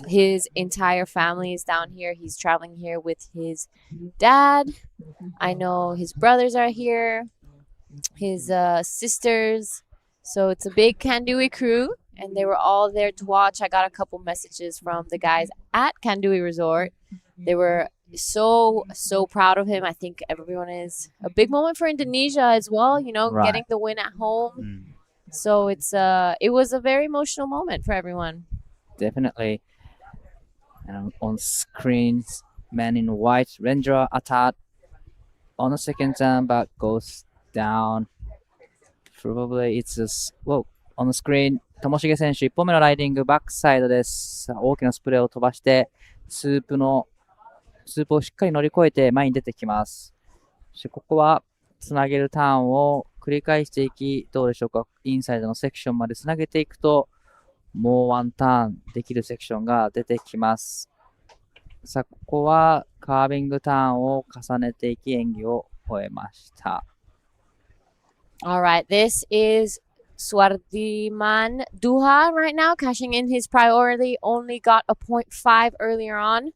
his entire family is down here. He's traveling here with his dad. I know his brothers are here, his sisters. So it's a big Kandui crew, and they were all there to watch. I got a couple messages from the guys at Kandui Resort. They were so proud of him. I think everyone is. A big moment for Indonesia as well, you know, getting the win at home. So it was a very emotional moment for everyone. Definitely. And on screen, man in white, Rendra Atad on the second turn, but goes down. Probably it's just, well, on the screen、ともしげ選手1本目のライディングバックサイドです。大きなスプレーを飛ばしてスープをしっかり乗り越えて前に出てきます。ここはつなげるターンを繰り返していき、どうでしょうか。インサイドのセクションまでつなげていくと、もうワンターンできるセクションが出てきます。さあ、ここはカービングターンを重ねていき演技を終えました。All right, this is Swardiman Duha right now, cashing in his priority. Only got a 0.5 earlier on,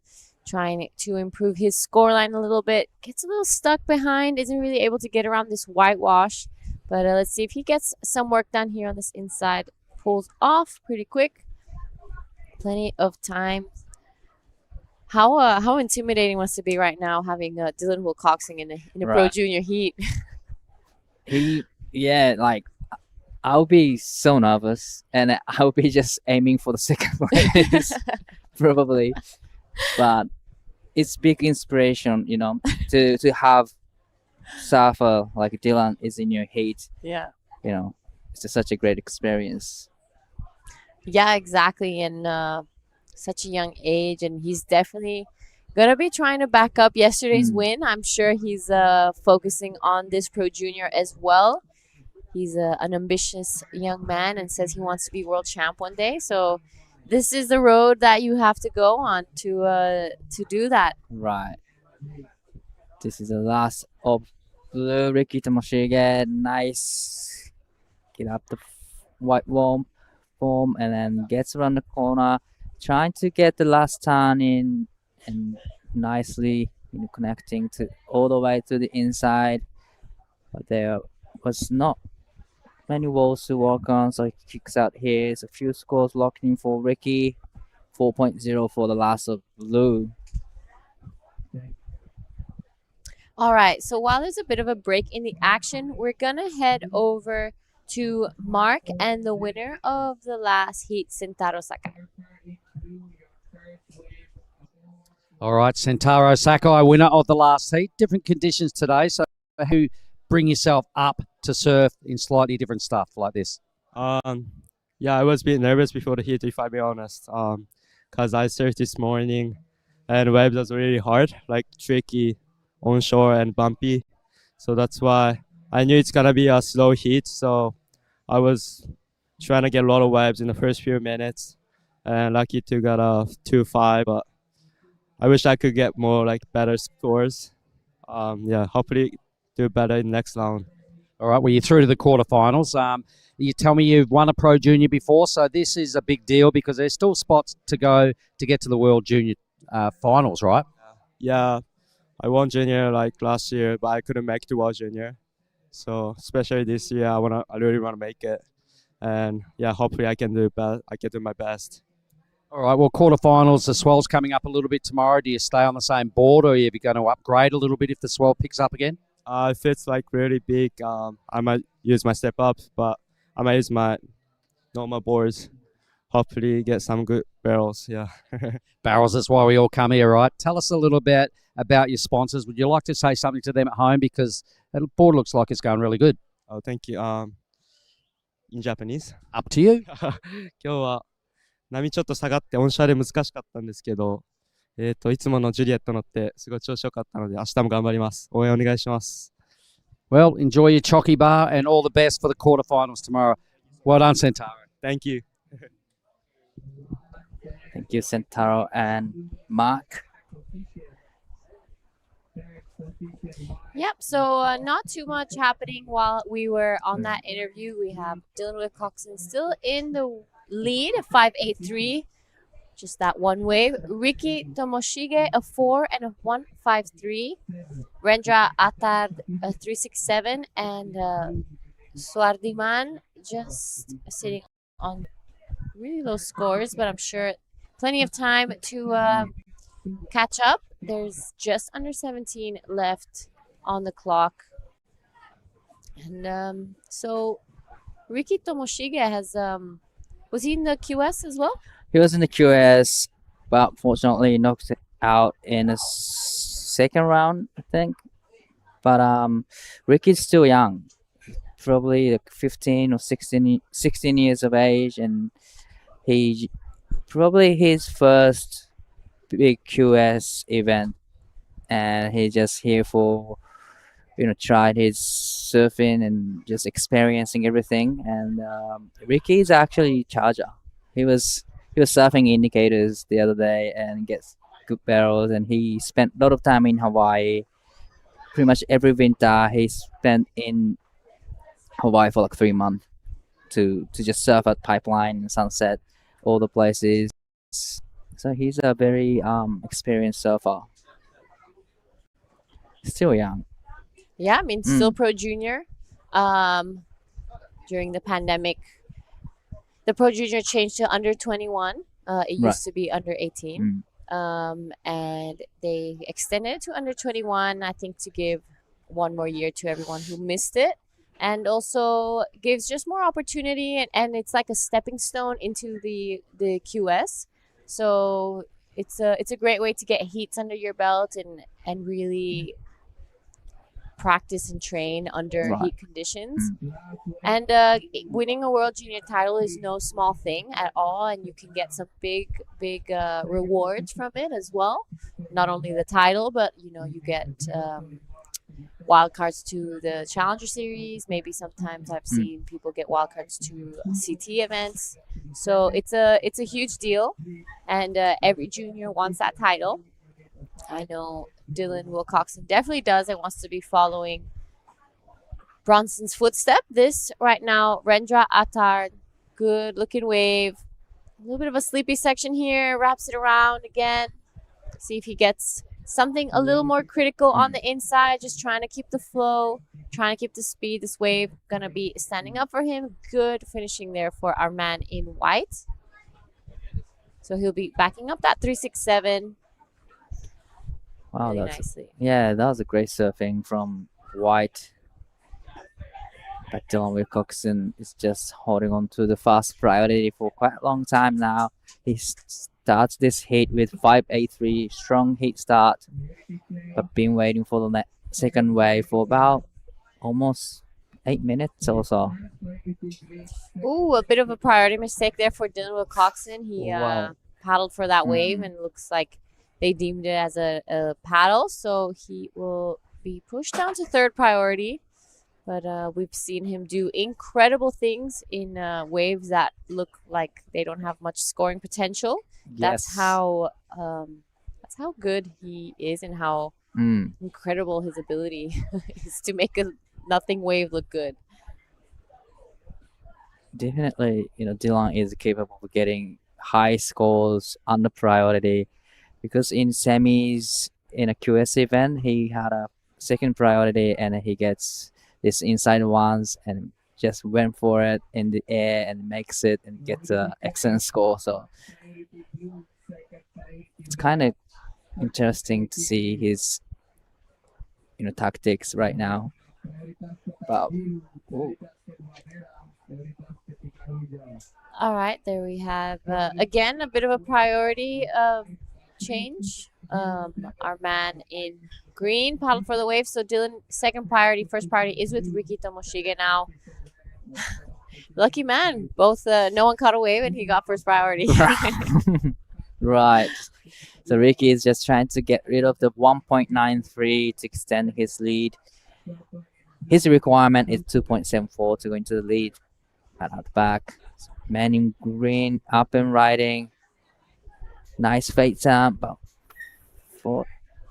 trying to improve his scoreline a little bit. Gets a little stuck behind, isn't really able to get around this whitewash. But let's see if he gets some work done here on this inside. Pulls off pretty quick. Plenty of time. How intimidating must it be right now having Dylan Wilcoxon in a Pro Junior heat? Like I'll be so nervous and I'll be just aiming for the second place probably. But it's big inspiration, you know, to have surfer like Dylan is in your heat. Yeah. You know, it's just such a great experience. Yeah, exactly. And such a young age, and he's definitely gonna be trying to back up yesterday's win. I'm sure he's focusing on this Pro Junior as well. He's an ambitious young man and says he wants to be world champ one day. So this is the road that you have to go on to do that. Right. This is the last of blue. Ricky Tomoshige, nice. Get up the white wall. platform and then gets around the corner, trying to get the last turn in and nicely connecting to all the way to the inside. But there was not many walls to work on, so he kicks out here. It's a few scores locked in for Ricky. 4.0 for the last of blue. All right, so while there's a bit of a break in the action, we're gonna head over to Mark and the winner of the last heat, Sentaro Sakai. All right, Sentaro Sakai, winner of the last heat. Different conditions today, so how you bring yourself up to surf in slightly different stuff like this? Yeah, I was a bit nervous before the heat, if I be honest, because I surfed this morning and waves was really hard, like tricky, onshore and bumpy. So that's why I knew it's gonna be a slow heat. So I was trying to get a lot of waves in the first few minutes, and lucky to get a 2.5. But I wish I could get more better scores. Yeah, hopefully do better in next round. All right, well, you're through to the quarterfinals. You tell me you've won a Pro Junior before, so this is a big deal because there's still spots to go to get to the World Junior finals, right? Yeah, I won Junior last year, but I couldn't make it to World Junior. So especially this year, I really want to make it, and yeah, hopefully I can do my best. All right, well, quarterfinals, the swell's coming up a little bit tomorrow. Do you stay on the same board, or are you going to upgrade a little bit if the swell picks up again? If it's really big, I might use my step ups, but I might use my normal boards. Hopefully get some good barrels, yeah. Barrels, that's why we all come here, right? Tell us a little bit about your sponsors. Would you like to say something to them at home? Because the board looks like it's going really good. Oh, thank you. In Japanese? Up to you. 今日は波ちょっと下がってオンシャで難しかったんですけど、いつものジュリエット乗ってすごい調子良かったので明日も頑張ります。応援お願いします。Well, enjoy your chocky bar and all the best for the quarterfinals tomorrow. Well done, Sentaro. Thank you. Thank you, Sentaro and Mark. Yep, so not too much happening while we were on that interview. We have Dylan Wilcoxon still in the lead, 5.83, just that one wave. Ricky Tomoshige, a 4 and a 1.53. Rendra Atard, a 3.67. And Swardiman just sitting on really low scores, but I'm sure plenty of time to catch up. There's just under 17 left on the clock. And so Ricky Tomoshige has, was he in the QS as well? He was in the QS, but fortunately knocked it out in the second round, I think. But Ricky's still young, probably 15 or 16 years of age, and he probably his first big QS event, and he's just here for tried his surfing and just experiencing everything. And Ricky is actually charger. He was surfing indicators the other day and gets good barrels, and he spent a lot of time in Hawaii. Pretty much every winter he spent in Hawaii for 3 months to just surf at Pipeline and Sunset, all the places. So he's a very experienced surfer. Still young. Yeah, I mean, still Pro Junior. During the pandemic, the Pro Junior changed to under 21. It used to be under 18. And they extended it to under 21, I think, to give one more year to everyone who missed it. And also gives just more opportunity, and it's like a stepping stone into the QS. So it's a great way to get heats under your belt and really practice and train under heat conditions. And winning a World Junior title is no small thing at all, and you can get some big rewards from it as well. Not only the title, but you get wild cards to the Challenger Series. Maybe sometimes I've seen people get wild cards to CT events. So it's a huge deal, and every junior wants that title. I know Dylan Wilcoxon definitely does and wants to be following Bronson's footstep. This right now, Rendra Attard Good looking wave. A little bit of a sleepy section here. Wraps it around again. See if he gets something a little more critical on the inside. Just trying to keep the flow, trying to keep the speed. This wave gonna be standing up for him. Good finishing there for our man in white. So he'll be backing up that 367. Wow, really that's nicely. yeah, that was a great surfing from White. But Dylan Wilcoxon is just holding on to the fast priority for quite a long time now. He starts this heat with 583, strong heat start, but been waiting for the second wave for about almost 8 minutes or so. Ooh, a bit of a priority mistake there for Dylan Wilcoxon. He Wow. paddled for that wave, and looks like they deemed it as a paddle, so he will be pushed down to third priority. But we've seen him do incredible things in waves that look like they don't have much scoring potential. That's Yes. how good he is, and how incredible his ability is to make a nothing wave look good. Definitely, Dylan is capable of getting high scores under priority, because in semis in a QS event, he had a second priority and he gets this inside ones and just went for it in the air and makes it and gets an excellent score. So it's kind of interesting to see his tactics right now. But All right, there we have again a bit of a priority change. Our man in green paddled for the wave, so Dylan second priority, first priority is with Riki Tomoshige now. Lucky man, both no one caught a wave and he got first priority. right. So Ricky is just trying to get rid of the 1.93 to extend his lead. His requirement is 2.74 to go into the lead. Pat out the back. Man in green, up and riding. Nice fade turn, but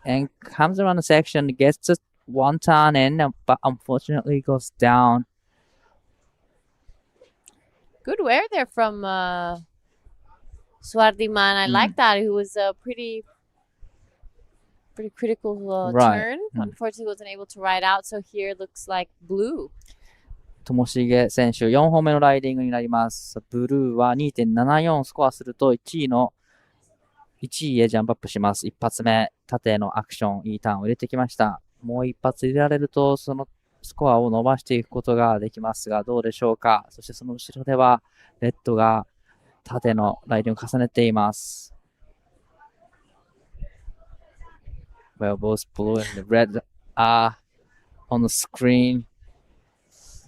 and comes around the section, gets just one turn in, but unfortunately goes down. Good wear there from Swardiman. I like that. It was a pretty critical turn. Unfortunately, wasn't able to ride out. So here looks like blue. ともしげ選手4本目のライディングになります。ブルーは 2.74 スコアすると1位へジャンプアップします。一発目、縦のアクション、いいターンを入れてきました。もう一発入れられると、そのスコアを伸ばしていくことができますが、どうでしょうか。そしてその後ろでは、レッドが縦のライディングを重ねています。Well, both blue and the red are on the screen.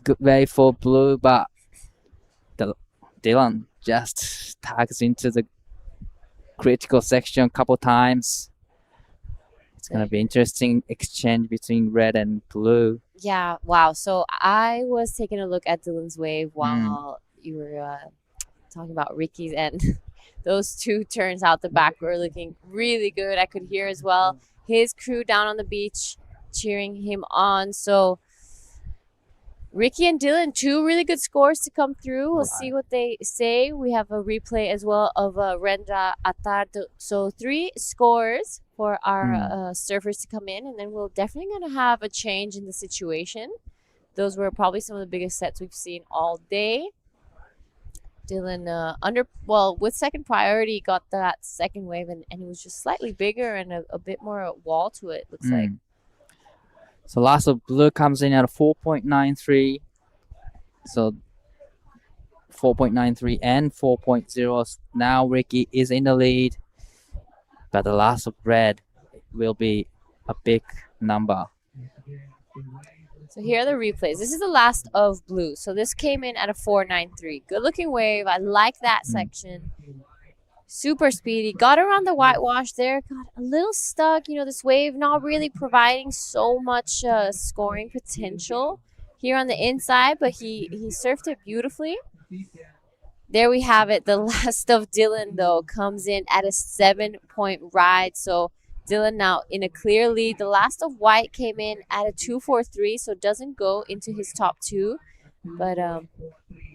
Good way for blue, but Dylan just tags into the critical section a couple times. It's going to be interesting exchange between red and blue. Yeah, wow. So I was taking a look at Dylan's wave while you were talking about Ricky's, and those two turns out the back were looking really good. I could hear as well his crew down on the beach cheering him on. So Ricky and Dylan, two really good scores to come through. We'll see what they say. We have a replay as well of Renda Atar. So 3 scores for our surfers to come in, and then we're definitely going to have a change in the situation. Those were probably some of the biggest sets we've seen all day. Dylan, with second priority, got that second wave, and it was just slightly bigger and a bit more wall to it, looks like. So last of blue comes in at a 4.93. So 4.93 and 4.0. Now Ricky is in the lead. But the last of red will be a big number. So here are the replays. This is the last of blue. So this came in at a 4.93. Good looking wave. I like that section. Super speedy. Got around the whitewash there. Got a little stuck. This wave not really providing so much scoring potential here on the inside, but he surfed it beautifully. There we have it. The last of Dylan, though, comes in at a 7-point ride. So Dylan now in a clear lead. The last of white came in at a 2.43, so doesn't go into his top 2. But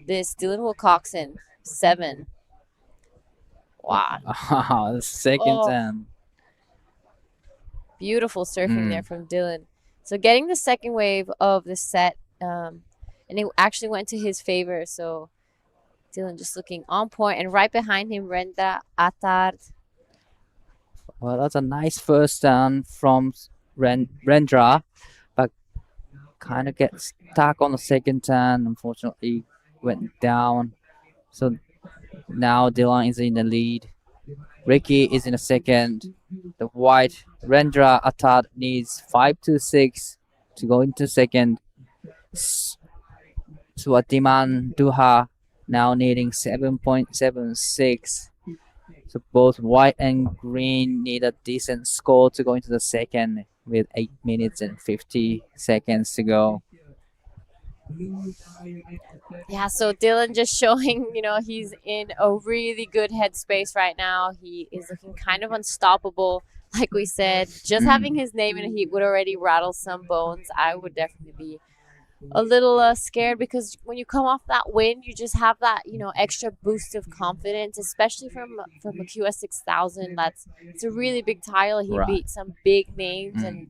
this Dylan Wilcoxon, 7. Wow. Second Oh. time. Beautiful surfing there from Dylan. So getting the second wave of the set, and it actually went to his favor. So Dylan just looking on point, and right behind him, Rendra Attard. Well, that's a nice first down from Rendra, but kind of gets stuck on the second turn. Unfortunately, went down. So now Dylan is in the lead. Ricky is in the second. The white Rendra Attard needs 5-6 to go into second. Suatiman Duha now needing 7.76. So both white and green need a decent score to go into the second with 8 minutes and 50 seconds to go. Yeah, so Dylan just showing, he's in a really good headspace right now. He is looking kind of unstoppable. Like we said, just having his name in a heat would already rattle some bones. I would definitely be a little scared, because when you come off that win, you just have that extra boost of confidence, especially from a QS 6000. It's a really big title. He beat some big names and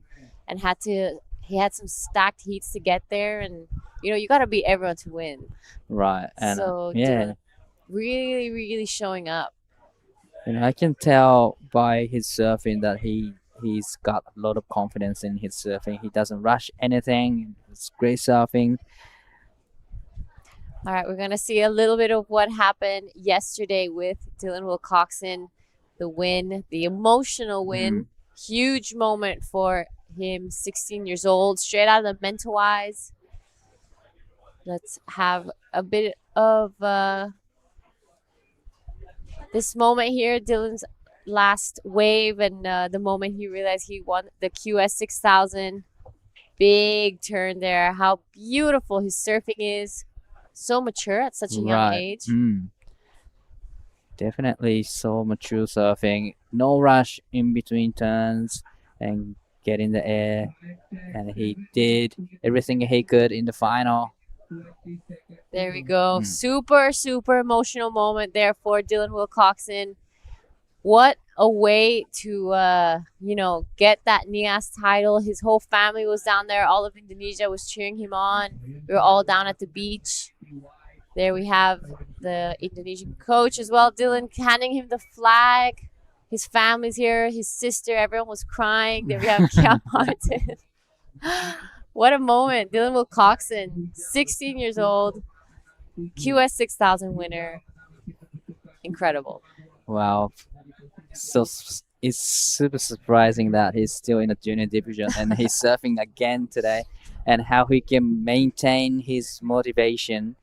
he had some stacked heats to get there, and you got to beat everyone to win. Right. And So Dylan really, really showing up. I can tell by his surfing that he's got a lot of confidence in his surfing. He doesn't rush anything. It's great surfing. All right, we're going to see a little bit of what happened yesterday with Dylan Wilcoxon. The win, the emotional win. Huge moment for him, 16 years old, straight out of the mental wise. Let's have a bit of this moment here, Dylan's last wave, and the moment he realized he won the QS 6000. Big turn there. How beautiful his surfing is. So mature at such a young age. Definitely so mature surfing. No rush in between turns and get in the air. And he did everything he could in the final. There we go. Super, super emotional moment there for Dylan Wilcoxon. What a way to, get that Nias title. His whole family was down there. All of Indonesia was cheering him on. We were all down at the beach. There we have the Indonesian coach as well. Dylan handing him the flag. His family's here. His sister. Everyone was crying. There we have Kia Martin. What a moment. Dylan Wilcoxon, 16 years old, QS 6000 winner. Incredible. Wow. So it's super surprising that he's still in the junior division and he's surfing again today, and how he can maintain his motivation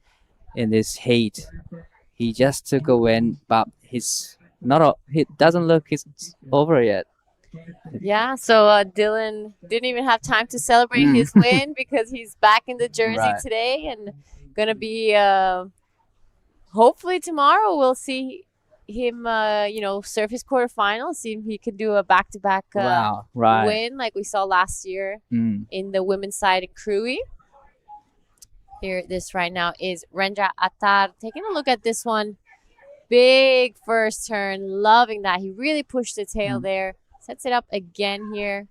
in this heat. He just took a win, but he doesn't look it's over yet. Yeah, so Dylan didn't even have time to celebrate his win because he's back in the jersey today, and gonna be hopefully tomorrow we'll see him surf his quarterfinals, see if he can do a back-to-back win like we saw last year in the women's side in Krui. Here, this right now is Rendra Attard. Taking a look at this one. Big first turn. Loving that. He really pushed the tail there. Sets it up again here.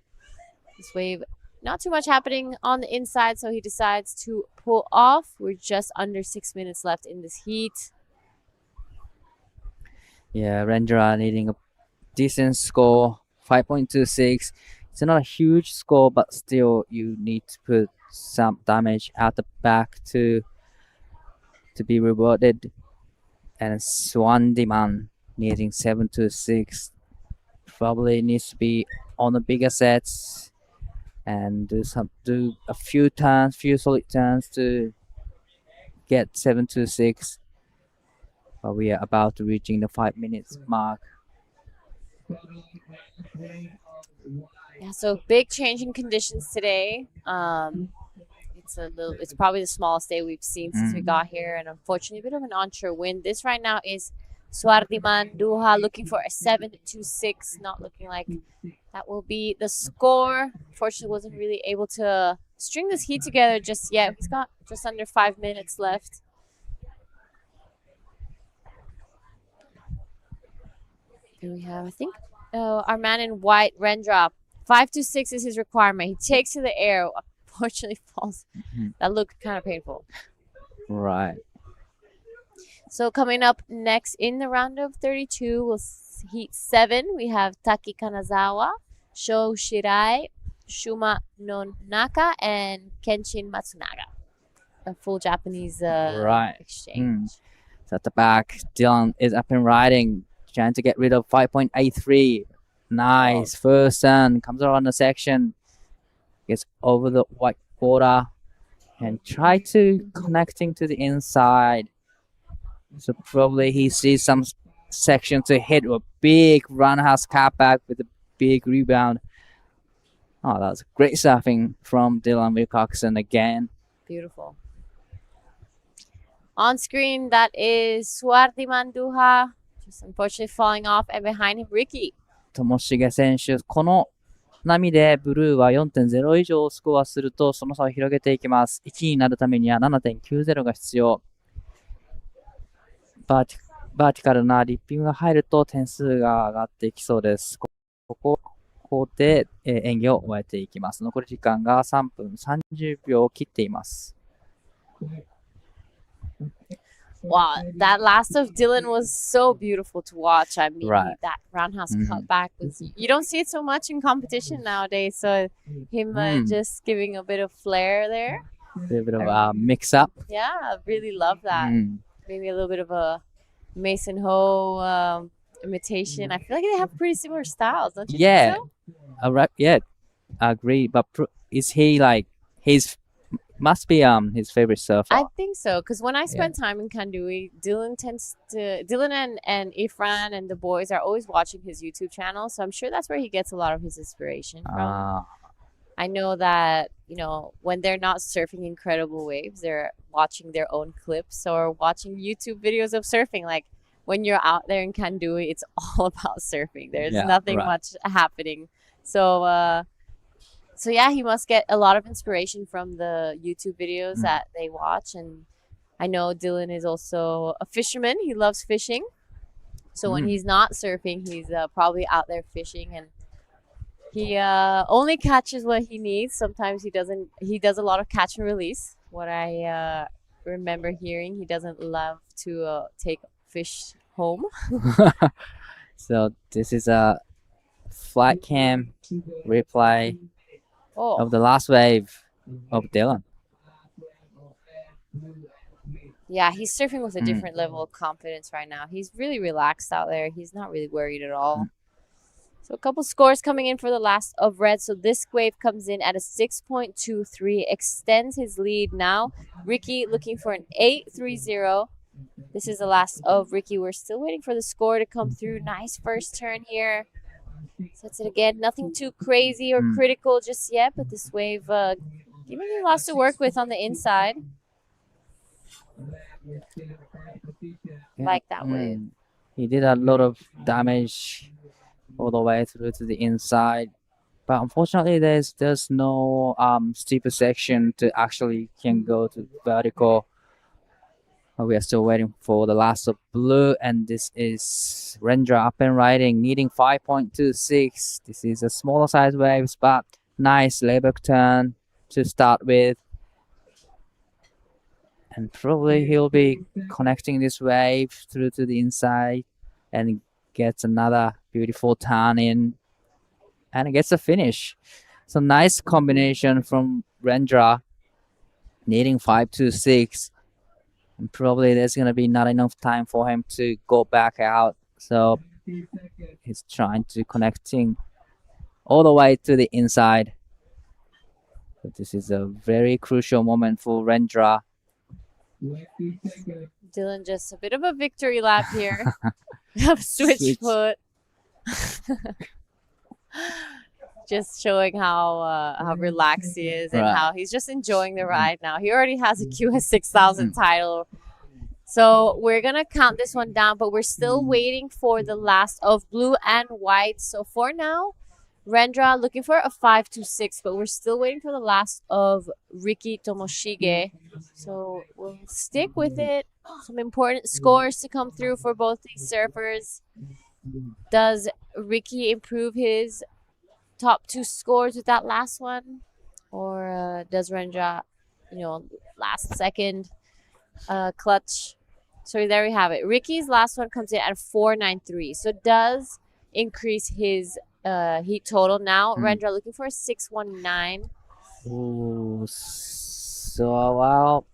This wave, not too much happening on the inside, so he decides to pull off. We're just under 6 minutes left in this heat. Yeah, Rendra needing a decent score, 5.26. It's not a huge score, but still you need to put some damage out the back to be rewarded. And Swandiman needing 7.26. Probably needs to be on the bigger sets and do a few solid turns to get 7.26. But we are about to reaching the 5 minutes mark. Yeah, so big change in conditions today. It's probably the smallest day we've seen since we got here, and unfortunately a bit of an onshore wind. This right now is Suardiman Duha looking for a 7.26, not looking like that will be the score. Unfortunately wasn't really able to string this heat together just yet. He's got just under 5 minutes left. Here we have, I think, our man in white, Rendra. 5-6 is his requirement. He takes to the air. Unfortunately, falls. That looked kind of painful. Right. So coming up next in the round of 32, we'll heat 7. We have Taki Kanazawa, Sho Shirai, Shuma Nonaka, and Kenshin Matsunaga. A full Japanese exchange. So at the back, Dylan is up and riding, trying to get rid of 5.83. Nice. First turn, comes around the section, gets over the white border, and try to connecting to the inside. So probably he sees some section to hit a big roundhouse cut back with a big rebound. Oh, that was great surfing from Dylan Wilcoxon again. Beautiful. On screen, that is Suardi Manduha, just unfortunately falling off, and behind him, Ricky. ともしげ選手、この波でブルーは 4.0 以上スコアするとその差を広げていきます。1位になるためには 7.90 が必要。バーティカルなリッピングが入ると点数が上がっていきそうです。ここで演技を終えていきます。残り時間が3分30秒を切っています。Wow, that last of Dylan was so beautiful to watch. I mean, Right. that roundhouse cutback was, you don't see it so much in competition nowadays. So him just giving a bit of flair there. A bit of a mix up. Yeah, I really love that. Maybe a little bit of a Mason Ho imitation. I feel like they have pretty similar styles, don't you think so? Yeah, I agree. But is he like must be his favorite surfer? I think so, because when I spend time in Kandui, Dylan and Ifran and the boys are always watching his YouTube channel, so I'm sure that's where he gets a lot of his inspiration from. I know that, you know, when they're not surfing incredible waves, they're watching their own clips or watching YouTube videos of surfing. Like when you're out there in Kandui, it's all about surfing. There's nothing much happening. So yeah, he must get a lot of inspiration from the YouTube videos that they watch. And I know Dylan is also a fisherman. He loves fishing. So when he's not surfing, he's probably out there fishing, and he only catches what he needs. Sometimes he doesn't. He does a lot of catch and release. What I remember hearing, he doesn't love to take fish home. So this is a flat cam replay of the last wave of Dylan. Yeah, he's surfing with a different level of confidence right now. He's really relaxed out there. He's not really worried at all. So a couple scores coming in for the last of red. So this wave comes in at a 6.23, extends his lead now. Ricky looking for an 8.30. This is the last of Ricky. We're still waiting for the score to come through. Nice first turn here. Sets it again. Nothing too crazy or critical just yet, but this wave giving you lots to work with on the inside. Like that wave. He did a lot of damage all the way through to the inside, but unfortunately there's no steeper section to actually can go to vertical. We are still waiting for the last of blue, and this is Rendra up and riding, needing 5.26. This is a smaller size waves, but nice labor turn to start with. And probably he'll be connecting this wave through to the inside and gets another beautiful turn in and gets a finish. So nice combination from Rendra, needing 5.26. And probably there's going to be not enough time for him to go back out. So he's trying to connecting all the way to the inside. So this is a very crucial moment for Rendra. Dylan just a bit of a victory lap here. Switch foot. Just showing how relaxed he is and how he's just enjoying the ride now. He already has a QS 6000 title. So we're going to count this one down, but we're still waiting for the last of blue and white. So for now, Rendra looking for a 5.26, but we're still waiting for the last of Riki Tomoshige. So we'll stick with it. Some important scores to come through for both these surfers. Does Ricky improve his top two scores with that last one? Or does Rendra, last second clutch? So there we have it. Ricky's last one comes in at 493. So does increase his heat total. Now, Rendra looking for a 619. Ooh, so well,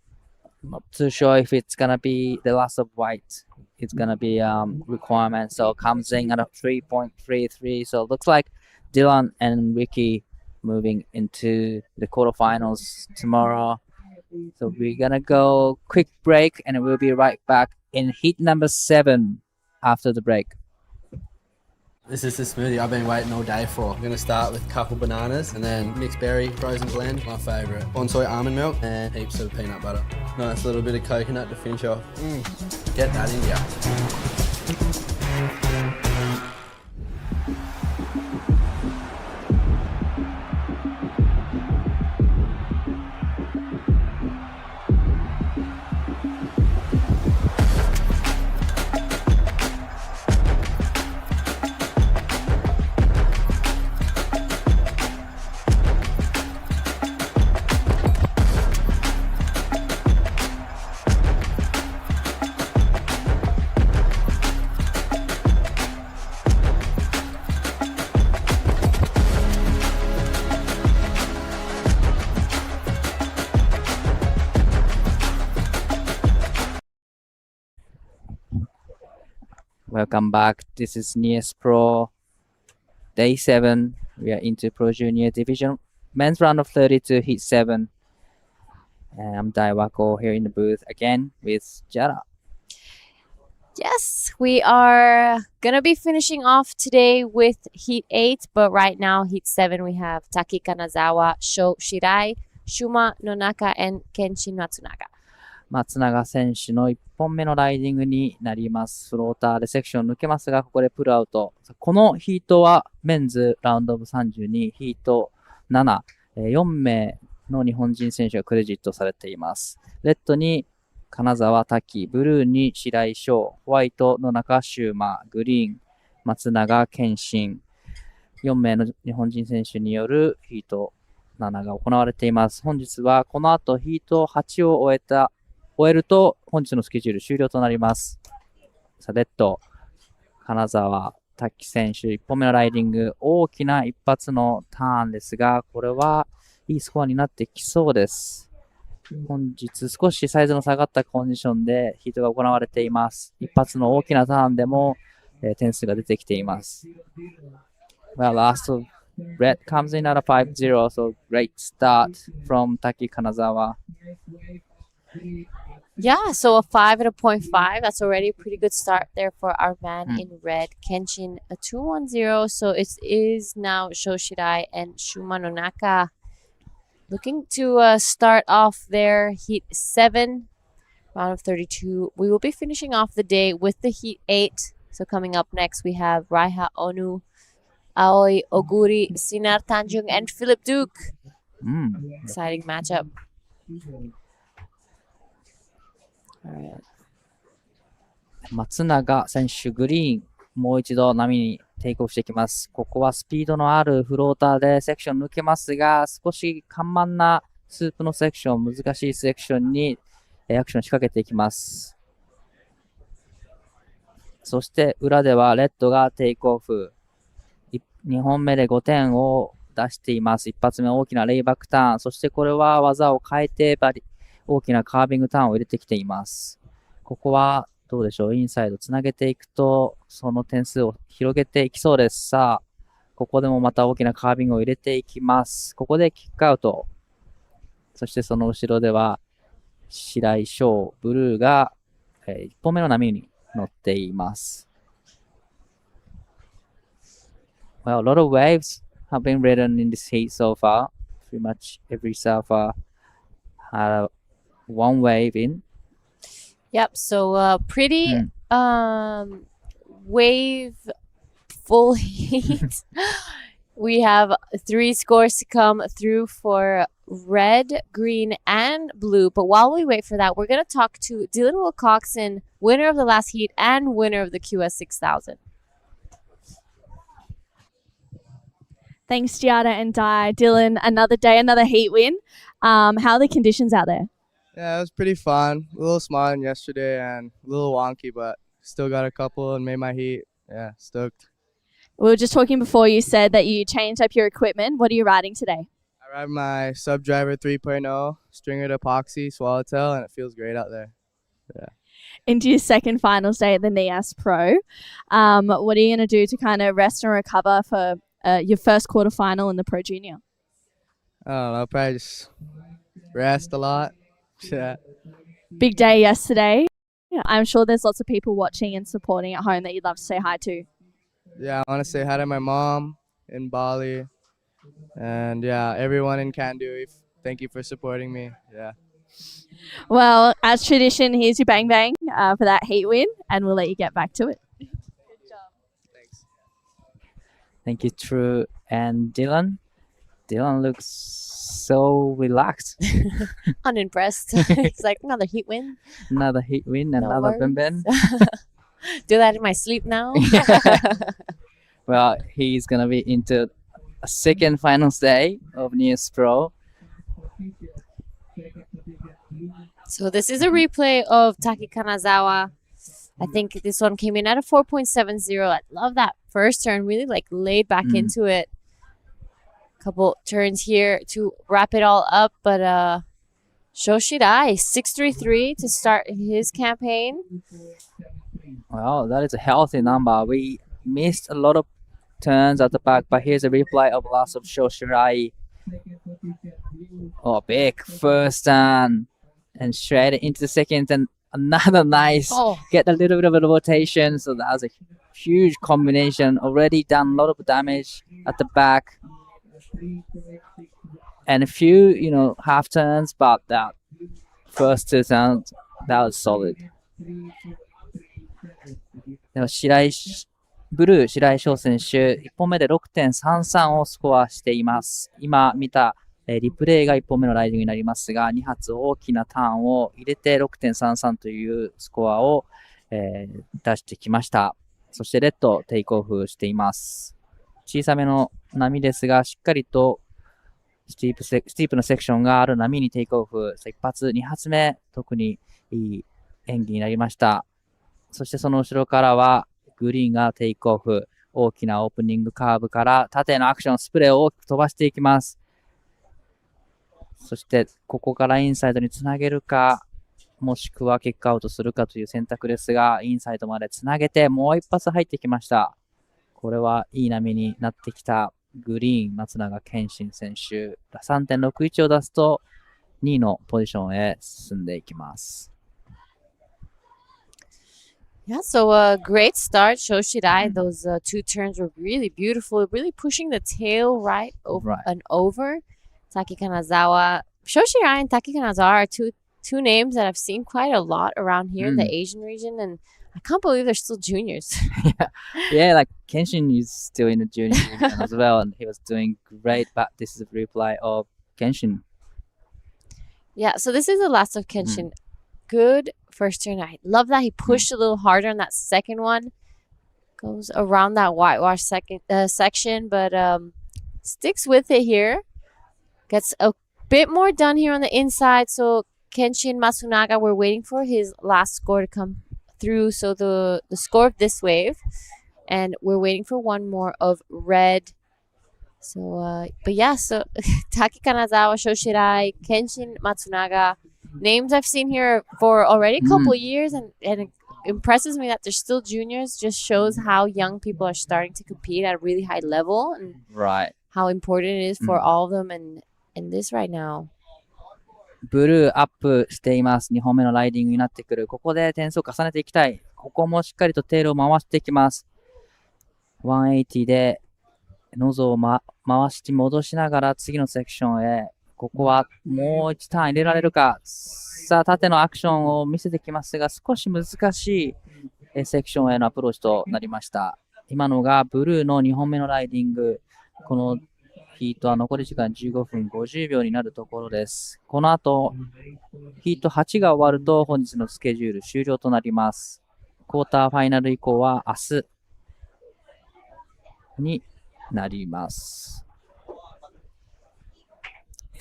not too sure if it's gonna be the last of white. It's gonna be requirement. So comes in at a 3.33. So it looks like Dylan and Ricky moving into the quarterfinals tomorrow. So we're gonna go quick break and we'll be right back in heat number 7 after the break. This is the smoothie I've been waiting all day for. I'm going to start with a couple bananas and then mixed berry frozen blend, my favourite. Bonsai almond milk and heaps of peanut butter. Nice little bit of coconut to finish off. Get that in ya. Welcome back. This is Nias Pro Day 7. We are into Pro Junior Division. Men's round of 32, Heat 7. And I'm Daiwako here in the booth again with Jara. Yes, we are going to be finishing off today with Heat 8, but right now, Heat 7, we have Taki Kanazawa, Sho Shirai, Shuma Nonaka, and Kenshin Matsunaga. 松永選手の1本目のライディングになります。フローターでセクション抜けますが、ここでプルアウト。このヒートはメンズラウンドオブ32、ヒート7、4名の日本人選手がクレジットされています。レッドに金沢滝、ブルーに白井翔、ホワイトの中シューマ、グリーン、松永健信、4名の日本人選手によるヒート7が行われています。本日はこの後ヒート8を終えると本日のスケジュール終了となります。さあ、レッド、金沢滝選手、1本目のライディング、大きな一発のターンですが、これはいいスコアになってきそうです。本日少しサイズの下がったコンディションでヒートが行われています。一発の大きなターンでも、点数が出てきています。Well, last of red comes in at a 5-0, so great start from Taki Kanazawa. Yeah, so a 5 and a 0.5. That's already a pretty good start there for our man in red. Kenshin, a 2-1-0. So it is now Shoshirai and Shuma Nonaka looking to start off their Heat 7, round of 32. We will be finishing off the day with the Heat 8. So coming up next, we have Raiha Onu, Aoi Oguri, Sinar Tanjung, and Philip Duke. Exciting matchup. Alright. 松永選手、グリーン、もう一度波にテイクオフしていきます。ここはスピードのあるフローターでセクション抜けますが、少し緩慢なスープのセクション、難しいセクションにアクションを仕掛けていきます。そして裏ではレッドがテイクオフ。2本目で5点を出しています。一発目大きなレイバックターン。そしてこれは技を変えて大きなカービングターンを入れてきています。ここはどうでしょう、インサイドつなげていくとその点数を広げていきそうです。さあ、ここでもまた大きなカービングを入れていきます。ここでキックアウト。そしてその後ろでは白井翔、ブルーが1本目の波に乗っています。Well, a lot of waves have been ridden in this heat so far. Pretty much every surfer had one wave in. Yep, so pretty wave full heat. We have 3 scores to come through for red, green, and blue. But while we wait for that, we're going to talk to Dylan Wilcoxon, winner of the last heat and winner of the QS 6000. Thanks, Giada and Di. Dylan, another day, another heat win. How are the conditions out there? Yeah, it was pretty fun. A little smiling yesterday and a little wonky, but still got a couple and made my heat. Yeah, stoked. We were just talking before, you said that you changed up your equipment. What are you riding today? I ride my Subdriver 3.0 stringered epoxy swallowtail, and it feels great out there. Yeah. Into your second finals day at the Nias Pro. What are you going to do to kind of rest and recover for your first quarterfinal in the Pro Junior? I don't know, probably just rest a lot. Yeah. Big day yesterday. Yeah, I'm sure there's lots of people watching and supporting at home that you'd love to say hi to. Yeah, I want to say hi to my mom in Bali. And yeah, everyone in Kandu, thank you for supporting me. Yeah. Well, as tradition, here's your bang bang for that heat win, and we'll let you get back to it. Thank you, True. And Dylan? Dylan looks so relaxed. Unimpressed. It's like another heat win. Another heat win, No another worries. Ben. Do that in my sleep now. Well, he's going to be into a second finals day of Nias Pro. So this is a replay of Taki Kanazawa. I think this one came in at a 4.70. I love that first turn. Really like laid back into it. Couple turns here to wrap it all up. But Shoshirai, 6.33 to start his campaign. Well, that is a healthy number. We missed a lot of turns at the back, but here's a replay of last of Shoshirai. Oh, big first turn. And straight into the second, and another nice get a little bit of a rotation. So that was a huge combination. Already done a lot of damage at the back, and a few half turns, but that first two turns, that was solid. でもブルー白井翔選手1本目で 6.33 をスコアしています。今見たリプレイが1本目のライディングになりますが、2発大きなターンを入れて 6.33 というスコアを、出してきました。そしてレッドテイクオフしています。小さめの波ですが、しっかりとスティープのセクションがある波にテイクオフ。1発、2発目、特にいい演技になりました。そしてその後ろからはグリーンがテイクオフ。大きなオープニングカーブから縦のアクション、スプレーを大きく飛ばしていきます。そしてここからインサイドにつなげるか、もしくはキックアウトするかという選択ですが、インサイドまでつなげてもう一発入ってきました。これはいい波になってきたグリーン松永健信選手 3.61 を出すと2位のポジションへ進んでいきます。Yeah, so a great start, Shoshirai. Those two turns were really beautiful, really pushing the tail right over and over. Taki Kanazawa. Shoshirai and Taki Kanazawa are two names that I've seen quite a lot around here in the Asian region, and I can't believe they're still juniors. Yeah, like Kenshin is still in the junior division as well, and he was doing great, but this is a replay of Kenshin. Yeah, so this is the last of Kenshin. Good first turn. I love that he pushed a little harder on that second one. Goes around that whitewash section, but sticks with it here. Gets a bit more done here on the inside. So Kenshin Masunaga, we're waiting for his last score to come through. So the score of this wave. And we're waiting for one more of red. So, but yeah, so Taki Kanazawa, Shoshirai, Kenshin Matsunaga. Names I've seen here for already a couple years, and it impresses me that they're still juniors. Just shows how young people are starting to compete at a really high level, and how important it is for all of them in this right now. ブルーアップしています。2本目のライディングになってくる。ここで点数を重ねていきたい。ここもしっかりとテールを回していきます。180でノズを、回して戻しながら次のセクションへ。ここはもう1ターン入れられるか。さあ、縦のアクションを見せてきますが、少し難しいセクションへのアプローチとなりました。今のがブルーの2本目のライディング。このヒートは残り時間15分50秒になるところです。この後、ヒート8が終わると本日のスケジュール終了となります。クォーターファイナル以降は明日になります。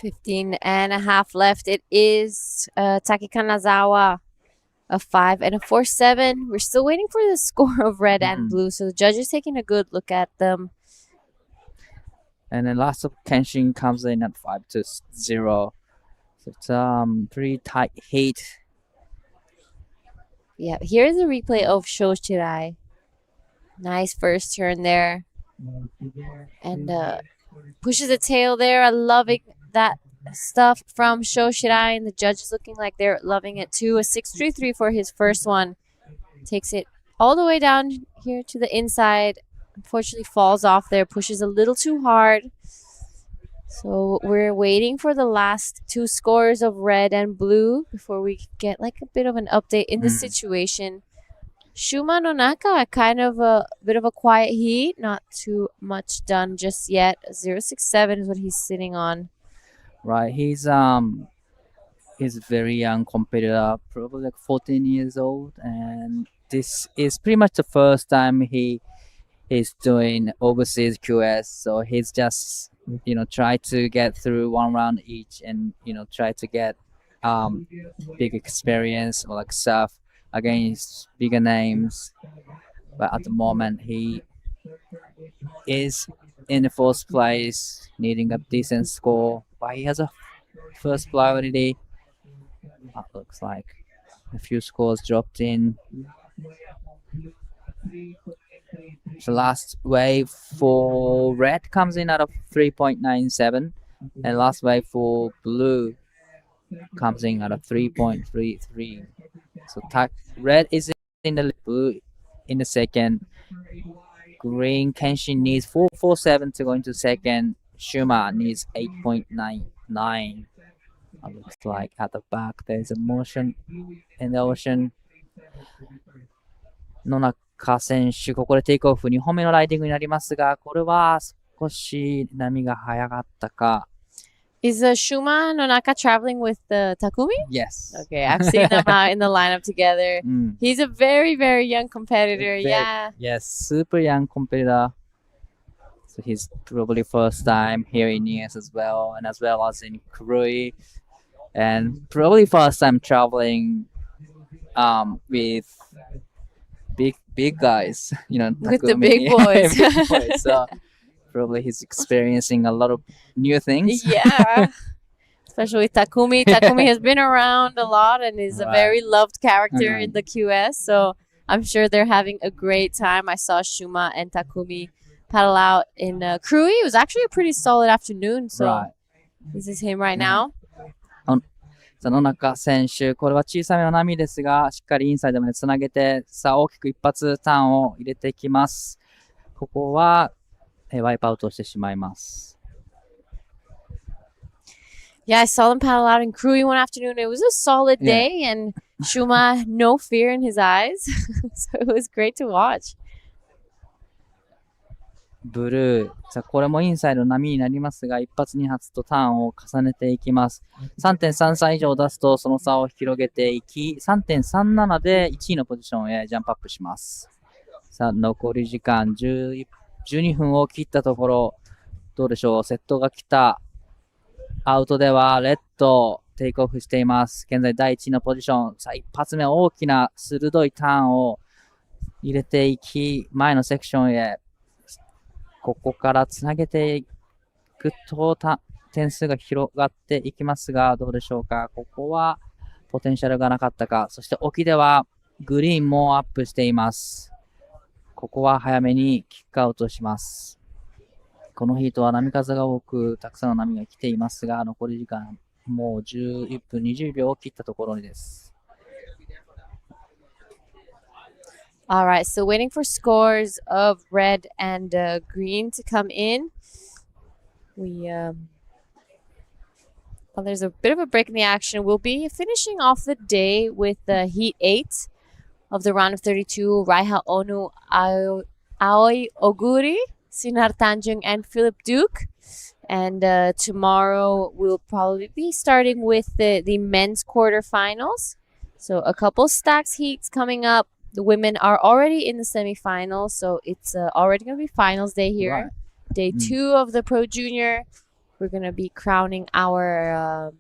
15 and a half left. It is Taki Kanazawa, a 5 and a 4-7. We're still waiting for the score of red and blue, so the judge is taking a good look at them. And then last of Kenshin comes in at 5-0. So it's pretty tight heat. Yeah, here's a replay of Shoshirai. Nice first turn there. And pushes the tail there. I love it, that stuff from Shoshirai, and the judge is looking like they're loving it too. A 6-3-3 for his first one. Takes it all the way down here to the inside. Unfortunately falls off there, pushes a little too hard. So we're waiting for the last two scores of red and blue before we get like a bit of an update in the situation. Shuma no Naka, kind of a bit of a quiet heat, not too much done just yet. 0.67 is what he's sitting on. Right, he's a very young competitor, probably like 14 years old, and this is pretty much the first time he's doing overseas QS. So he's just try to get through one round each, and try to get big experience or like surf against bigger names. But at the moment he is in the first place, needing a decent score, but he has a first priority. That looks like a few scores dropped in. The last wave for red comes in at a 3.97, and last wave for blue comes in at a 3.33. So red is in the blue in the second. Green Kenshin needs 4.47 to go into second. Shuma needs 8.99. It looks like at the back there's a motion in the ocean. 野中選手、ここでテイクオフ、2本目のライディングになりますが、これは少し波が早かったか。Is Shuma Nonaka traveling with Takumi? Yes. Okay, I've seen them out in the lineup together. He's a very, very young competitor. Yeah. Yes, super young competitor. So he's probably first time here in Nias as well, and as well as in Kurui, and probably first time traveling with big guys, With the Takumi. big boys. Big boys. So probably he's experiencing a lot of new things. Yeah. Especially with Takumi. Takumi has been around a lot and is a very loved character in the QS. So I'm sure they're having a great time. I saw Shuma and Takumi paddle out in Krui. It was actually a pretty solid afternoon. So this is him right now. 野中選手、これは小さめの波ですが、しっかりインサイドまでつなげて、さあ大きく一発ターンを入れていきます。ここはワイプアウトしてしまいます。Yeah, I saw them paddle out in Krui one afternoon. It was a solid day, and Shuma, no fear in his eyes. So it was great to watch. ブルー。さあ、これもインサイドの波になりますが、一発二発とターンを重ねていきます。3.33 以上出すと、その差を広げていき、3.37 で1位のポジションへジャンプアップします。さあ、残り時間12分を切ったところ、どうでしょう、セットが来た。アウトでは、レッド、テイクオフしています。現在第1位のポジション。さあ、一発目大きな鋭いターンを入れていき、前のセクションへ、ここからつなげていくと点数が広がっていきますが、どうでしょうか。ここはポテンシャルがなかったか。そして沖ではグリーンもアップしています。ここは早めにキックアウトします。このヒートは波風が多く、たくさんの波が来ていますが、残り時間もう11分20秒を切ったところです。All right, so waiting for scores of red and green to come in. Well, there's a bit of a break in the action. We'll be finishing off the day with Heat 8 of the round of 32. Raiha Onu, Aoi Oguri, Sinar Tanjung, and Philip Duke. And tomorrow we'll probably be starting with the men's quarterfinals. So a couple stacks heats coming up. The women are already in the semifinals, so it's already going to be finals day here. Day 2 of the Pro Junior. we're gonna be crowning our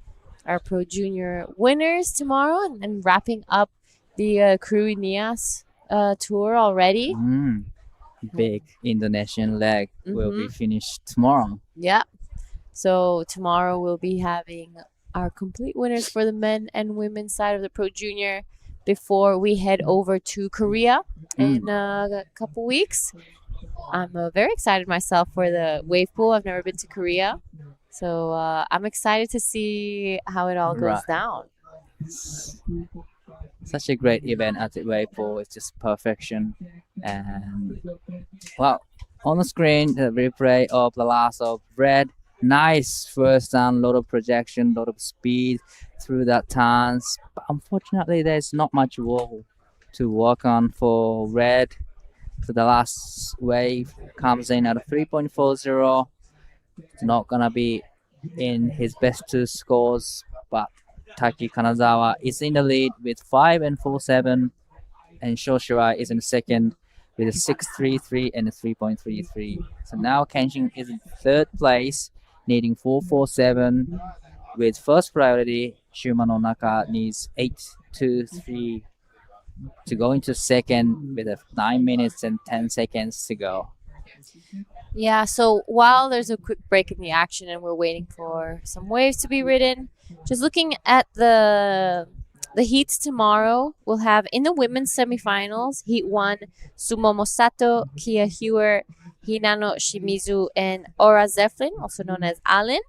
Pro Junior winners tomorrow, and wrapping up the Crew Nias tour already. Big Indonesian leg will be Mhm. finished tomorrow. Yeah. So tomorrow we'll be having our complete winners for the men and women's side of the Pro Junior before we head over to Korea in a couple weeks. I'm very excited myself for the wave pool. I've never been to Korea. So I'm excited to see how it all goes Right. down. Such a great event at the wave pool. It's just perfection. And well, on the screen, the replay of the last of red. Nice first down, lot of projection, lot of speed through that turns. But unfortunately, there's not much wall to work on for red. So the last wave comes in at a 3.40. It's not gonna be in his best two scores, but Taki Kanazawa is in the lead with 5 and 4.7, and Shoshirai is in second with a 6.33 and a 3.33. So now Kenshin is in third place, needing 4.47 with first priority. Shuma Nonaka needs 8.23 to go into second with 9 minutes and 10 seconds to go. Yeah, so while there's a quick break in the action and we're waiting for some waves to be ridden, just looking at the heats tomorrow, we'll have in the women's semifinals, Heat 1, Sumomo Sato, Kia Hewer, Hinano Shimizu, and Ora Zeflin, also known as Allen.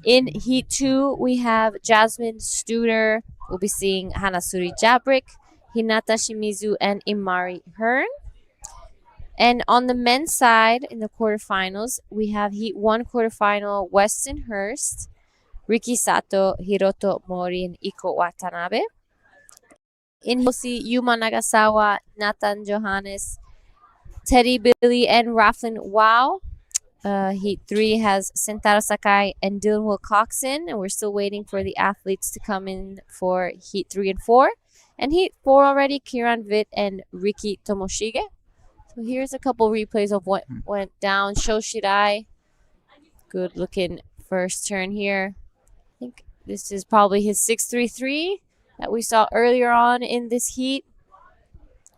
In Heat 2, we have Jasmine Studer. We'll be seeing Hanasuri Jabrick, Hinata Shimizu, and Imari Hearn. And on the men's side, in the quarterfinals, we have Heat 1 quarterfinal, Weston Hurst, Riki Sato, Hiroto Mori, and Iko Watanabe. In we'll see Yuma Nagasawa, Nathan Johannes, Teddy Billy, and Raflin Wow. Heat 3 has Sentaro Sakai and Dylan Wilcoxon, and we're still waiting for the athletes to come in for Heat 3 and 4. And Heat 4 already, Kiran Vitt and Riki Tomoshige. So here's a couple replays of what went down. Shoshirai, good looking first turn here. I think this is probably his 6.33 that we saw earlier on in this heat.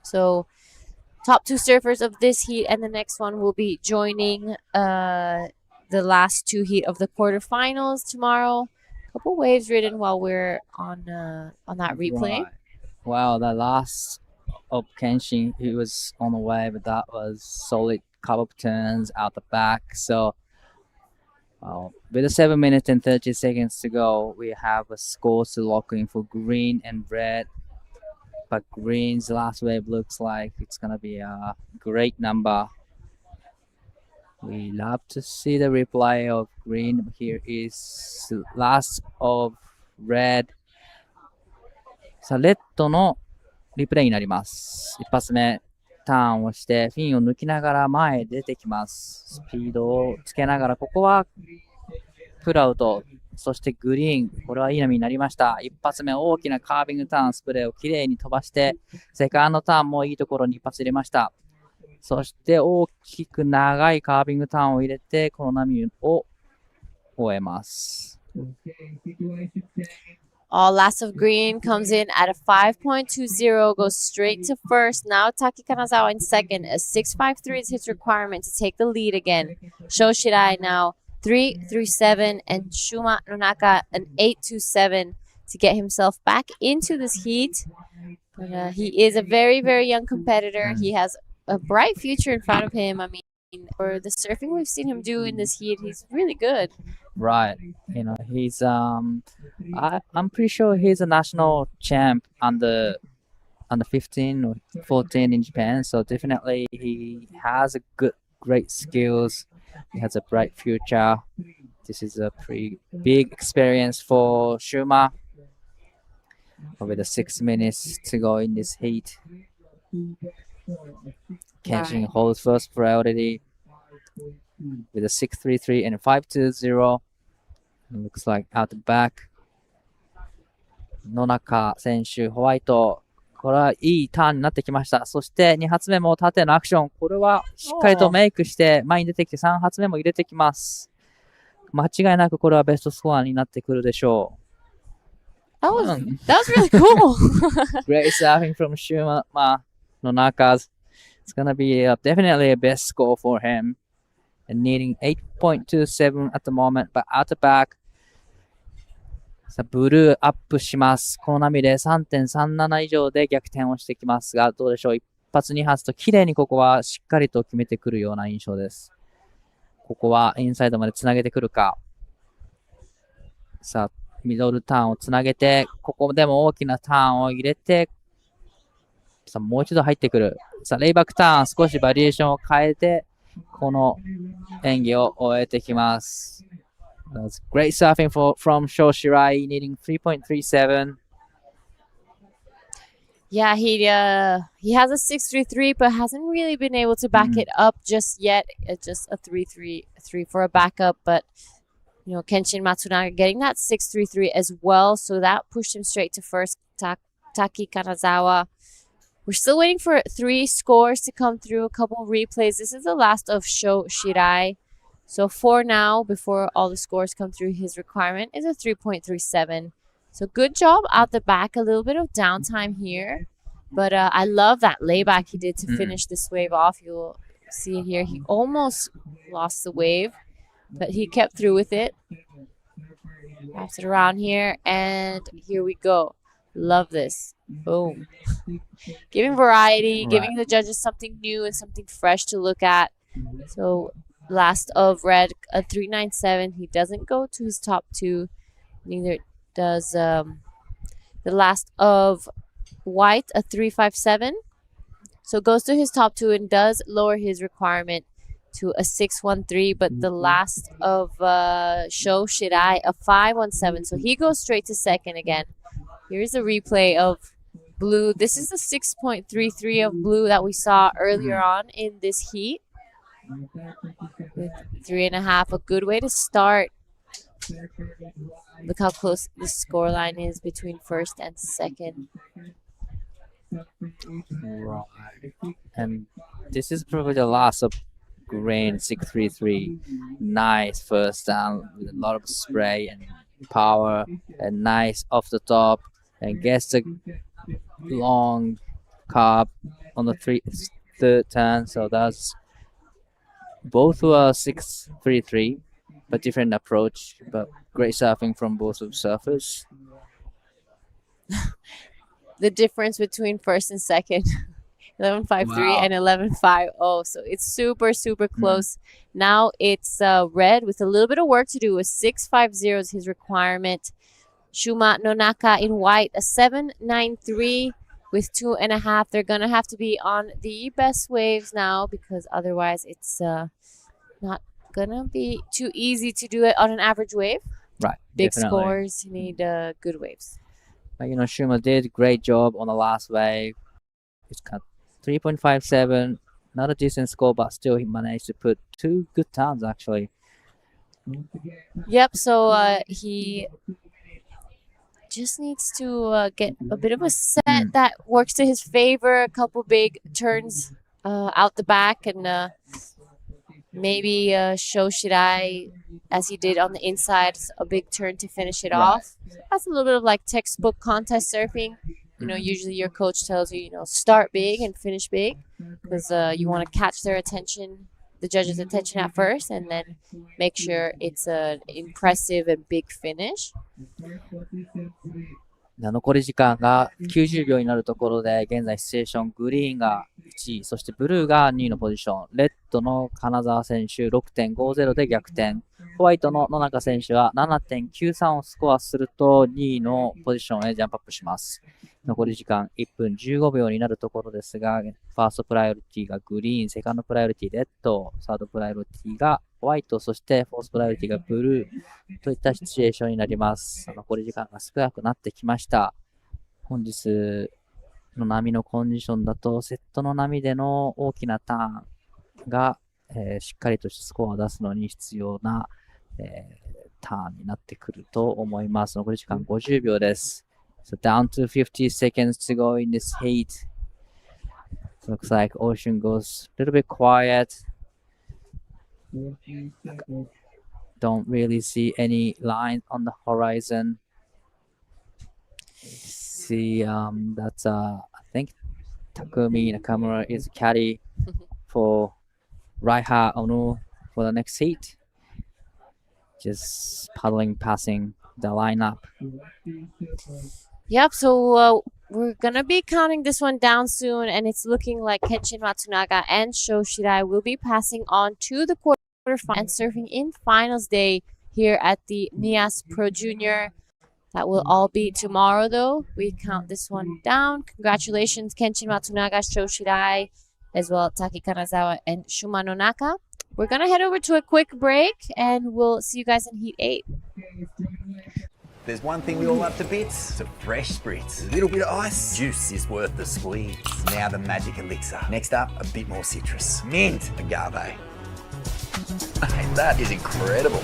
So top two surfers of this heat and the next one will be joining the last two heat of the quarterfinals tomorrow. A couple waves ridden while we're on that replay. Right. Wow, the last of Kenshin, he was on the way, but that was solid couple of turns out the back. So with 7 minutes and 30 seconds to go, we have a score to lock in for green and red. But green's last wave looks like it's gonna be a great number. We love to see the replay of green. Here is the last of red. さあ、レッドのリプレイになります。一発目、ターンをして、フィンを抜きながら前へ出てきます。スピードをつけながら、ここはプルアウト、そしてグリーン、これはいい波になりました。一発目、大きなカービングターンスプレーをきれいに飛ばして、セカンドターンもいいところに一発入れました。そして大きく長いカービングターンを入れて、この波を終えます。Last of green comes in at a 5.20, goes straight to first. Now Taki Kanazawa in second. A 6.53 is his requirement to take the lead again. Shoshirai now 3.37 and Shuma Nonaka an 8.27 to get himself back into this heat. But he is a very, very young competitor. He has a bright future in front of him. I mean, for the surfing we've seen him do in this heat, he's really good. Right. You know, he's I'm pretty sure he's a national champ under 15 or 14 in Japan. So definitely he has a great skills. He has a bright future. This is a pretty big experience for Shuma. With the 6 minutes to go in this heat. Kenshin holds first priority with a 6.33 and a 5.20. Looks like out the back. 野中選手、ホワイト。これはいいターンになってきました。そして2発目も縦のアクション。これはしっかりとメイクして前に出てきて3発目も入れてきます。間違いなくこれはベストスコアになってくるでしょう。That was really cool. Great surfing from Shuma Nonakas. It's gonna be definitely a best score for him. And needing 8.27 at the moment, but out the back. さあ、ブルーアップします。この波で 3.37 以上で逆転をしてきますが、どうでしょう。一発二発と綺麗にここはしっかりと決めてくるような印象です。ここはインサイドまでつなげてくるか。さあ、ミドルターンをつなげて、ここでも大きなターンを入れて、さあ、もう一度入ってくる。さあ、レイバックターン、少しバリエーションを変えて、この演技を終えてきます。That's great surfing from Sho Shirai, needing 3.37. Yeah, he has a 6.33, but hasn't really been able to back it up just yet. It's just a 3.33 for a backup, but you know, Kenshin Matsunaga getting that 6.33 as well, so that pushed him straight to first. Taki Kanazawa. We're still waiting for 3 scores to come through, a couple replays. This is the last of Sho Shirai. So for now, before all the scores come through, his requirement is a 3.37. So good job out the back, a little bit of downtime here. But I love that layback he did to finish this wave off. You'll see it here. He almost lost the wave, but he kept through with it. Wraps it around here, and here we go. Love this. Boom. Giving variety, giving the judges something new and something fresh to look at. So last of red, a 3.97. He doesn't go to his top 2. Neither does the last of white, a 3.57. So goes to his top 2 and does lower his requirement to a 6.13. But the last of Sho Shirai, a 5.17. So he goes straight to second again. Here's a replay of blue. This is the 6.33 of blue that we saw earlier on in this heat. With 3.5, a good way to start. Look how close the scoreline is between first and second. Right. And this is probably the last of green 6.33. Nice first down with a lot of spray and power, and nice off the top, and gets the long carb on the third turn. So that's both were 6.33, but different approach, but great surfing from both of surfers. The difference between first and second, 11.53 and 11.50. So it's super, super close. Now it's red with a little bit of work to do. A 6.50 is his requirement. Shuma Nonaka in white, a 7.93 with 2.5. They're going to have to be on the best waves now, because otherwise it's not going to be too easy to do it on an average wave. Right. Big definitely. scores, you need good waves. But you know, Shuma did a great job on the last wave. It's got 3.57, not a decent score, but still he managed to put 2 good turns actually. Yep, so he just needs to get a bit of a set that works to his favor. A couple big turns out the back, and maybe Sho Shirai, as he did on the inside, a big turn to finish it off. That's a little bit of like textbook contest surfing. You know, usually your coach tells you, start big and finish big, because you want to catch their attention, the judges' attention at first, and then make sure it's an impressive and big finish. 残り時間が90秒になるところで、現在シチュエーション、グリーンが1位、そしてブルーが2位のポジション、レッドの金沢選手 6.50 で逆転、ホワイトの野中選手は 7.93 をスコアすると2位のポジションへジャンプアップします。残り時間1分15秒になるところですが、ファーストプライオリティがグリーン、セカンドプライオリティレッド、サードプライオリティがホワイト、そしてフォースプライオリティがブルーといったシチュエーションになります。残り時間が少なくなってきました。本日の波のコンディションだと、セットの波での大きなターンが、しっかりとしたスコアを出すのに必要な、ターンになってくると思います。残り時間50秒です。So down to 50 seconds to go in this heat. Looks like Ocean goes a little bit quiet. don't really see any line on the horizon. See, that's I think Takumi Nakamura is caddy for Raiha Onu for the next heat. Just paddling, passing the lineup. Yep, so we're going to be counting this one down soon, and it's looking like Kenshin Matsunaga and Sho Shirai will be passing on to the quarterfinals and surfing in finals day here at the Nias Pro Junior. That will all be tomorrow, though. We count this one down. Congratulations, Kenshin Matsunaga, Sho Shirai, as well as Taki Kanazawa and Shuma Nonaka. We're going to head over to a quick break, and we'll see you guys in Heat 8. There's one thing we all love to bits, it's a fresh spritz. A little bit of ice, juice is worth the squeeze. Now the magic elixir. Next up, a bit more citrus. Mint, agave. Hey, that is incredible.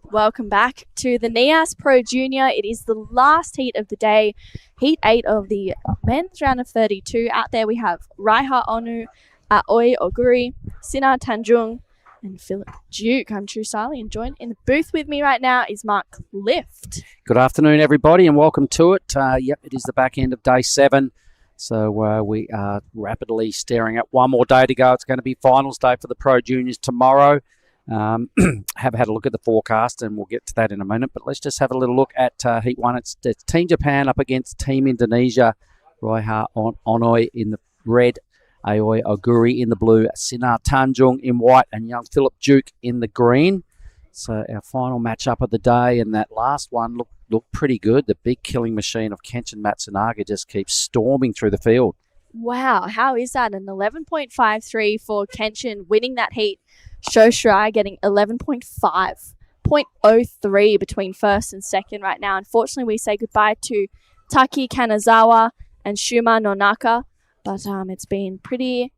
Welcome back to the Nias Pro Junior. It is the last heat of the day, Heat 8 of the men's round of 32. Out there we have Raiha Onu, Aoi Oguri, Sina Tanjung, and Philip Duke. I'm True Sally, and joined in the booth with me right now is Mark Clift. Good afternoon, everybody, and welcome to it. Yep, it is the back end of day 7. So we are rapidly staring at one more day to go. It's going to be finals day for the Pro Juniors tomorrow. Have had a look at the forecast, and we'll get to that in a minute. But let's just have a little look at Heat 1. It's Team Japan up against Team Indonesia. Raiha Onoi in the red, Aoi Oguri in the blue, Sinar Tanjung in white, and young Philip Duke in the green. So our final matchup of the day, and that last one looked pretty good. The big killing machine of Kenshin Matsunaga just keeps storming through the field. Wow, how is that? An 11.53 for Kenshin winning that heat. Sho Shirai getting 11.5.03 between first and second right now. Unfortunately, we say goodbye to Taki Kanazawa and Shuma Nonaka, but it's been pretty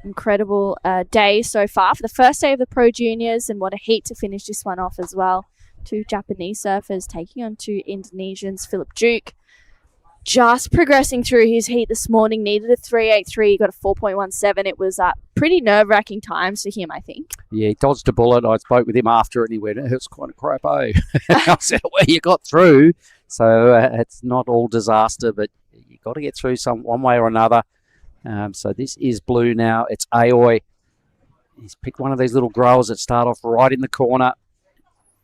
incredible day so far for the first day of the Pro Juniors, and what a heat to finish this one off as well. 2 Japanese surfers taking on 2 Indonesians. Philip Duke just progressing through his heat this morning, needed a 3.83, got a 4.17. It was pretty nerve-wracking times for him, I think. Yeah, he dodged a bullet. I spoke with him after it, and he went, it was quite a crap, eh? I said, well, you got through. So it's not all disaster, but you got to get through one way or another. So this is blue now. It's Aoi. He's picked one of these little growers that start off right in the corner.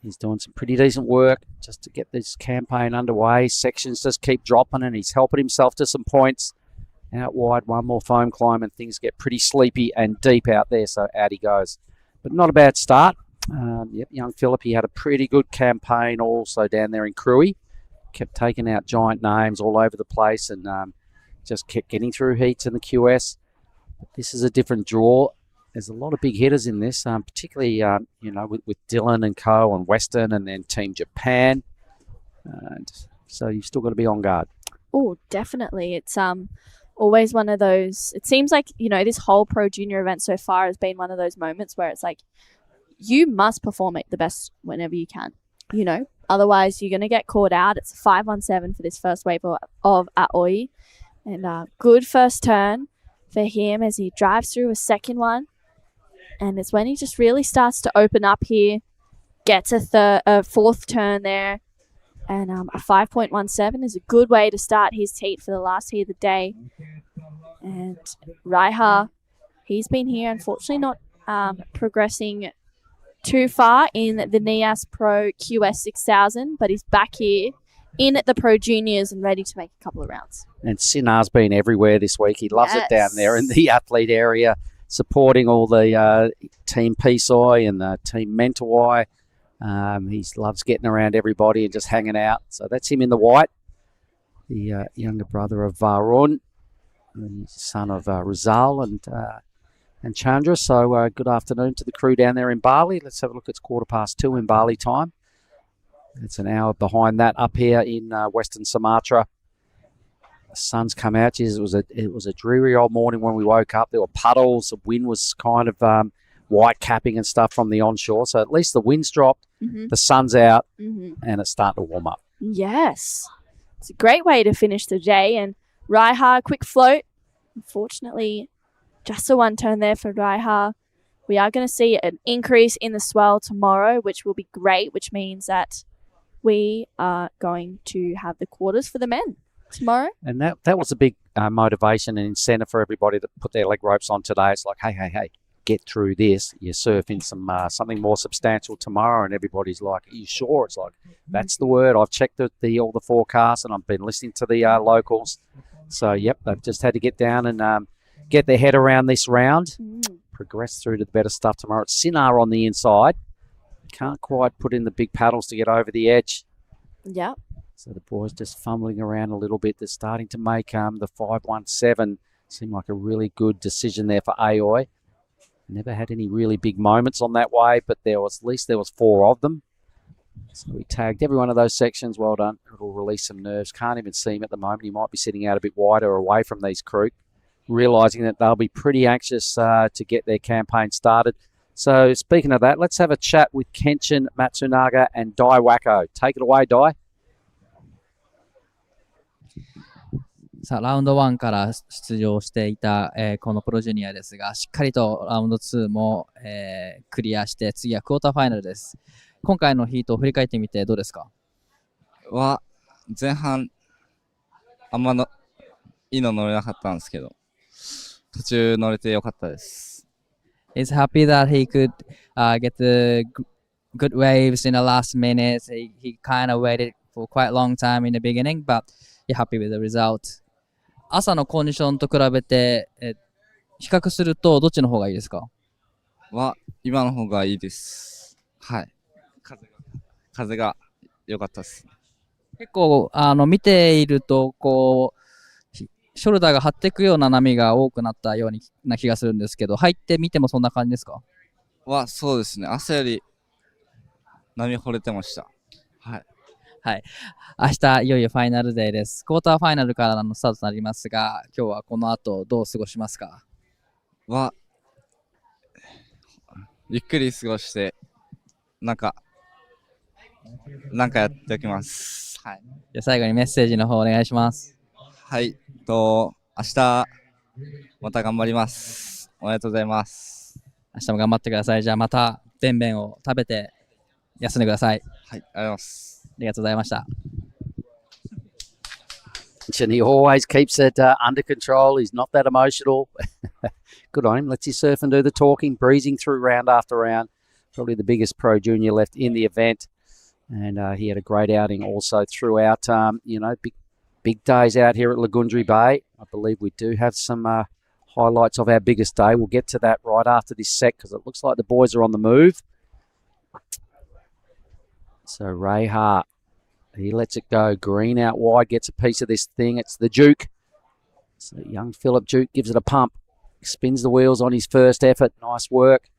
He's doing some pretty decent work just to get this campaign underway. Sections just keep dropping, and he's helping himself to some points. Out wide, one more foam climb, and things get pretty sleepy and deep out there, so out he goes. But not a bad start. Yep, young Philip, he had a pretty good campaign also down there in Krui. Kept taking out giant names all over the place, and just kept getting through heats in the QS. But this is a different draw. There's a lot of big hitters in this, particularly with Dylan and Co. and Western, and then Team Japan. And so you've still got to be on guard. Oh, definitely. It's always one of those. It seems like this whole Pro Junior event so far has been one of those moments where it's like you must perform at the best whenever you can. Otherwise you're going to get caught out. It's a 5-1-7 for this first wave of Aoi, and good first turn for him as he drives through a second one. And it's when he just really starts to open up here, gets a fourth turn there, and a 5.17 is a good way to start his heat for the last heat of the day. And Raiha, he's been here, unfortunately not progressing too far in the Nias Pro QS 6000, but he's back here in at the Pro Juniors and ready to make a couple of rounds. And Sinar's been everywhere this week. He loves it down there in the athlete area, supporting all the Team Pisoi and the Team Mentawai. He loves getting around everybody and just hanging out. So that's him in the white, the younger brother of Varun, the son of Rizal and Chandra. So good afternoon to the crew down there in Bali. Let's have a look. It's 2:15 in Bali time. It's an hour behind that up here in Western Sumatra. The sun's come out. Geez, it was a dreary old morning when we woke up. There were puddles. The wind was kind of white capping and stuff from the onshore. So at least the wind's dropped, the sun's out, and it's starting to warm up. Yes. It's a great way to finish the day. And Raiha, quick float. Unfortunately, just a one turn there for Raiha. We are going to see an increase in the swell tomorrow, which will be great, which means that we are going to have the quarters for the men tomorrow. And that was a big motivation and incentive for everybody that put their leg ropes on today. It's like, hey, get through this. You're surfing something more substantial tomorrow, and everybody's like, are you sure? It's like, that's the word. I've checked all the forecasts, and I've been listening to the locals. So, yep, they've just had to get down and get their head around this round, progress through to the better stuff tomorrow. It's Sinar on the inside. Can't quite put in the big paddles to get over the edge. Yep. So the boys just fumbling around a little bit. They're starting to make the 517 seem like a really good decision there for Aoi. Never had any really big moments on that wave, but at least there was 4 of them. So we tagged every one of those sections. Well done. It'll release some nerves. Can't even see him at the moment. He might be sitting out a bit wider away from these crew, realising that they'll be pretty anxious to get their campaign started. So speaking of that, let's have a chat with Kenshin Matsunaga and Dai Wacko. Take it away, Dai. さあラウンド1から出場していた、このプロジュニアですが、しっかりとラウンド2も、クリアして、次はクォーターファイナルです。今回のヒートを振り返ってみてどうですか？前半あんまいいの乗れなかったんですけど、途中乗れてよかったです。He's happy that he could get the good waves in the last minute. He kind of waited for quite a long time in the beginning, but he's happy with the result. 朝のコンディションと比べて、比較するとどっちの方がいいですか？今の方がいいです。はい。風が良かったです。結構見ているとこうショルダーが張っていくような波が多くなったような気がするんですけど、入ってみてもそんな感じですか？そうですね。朝より波惚れてました。はい。はい。明日いよいよファイナルデーです。クォーターファイナルからのスタートとなりますが、今日はこの後どう過ごしますか？ゆっくり過ごして、なんかやっておきます。はい。じゃあ最後にメッセージの方お願いします。はい。明日また頑張ります。おめでとうございます。明日も頑張ってください。じゃあまたべんべんを食べて休んでください。はい。ありがとうございます。ありがとうございました。And he always keeps it under control. He's not that emotional. Good on him. Lets you surf and do the talking, breezing through round after round. Probably the biggest pro junior left in the event. And he had a great outing also throughout, big days out here at Lagundri Bay. I believe we do have some highlights of our biggest day. We'll get to that right after this set because it looks like the boys are on the move. So Ray Hart, he lets it go. Green out wide, gets a piece of this thing. It's the Duke. So young Philip Duke gives it a pump. Spins the wheels on his first effort. Nice work.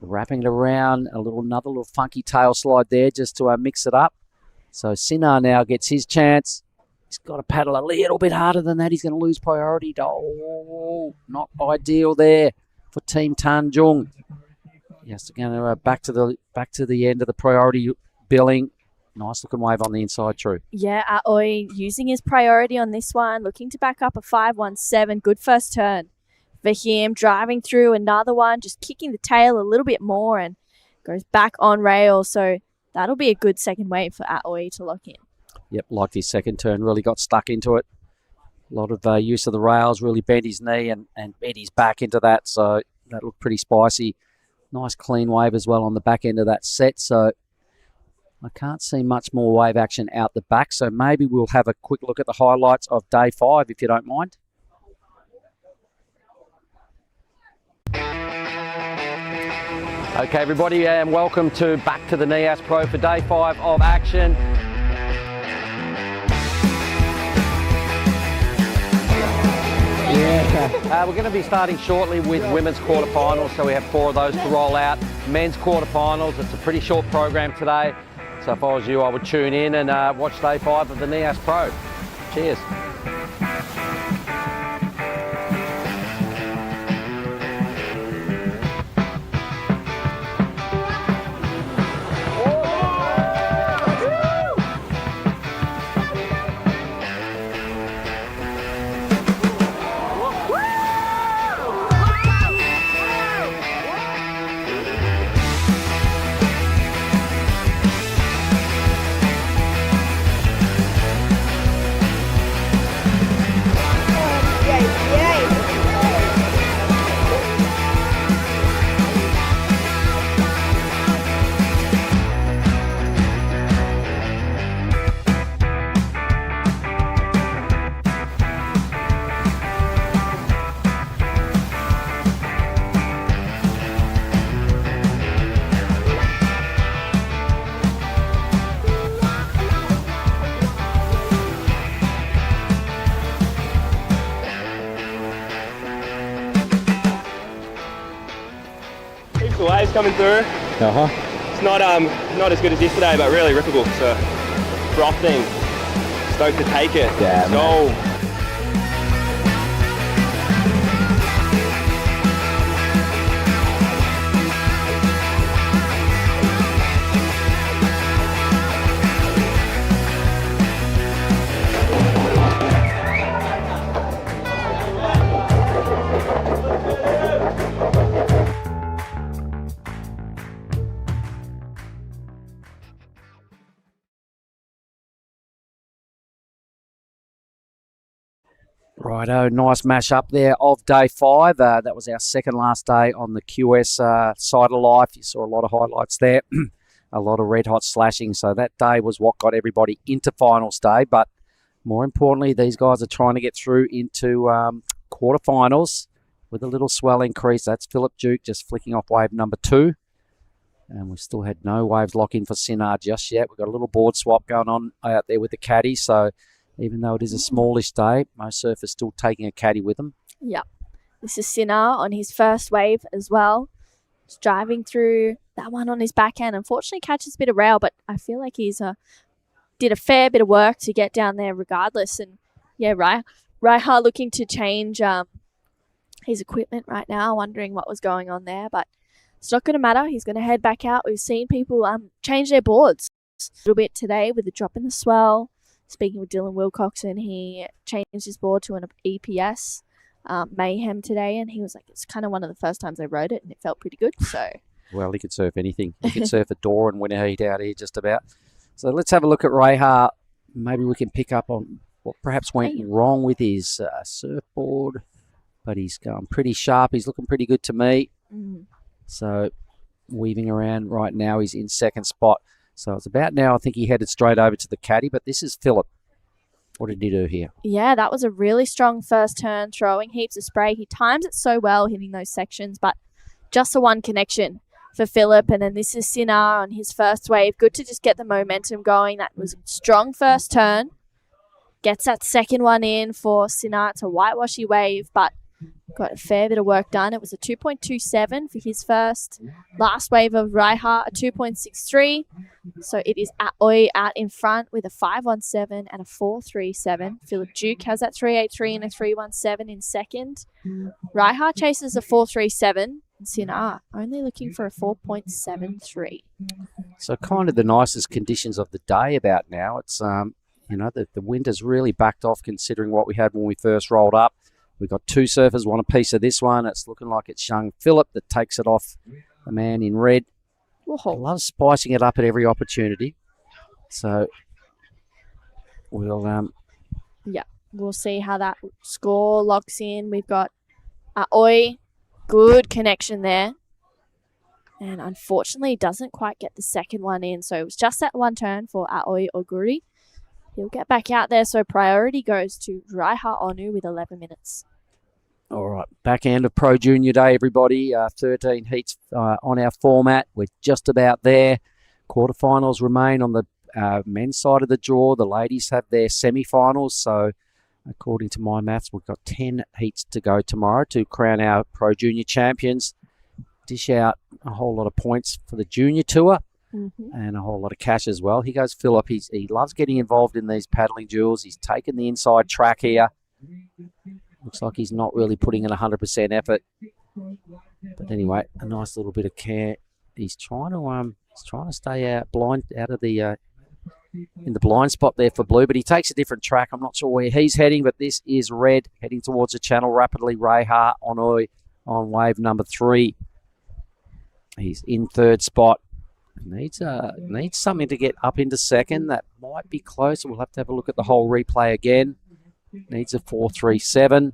Wrapping it around. Another little funky tail slide there just to mix it up. So Sinar now gets his chance. He's got to paddle a little bit harder than that. He's going to lose priority. Oh, not ideal there for Team Tanjung. Yes, again, back to the end of the priority billing. Nice looking wave on the inside, True. Yeah, Aoi using his priority on this one, looking to back up a 517. Good first turn for him, driving through another one, just kicking the tail a little bit more and goes back on rail. So that'll be a good second wave for Aoi to lock in. Yep, liked his second turn, really got stuck into it. A lot of use of the rails, really bent his knee and bent his back into that. So that looked pretty spicy. Nice clean wave as well on the back end of that set. So I can't see much more wave action out the back. So maybe we'll have a quick look at the highlights of day 5, if you don't mind. Okay, everybody, and welcome back to the Nias Pro for day 5 of action. Yeah. We're going to be starting shortly with women's quarterfinals, so we have 4 of those to roll out. Men's quarterfinals, it's a pretty short program today, so if I was you, I would tune in and watch day 5 of the Nias Pro. Cheers. The waves coming through. It's not as good as yesterday, but really rippable. So frothing. Stoked to take it. Yeah, so Righto, nice mash up there of day 5. That was our second last day on the QS side of life. You saw a lot of highlights there, a lot of red hot slashing. So that day was what got everybody into finals day. But more importantly, these guys are trying to get through into quarterfinals with a little swell increase. That's Philip Duke just flicking off wave number 2. And we still had no waves lock in for Sinar just yet. We've got a little board swap going on out there with the caddy. So even though it is a smallish day, most surfers still taking a caddy with them. Yep. This is Sinar on his first wave as well. Just driving through that one on his backhand. Unfortunately, catches a bit of rail, but I feel like he's did a fair bit of work to get down there regardless. And yeah, Raiha looking to change his equipment right now, wondering what was going on there, but it's not going to matter. He's going to head back out. We've seen people change their boards a little bit today with the drop in the swell. Speaking with Dylan Wilcoxon, he changed his board to an EPS Mayhem today, and he was like, it's kind of one of the first times I rode it, and it felt pretty good. So, well, he could surf anything. He could surf a door and win a heat out here just about. So let's have a look at Raiha. Maybe we can pick up on what perhaps went wrong with his surfboard, but he's going pretty sharp. He's looking pretty good to me. So weaving around right now, he's in second spot. So it's about now, I think he headed straight over to the caddy, but this is Philip. What did he do here? Yeah, that was a really strong first turn, throwing heaps of spray. He times it so well, hitting those sections, but just the one connection for Philip. And then this is Sinar on his first wave. Good to just get the momentum going. That was a strong first turn. Gets that second one in for Sinar. It's a whitewashy wave, but got a fair bit of work done. It was a 2.27 for his first. Last wave of Raiha, a 2.63. So it is Aoi out in front with a 5.17 and a 4.37. Philip Duke has that 3.83 and a 3.17 in second. Raiha chases a 4.37. And Sinar only looking for a 4.73. So kind of the nicest conditions of the day about now. It's, the wind has really backed off considering what we had when we first rolled up. We've got 2 surfers want a piece of this one. It's looking like it's young Philip that takes it off the man in red. I love spicing it up at every opportunity. So we'll we'll see how that score locks in. We've got Aoi, good connection there. And unfortunately, doesn't quite get the second one in. So it was just that one turn for Aoi Oguri. He'll get back out there, so priority goes to Raiha Onu with 11 minutes. All right, back end of Pro Junior Day, everybody. 13 heats on our format. We're just about there. Quarterfinals remain on the men's side of the draw. The ladies have their semi-finals. So according to my maths, we've got 10 heats to go tomorrow to crown our Pro Junior champions. Dish out a whole lot of points for the junior tour and a whole lot of cash as well. He goes, Philip. He loves getting involved in these paddling duels. He's taken the inside track here. Looks like he's not really putting in 100% effort. But anyway, a nice little bit of care. He's trying to stay out of the in the blind spot there for blue, but he takes a different track. I'm not sure where he's heading, but this is red heading towards the channel rapidly. Reha Onoi on wave number 3. He's in third spot. Needs something to get up into second. That might be close. We'll have to have a look at the whole replay again. Needs a 4.37.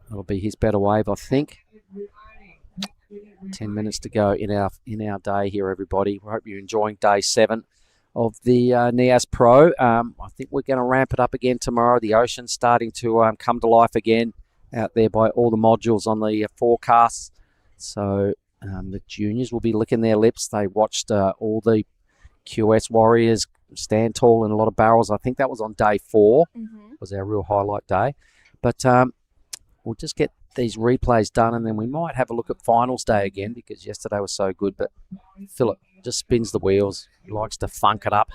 That'll be his better wave, I think. 10 minutes to go in our day here, everybody. We hope you're enjoying day 7 of the Nias Pro. I think we're going to ramp it up again tomorrow. The ocean's starting to come to life again out there by all the modules on the forecasts. So the juniors will be licking their lips. They watched all the QS warriors stand tall in a lot of barrels. I think that was on day 4. Was our real highlight day. But we'll just get these replays done, and then we might have a look at finals day again because yesterday was so good. But Philip just spins the wheels. He likes to funk it up.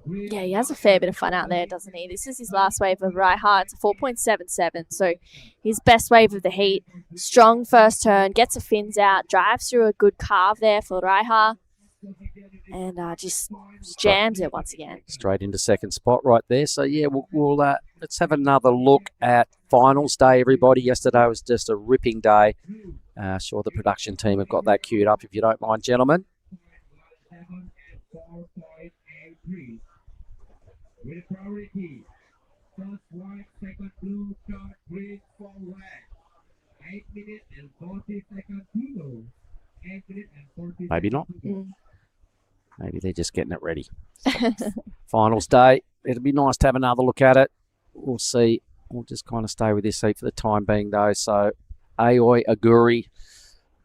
Yeah, he has a fair bit of fun out there, doesn't he? This is his last wave of Reha. It's a 4.77, so his best wave of the heat. Strong first turn, gets the fins out, drives through a good carve there for Reha, and just jams it once again. Straight into second spot right there. So, yeah, we'll let's have another look at finals day, everybody. Yesterday was just a ripping day. Sure, the production team have got that queued up, if you don't mind, gentlemen. Maybe not. Maybe they're just getting it ready. Finals day. It'll be nice to have another look at it. We'll see. We'll just kind of stay with this seat for the time being, though. So, Aoi Aguri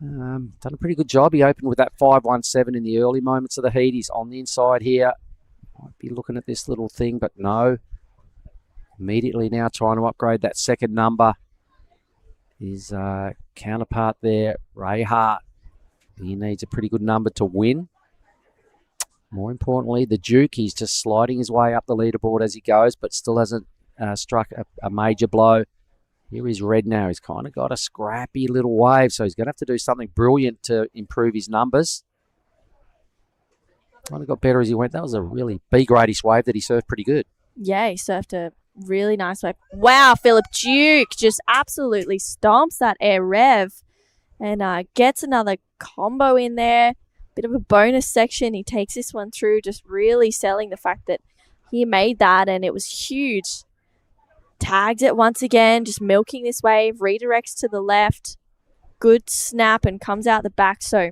done a pretty good job. He opened with that 5.17 in the early moments of the heat. He's on the inside here. Might be looking at this little thing, but no. Immediately now trying to upgrade that second number. His counterpart there, Reha. He needs a pretty good number to win. More importantly, the Duke, he's just sliding his way up the leaderboard as he goes, but still hasn't struck a major blow. Here is red now. He's kind of got a scrappy little wave, so he's going to have to do something brilliant to improve his numbers. Kind of got better as he went. That was a really B-gradish wave that he surfed pretty good. Yeah, he surfed a really nice wave. Wow, Philip Duke just absolutely stomps that air rev and gets another combo in there. Bit of a bonus section. He takes this one through, just really selling the fact that he made that and it was huge. Tags it once again, just milking this wave, redirects to the left. Good snap and comes out the back. So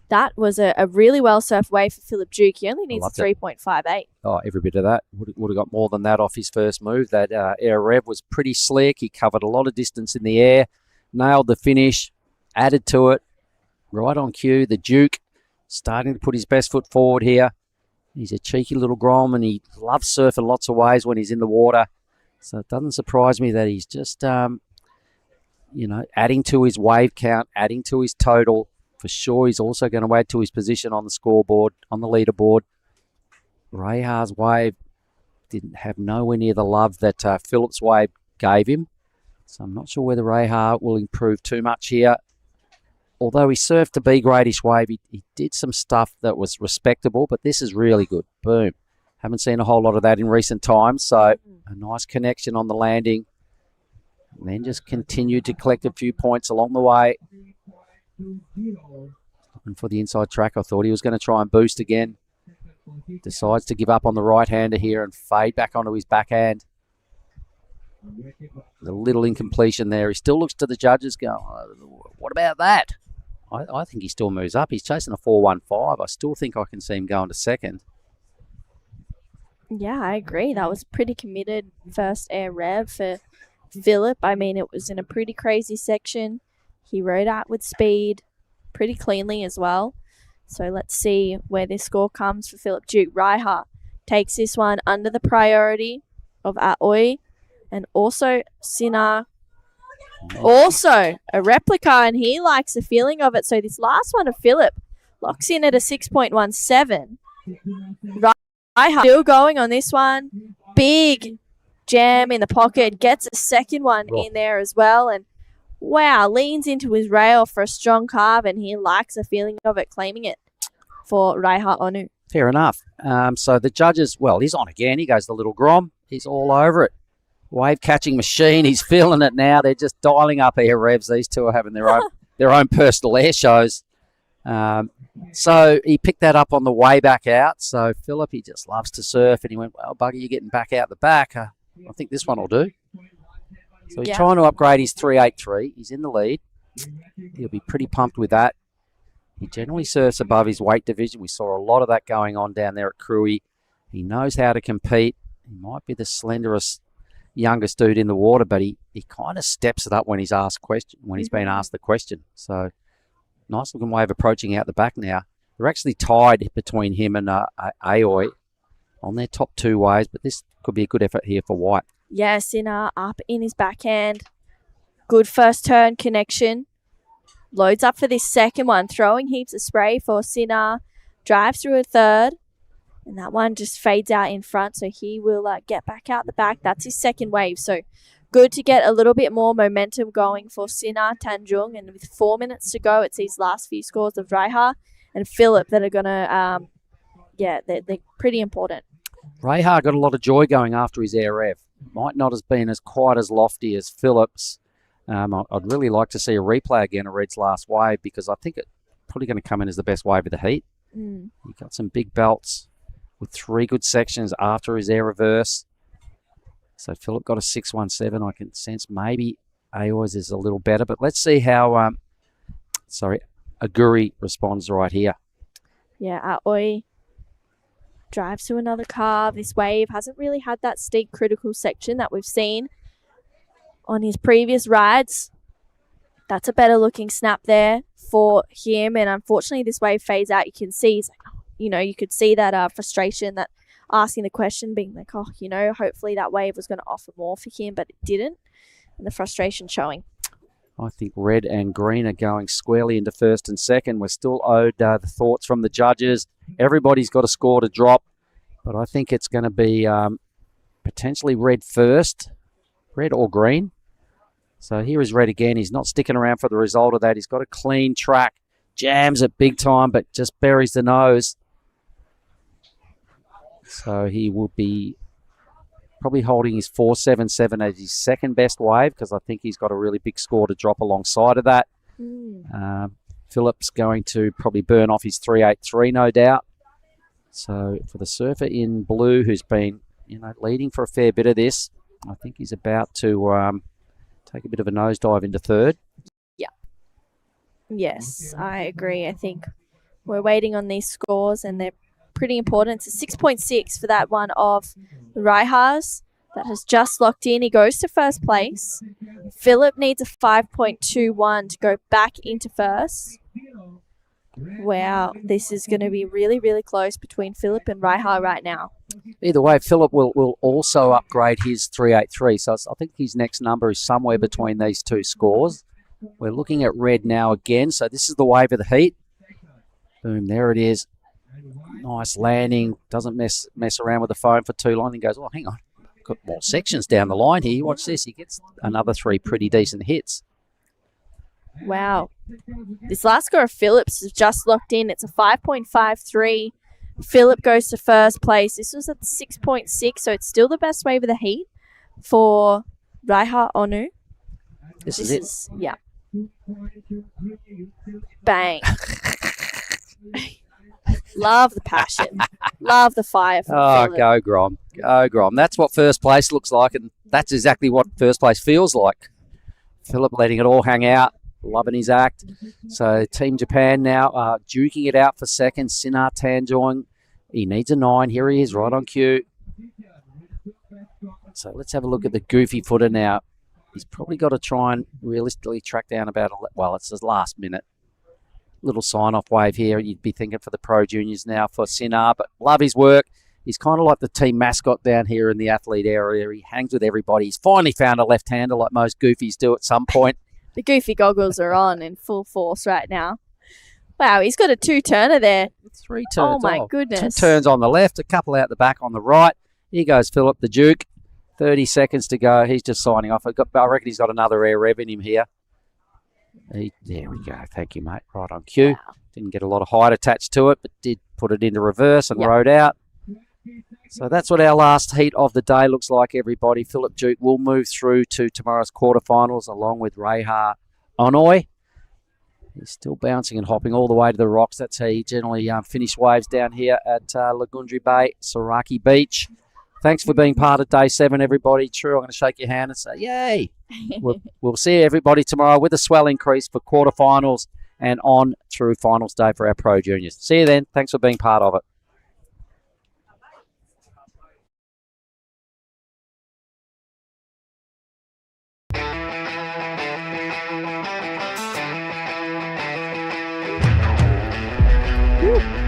that was a really well surfed wave for Philip Duke. He only needs a 3.58. Oh, every bit of that. Would have got more than that off his first move. That air rev was pretty slick. He covered a lot of distance in the air, nailed the finish, added to it. Right on cue, the Duke starting to put his best foot forward here. He's a cheeky little grom and he loves surfing lots of waves when he's in the water. So it doesn't surprise me that he's just, adding to his wave count, adding to his total. For sure, he's also going to add to his position on the scoreboard, on the leaderboard. Reha's wave didn't have nowhere near the love that Philip's wave gave him. So I'm not sure whether Reha will improve too much here. Although he surfed a B-gradish wave, he did some stuff that was respectable, but this is really good. Boom. Haven't seen a whole lot of that in recent times, so a nice connection on the landing. And then just continued to collect a few points along the way. Looking for the inside track. I thought he was going to try and boost again. Decides to give up on the right-hander here and fade back onto his backhand. A little incompletion there. He still looks to the judges going, what about that? I think he still moves up. He's chasing a 4.15. I still think I can see him going to second. Yeah, I agree. That was pretty committed first air rev for Philip. I mean, it was in a pretty crazy section. He rode out with speed pretty cleanly as well. So let's see where this score comes for Philip Duke. Raiha takes this one under the priority of Aoi, and also Sinar. Also a replica, and he likes the feeling of it. So this last one of Philip locks in at a 6.17. Raiha still going on this one. Big jam in the pocket. Gets a second one in there as well. And wow, leans into his rail for a strong carve, and he likes the feeling of it, claiming it for Raiha Onu. Fair enough. So the judges, well, he's on again. He goes the little Grom. He's all over it. Wave catching machine. He's feeling it now. They're just dialing up air revs. These two are having their own personal air shows. So he picked that up on the way back out. So Philip, he just loves to surf, and he went, well, Buggy, you're getting back out the back. I think this one will do. So he's trying to upgrade his 383. He's in the lead. He'll be pretty pumped with that. He generally surfs above his weight division. We saw a lot of that going on down there at Cruy. He knows how to compete. He might be the slenderest, youngest dude in the water, but he kind of steps it up when he's asked been asked the question. So nice looking wave approaching out the back now. They're actually tied between him and Aoi on their top two waves, but this could be a good effort here for White. Yeah, Sinar up in his backhand. Good first turn connection. Loads up for this second one. Throwing heaps of spray for Sinar. Drives through a third. And that one just fades out in front. So he will get back out the back. That's his second wave. So good to get a little bit more momentum going for Sinar Tanjung. And with 4 minutes to go, it's these last few scores of Raiha and Philip that are going to, they're pretty important. Raiha got a lot of joy going after his air rev. Might not have been quite as lofty as Philip's. I'd really like to see a replay again of Red's last wave, because I think it's probably going to come in as the best wave of the heat. He got some big belts with 3 good sections after his air reverse. So Philip got a 617. I can sense maybe Aoi's is a little better, but let's see how Aguri responds right here. Yeah, Aoi drives to another carve. This wave hasn't really had that steep critical section that we've seen on his previous rides. That's a better looking snap there for him, and unfortunately this wave fades out. You can see he's like, you could see that frustration, that asking the question, being like, hopefully that wave was going to offer more for him, but it didn't, and the frustration showing. I think red and green are going squarely into first and second. We're still owed the thoughts from the judges. Everybody's got a score to drop, but I think it's going to be potentially red first, red or green. So here is red again. He's not sticking around for the result of that. He's got a clean track, jams it big time, but just buries the nose. So he will be probably holding his 477 as his second best wave, because I think he's got a really big score to drop alongside of that. Philip's going to probably burn off his 383, no doubt. So for the surfer in blue, who's been leading for a fair bit of this, I think he's about to take a bit of a nosedive into third. Yeah. Yes, I agree. I think we're waiting on these scores, and they're pretty important. It's a 6.6 for that one of Raiha's that has just locked in. He goes to first place. Philip needs a 5.21 to go back into first. Wow, this is going to be really, really close between Philip and Raiha right now. Either way, Philip will also upgrade his 383. So I think his next number is somewhere between these two scores. We're looking at red now again. So this is the wave of the heat. Boom, there it is. Nice landing. Doesn't mess around with the phone for too long. He goes, oh, hang on. Got more sections down the line here. Watch this. He gets another 3 pretty decent hits. Wow. This last score of Philip's is just locked in. It's a 5.53. Philip goes to first place. This was at 6.6, so it's still the best wave of the heat for Raiha Onu. This is it. Yeah. Bang. Love the passion. Love the fire from Philip. Go Grom. Go Grom. That's what first place looks like, and that's exactly what first place feels like. Philip letting it all hang out. Loving his act. So Team Japan now duking it out for second. Sinar Tanjung. He needs a 9. Here he is, right on cue. So let's have a look at the goofy footer now. He's probably got to try and realistically track down about, well, it's his last minute. Little sign-off wave here. You'd be thinking for the Pro Juniors now for Sinar, but love his work. He's kind of like the team mascot down here in the athlete area. He hangs with everybody. He's finally found a left-hander like most goofies do at some point. The goofy goggles are on in full force right now. Wow, he's got a two-turner there. 3 turns. Oh, my goodness. 2 turns on the left, a couple out the back on the right. Here goes Philip the Duke. 30 seconds to go. He's just signing off. I reckon he's got another air rev in him here. There we go. Thank you, mate. Right on cue. Wow. Didn't get a lot of height attached to it, but did put it into reverse and rode out. So that's what our last heat of the day looks like, everybody. Philip Duke will move through to tomorrow's quarterfinals along with Reha Onoy. He's still bouncing and hopping all the way to the rocks. That's how he generally finish waves down here at Lagundri Bay, Saraki Beach. Thanks for being part of day 7, everybody. True, I'm going to shake your hand and say, yay. We'll see everybody tomorrow with a swell increase for quarterfinals and on through finals day for our Pro Juniors. See you then. Thanks for being part of it. Woo.